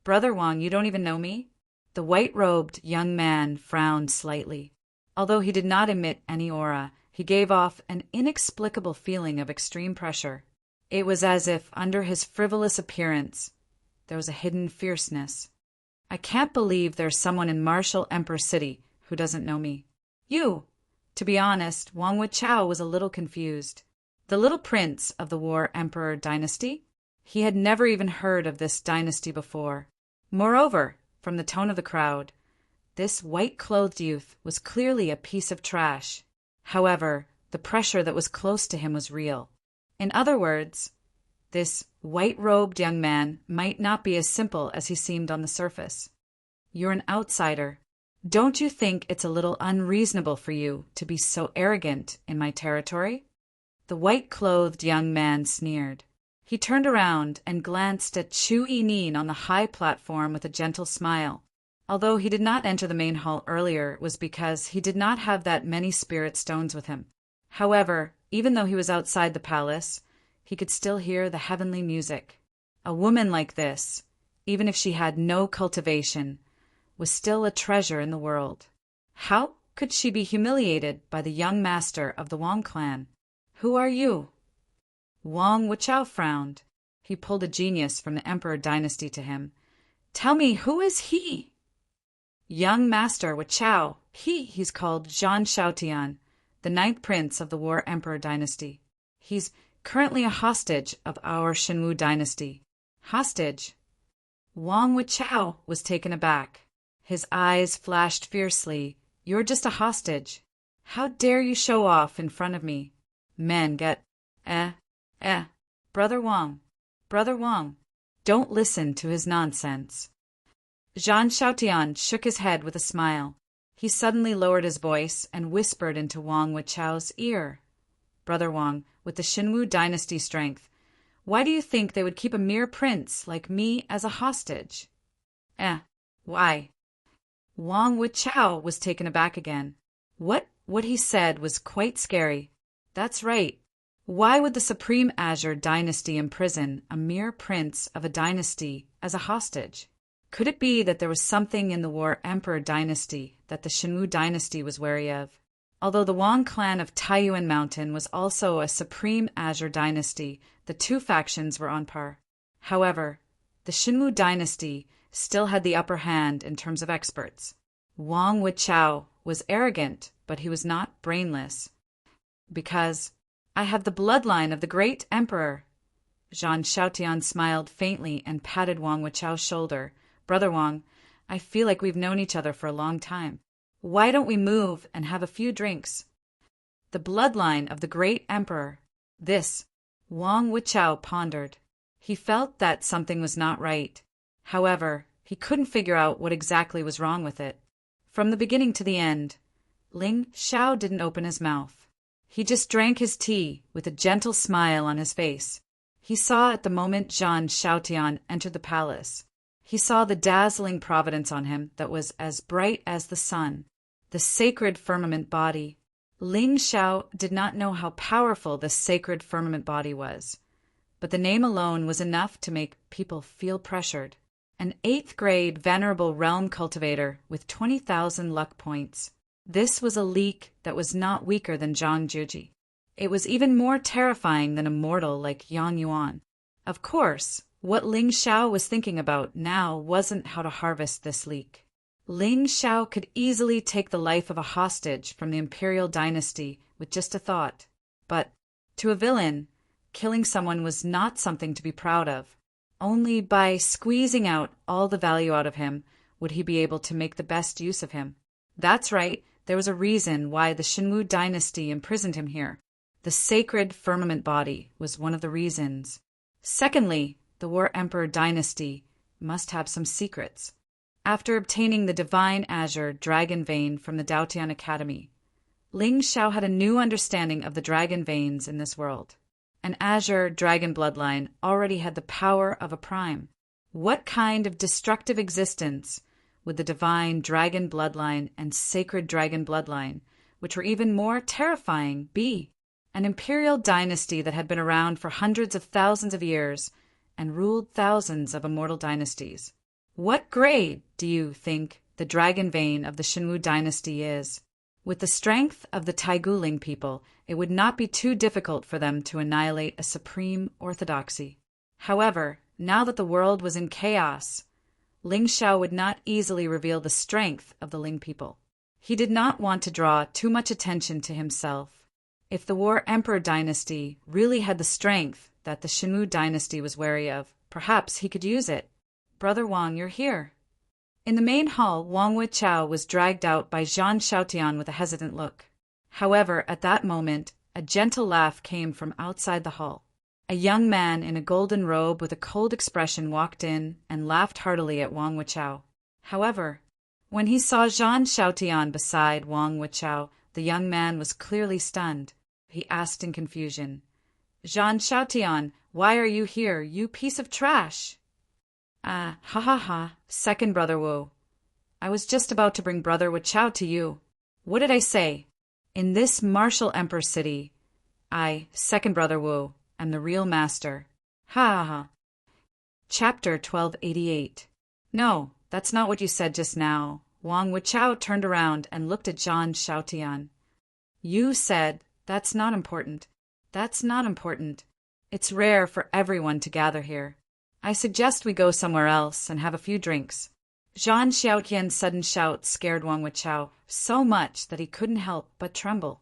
Brother Wang, you don't even know me? The white-robed young man frowned slightly. Although he did not emit any aura, he gave off an inexplicable feeling of extreme pressure. It was as if under his frivolous appearance there was a hidden fierceness. I can't believe there's someone in martial Emperor City who doesn't know me. You! To be honest, Wang Wuchao was a little confused. The little prince of the War Emperor dynasty? He had never even heard of this dynasty before. Moreover, from the tone of the crowd, this white-clothed youth was clearly a piece of trash. However, the pressure that was close to him was real. In other words, this white-robed young man might not be as simple as he seemed on the surface. You're an outsider. Don't you think it's a little unreasonable for you to be so arrogant in my territory? The white-clothed young man sneered. He turned around and glanced at Chu Yinin on the high platform with a gentle smile. Although he did not enter the main hall earlier, it was because he did not have that many spirit stones with him. However, even though he was outside the palace, he could still hear the heavenly music. A woman like this, even if she had no cultivation, was still a treasure in the world. How could she be humiliated by the young master of the Wang clan? Who are you? Wang Wuchao frowned. He pulled a genius from the Emperor dynasty to him. Tell me, who is he? Young Master Wuchao. He's called Zhan Shaotian, the 9th prince of the War Emperor dynasty. He's currently a hostage of our Shenwu dynasty. Hostage? Wang Wuchao was taken aback. His eyes flashed fiercely. You're just a hostage. How dare you show off in front of me? Men get Brother Wang, don't listen to his nonsense. Jean Xiaotian shook his head with a smile. He suddenly lowered his voice and whispered into Wang Wuchao's ear. Brother Wang, with the Xinwu dynasty strength, why do you think they would keep a mere prince like me as a hostage? Why? Wang Wuchao was taken aback again. What he said was quite scary. That's right. Why would the Supreme Azure dynasty imprison a mere prince of a dynasty as a hostage? Could it be that there was something in the War Emperor dynasty that the Xinwu dynasty was wary of? Although the Wang clan of Taiyuan Mountain was also a Supreme Azure dynasty, the two factions were on par. However, the Xinwu dynasty still had the upper hand in terms of experts. Wang Wuchao was arrogant, but he was not brainless. Because I have the bloodline of the great emperor. Jean Xiaotian smiled faintly and patted Wang Wuchao's shoulder. Brother Wang, I feel like we've known each other for a long time. Why don't we move and have a few drinks? The bloodline of the great emperor. This, Wang Wuchao pondered. He felt that something was not right. However, he couldn't figure out what exactly was wrong with it. From the beginning to the end, Ling Xiao didn't open his mouth. He just drank his tea with a gentle smile on his face. He saw at the moment Jean Xiaotian entered the palace. He saw the dazzling providence on him that was as bright as the sun, the sacred firmament body. Ling Xiao did not know how powerful this sacred firmament body was, but the name alone was enough to make people feel pressured. An 8th grade venerable realm cultivator with 20,000 luck points. This was a leak that was not weaker than Zhang Juji. It was even more terrifying than a mortal like Yang Yuan. Of course, what Ling Xiao was thinking about now wasn't how to harvest this leak. Ling Xiao could easily take the life of a hostage from the imperial dynasty with just a thought. But to a villain, killing someone was not something to be proud of. Only by squeezing out all the value out of him would he be able to make the best use of him. That's right, there was a reason why the Xinwu dynasty imprisoned him here. The sacred firmament body was one of the reasons. Secondly, the War Emperor dynasty must have some secrets. After obtaining the Divine Azure Dragon Vein from the Daotian Academy, Ling Xiao had a new understanding of the dragon veins in this world. An Azure dragon bloodline already had the power of a prime. What kind of destructive existence would the divine dragon bloodline and sacred dragon bloodline, which were even more terrifying, be? An imperial dynasty that had been around for hundreds of thousands of years and ruled thousands of immortal dynasties. What grade do you think the dragon vein of the Xinwu dynasty is? With the strength of the Taiguling people, it would not be too difficult for them to annihilate a supreme orthodoxy. However, now that the world was in chaos, Ling Xiao would not easily reveal the strength of the Ling people. He did not want to draw too much attention to himself. If the War Emperor dynasty really had the strength that the Xinwu dynasty was wary of, perhaps he could use it. Brother Wang, you're here. In the main hall, Wang Wuchao was dragged out by Jean Xiaotian with a hesitant look. However, at that moment, a gentle laugh came from outside the hall. A young man in a golden robe with a cold expression walked in and laughed heartily at Wang Wuchao. However, when he saw Jean Xiaotian beside Wang Wuchao, the young man was clearly stunned. He asked in confusion, Jean Xiaotian, why are you here, you piece of trash? Second Brother Wu. I was just about to bring Brother Wuchao to you. What did I say? In this martial emperor city, I, Second Brother Wu, am the real master. Chapter 1288. No, that's not what you said just now. Wang Wuchao turned around and looked at Jean Xiaotian. You said, that's not important. That's not important. It's rare for everyone to gather here. I suggest we go somewhere else and have a few drinks. Jean Xiaotian's sudden shout scared Wang Wuchao so much that he couldn't help but tremble.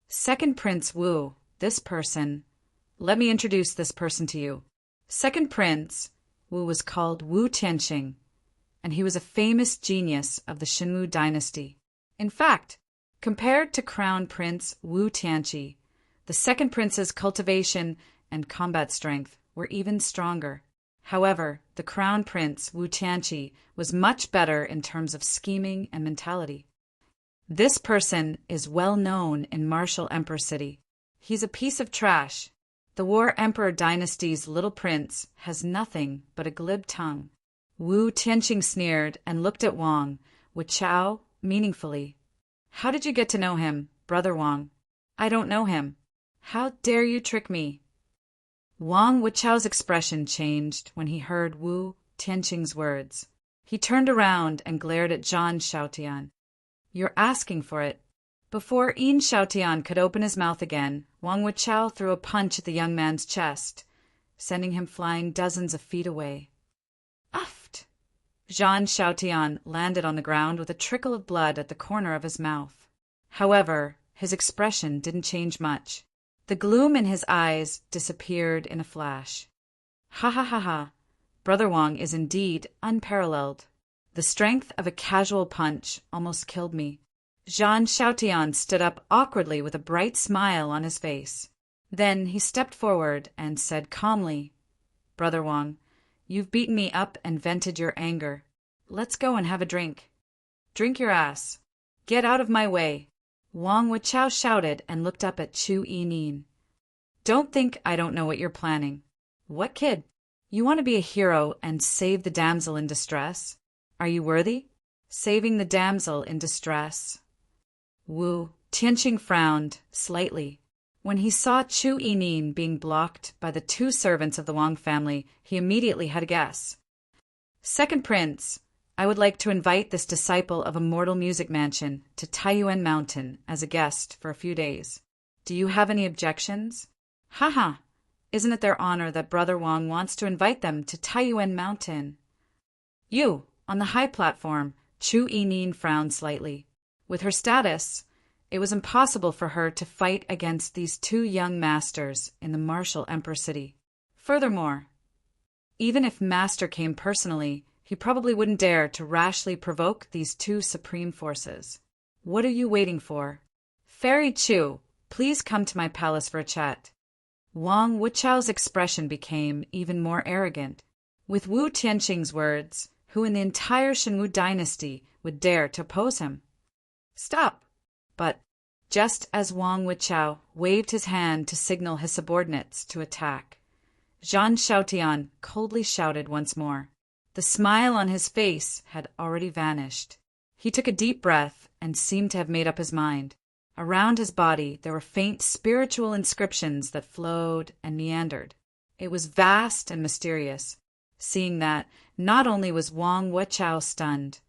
Second Prince Wu, this person. Let me introduce this person to you. Second Prince Wu was called Wu Tianxing, and he was a famous genius of the Xinwu dynasty. In fact, compared to Crown Prince Wu Tianqi, the second prince's cultivation and combat strength were even stronger. However, the crown prince, Wu Tianqi, was much better in terms of scheming and mentality. This person is well known in Martial Emperor City. He's a piece of trash. The War Emperor dynasty's little prince has nothing but a glib tongue. Wu Tianqi sneered and looked at Wang Wuchao meaningfully. How did you get to know him, Brother Wang? I don't know him. How dare you trick me? Wang Wuchao's expression changed when he heard Wu Tianqing's words. He turned around and glared at Zhan Xiaotian. You're asking for it. Before Yin Xiaotian could open his mouth again, Wang Wuchao threw a punch at the young man's chest, sending him flying dozens of feet away. Uft! Zhan Xiaotian landed on the ground with a trickle of blood at the corner of his mouth. However, his expression didn't change much. The gloom in his eyes disappeared in a flash. Ha ha ha ha! Brother Wang is indeed unparalleled. The strength of a casual punch almost killed me. Zhan Xiaotian stood up awkwardly with a bright smile on his face. Then he stepped forward and said calmly, Brother Wang, you've beaten me up and vented your anger. Let's go and have a drink. Drink your ass. Get out of my way. Wang Wuchao shouted and looked up at Chu Yinin. Don't think I don't know what you're planning. What kid? You want to be a hero and save the damsel in distress? Are you worthy? Saving the damsel in distress. Wu Tianqing frowned slightly. When he saw Chu Yinin being blocked by the two servants of the Wang family, he immediately had a guess. Second Prince, I would like to invite this disciple of Immortal Music Mansion to Taiyuan Mountain as a guest for a few days. Do you have any objections? Haha, isn't it their honor that Brother Wang wants to invite them to Taiyuan Mountain? You, on the high platform, Chu Yinin frowned slightly. With her status, it was impossible for her to fight against these two young masters in the martial Emperor City. Furthermore, even if Master came personally, he probably wouldn't dare to rashly provoke these two supreme forces. What are you waiting for? Fairy Chu, please come to my palace for a chat. Wang Wuchao's expression became even more arrogant. With Wu Tianqing's words, who in the entire Shenwu dynasty would dare to oppose him? Stop! But just as Wang Wuchao waved his hand to signal his subordinates to attack, Zhan Xiaotian coldly shouted once more. The smile on his face had already vanished. He took a deep breath and seemed to have made up his mind. Around his body there were faint spiritual inscriptions that flowed and meandered. It was vast and mysterious. Seeing that, not only was Wang Wuchao stunned,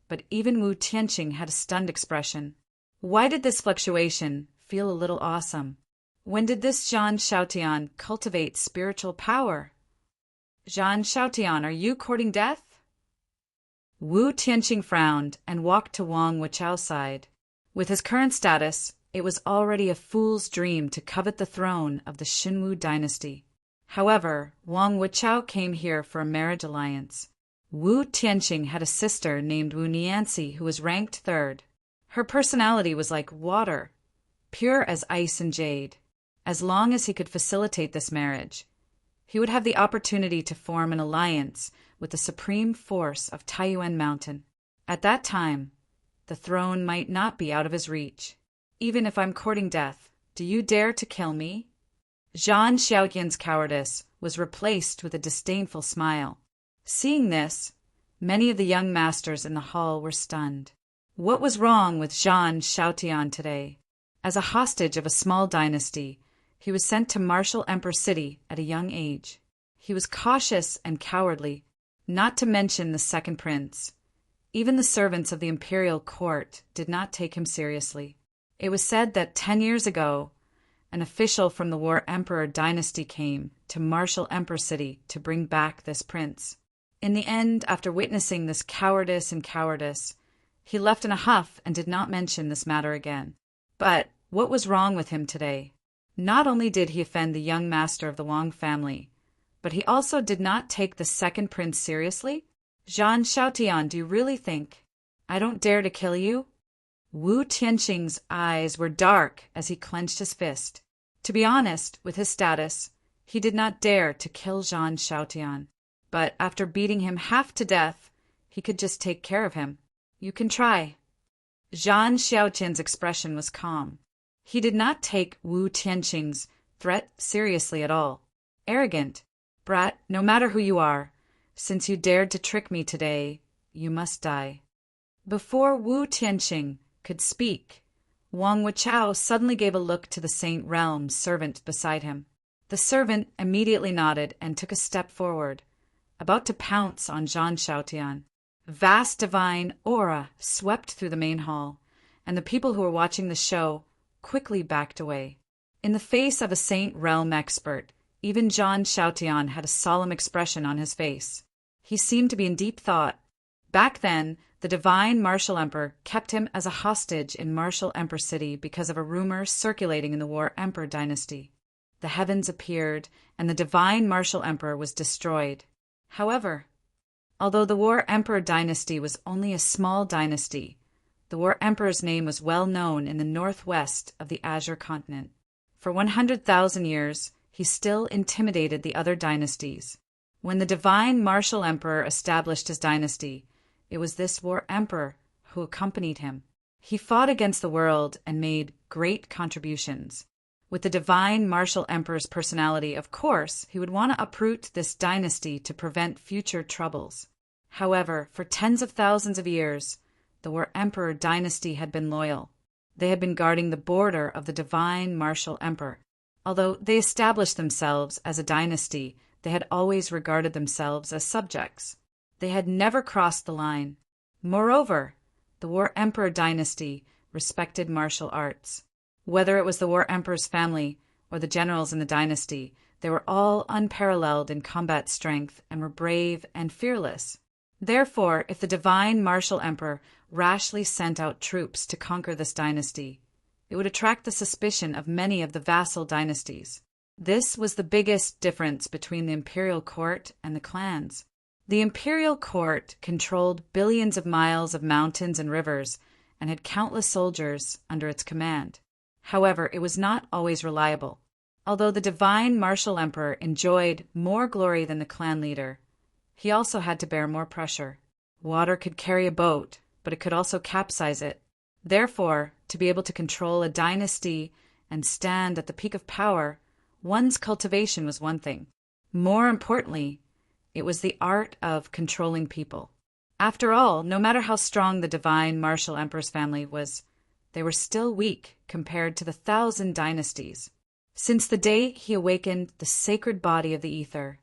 but even Wu Tianqing had a stunned expression. Why did this fluctuation feel a little awesome? When did this Zhan Xiaotian cultivate spiritual power? Zhan Xiaotian, are you courting death? Wu Tianqing frowned and walked to Wang Wuchao's side. With his current status, it was already a fool's dream to covet the throne of the Shenwu dynasty. However, Wang Wuchao came here for a marriage alliance. Wu Tianqing had a sister named Wu Nianci who was ranked third. Her personality was like water, pure as ice and jade. As long as he could facilitate this marriage, he would have the opportunity to form an alliance with the supreme force of Taiyuan Mountain. At that time, the throne might not be out of his reach. Even if I'm courting death, do you dare to kill me? Zhan Xiaotian's cowardice was replaced with a disdainful smile. Seeing this, many of the young masters in the hall were stunned. What was wrong with Zhan Xiaotian today? As a hostage of a small dynasty, he was sent to Martial Emperor City at a young age. He was cautious and cowardly, not to mention the second prince. Even the servants of the imperial court did not take him seriously. It was said that 10 years ago, an official from the War Emperor dynasty came to Martial Emperor City to bring back this prince. In the end, after witnessing this cowardice, he left in a huff and did not mention this matter again. But what was wrong with him today? Not only did he offend the young master of the Wang family, but he also did not take the second prince seriously? Zhan Xiaotian, do you really think I don't dare to kill you? Wu Tianqing's eyes were dark as he clenched his fist. To be honest, with his status, He did not dare to kill Jean Shaotian, but after beating him half to death, he could just take care of him. You can try. Jean Shaotian's expression was calm. He did not take Wu Tianqing's threat seriously at all. Arrogant. Brat, no matter who you are, since you dared to trick me today, you must die. Before Wu Tianqing could speak, Wang Wuchao suddenly gave a look to the Saint Realm's servant beside him. The servant immediately nodded and took a step forward, about to pounce on Jean Shaotian. Vast divine aura swept through the main hall, and the people who were watching the show quickly backed away. In the face of a Saint Realm expert, even Jean Shaotian had a solemn expression on his face. He seemed to be in deep thought. Back then, the divine Martial Emperor kept him as a hostage in Martial Emperor City because of a rumor circulating in the War Emperor dynasty. The heavens appeared, and the divine Martial Emperor was destroyed. However, although the War Emperor dynasty was only a small dynasty, the War Emperor's name was well known in the northwest of the Azure continent. For 100,000 years, he still intimidated the other dynasties. When the divine Martial Emperor established his dynasty, it was this War Emperor who accompanied him. He fought against the world and made great contributions. With the divine Martial Emperor's personality, of course, he would want to uproot this dynasty to prevent future troubles. However, for tens of thousands of years, the War Emperor dynasty had been loyal. They had been guarding the border of the divine Martial Emperor. Although they established themselves as a dynasty, they had always regarded themselves as subjects. They had never crossed the line. Moreover, the War Emperor dynasty respected martial arts. Whether it was the War Emperor's family or the generals in the dynasty, they were all unparalleled in combat strength and were brave and fearless. Therefore, if the divine Martial Emperor rashly sent out troops to conquer this dynasty, it would attract the suspicion of many of the vassal dynasties. This was the biggest difference between the imperial court and the clans. The imperial court controlled billions of miles of mountains and rivers and had countless soldiers under its command. However, it was not always reliable. Although the divine Martial Emperor enjoyed more glory than the clan leader, he also had to bear more pressure. Water could carry a boat, but it could also capsize it. Therefore, to be able to control a dynasty and stand at the peak of power, one's cultivation was one thing. More importantly, it was the art of controlling people. After all, no matter how strong the divine Martial Emperor's family was, they were still weak compared to the 1,000 dynasties. Since the day he awakened the sacred body of the ether,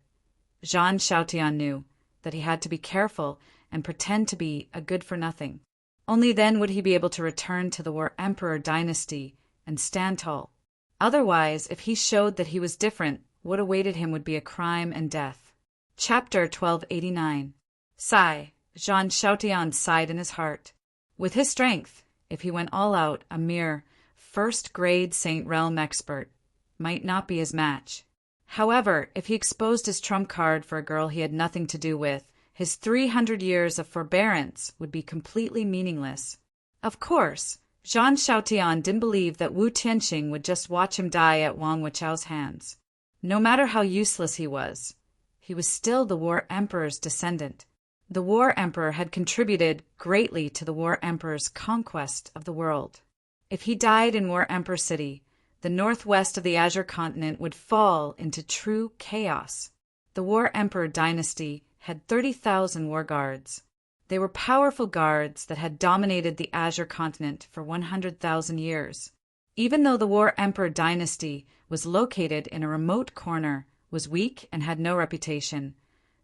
Jean Shaotian knew that he had to be careful and pretend to be a good-for-nothing. Only then would he be able to return to the War Emperor dynasty and stand tall. Otherwise, if he showed that he was different, what awaited him would be a crime and death. Chapter 1289. Sigh. Jean Shaotian sighed in his heart. With his strength, if he went all out, a mere first-grade Saint Realm expert might not be his match. However, if he exposed his trump card for a girl he had nothing to do with, his 300 years of forbearance would be completely meaningless. Of course, Jean Shaotian didn't believe that Wu Tianqing would just watch him die at Wang Wuchao's hands. No matter how useless he was still the War Emperor's descendant. The War Emperor had contributed greatly to the War Emperor's conquest of the world. If he died in War Emperor City, the northwest of the Azure continent would fall into true chaos. The War Emperor dynasty had 30,000 war guards. They were powerful guards that had dominated the Azure continent for 100,000 years. Even though the War Emperor dynasty was located in a remote corner, was weak and had no reputation,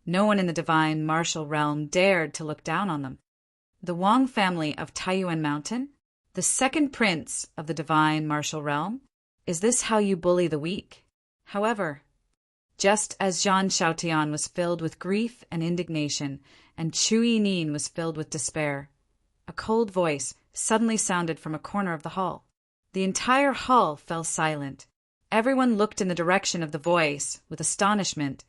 no one in the divine Martial Realm dared to look down on them. The Wang family of Taiyuan Mountain, the second prince of the divine Martial Realm, is this how you bully the weak? However, just as Jean Shaotian was filled with grief and indignation, and Chu Yinin was filled with despair, a cold voice suddenly sounded from a corner of the hall. The entire hall fell silent. Everyone looked in the direction of the voice with astonishment,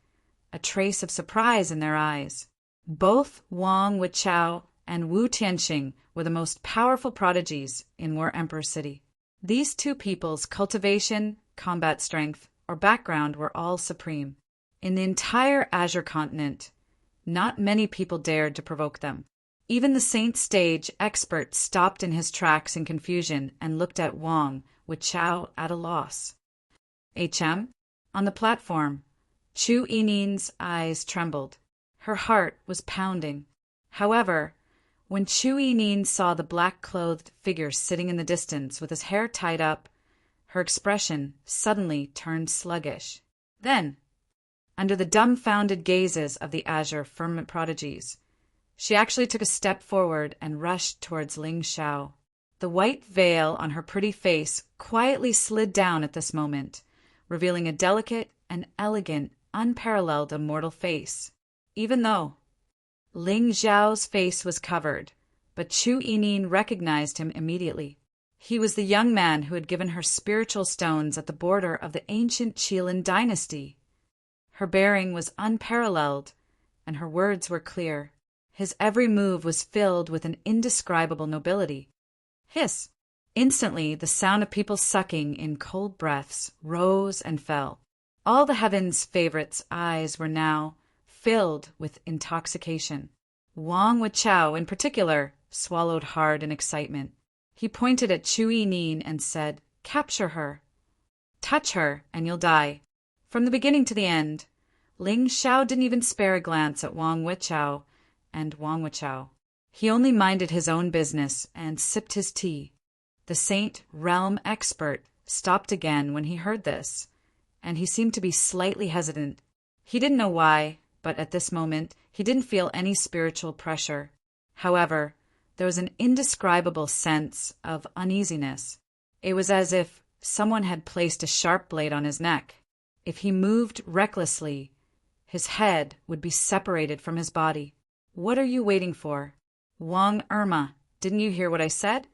a trace of surprise in their eyes. Both Wang Wuchao and Wu Tianqing were the most powerful prodigies in War Emperor City. These two people's cultivation, combat strength, or background were all supreme. In the entire Azure continent, not many people dared to provoke them. Even the Saint Stage expert stopped in his tracks in confusion and looked at Wang with Chao at a loss. HM? On the platform, Chu Yinin's eyes trembled. Her heart was pounding. However, when Chu Yinin saw the black-clothed figure sitting in the distance with his hair tied up, her expression suddenly turned sluggish. Then, under the dumbfounded gazes of the Azure firmament prodigies, she actually took a step forward and rushed towards Ling Xiao. The white veil on her pretty face quietly slid down at this moment, revealing a delicate and elegant, unparalleled immortal face. Even though Ling Xiao's face was covered, but Chu Yinin recognized him immediately. He was the young man who had given her spiritual stones at the border of the ancient Qilin dynasty. Her bearing was unparalleled, and her words were clear. His every move was filled with an indescribable nobility. Hiss! Instantly, the sound of people sucking in cold breaths rose and fell. All the heaven's favorites' eyes were now filled with intoxication. Wang Wuchao, in particular, swallowed hard in excitement. He pointed at Chu Yinin and said, "Capture her. Touch her, and you'll die." From the beginning to the end, Ling Xiao didn't even spare a glance at Wang Wuchao and Wang Wuchao. He only minded his own business and sipped his tea. The Saint Realm expert stopped again when he heard this, and he seemed to be slightly hesitant. He didn't know why, but at this moment he didn't feel any spiritual pressure. However, there was an indescribable sense of uneasiness. It was as if someone had placed a sharp blade on his neck. If he moved recklessly, his head would be separated from his body. "What are you waiting for? Wang Irma, didn't you hear what I said?"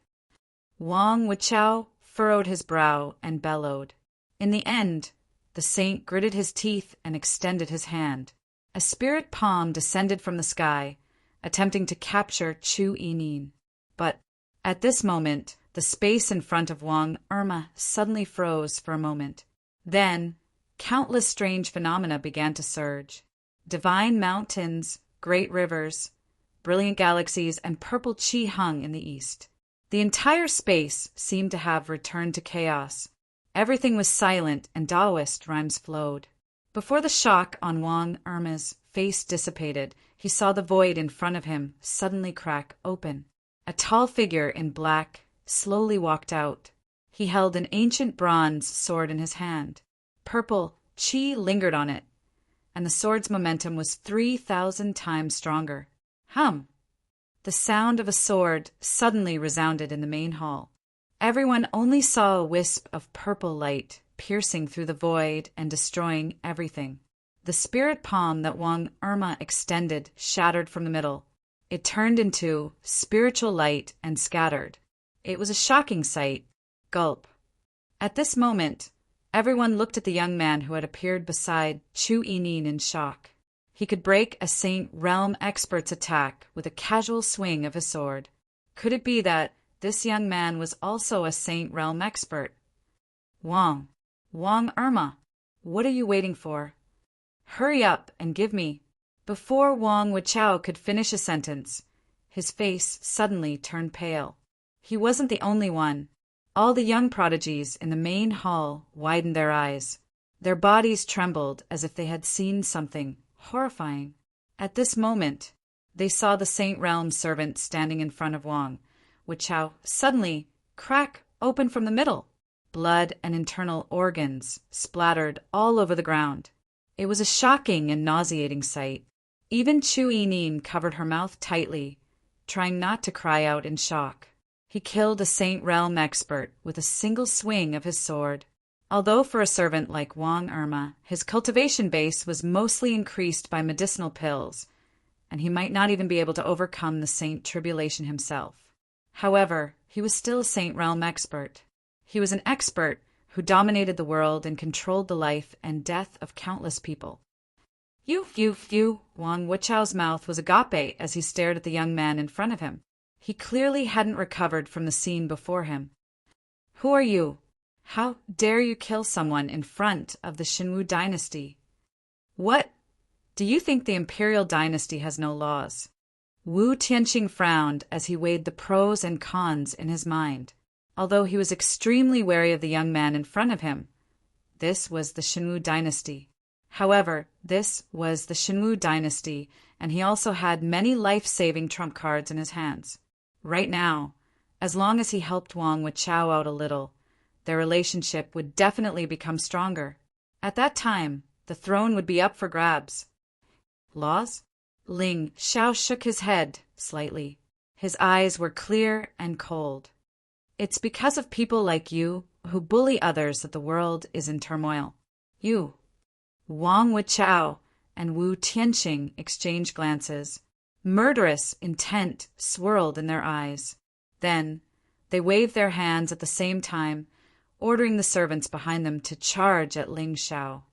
Wang Wuchao furrowed his brow and bellowed. In the end, the saint gritted his teeth and extended his hand. A spirit palm descended from the sky, attempting to capture Chu Yinin. But at this moment, the space in front of Wang Irma suddenly froze for a moment. Then, countless strange phenomena began to surge. Divine mountains, great rivers, brilliant galaxies, and purple chi hung in the east. The entire space seemed to have returned to chaos. Everything was silent and Taoist rhymes flowed. Before the shock on Wang Irma's face dissipated, he saw the void in front of him suddenly crack open. A tall figure in black slowly walked out. He held an ancient bronze sword in his hand. Purple chi lingered on it, and the sword's momentum was 3,000 times stronger. Hum! The sound of a sword suddenly resounded in the main hall. Everyone only saw a wisp of purple light piercing through the void and destroying everything. The spirit palm that Wang Irma extended shattered from the middle. It turned into spiritual light and scattered. It was a shocking sight. Gulp. At this moment, everyone looked at the young man who had appeared beside Chu Yinin in shock. He could break a Saint Realm expert's attack with a casual swing of his sword. Could it be that this young man was also a Saint Realm expert? Wang Irma, what are you waiting for? Hurry up and give me. Before Wang Wuchao could finish a sentence, his face suddenly turned pale. He wasn't the only one. All the young prodigies in the main hall widened their eyes. Their bodies trembled as if they had seen something horrifying. At this moment, they saw the Saint Realm servant standing in front of Wang Wuchao suddenly crack open from the middle. Blood and internal organs splattered all over the ground. It was a shocking and nauseating sight. Even Chu Yinin covered her mouth tightly, trying not to cry out in shock. He killed a Saint Realm expert with a single swing of his sword. Although for a servant like Wang Irma, his cultivation base was mostly increased by medicinal pills, and he might not even be able to overcome the Saint Tribulation himself. However, he was still a Saint Realm expert. He was an expert who dominated the world and controlled the life and death of countless people. You, Wang Wuchao's mouth was agape as he stared at the young man in front of him. He clearly hadn't recovered from the scene before him. Who are you? How dare you kill someone in front of the Xinwu dynasty? What? Do you think the imperial dynasty has no laws? Wu Tianqing frowned as he weighed the pros and cons in his mind. Although he was extremely wary of the young man in front of him, this was the Xinwu dynasty. However, this was the Xinwu dynasty, and he also had many life-saving trump cards in his hands. Right now, as long as he helped Wang Wuchao out a little, their relationship would definitely become stronger. At that time, the throne would be up for grabs. Laws? Ling Xiao shook his head slightly. His eyes were clear and cold. It's because of people like you who bully others that the world is in turmoil. You. Wang Wuchao and Wu Tianqing exchanged glances. Murderous intent swirled in their eyes. Then, they waved their hands at the same time, ordering the servants behind them to charge at Ling Xiao.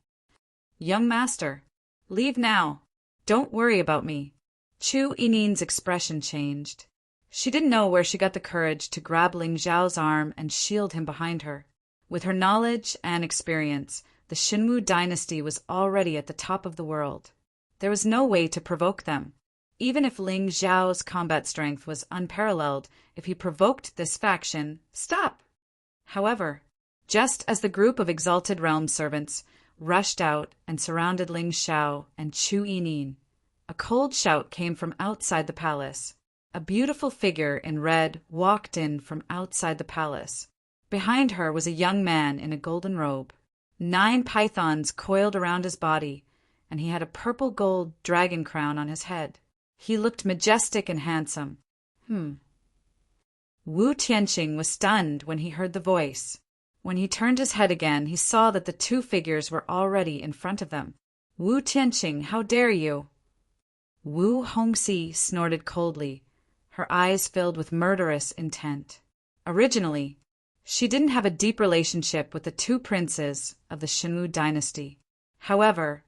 Young master, leave now. Don't worry about me. Chu Yinin's expression changed. She didn't know where she got the courage to grab Ling Xiao's arm and shield him behind her. With her knowledge and experience, the Xinwu dynasty was already at the top of the world. There was no way to provoke them. Even if Ling Xiao's combat strength was unparalleled, if he provoked this faction, stop! However, just as the group of exalted realm servants rushed out and surrounded Ling Xiao and Chu Yinin, a cold shout came from outside the palace. A beautiful figure in red walked in from outside the palace. Behind her was a young man in a golden robe. 9 pythons coiled around his body, and he had a purple-gold dragon crown on his head. He looked majestic and handsome. Wu Tianqing was stunned when he heard the voice. When he turned his head again, he saw that the 2 figures were already in front of them. Wu Tianqing, how dare you? Wu Hongxi snorted coldly, her eyes filled with murderous intent. Originally, she didn't have a deep relationship with the 2 princes of the Xinwu dynasty. However,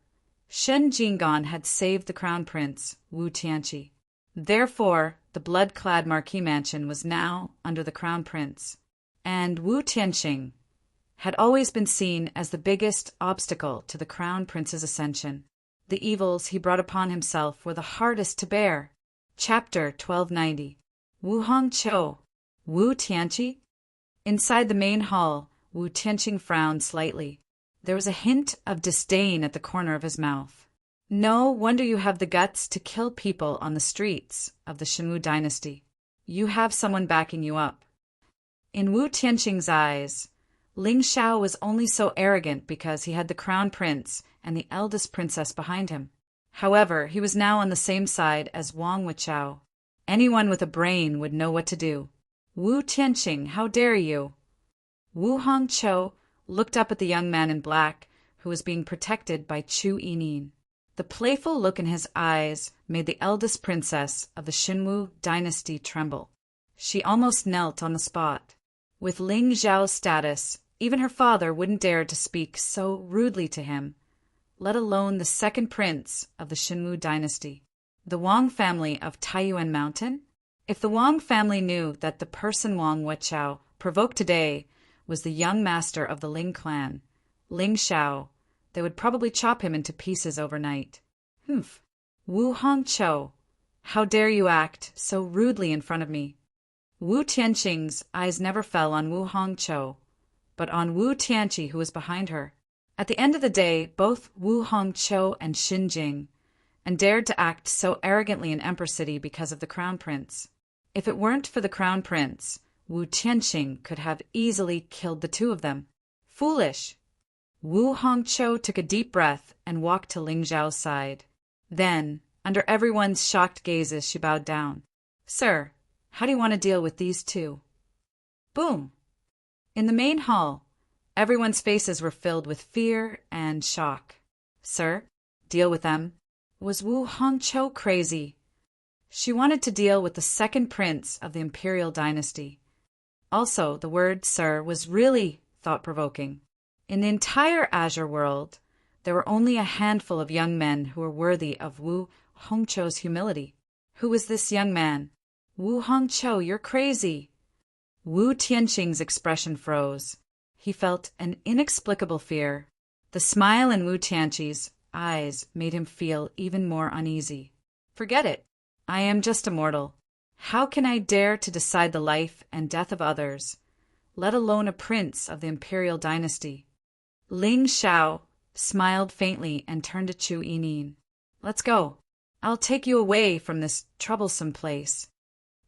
Shen Jinggan had saved the crown prince, Wu Tianqi. Therefore, the blood-clad marquis mansion was now under the crown prince, and Wu Tianqing had always been seen as the biggest obstacle to the crown prince's ascension. The evils he brought upon himself were the hardest to bear. Chapter 1290. Wu Hongqiu. Wu Tianqi? Inside the main hall, Wu Tianqing frowned slightly. There was a hint of disdain at the corner of his mouth. No wonder you have the guts to kill people on the streets of the Xinwu dynasty. You have someone backing you up. In Wu Tianqing's eyes, Ling Xiao was only so arrogant because he had the crown prince and the eldest princess behind him. However, he was now on the same side as Wang Wuchao. Anyone with a brain would know what to do. Wu Tianqing, how dare you? Wu Hongqiu looked up at the young man in black, who was being protected by Chu Yinin. The playful look in his eyes made the eldest princess of the Xinwu dynasty tremble. She almost knelt on the spot. With Ling Xiao's status, even her father wouldn't dare to speak so rudely to him, let alone the 2nd prince of the Xinwu dynasty. The Wang family of Taiyuan Mountain? If the Wang family knew that the person Wang Wuchao provoked today was the young master of the Ling clan, Ling Xiao, they would probably chop him into pieces overnight. Wu Hongqiu, how dare you act so rudely in front of me? Wu Tianqing's eyes never fell on Wu Hongqiu, but on Wu Tianqi, who was behind her. At the end of the day, both Wu Hongqiu and Xin Jing, and dared to act so arrogantly in Emperor City because of the crown prince. If it weren't for the crown prince, Wu Tianqing could have easily killed the 2 of them. Foolish! Wu Hongqiu took a deep breath and walked to Ling Xiao's side. Then, under everyone's shocked gazes, she bowed down. Sir, how do you want to deal with these 2? Boom! In the main hall, everyone's faces were filled with fear and shock. Sir, deal with them. Was Wu Hongqiu crazy? She wanted to deal with the 2nd prince of the imperial dynasty. Also, the word sir was really thought-provoking. In the entire Azure world, there were only a handful of young men who were worthy of Wu Hongqiu's humility. Who was this young man? Wu Hongqiu, you're crazy. Wu Tianqing's expression froze. He felt an inexplicable fear. The smile in Wu Tianqi's eyes made him feel even more uneasy. Forget it. I am just a mortal. How can I dare to decide the life and death of others, let alone a prince of the imperial dynasty? Ling Xiao smiled faintly and turned to Chu Yinin. Let's go. I'll take you away from this troublesome place.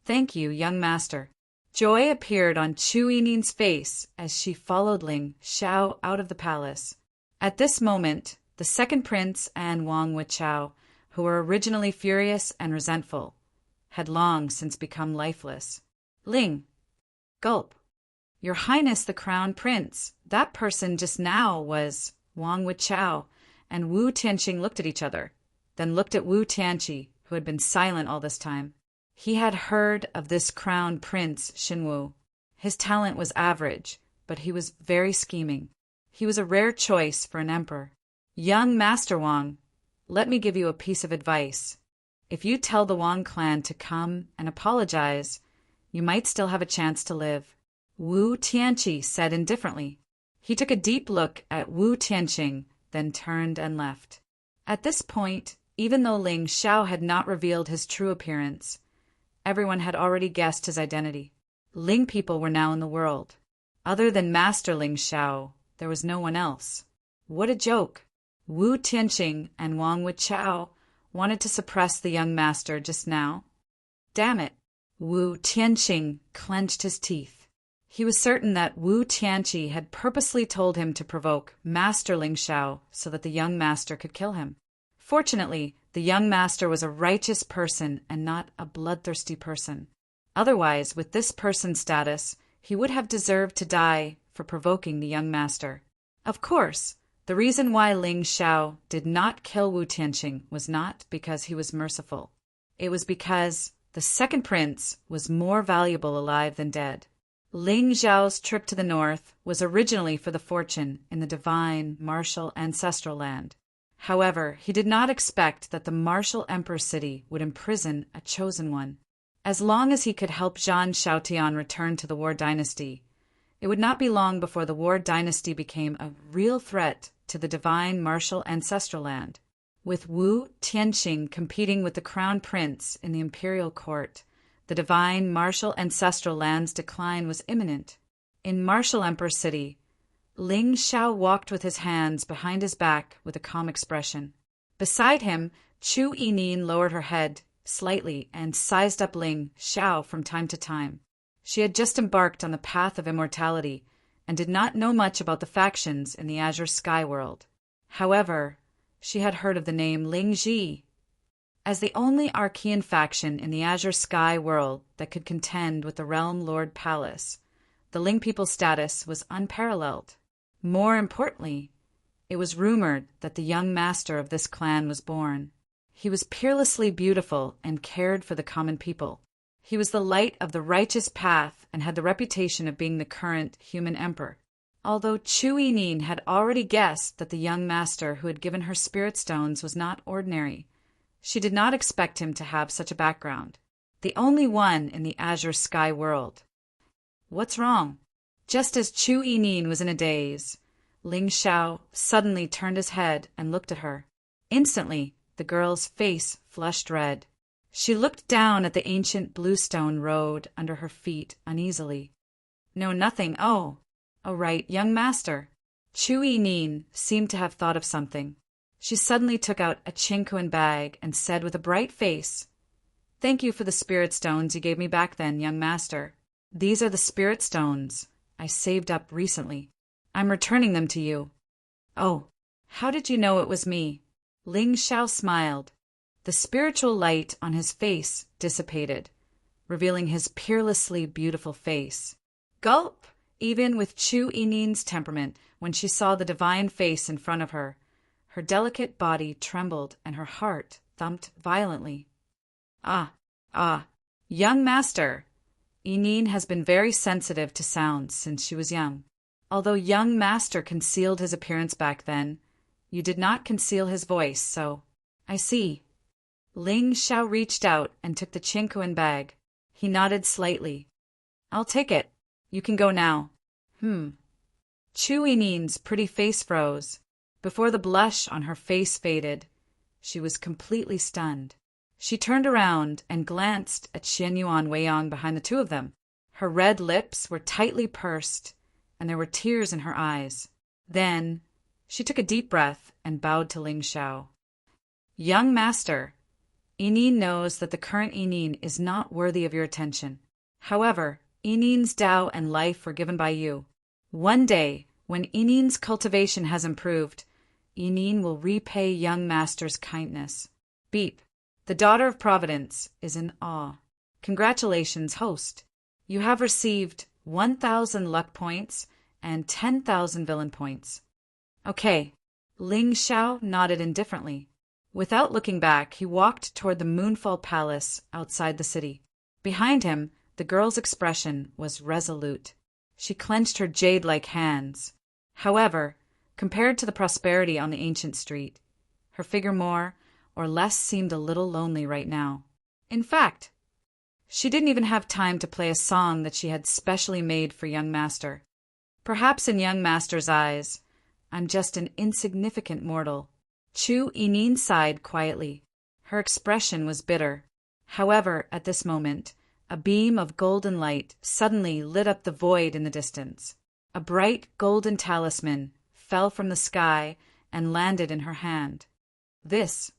Thank you, young master. Joy appeared on Chu Yinin's face as she followed Ling Xiao out of the palace. At this moment, the second prince and Wang Wuchao, who were originally furious and resentful, had long since become lifeless. Ling, gulp. Your Highness the Crown Prince, that person just now was... Wang Wuchao and Wu Tianqi looked at each other, then looked at Wu Tianqi, who had been silent all this time. He had heard of this crown prince, Xinwu. His talent was average, but he was very scheming. He was a rare choice for an emperor. Young Master Wang, let me give you a piece of advice. If you tell the Wang clan to come and apologize, you might still have a chance to live. Wu Tianqi said indifferently. He took a deep look at Wu Tianqi, then turned and left. At this point, even though Ling Xiao had not revealed his true appearance, everyone had already guessed his identity. Ling people were now in the world. Other than Master Ling Xiao, there was no one else. What a joke! Wu Tianqi and Wang Wuchao wanted to suppress the young master just now. Damn it! Wu Tianqi clenched his teeth. He was certain that Wu Tianqi had purposely told him to provoke Master Ling Xiao so that the young master could kill him. Fortunately, the young master was a righteous person and not a bloodthirsty person. Otherwise, with this person's status, he would have deserved to die for provoking the young master. Of course, the reason why Ling Xiao did not kill Wu Tianqi was not because he was merciful. It was because the second prince was more valuable alive than dead. Ling Xiao's trip to the north was originally for the fortune in the divine, martial ancestral land. However, he did not expect that the martial emperor city would imprison a chosen one. As long as he could help Zhan Xiaotian return to the War Dynasty, it would not be long before the War Dynasty became a real threat to the divine, martial ancestral land. With Wu Tianqi competing with the crown prince in the imperial court, the divine, martial ancestral land's decline was imminent. In Martial Emperor City, Ling Xiao walked with his hands behind his back with a calm expression. Beside him, Chu Yinin lowered her head slightly and sized up Ling Xiao from time to time. She had just embarked on the path of immortality and did not know much about the factions in the Azure Sky world. However, she had heard of the name Ling Ji. As the only Archean faction in the Azure Sky world that could contend with the Realm Lord Palace, the Ling people's status was unparalleled. More importantly, it was rumored that the young master of this clan was born. He was peerlessly beautiful and cared for the common people. He was the light of the righteous path and had the reputation of being the current human emperor. Although Chu Yinin had already guessed that the young master who had given her spirit stones was not ordinary, she did not expect him to have such a background. The only one in the Azure Sky world. What's wrong? Just as Chu Yinin was in a daze, Ling Xiao suddenly turned his head and looked at her. Instantly, the girl's face flushed red. She looked down at the ancient bluestone road under her feet uneasily. No, nothing. Oh, right, young master. Chu Yinin seemed to have thought of something. She suddenly took out a Qingquan bag and said with a bright face, "Thank you for the spirit stones you gave me back then, young master. These are the spirit stones I saved up recently. I'm returning them to you." "Oh, how did you know it was me?" Ling Xiao smiled. The spiritual light on his face dissipated, revealing his peerlessly beautiful face. Gulp! Even with Chu Yinin's temperament, when she saw the divine face in front of her, her delicate body trembled and her heart thumped violently. Ah, young master! Yinin has been very sensitive to sounds since she was young. Although young master concealed his appearance back then, you did not conceal his voice, so... I see. Ling Xiao reached out and took the Qingquan bag. He nodded slightly. I'll take it. You can go now. Chu Yinin's pretty face froze. Before the blush on her face faded, she was completely stunned. She turned around and glanced at Xian Yuan Weiyang behind the two of them. Her red lips were tightly pursed, and there were tears in her eyes. Then she took a deep breath and bowed to Ling Xiao. Young master, Yinin knows that the current Yinin is not worthy of your attention. However, Yinin's Tao and life were given by you. One day, when Yinin's cultivation has improved, Yinin will repay young master's kindness. Beep. The daughter of Providence is in awe. Congratulations, host. You have received 1,000 luck points and 10,000 villain points. Okay. Ling Xiao nodded indifferently. Without looking back, he walked toward the Moonfall Palace outside the city. Behind him, the girl's expression was resolute. She clenched her jade-like hands. However, compared to the prosperity on the ancient street, her figure more or less seemed a little lonely right now. In fact, she didn't even have time to play a song that she had specially made for young master. Perhaps in young master's eyes, I'm just an insignificant mortal. Chu Yinin sighed quietly. Her expression was bitter. However, at this moment, a beam of golden light suddenly lit up the void in the distance. A bright golden talisman fell from the sky and landed in her hand. This